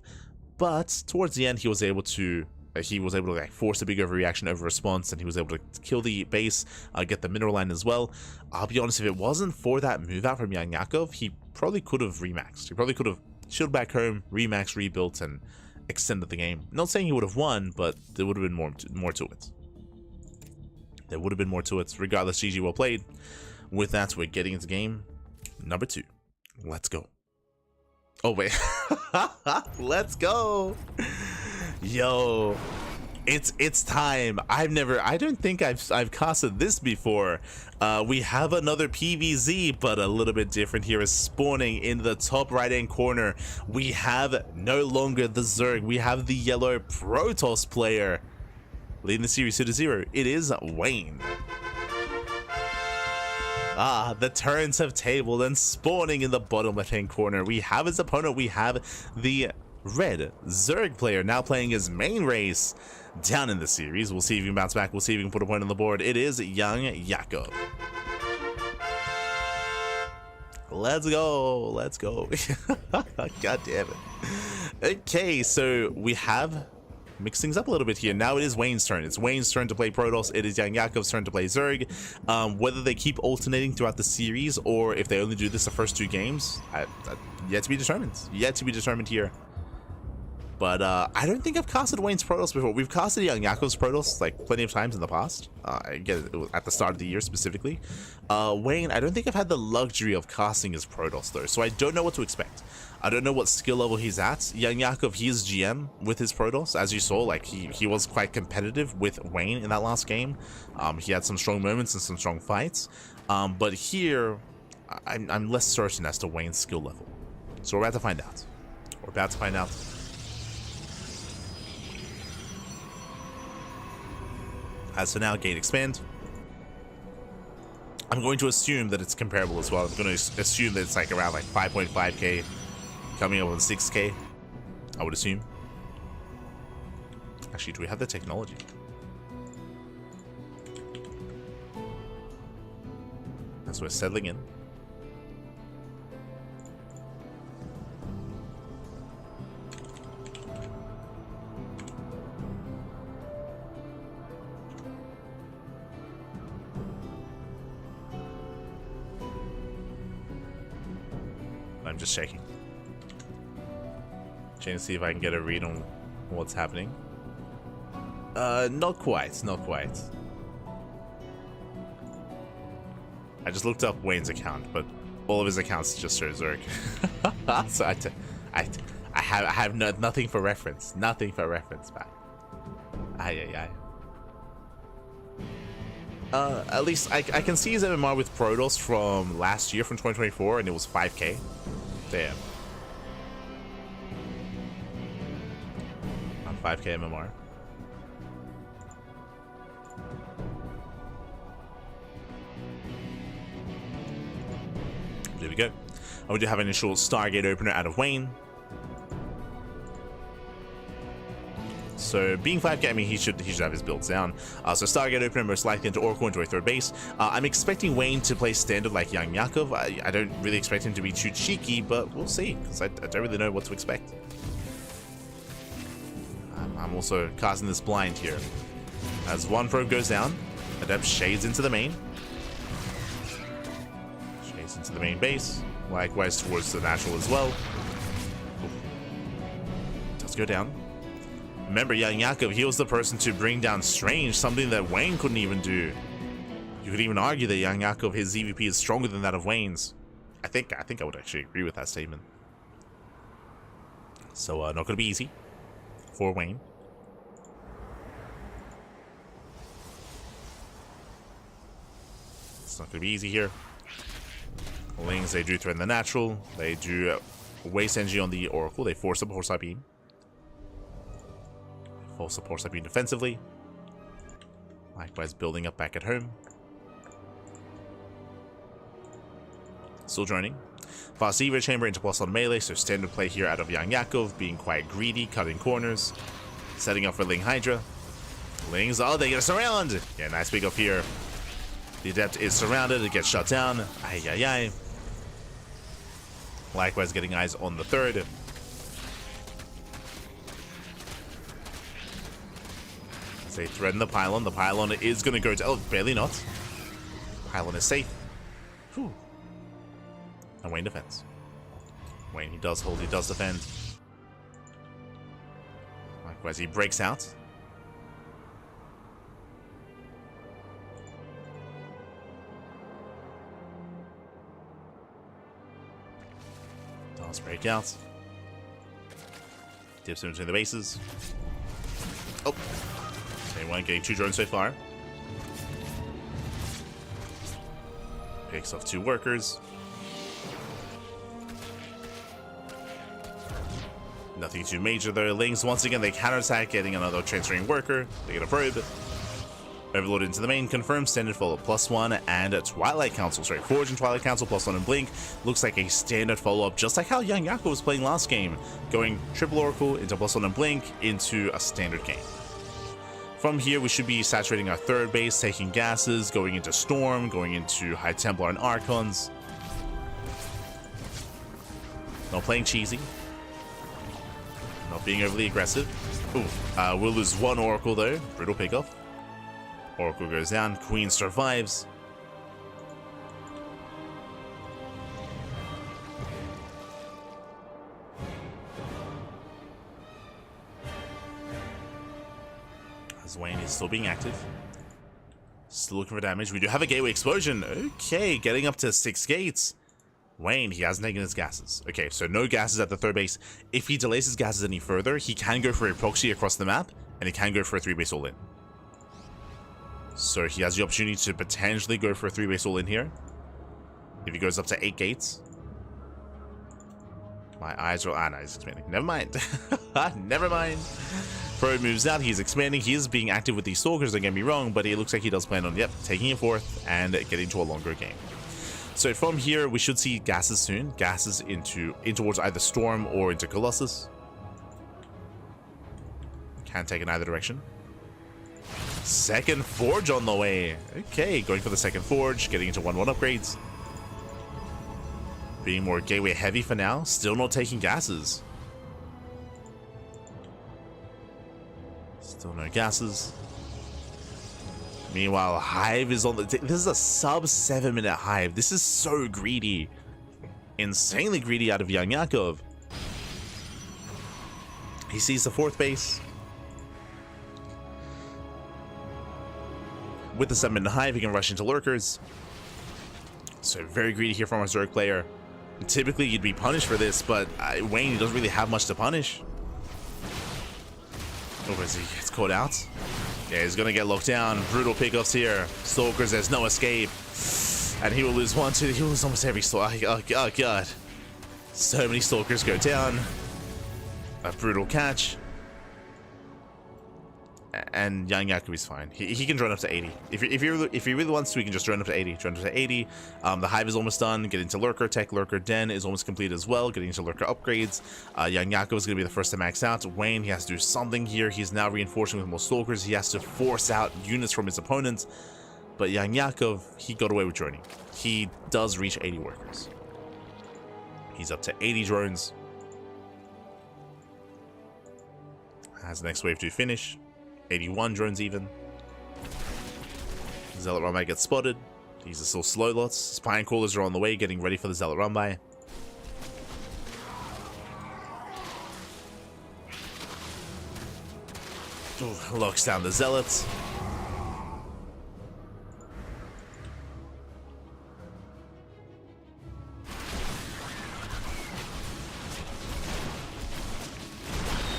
But towards the end, he was able to he was able to like force a big overreaction over response, and he was able to kill the base, get the mineral line as well. I'll be honest, if it wasn't for that move out from YoungYakov, he probably could have remaxed. He probably could have chilled back home, remaxed, rebuilt, and extended the game. Not saying he would have won, but there would have been more to it. There would have been more to it. Regardless, GG, well played. With that, we're getting into game number 2. Let's go. Oh wait, let's go. Yo, it's time. I don't think I've casted this before. We have another PVZ, but a little bit different here, is spawning in the top right hand corner. We have no longer the Zerg, we have the yellow Protoss player leading the series 2-0. It is Wayne. The turns have tabled, and spawning in the bottom left hand corner, we have his opponent. We have the red Zerg player now playing his main race down in the series. We'll see if he can bounce back. We'll see if he can put a point on the board. It is YoungYakov. Let's go. Let's go. God damn it. Okay, so we have mix things up a little bit here. Now it is Wayne's turn. It's Wayne's turn to play Protoss. It is YoungYakov's turn to play Zerg. Whether they keep alternating throughout the series or if they only do this the first 2 games, yet to be determined. Yet to be determined here. But I don't think I've casted Wayne's Protoss before. We've casted YoungYakov's Protoss like plenty of times in the past. Again, it was at the start of the year specifically. Wayne, I don't think I've had the luxury of casting his Protoss though, so I don't know what to expect. I don't know what skill level he's at. YoungYakov, he is GM with his Protoss. As you saw, like he was quite competitive with Wayne in that last game. He had some strong moments and some strong fights. But here, I'm less certain as to Wayne's skill level. So we're about to find out. We're about to find out. As for now, gate expand. I'm going to assume that it's comparable as well. I'm going to assume that it's like around like 5.5k. Coming up with 6k, I would assume. Actually, do we have the technology? As we're settling in. I'm just checking. To see if I can get a read on what's happening. Not quite, not quite. I just looked up Wayne's account, but all of his accounts just show Zerg. So I have nothing for reference. Nothing for reference back. At least I can see his MMR with Protoss from last year, from 2024, and it was 5k. Damn. 5k MMR. There we go. And we do have an initial Stargate opener out of Wayne. So being 5k, I mean, he should have his builds down. So Stargate opener most likely into Oracle into a third base. I'm expecting Wayne to play standard like YoungYakov. I don't really expect him to be too cheeky, but we'll see, because I don't really know what to expect. I'm also casting this blind here. As one probe goes down, Adept shades into the main. Shades into the main base. Likewise towards the natural as well. Does go down. Remember, YoungYakov, he was the person to bring down Strange, something that Wayne couldn't even do. You could even argue that YoungYakov, his EVP is stronger than that of Wayne's. I think I would actually agree with that statement. So not gonna be easy for Wayne. It's not gonna be easy here. Lings, they do threaten the natural. They do waste energy on the Oracle. They force up Horse Beam. Force up Horse Beam defensively. Likewise, building up back at home. Still joining. Fast Evo Chamber into plus on melee, so standard play here out of YoungYakov, being quite greedy, cutting corners. Setting up for Ling Hydra. Lings, oh, they get a surround! Yeah, nice pick up here. The Adept is surrounded, it gets shut down. Ay, ay, ay. Likewise, getting eyes on the third. they threaten the pylon. The pylon is going to go to... Oh, barely not. Pylon is safe. Whew. And Wayne defends. Wayne, he does hold, he does defend. Likewise, he breaks out. Does break out. Dips him between the bases. Oh. Anyone getting 2 drones so far. Picks off 2 workers. Nothing too major though. Lings, once again, they counterattack, getting another transferring worker. They get a probe. Overlord into the main, confirmed standard follow +1, and a Twilight Council. Sorry, Forge and Twilight Council +1 and Blink. Looks like a standard follow-up, just like how YoungYakov was playing last game. Going triple Oracle into +1 and Blink into a standard game. From here, we should be saturating our 3rd base, taking gases, going into Storm, going into High Templar and Archons. Not playing cheesy. Not being overly aggressive. Ooh, we'll lose 1 Oracle though. Brutal pickoff. Oracle goes down. Queen survives. As Wayne is still being active. Still looking for damage. We do have a gateway explosion. Okay, getting up to 6 gates. Wayne, he hasn't taken his gases. Okay, so no gases at the 3rd base. If he delays his gases any further, he can go for a proxy across the map, and he can go for a 3-base all-in. So he has the opportunity to potentially go for a 3-base all-in here. If he goes up to 8 gates. My eyes are... Ah, no, he's expanding. Never mind. Never mind. Pro moves out. He's expanding. He is being active with these Stalkers, don't get me wrong, but it looks like he does plan on, yep, taking it 4th and getting to a longer game. So from here, we should see gases soon. Gases in towards either Storm or into Colossus. Can take in either direction. 2nd Forge on the way. Okay, going for the 2nd Forge, getting into 1-1 upgrades. Being more gateway heavy for now. Still not taking gases. Still no gases. Meanwhile, Hive is on the... This is a sub 7-minute Hive. This is so greedy. Insanely greedy out of YoungYakov. He sees the 4th base. With the 7-minute Hive, he can rush into Lurkers. So very greedy here from our Zerg player. Typically, you'd be punished for this, but Wayne, he doesn't really have much to punish. Oh, as he gets caught out. Yeah, he's gonna get locked down. Brutal pickoffs here. Stalkers, there's no escape. And he will lose 1, 2. He will lose almost every Stalker. Oh, God. So many Stalkers go down. A brutal catch. And YoungYakov is fine. He can drone up to 80. If he really wants to, he can just drone up to 80. Drone up to 80. The Hive is almost done. Get into Lurker. Tech Lurker Den is almost complete as well. Getting into Lurker upgrades. YoungYakov is going to be the first to max out. Wayne, he has to do something here. He's now reinforcing with more Stalkers. He has to force out units from his opponents. But YoungYakov, he got away with droning. He does reach 80 workers. He's up to 80 drones. Has the next wave to finish. 81 drones even. Zealot Run-by gets spotted. These are still slow lots. Spine Crawlers are on the way, getting ready for the Zealot Run-by. Locks down the Zealots.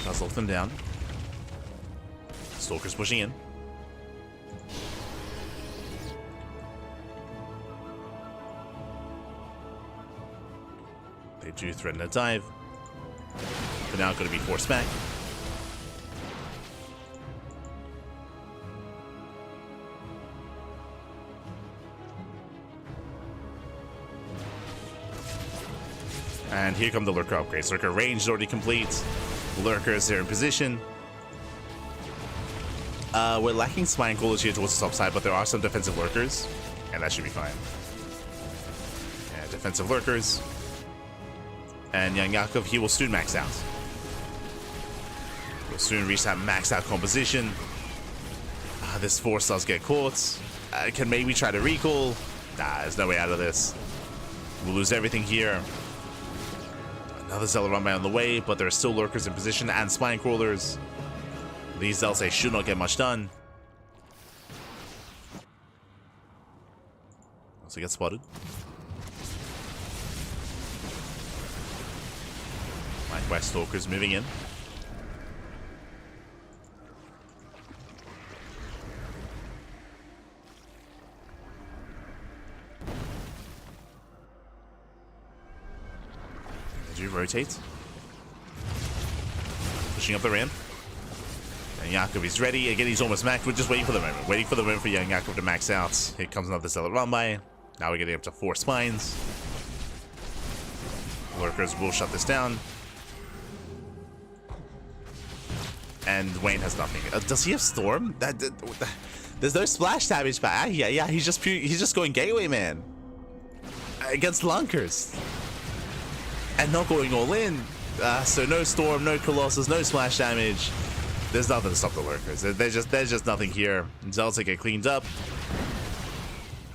Does lock them down. Stalkers pushing in. They do threaten a dive. But now going to be forced back. And here come the Lurker upgrades. Lurker range is already complete. Lurkers are in position. We're lacking Spine Crawlers here towards the top side, but there are some defensive Lurkers, and that should be fine. Yeah, defensive Lurkers. And YoungYakov, he will soon max out. We'll soon reach that maxed out composition. This force does get caught. Can maybe try to recall. Nah, there's no way out of this. We'll lose everything here. Another Zealot runway on the way, but there are still lurkers in position and spine crawlers. These Zealots should not get much done. Also get spotted. Likewise, Stalkers moving in. They do rotate. Pushing up the ramp. YoungYakov is ready. Again, he's almost maxed. We're just waiting for the moment. Waiting for the moment for YoungYakov to max out. Here comes another Zealot run by. Now we're getting up to 4 spines. Lurkers will shut this down. And Wayne has nothing. Does he have Storm? There's no splash damage back. Yeah, he's just going Gateway Man against Lunkers and not going all in. So no Storm, no Colossus, no splash damage. There's nothing to stop the Lurkers. There's just nothing here. Zelda get cleaned up.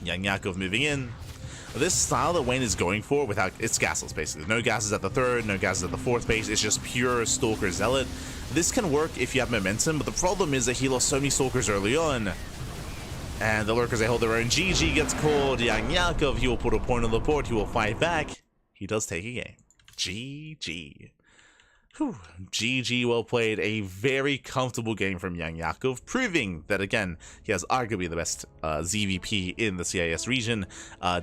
YoungYakov moving in. This style that Wayne is going for without it's gasless basically. No gases at the 3rd, no gases at the 4th base. It's just pure Stalker Zealot. This can work if you have momentum, but the problem is that he lost so many Stalkers early on. And the Lurkers, they hold their own. GG gets called. YoungYakov, he will put a point on the board. He will fight back. He does take a game. GG. Whew. GG, well played. A very comfortable game from YoungYakov, proving that, again, he has arguably the best ZVP in the CIS region.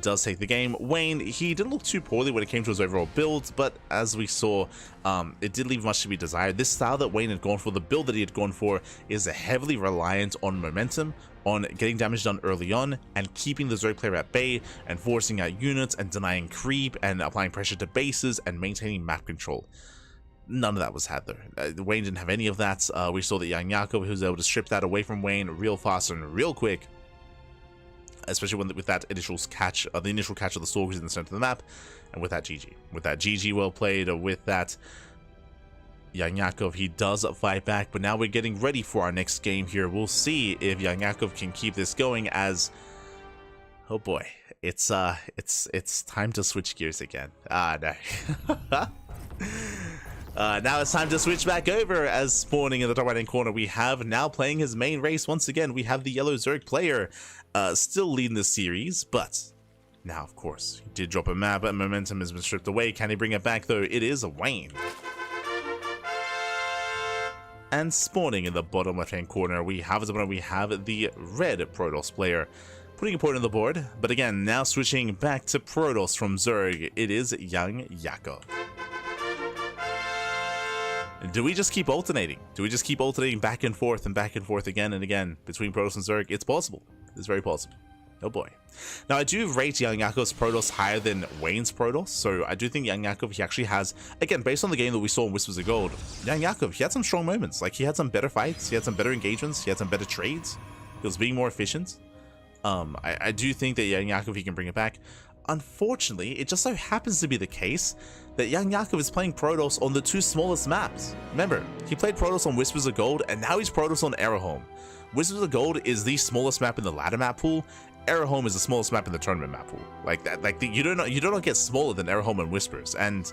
Does take the game. Wayne, he didn't look too poorly when it came to his overall build, but as we saw, it did leave much to be desired. This style that Wayne had gone for, the build that he had gone for, is heavily reliant on momentum, on getting damage done early on, and keeping the Zerg player at bay, and forcing out units, and denying creep, and applying pressure to bases, and maintaining map control. None of that was had there. Wayne didn't have any of that. We saw that YoungYakov, who was able to strip that away from Wayne real fast and real quick, especially with that initial catch, the initial catch of the Stalkers in the center of the map, and with that GG. With that GG, well played. With that, YoungYakov, he does fight back, but now we're getting ready for our next game here. We'll see if YoungYakov can keep this going as, oh boy, it's time to switch gears again. No. Now it's time to switch back over, as spawning in the top right hand corner we have now playing his main race once again. We have the yellow Zerg player still leading the series, but now of course he did drop a map and momentum has been stripped away. Can he bring it back though? It is a Wayne. And spawning in the bottom left hand corner we have the red Protoss player putting a point on the board, but again now switching back to Protoss from Zerg, it is YoungYakov. Do we just keep alternating? Do we just keep alternating back and forth again and again between Protoss and Zerg? It's possible. It's very possible. Oh boy. Now I do rate YoungYakov's Protoss higher than Wayne's Protoss, so I do think YoungYakov, he actually has, again, based on the game that we saw in Whispers of Gold, YoungYakov, he had some strong moments. Like, he had some better fights, he had some better engagements, he had some better trades, he was being more efficient. I do think that YoungYakov, he can bring it back. Unfortunately, it just so happens to be the case that YoungYakov is playing Protoss on the 2 smallest maps. Remember, he played Protoss on Whispers of Gold, and now he's Protoss on Errorhome. Whispers of Gold is the smallest map in the ladder map pool. Errorhome is the smallest map in the tournament map pool. Like that, you don't get smaller than Errorhome and Whispers, and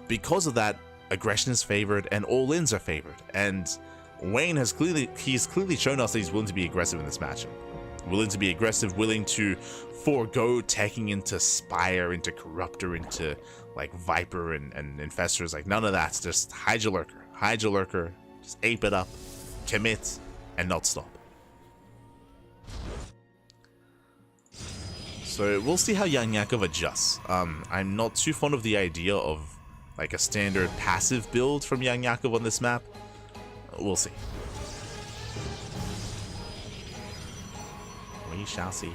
because of that, aggression is favored and all-ins are favored. And Wayne has clearly shown us that he's willing to be aggressive in this matchup. Willing to be aggressive, willing to forego taking into Spire, into Corruptor, into like Viper and Infestors. Like, none of that. Just hide your lurker, just ape it up, commit, and not stop. So we'll see how YoungYakov adjusts. I'm not too fond of the idea of like a standard passive build from YoungYakov on this map. We'll see. We shall see.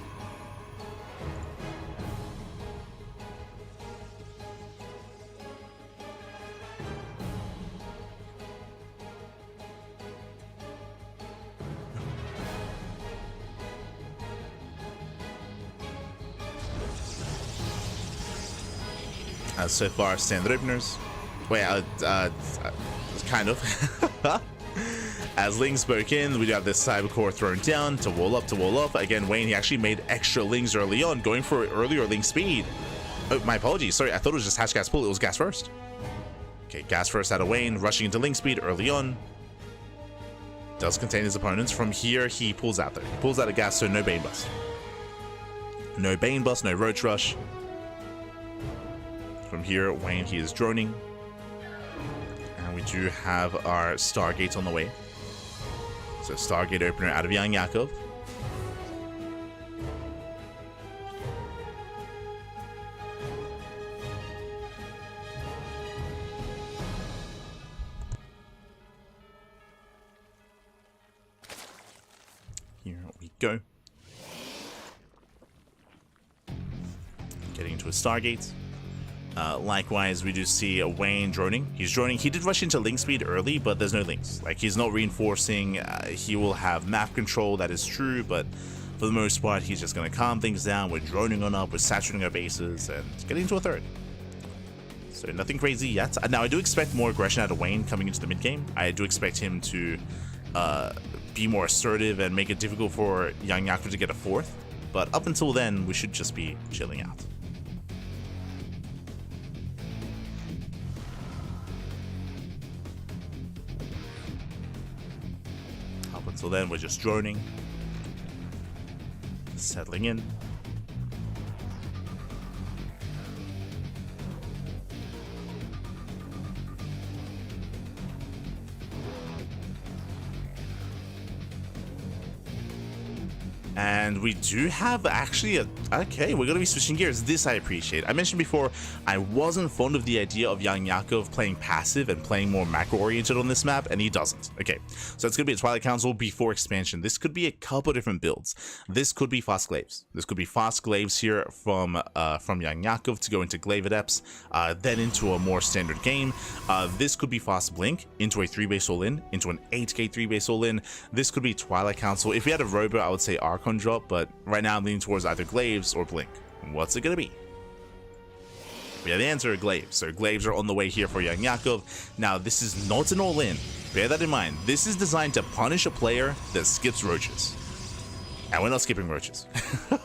So far, standard openers. Wait, kind of. As Ling spoke in, we have this Cyber Core thrown down to wall up, to wall up. Again, Wayne, he actually made extra Lings early on, going for earlier Ling speed. Oh, my apologies. Sorry, I thought it was just hash gas pull. It was gas first. Okay, gas first out of Wayne, rushing into Ling speed early on. Does contain his opponents. From here, he pulls out there. He pulls out a gas, so no Bane Bust. No Bane Bust, no Roach Rush. From here, Wayne, he is droning. And we do have our Stargate on the way. So Stargate opener out of YoungYakov. Here we go. Getting into a Stargate. Likewise, we do see Wayne droning. He's droning. He did rush into link speed early, but there's no links. Like, he's not reinforcing. He will have map control, that is true, but for the most part, he's just going to calm things down. We're droning on up, we're saturating our bases, and getting into a third. So nothing crazy yet. Now, I do expect more aggression out of Wayne coming into the mid game. I do expect him to be more assertive and make it difficult for YoungYakov to get a fourth. But up until then, we should just be chilling out. Until then, we're just droning, settling in. And we do have actually a... Okay, we're going to be switching gears. This I appreciate. I mentioned before, I wasn't fond of the idea of YoungYakov playing passive and playing more macro-oriented on this map, and he doesn't. Okay, so it's going to be a Twilight Council before expansion. This could be a couple different builds. This could be fast glaives. This could be fast glaives here from YoungYakov to go into glaive adepts, then into a more standard game. This could be fast blink into a 3-base all-in, into an 8k 3-base all-in. This could be Twilight Council. If we had a robo, I would say Archon drop, but right now I'm leaning towards either glaives or blink. What's it gonna be? We have the answer, glaives. So glaives are on the way here for YoungYakov. Now, this is not an all-in. Bear that in mind. This is designed to punish a player that skips roaches. And we're not skipping roaches.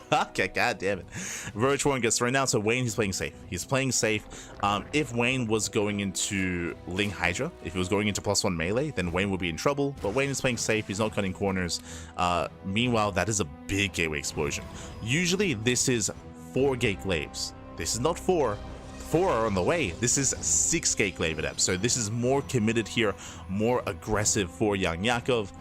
Okay, god damn it. Roach Warren gets thrown out, so Wayne, he's playing safe. He's playing safe. If Wayne was going into Ling Hydra, if he was going into +1 melee, then Wayne would be in trouble. But Wayne is playing safe. He's not cutting corners. Meanwhile, that is a big gateway explosion. Usually, this is 4 gate glaives. This is not 4. 4 are on the way. This is 6 gate glaive adept. So this is more committed here, more aggressive for YoungYakov.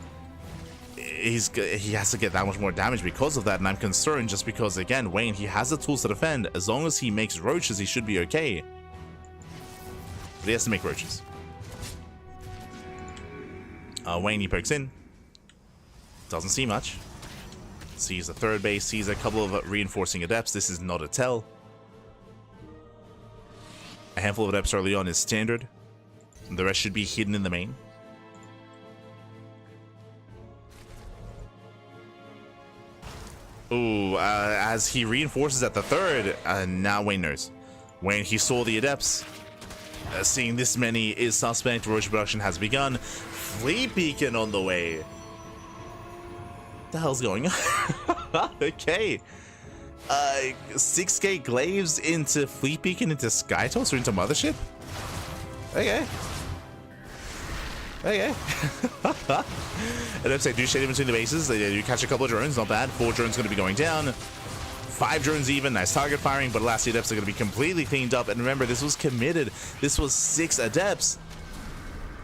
He has to get that much more damage because of that, and I'm concerned just because, again, Wayne, he has the tools to defend. As long as he makes roaches, he should be okay. But he has to make roaches. Wayne, he pokes in. Doesn't see much. Sees the 3rd base, sees a couple of reinforcing adepts. This is not a tell. A handful of adepts early on is standard. The rest should be hidden in the main. Ooh, as he reinforces at the 3rd, now Wayne knows. Wayne, he saw the adepts. Seeing this many is suspect. Roach production has begun. Flea Beacon on the way. What the hell's going on? Okay. 6k glaives into Fleet Beacon, into Skytoss, or into Mothership? Okay. Okay. And if they do shade in between the bases, they do catch a couple of drones, not bad. 4 drones going to be going down. 5 drones even, nice target firing, but last adepts are going to be completely cleaned up. And remember, this was committed. This was 6 adepts.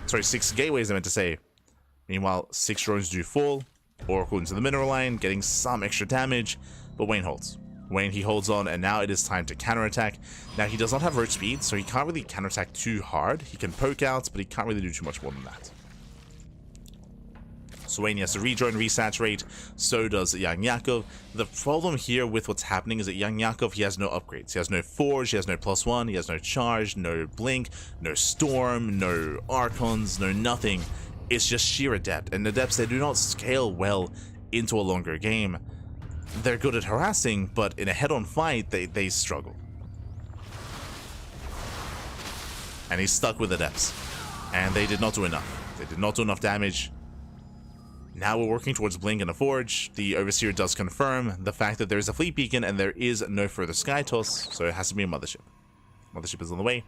Sorry, 6 gateways, I meant to say. Meanwhile, 6 drones do fall. Oracle into the mineral line, getting some extra damage, but Wayne holds. Wayne, he holds on, and now it is time to counterattack. Now, he does not have roach speed, so he can't really counterattack too hard. He can poke out, but he can't really do too much more than that. So Wayne has to rejoin, resaturate, so does YoungYakov. The problem here with what's happening is that YoungYakov, he has no upgrades. He has no Forge, he has no +1, he has no Charge, no Blink, no Storm, no Archons, no nothing. It's just sheer Adept, and Adepts, they do not scale well into a longer game. They're good at harassing, but in a head-on fight, they struggle. And he's stuck with Adepts. And they did not do enough. They did not do enough damage. Now we're working towards Blink and a Forge. The Overseer does confirm the fact that there is a fleet beacon and there is no further sky toss, so it has to be a mothership. Mothership is on the way.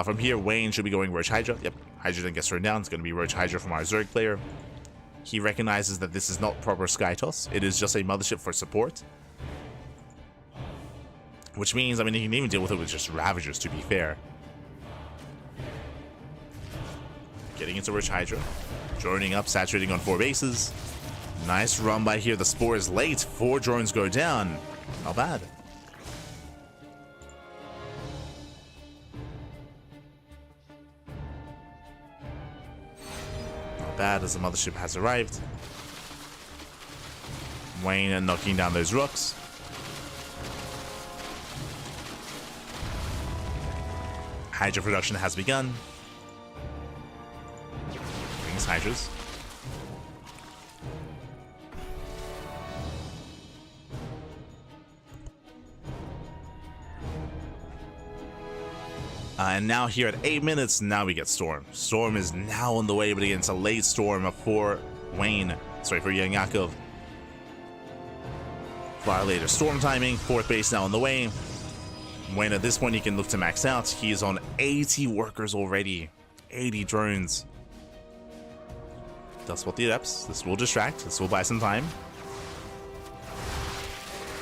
From here, Wayne should be going Roach Hydra. Yep, Hydra then gets thrown down. It's going to be Roach Hydra from our Zerg player. He recognizes that this is not proper sky toss. It is just a mothership for support. Which means, I mean, he can even deal with it with just Ravagers, to be fair. Getting into Roach Hydra. Droning up, saturating on 4 bases. Nice run by here. The Spore is late. 4 drones go down. Not bad. Not bad as the mothership has arrived. Wayne knocking down those rocks. Hydra production has begun. Brings Hydras. And now here at 8 minutes, now we get Storm. Storm is now on the way, but again, it's a late Storm for Wayne. Sorry, for YoungYakov. Far later Storm timing. 4th base now on the way. Wayne, at this point, he can look to max out. He is on 80 workers already. 80 drones. Does spot the Adepts. This will distract. This will buy some time.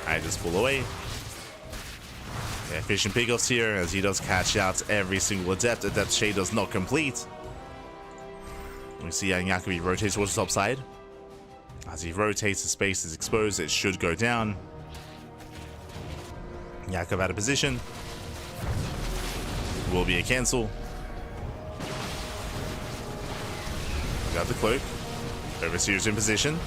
I just pull away. Yeah, efficient pickoffs here as he does catch out every single Adept. Adept Shade does not complete. We see YoungYakov rotate towards the top side. As he rotates, the space is exposed. It should go down. Yakov out of position. Will be a cancel. Got the cloak. Overseer's in position.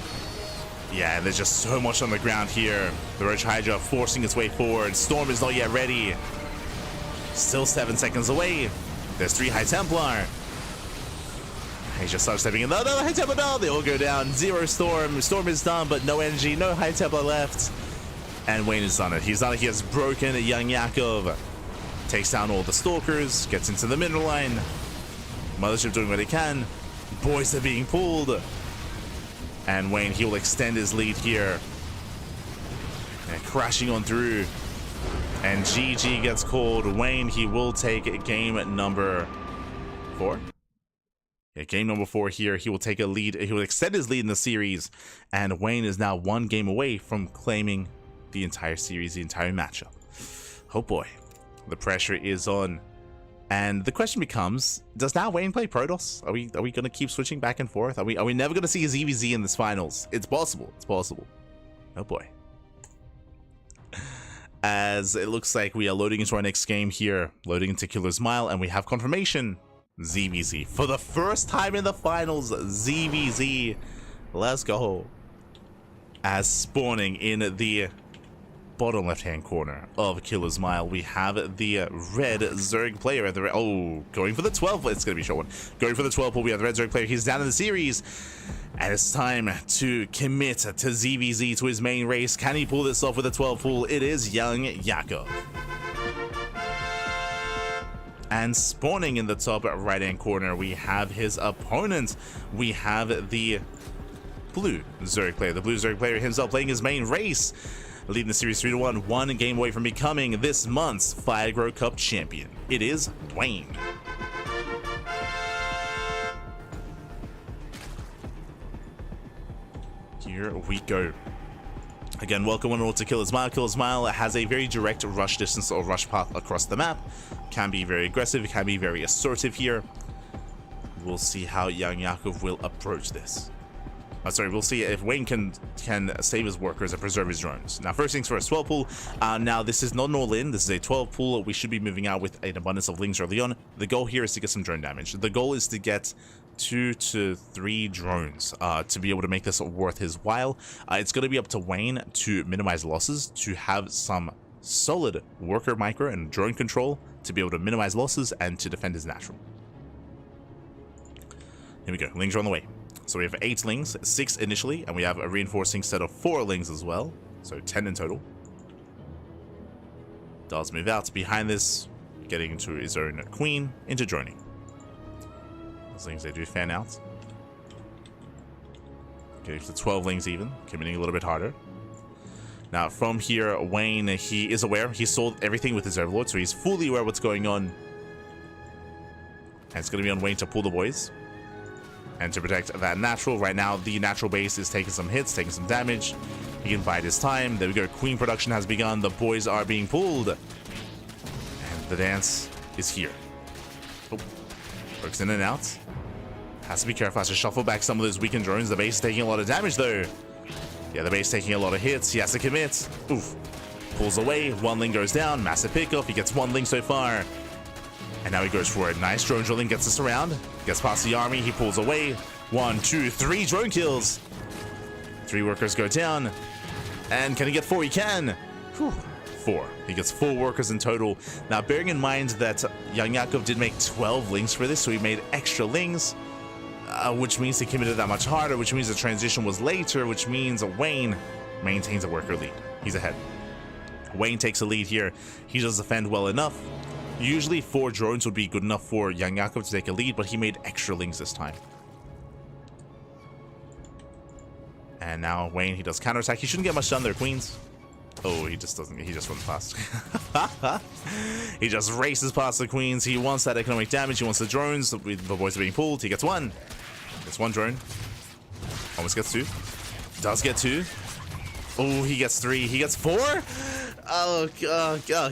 Yeah, there's just so much on the ground here. The Roach Hydra forcing its way forward. Storm is not yet ready. Still 7 seconds away. There's 3 High Templar. He just starts stepping in. No, High Templar, no! They all go down. 0 Storm. Storm is done, but no energy. No High Templar left. And Wayne has done it. He's done it. He has broken YoungYakov. Takes down all the Stalkers. Gets into the mineral line. Mothership doing what it can. Boys are being pulled. And Wayne, he will extend his lead here. And crashing on through. And GG gets called. Wayne, he will take game number 4. Yeah, game number 4 here. He will take a lead. He will extend his lead in the series. And Wayne is now 1 game away from claiming the entire series, the entire matchup. Oh boy. The pressure is on. And the question becomes, does now Wayne play Protoss? Are we going to keep switching back and forth? Are we never going to see his EVZ in this finals? It's possible. It's possible. Oh boy. As it looks like we are loading into our next game here, loading into Killer's Mile, and we have confirmation. ZVZ. For the first time in the finals, ZVZ. Let's go. As spawning in the bottom left-hand corner of Killer's Mile, we have the red Zerg player at the going for the 12. It's gonna be a short one. Going for the 12 pool. We have the red Zerg player. He's down in the series, and it's time to commit to ZVZ, to his main race. Can he pull this off with a 12 pool? It is YoungYakov. And spawning in the top right-hand corner, we have his opponent. We have the blue Zerg player. The blue Zerg player himself playing his main race, leading the series 3-1, 1 game away from becoming this month's Fire Grow Cup champion. It is Wayne. Here we go. Again, welcome one and all to Killer's Mile. Killer's Mile has a very direct rush distance or rush path across the map. Can be very aggressive, can be very assertive here. We'll see how YoungYakov will approach this. We'll see if Wayne can save his workers and preserve his drones. Now, first things first, 12 pool. Now, this is not an all-in. This is a 12 pool. We should be moving out with an abundance of lings early on. The goal here is to get some drone damage. The goal is to get 2 to 3 drones to be able to make this worth his while. It's going to be up to Wayne to minimize losses, to have some solid worker micro and drone control to be able to minimize losses and to defend his natural. Here we go. Lings are on the way. So we have 8 lings, 6 initially, and we have a reinforcing set of 4 lings as well. So 10 in total. Does move out behind this, getting into his own queen, into droning. Those lings, they do fan out. Getting to 12 lings even, committing a little bit harder. Now, from here, Wayne, he is aware. He saw everything with his Overlord, so he's fully aware what's going on. And it's going to be on Wayne to pull the boys. And to protect that natural. Right now, the natural base is taking some hits, taking some damage. He can bide his time. There we go. Queen production has begun. The boys are being pulled. And the dance is here. Oh, works in and out. Has to be careful. Has to shuffle back some of those weakened drones. The base is taking a lot of damage, though. Yeah, the base taking a lot of hits. He has to commit. Oof. Pulls away. One ling goes down. Massive pickoff. He gets one ling so far. And now he goes for it. Nice drone drilling. Gets us around. Gets past the army. He pulls away. 1, 2, 3 drone kills. 3 workers go down. And can he get 4? He can. Whew. 4. He gets 4 workers in total. Now, bearing in mind that YoungYakov did make 12 lings for this, so he made extra lings. Which means he committed that much harder, which means the transition was later, which means Wayne maintains a worker lead. He's ahead. Wayne takes a lead here. He does defend well enough. Usually 4 drones would be good enough for YoungYakov to take a lead, but he made extra lings this time. And now Wayne, he does counterattack. He shouldn't get much done there, Queens. Oh, he just doesn't. He just runs past. He just races past the Queens. He wants that economic damage. He wants the drones. The boys are being pulled. He gets 1. Gets 1 drone. Almost gets 2. Does get 2. Oh, he gets 3. He gets 4. Oh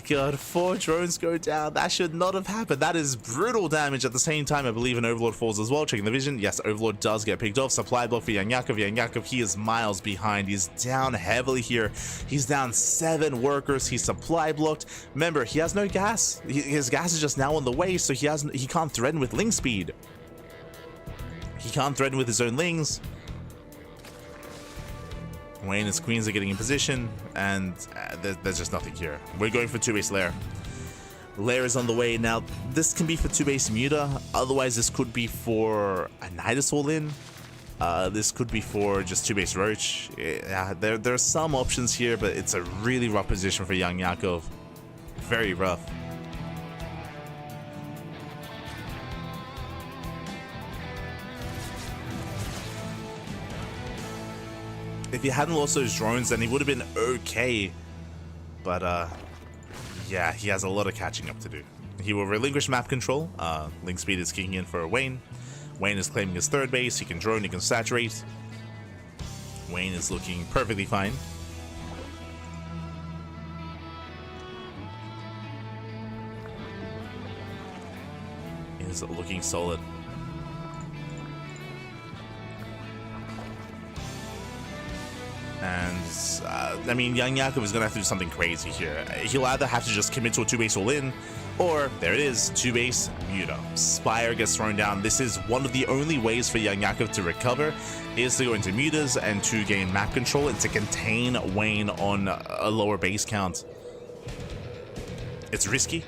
god. 4 drones go down. That should not have happened. That is brutal damage. At the same time, I believe an Overlord falls as well. Checking the vision. Yes, Overlord does get picked off. Supply block for YoungYakov. YoungYakov, he is miles behind. He's down heavily here. He's down 7 workers. He's supply blocked. Remember, he has no gas. His gas is just now on the way, so he can't threaten with ling speed. He can't threaten with his own lings. Wayne and his Queens are getting in position, and there's just nothing here. We're going for 2-base Lair. Lair is on the way. Now, this can be for 2-base Muta. Otherwise, this could be for a Nidus all-in. This could be for just 2-base Roach. Yeah, there are some options here, but it's a really rough position for YoungYakov. Very rough. If he hadn't lost those drones, then he would have been okay. But, yeah, he has a lot of catching up to do. He will relinquish map control. Link speed is kicking in for Wayne. Wayne is claiming his 3rd base. He can drone, he can saturate. Wayne is looking perfectly fine. He's looking solid. And, I mean, YoungYakov is going to have to do something crazy here. He'll either have to just commit to a 2-base all-in, or, there it is, 2-base Muta. Spire gets thrown down. This is one of the only ways for YoungYakov to recover, is to go into Mutas and to gain map control and to contain Wayne on a lower base count. It's risky.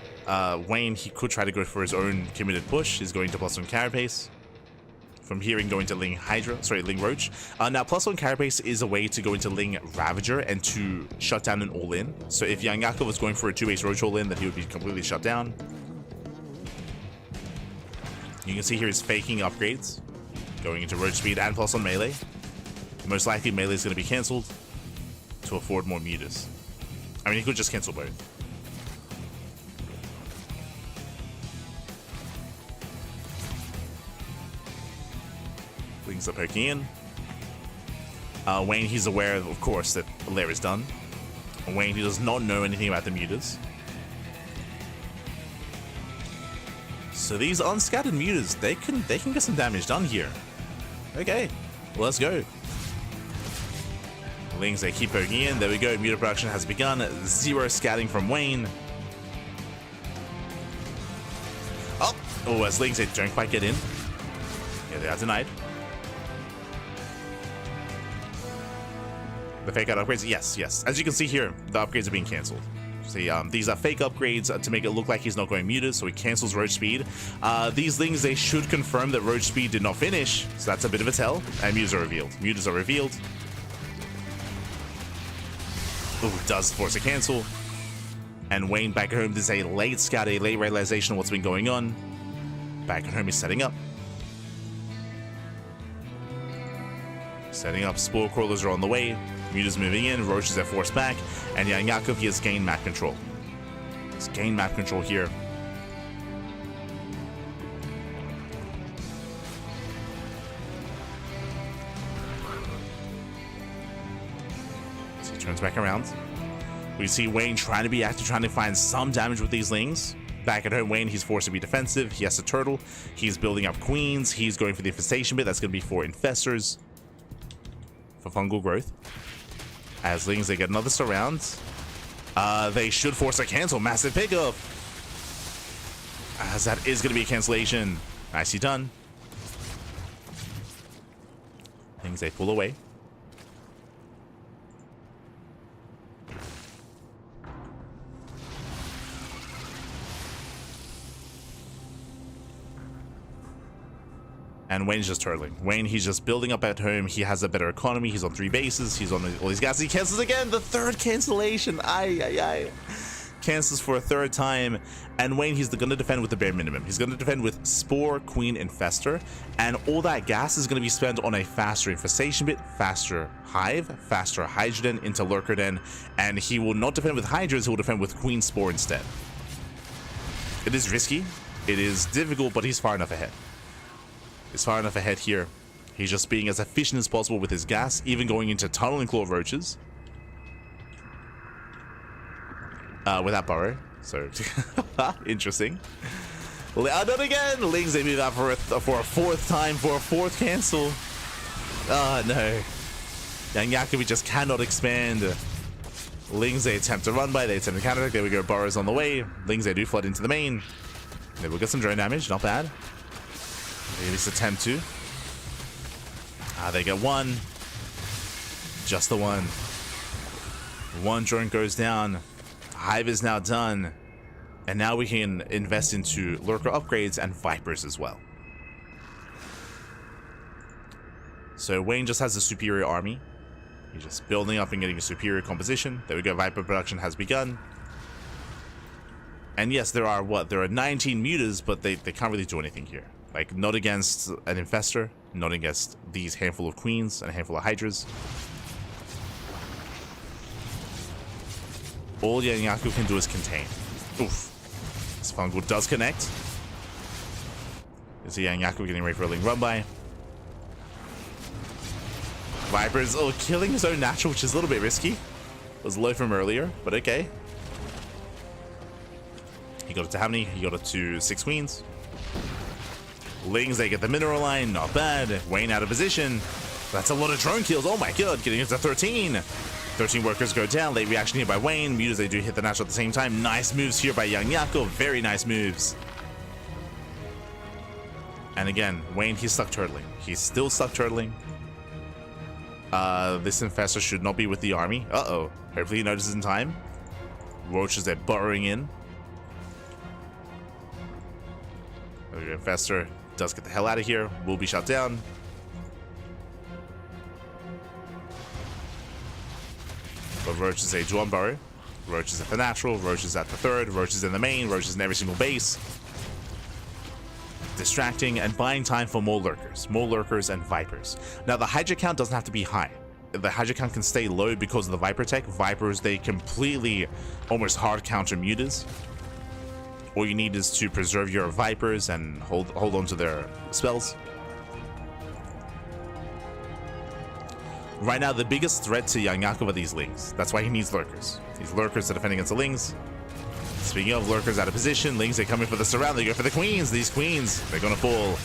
Wayne, he could try to go for his own committed push. He's going to +1 carapace. From here, he can go into Ling Roach. Now, +1 carapace is a way to go into Ling Ravager and to shut down an all-in. So if YoungYakov was going for a 2-base Roach all-in, then he would be completely shut down. You can see here he's faking upgrades, going into Roach speed and +1 melee. Most likely, melee is going to be cancelled to afford more mutas. I mean, he could just cancel both. Lings are poking in. Wayne, he's aware, of course, that Lair is done. Wayne, he does not know anything about the mutas. So these unscattered mutas, they can get some damage done here. Okay, let's go. Lings, they keep poking in. There we go. Muta production has begun. 0 scatting from Wayne. Oh, as Lings, they don't quite get in. Yeah, they are denied. The fake out upgrades, yes. As you can see here, the upgrades are being cancelled. See, these are fake upgrades to make it look like he's not going muted, so he cancels Roach speed. These things, they should confirm that Roach speed did not finish, so that's a bit of a tell. And mutas are revealed. Mutas are revealed. Ooh, does force a cancel. And Wayne back at home, there's a late scout, a late realization of what's been going on. Back at home, he's setting up. Setting up spore crawlers are on the way. Mutas moving in, roaches are forced back, and YoungYakov, he has gained map control. He's gained map control here. So he turns back around. We see Wayne trying to be active, trying to find some damage with these lings. Back at home, Wayne, he's forced to be defensive. He has to turtle. He's building up queens. He's going for the infestation bit. That's going to be for infestors. For fungal growth. As lings, they get another surround. They should force a cancel. Massive pickup. As that is going to be a cancellation. Nicely done. Lings, they pull away. And Wayne's just turtling. Wayne, he's just building up at home. He has a better economy. He's on 3 bases. He's on all these guys. He cancels again. The third cancellation. Ay. Cancels for a third time. And Wayne, he's going to defend with the bare minimum. He's going to defend with Spore, Queen, Infester. And all that gas is going to be spent on a faster infestation bit, faster hive, faster Hydra Den into Lurker Den. And he will not defend with Hydras. He will defend with Queen Spore instead. It is risky. It is difficult, but he's far enough ahead. Is far enough ahead here. He's just being as efficient as possible with his gas, even going into Tunnel and Claw Roaches. Without Burrow. So, interesting. Not again! Lings, they move out for a fourth time, for a fourth cancel. Oh, no. YoungYakov just cannot expand. Lings, they attempt to run by, they attempt to counter. There we go, Burrow's on the way. Lings, they do flood into the main. They will get some drone damage, not bad. They at least attempt to. They get one. Just the one. One drone goes down. Hive is now done. And now we can invest into Lurker upgrades and Vipers as well. So Wayne just has a superior army. He's just building up and getting a superior composition. There we go, Viper production has begun. And yes, there are 19 mutas, but they can't really do anything here. Like, not against an Infestor, not against these handful of Queens and a handful of Hydras. All YoungYakov can do is contain. Oof. This fungal does connect. You see YoungYakov getting ready for a Ling run by. Vipers, killing his own natural, which is a little bit risky. Was low from earlier, but okay. He got it to how many? He got it to 6 Queens. Lings, they get the mineral line, not bad. Wayne out of position. That's a lot of drone kills. Oh my god, getting into 13. 13 workers go down. Late reaction here by Wayne. Mutas, they do hit the natural at the same time. Nice moves here by YoungYakov. Very nice moves. And again, Wayne, he's stuck turtling. He's still stuck turtling. This Infestor should not be with the army. Uh-oh. Hopefully he notices in time. Roaches, they're burrowing in. Infestor does get the hell out of here. Will be shut down. But Roaches, they do on burrow. Roaches at the natural. Roaches at the third. Roaches in the main. Roaches in every single base. Distracting and buying time for more Lurkers. More Lurkers and Vipers. Now, the Hydra count doesn't have to be high. The Hydra count can stay low because of the Viper tech. Vipers, they completely almost hard counter mutas. All you need is to preserve your Vipers and hold on to their spells. Right now, the biggest threat to YoungYakov are these Lings. That's why he needs Lurkers. These Lurkers to defend against the Lings. Speaking of Lurkers out of position, Lings, they come in for the surround. They go for the Queens. These Queens, they're going to fall.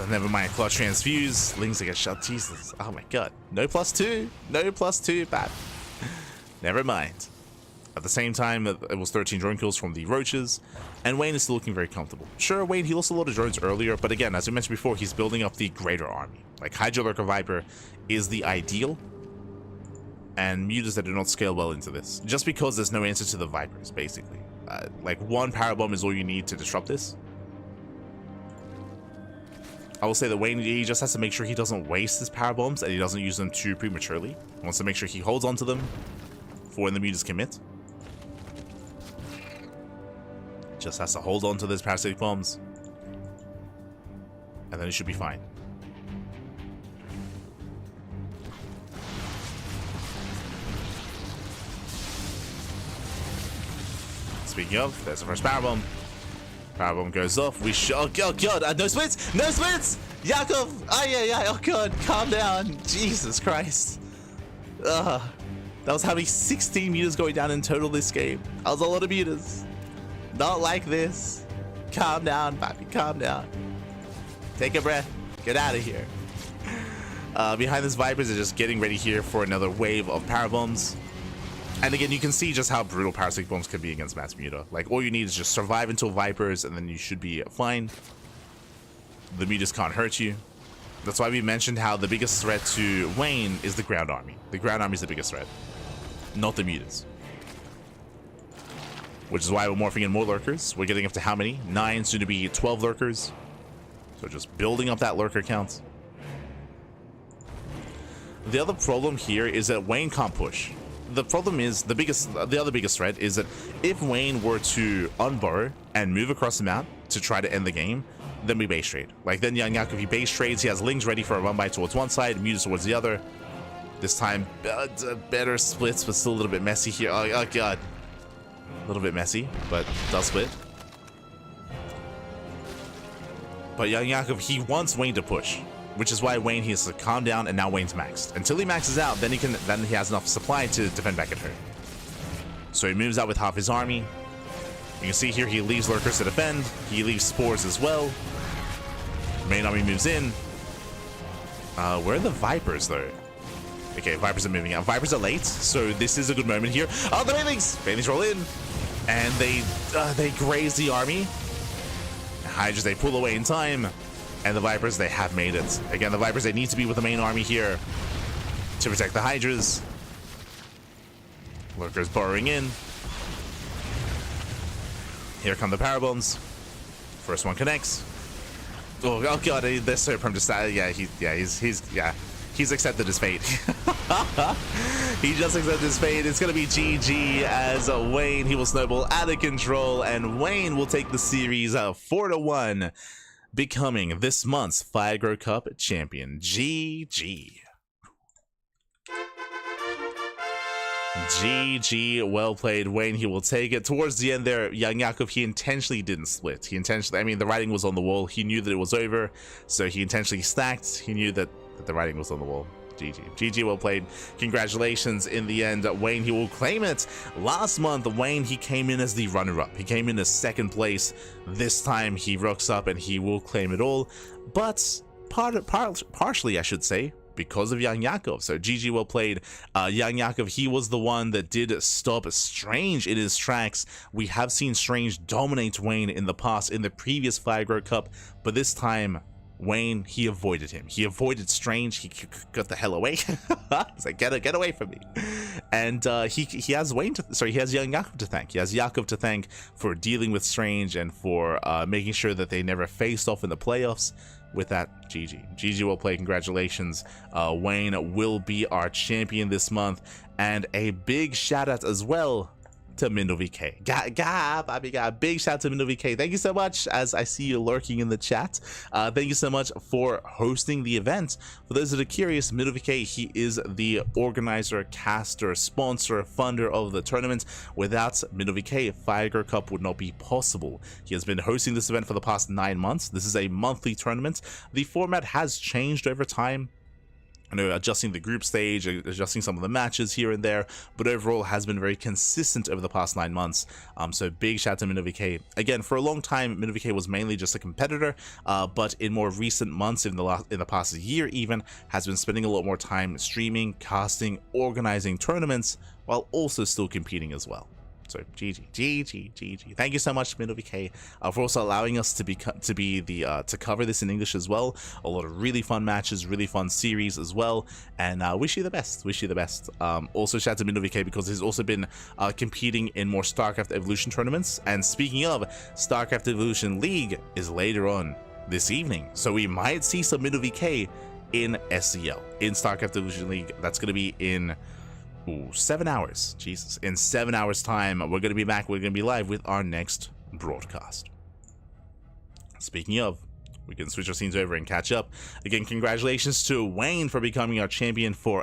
Never mind, Claw Transfuse. Lings, they get shot. Jesus. Oh my god. No +2. No +2. Bad. Never mind. At the same time, it was 13 drone kills from the Roaches, and Wayne is still looking very comfortable. Sure, Wayne, he lost a lot of drones earlier, but again, as we mentioned before, he's building up the greater army. Like, Hydra Lurker Viper is the ideal, and mutas that do not scale well into this. Just because there's no answer to the Vipers, basically. Like, one Power Bomb is all you need to disrupt this. I will say that Wayne, he just has to make sure he doesn't waste his Power Bombs, and he doesn't use them too prematurely. He wants to make sure he holds onto them for when the mutas commit. Just has to hold on to those parasitic bombs, and then it should be fine. Speaking of, there's the first powerbomb. Powerbomb goes off. Oh god, no splits! No splits! Yakov! Oh yeah, oh god, calm down. Jesus Christ. That was how many 16 meters going down in total this game. That was a lot of meters. Not like this. Calm down, Papi, calm down. Take a breath. Get out of here. Behind this, Vipers are just getting ready here for another wave of power bombs. And again, you can see just how brutal parasitic bombs can be against Mass Muta. Like, all you need is just survive until Vipers, and then you should be fine. The mutas can't hurt you. That's why we mentioned how the biggest threat to Wayne is the ground army. The ground army is the biggest threat, not the mutas. Which is why we're morphing in more lurkers. We're getting up to how many? 9, soon to be 12 lurkers. So just building up that lurker count. The other problem here is that Wayne can't push. The problem is, the other biggest threat is that if Wayne were to unburrow and move across the map to try to end the game, then we base trade. Like, then YoungYakov, he base trades, he has Lings ready for a run by towards one side, mutas towards the other. This time, better splits, but still a little bit messy here. Oh god. A little bit messy, but does split. But YoungYakov, he wants Wayne to push, which is why Wayne, he has to calm down, and now Wayne's maxed. Until he maxes out, then he has enough supply to defend back at her. So he moves out with half his army. You can see here he leaves lurkers to defend. He leaves spores as well. Main army moves in. Where are the Vipers though? Okay, Vipers are moving out. Vipers are late, so this is a good moment here. Oh, the Banelings! Banelings roll in, and they graze the army. Hydras, they pull away in time. And the Vipers, they have made it. Again, the Vipers, they need to be with the main army here to protect the Hydras. Lurkers burrowing in. Here come the power bombs. First one connects. Oh god, they're so prone to start. Yeah, he's accepted his fate. He just accepted his fate. It's gonna be GG as Wayne. He will snowball out of control, and Wayne will take the series 4-1. Becoming this month's Firegrow Cup champion. GG. GG, well played, Wayne. He will take it. Towards the end there, YoungYakov, he intentionally didn't split. I mean, the writing was on the wall. He knew that it was over, so he intentionally stacked. He knew that the writing was on the wall. GG, well played. Congratulations. In the end, Wayne, he will claim it. Last month, Wayne, he came in as the runner-up. He came in as second place. This time, he rocks up and he will claim it all. But partially, I should say, because of YoungYakov. So GG, well played. YoungYakov, he was the one that did stop Strange in his tracks. We have seen Strange dominate Wayne in the past, in the previous Firegrow Cup, but this time, Wayne, he avoided him. He avoided Strange. He got the hell away. He's like, get away from me. And he has Wayne he has YoungYakov to thank. He has Yakov to thank for dealing with Strange and for making sure that they never faced off in the playoffs. With that, GG will play. Congratulations. Wayne will be our champion this month. And a big shout out as well to MindoVK. Big shout out to MindoVK. Thank you so much, as I see you lurking in the chat. Thank you so much for hosting the event. For those that are curious, MindoVK, he is the organizer, caster, sponsor, funder of the tournament. Without MindoVK, Firegrow Cup would not be possible. He has been hosting this event for the past 9 months. This is a monthly tournament. The format has changed over time. I know, adjusting the group stage, adjusting some of the matches here and there, but overall has been very consistent over the past 9 months. So big shout out to MindoVK. Again, for a long time, MindoVK was mainly just a competitor, but in more recent months, in the past year even, has been spending a lot more time streaming, casting, organizing tournaments, while also still competing as well. So GG. Thank you so much, MindoVK, for also allowing us to cover this in English as well. A lot of really fun matches, really fun series as well, and wish you the best. Also shout out to MindoVK because he's also been competing in more StarCraft Evolution tournaments. And speaking of, StarCraft Evolution League is later on this evening, so we might see some MindoVK in SCL, in StarCraft Evolution League. That's going to be in 7 hours. Jesus. In 7 hours time, we're going to be back. We're going to be live with our next broadcast. Speaking of, we can switch our scenes over and catch up. Again, congratulations to Wayne for becoming our champion for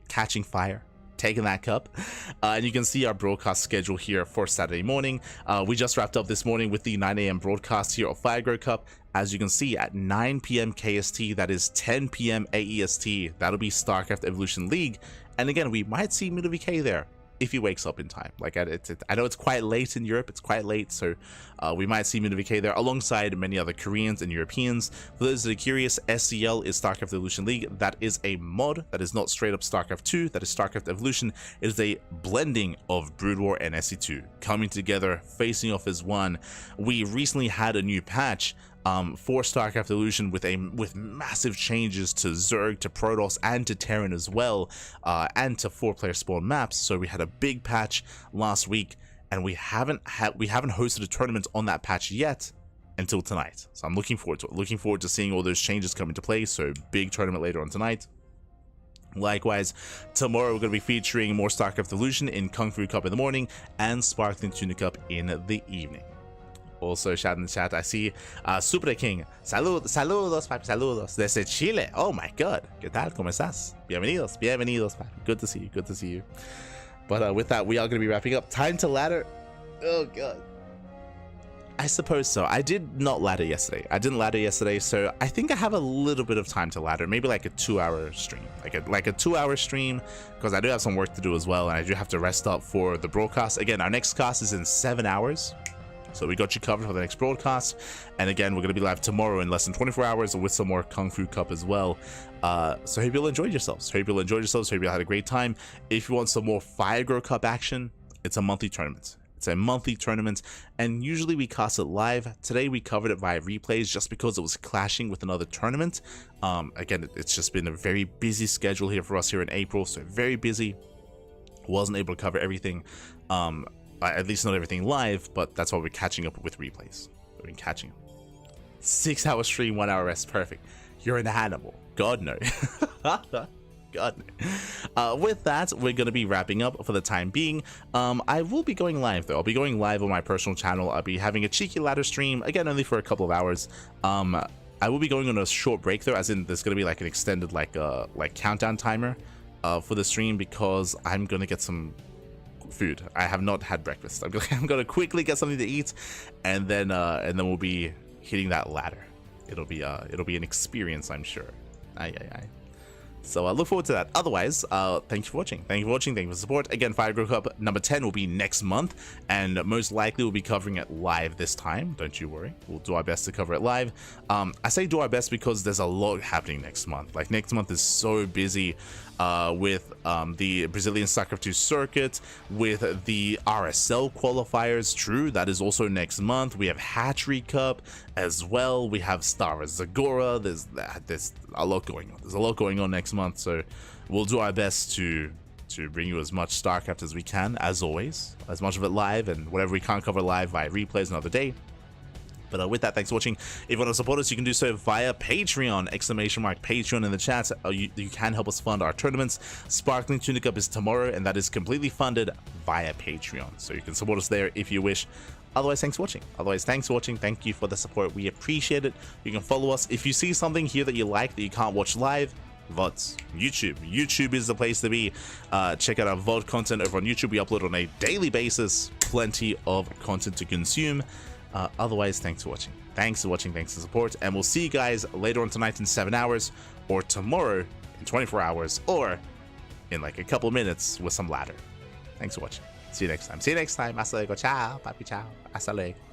catching fire. taking that cup. And you can see our broadcast schedule here for Saturday morning. We just wrapped up this morning with the 9 a.m. broadcast here of Fire Grow Cup. As you can see, at 9 p.m. KST, that is 10 p.m. AEST, that'll be StarCraft Evolution League. And again, we might see MidoVK there if he wakes up in time. Like, I know it's quite late in Europe, it's quite late, so we might see MidoVK there alongside many other Koreans and Europeans. For those that are curious, SCL is StarCraft Evolution League. That is a mod, that is not straight up StarCraft 2, that is StarCraft Evolution. It is a blending of Brood War and SE2 coming together, facing off as one. We recently had a new patch for StarCraft Evolution with massive changes to Zerg, to Protoss, and to Terran as well, and to 4-player spawn maps. So we had a big patch last week, and we haven't hosted a tournament on that patch yet until tonight. So I'm looking forward to it. Looking forward to seeing all those changes come into play. So big tournament later on tonight. Likewise, tomorrow we're going to be featuring more StarCraft Evolution in Kung Fu Cup in the morning and Sparkling Tuna Cup in the evening. Also, shout in the chat, I see Super King. Saludos, papi, saludos. Desde Chile. Oh my god. ¿Qué tal? ¿Cómo estás? Bienvenidos, bienvenidos, papi. Good to see you, good to see you. But with that, we are going to be wrapping up. Time to ladder. Oh god. I suppose so. I did not ladder yesterday. I didn't ladder yesterday, so I think I have a little bit of time to ladder. Maybe like a 2-hour stream. Like a 2-hour stream, because I do have some work to do as well, and I do have to rest up for the broadcast. Again, our next cast is in 7 hours. So we got you covered for the next broadcast. And again, we're going to be live tomorrow in less than 24 hours with some more Kung Fu Cup as well. So hope you all enjoyed yourselves. Hope you all had a great time. If you want some more Fire Grow Cup action, it's a monthly tournament. It's a monthly tournament, and usually we cast it live. Today we covered it via replays just because it was clashing with another tournament. Again, it's just been a very busy schedule here for us here in April, so very busy. Wasn't able to cover everything. At least not everything live, but that's why we're catching up with replays. We've been catching up. 6-hour stream, 1-hour rest, perfect. You're an animal. God no. God no. With that, we're going to be wrapping up for the time being. I will be going live though. I'll be going live on my personal channel. I'll be having a cheeky ladder stream, again, only for a couple of hours. I will be going on a short break though, as in there's going to be like an extended like countdown timer for the stream, because I'm going to get some food. I have not had breakfast. I'm gonna quickly get something to eat, and then we'll be hitting that ladder. It'll be an experience, I'm sure. Aye. So I look forward to that. Otherwise, thank you for watching. Thank you for watching. Thank you for the support. Again, Fire Grow Cup number 10 will be next month, and most likely we'll be covering it live this time. Don't you worry. We'll do our best to cover it live. I say do our best because there's a lot happening next month. Like, next month is so busy with the Brazilian StarCraft 2 circuit, with the RSL qualifiers. True, that is also next month. We have Hatchery Cup as well. We have Star Zagora. There's a lot going on. There's a lot going on next month, so we'll do our best to bring you as much StarCraft as we can, as always, as much of it live, and whatever we can't cover live via replays another day. But with that, thanks for watching. If you want to support us, you can do so via Patreon, !Patreon in the chat. You can help us fund our tournaments. Sparkling Tuna Cup is tomorrow, and that is completely funded via Patreon. So you can support us there if you wish. Otherwise, thanks for watching. Thank you for the support. We appreciate it. You can follow us. If you see something here that you like that you can't watch live, VODs. YouTube is the place to be. Check out our VOD content over on YouTube. We upload on a daily basis. Plenty of content to consume. Otherwise, thanks for watching. Thanks for the support, and we'll see you guys later on tonight in 7 hours, or tomorrow in 24 hours, or in like a couple of minutes with some ladder. Thanks for watching. See you next time. Hasta luego. Ciao. Papi, ciao. Hasta luego.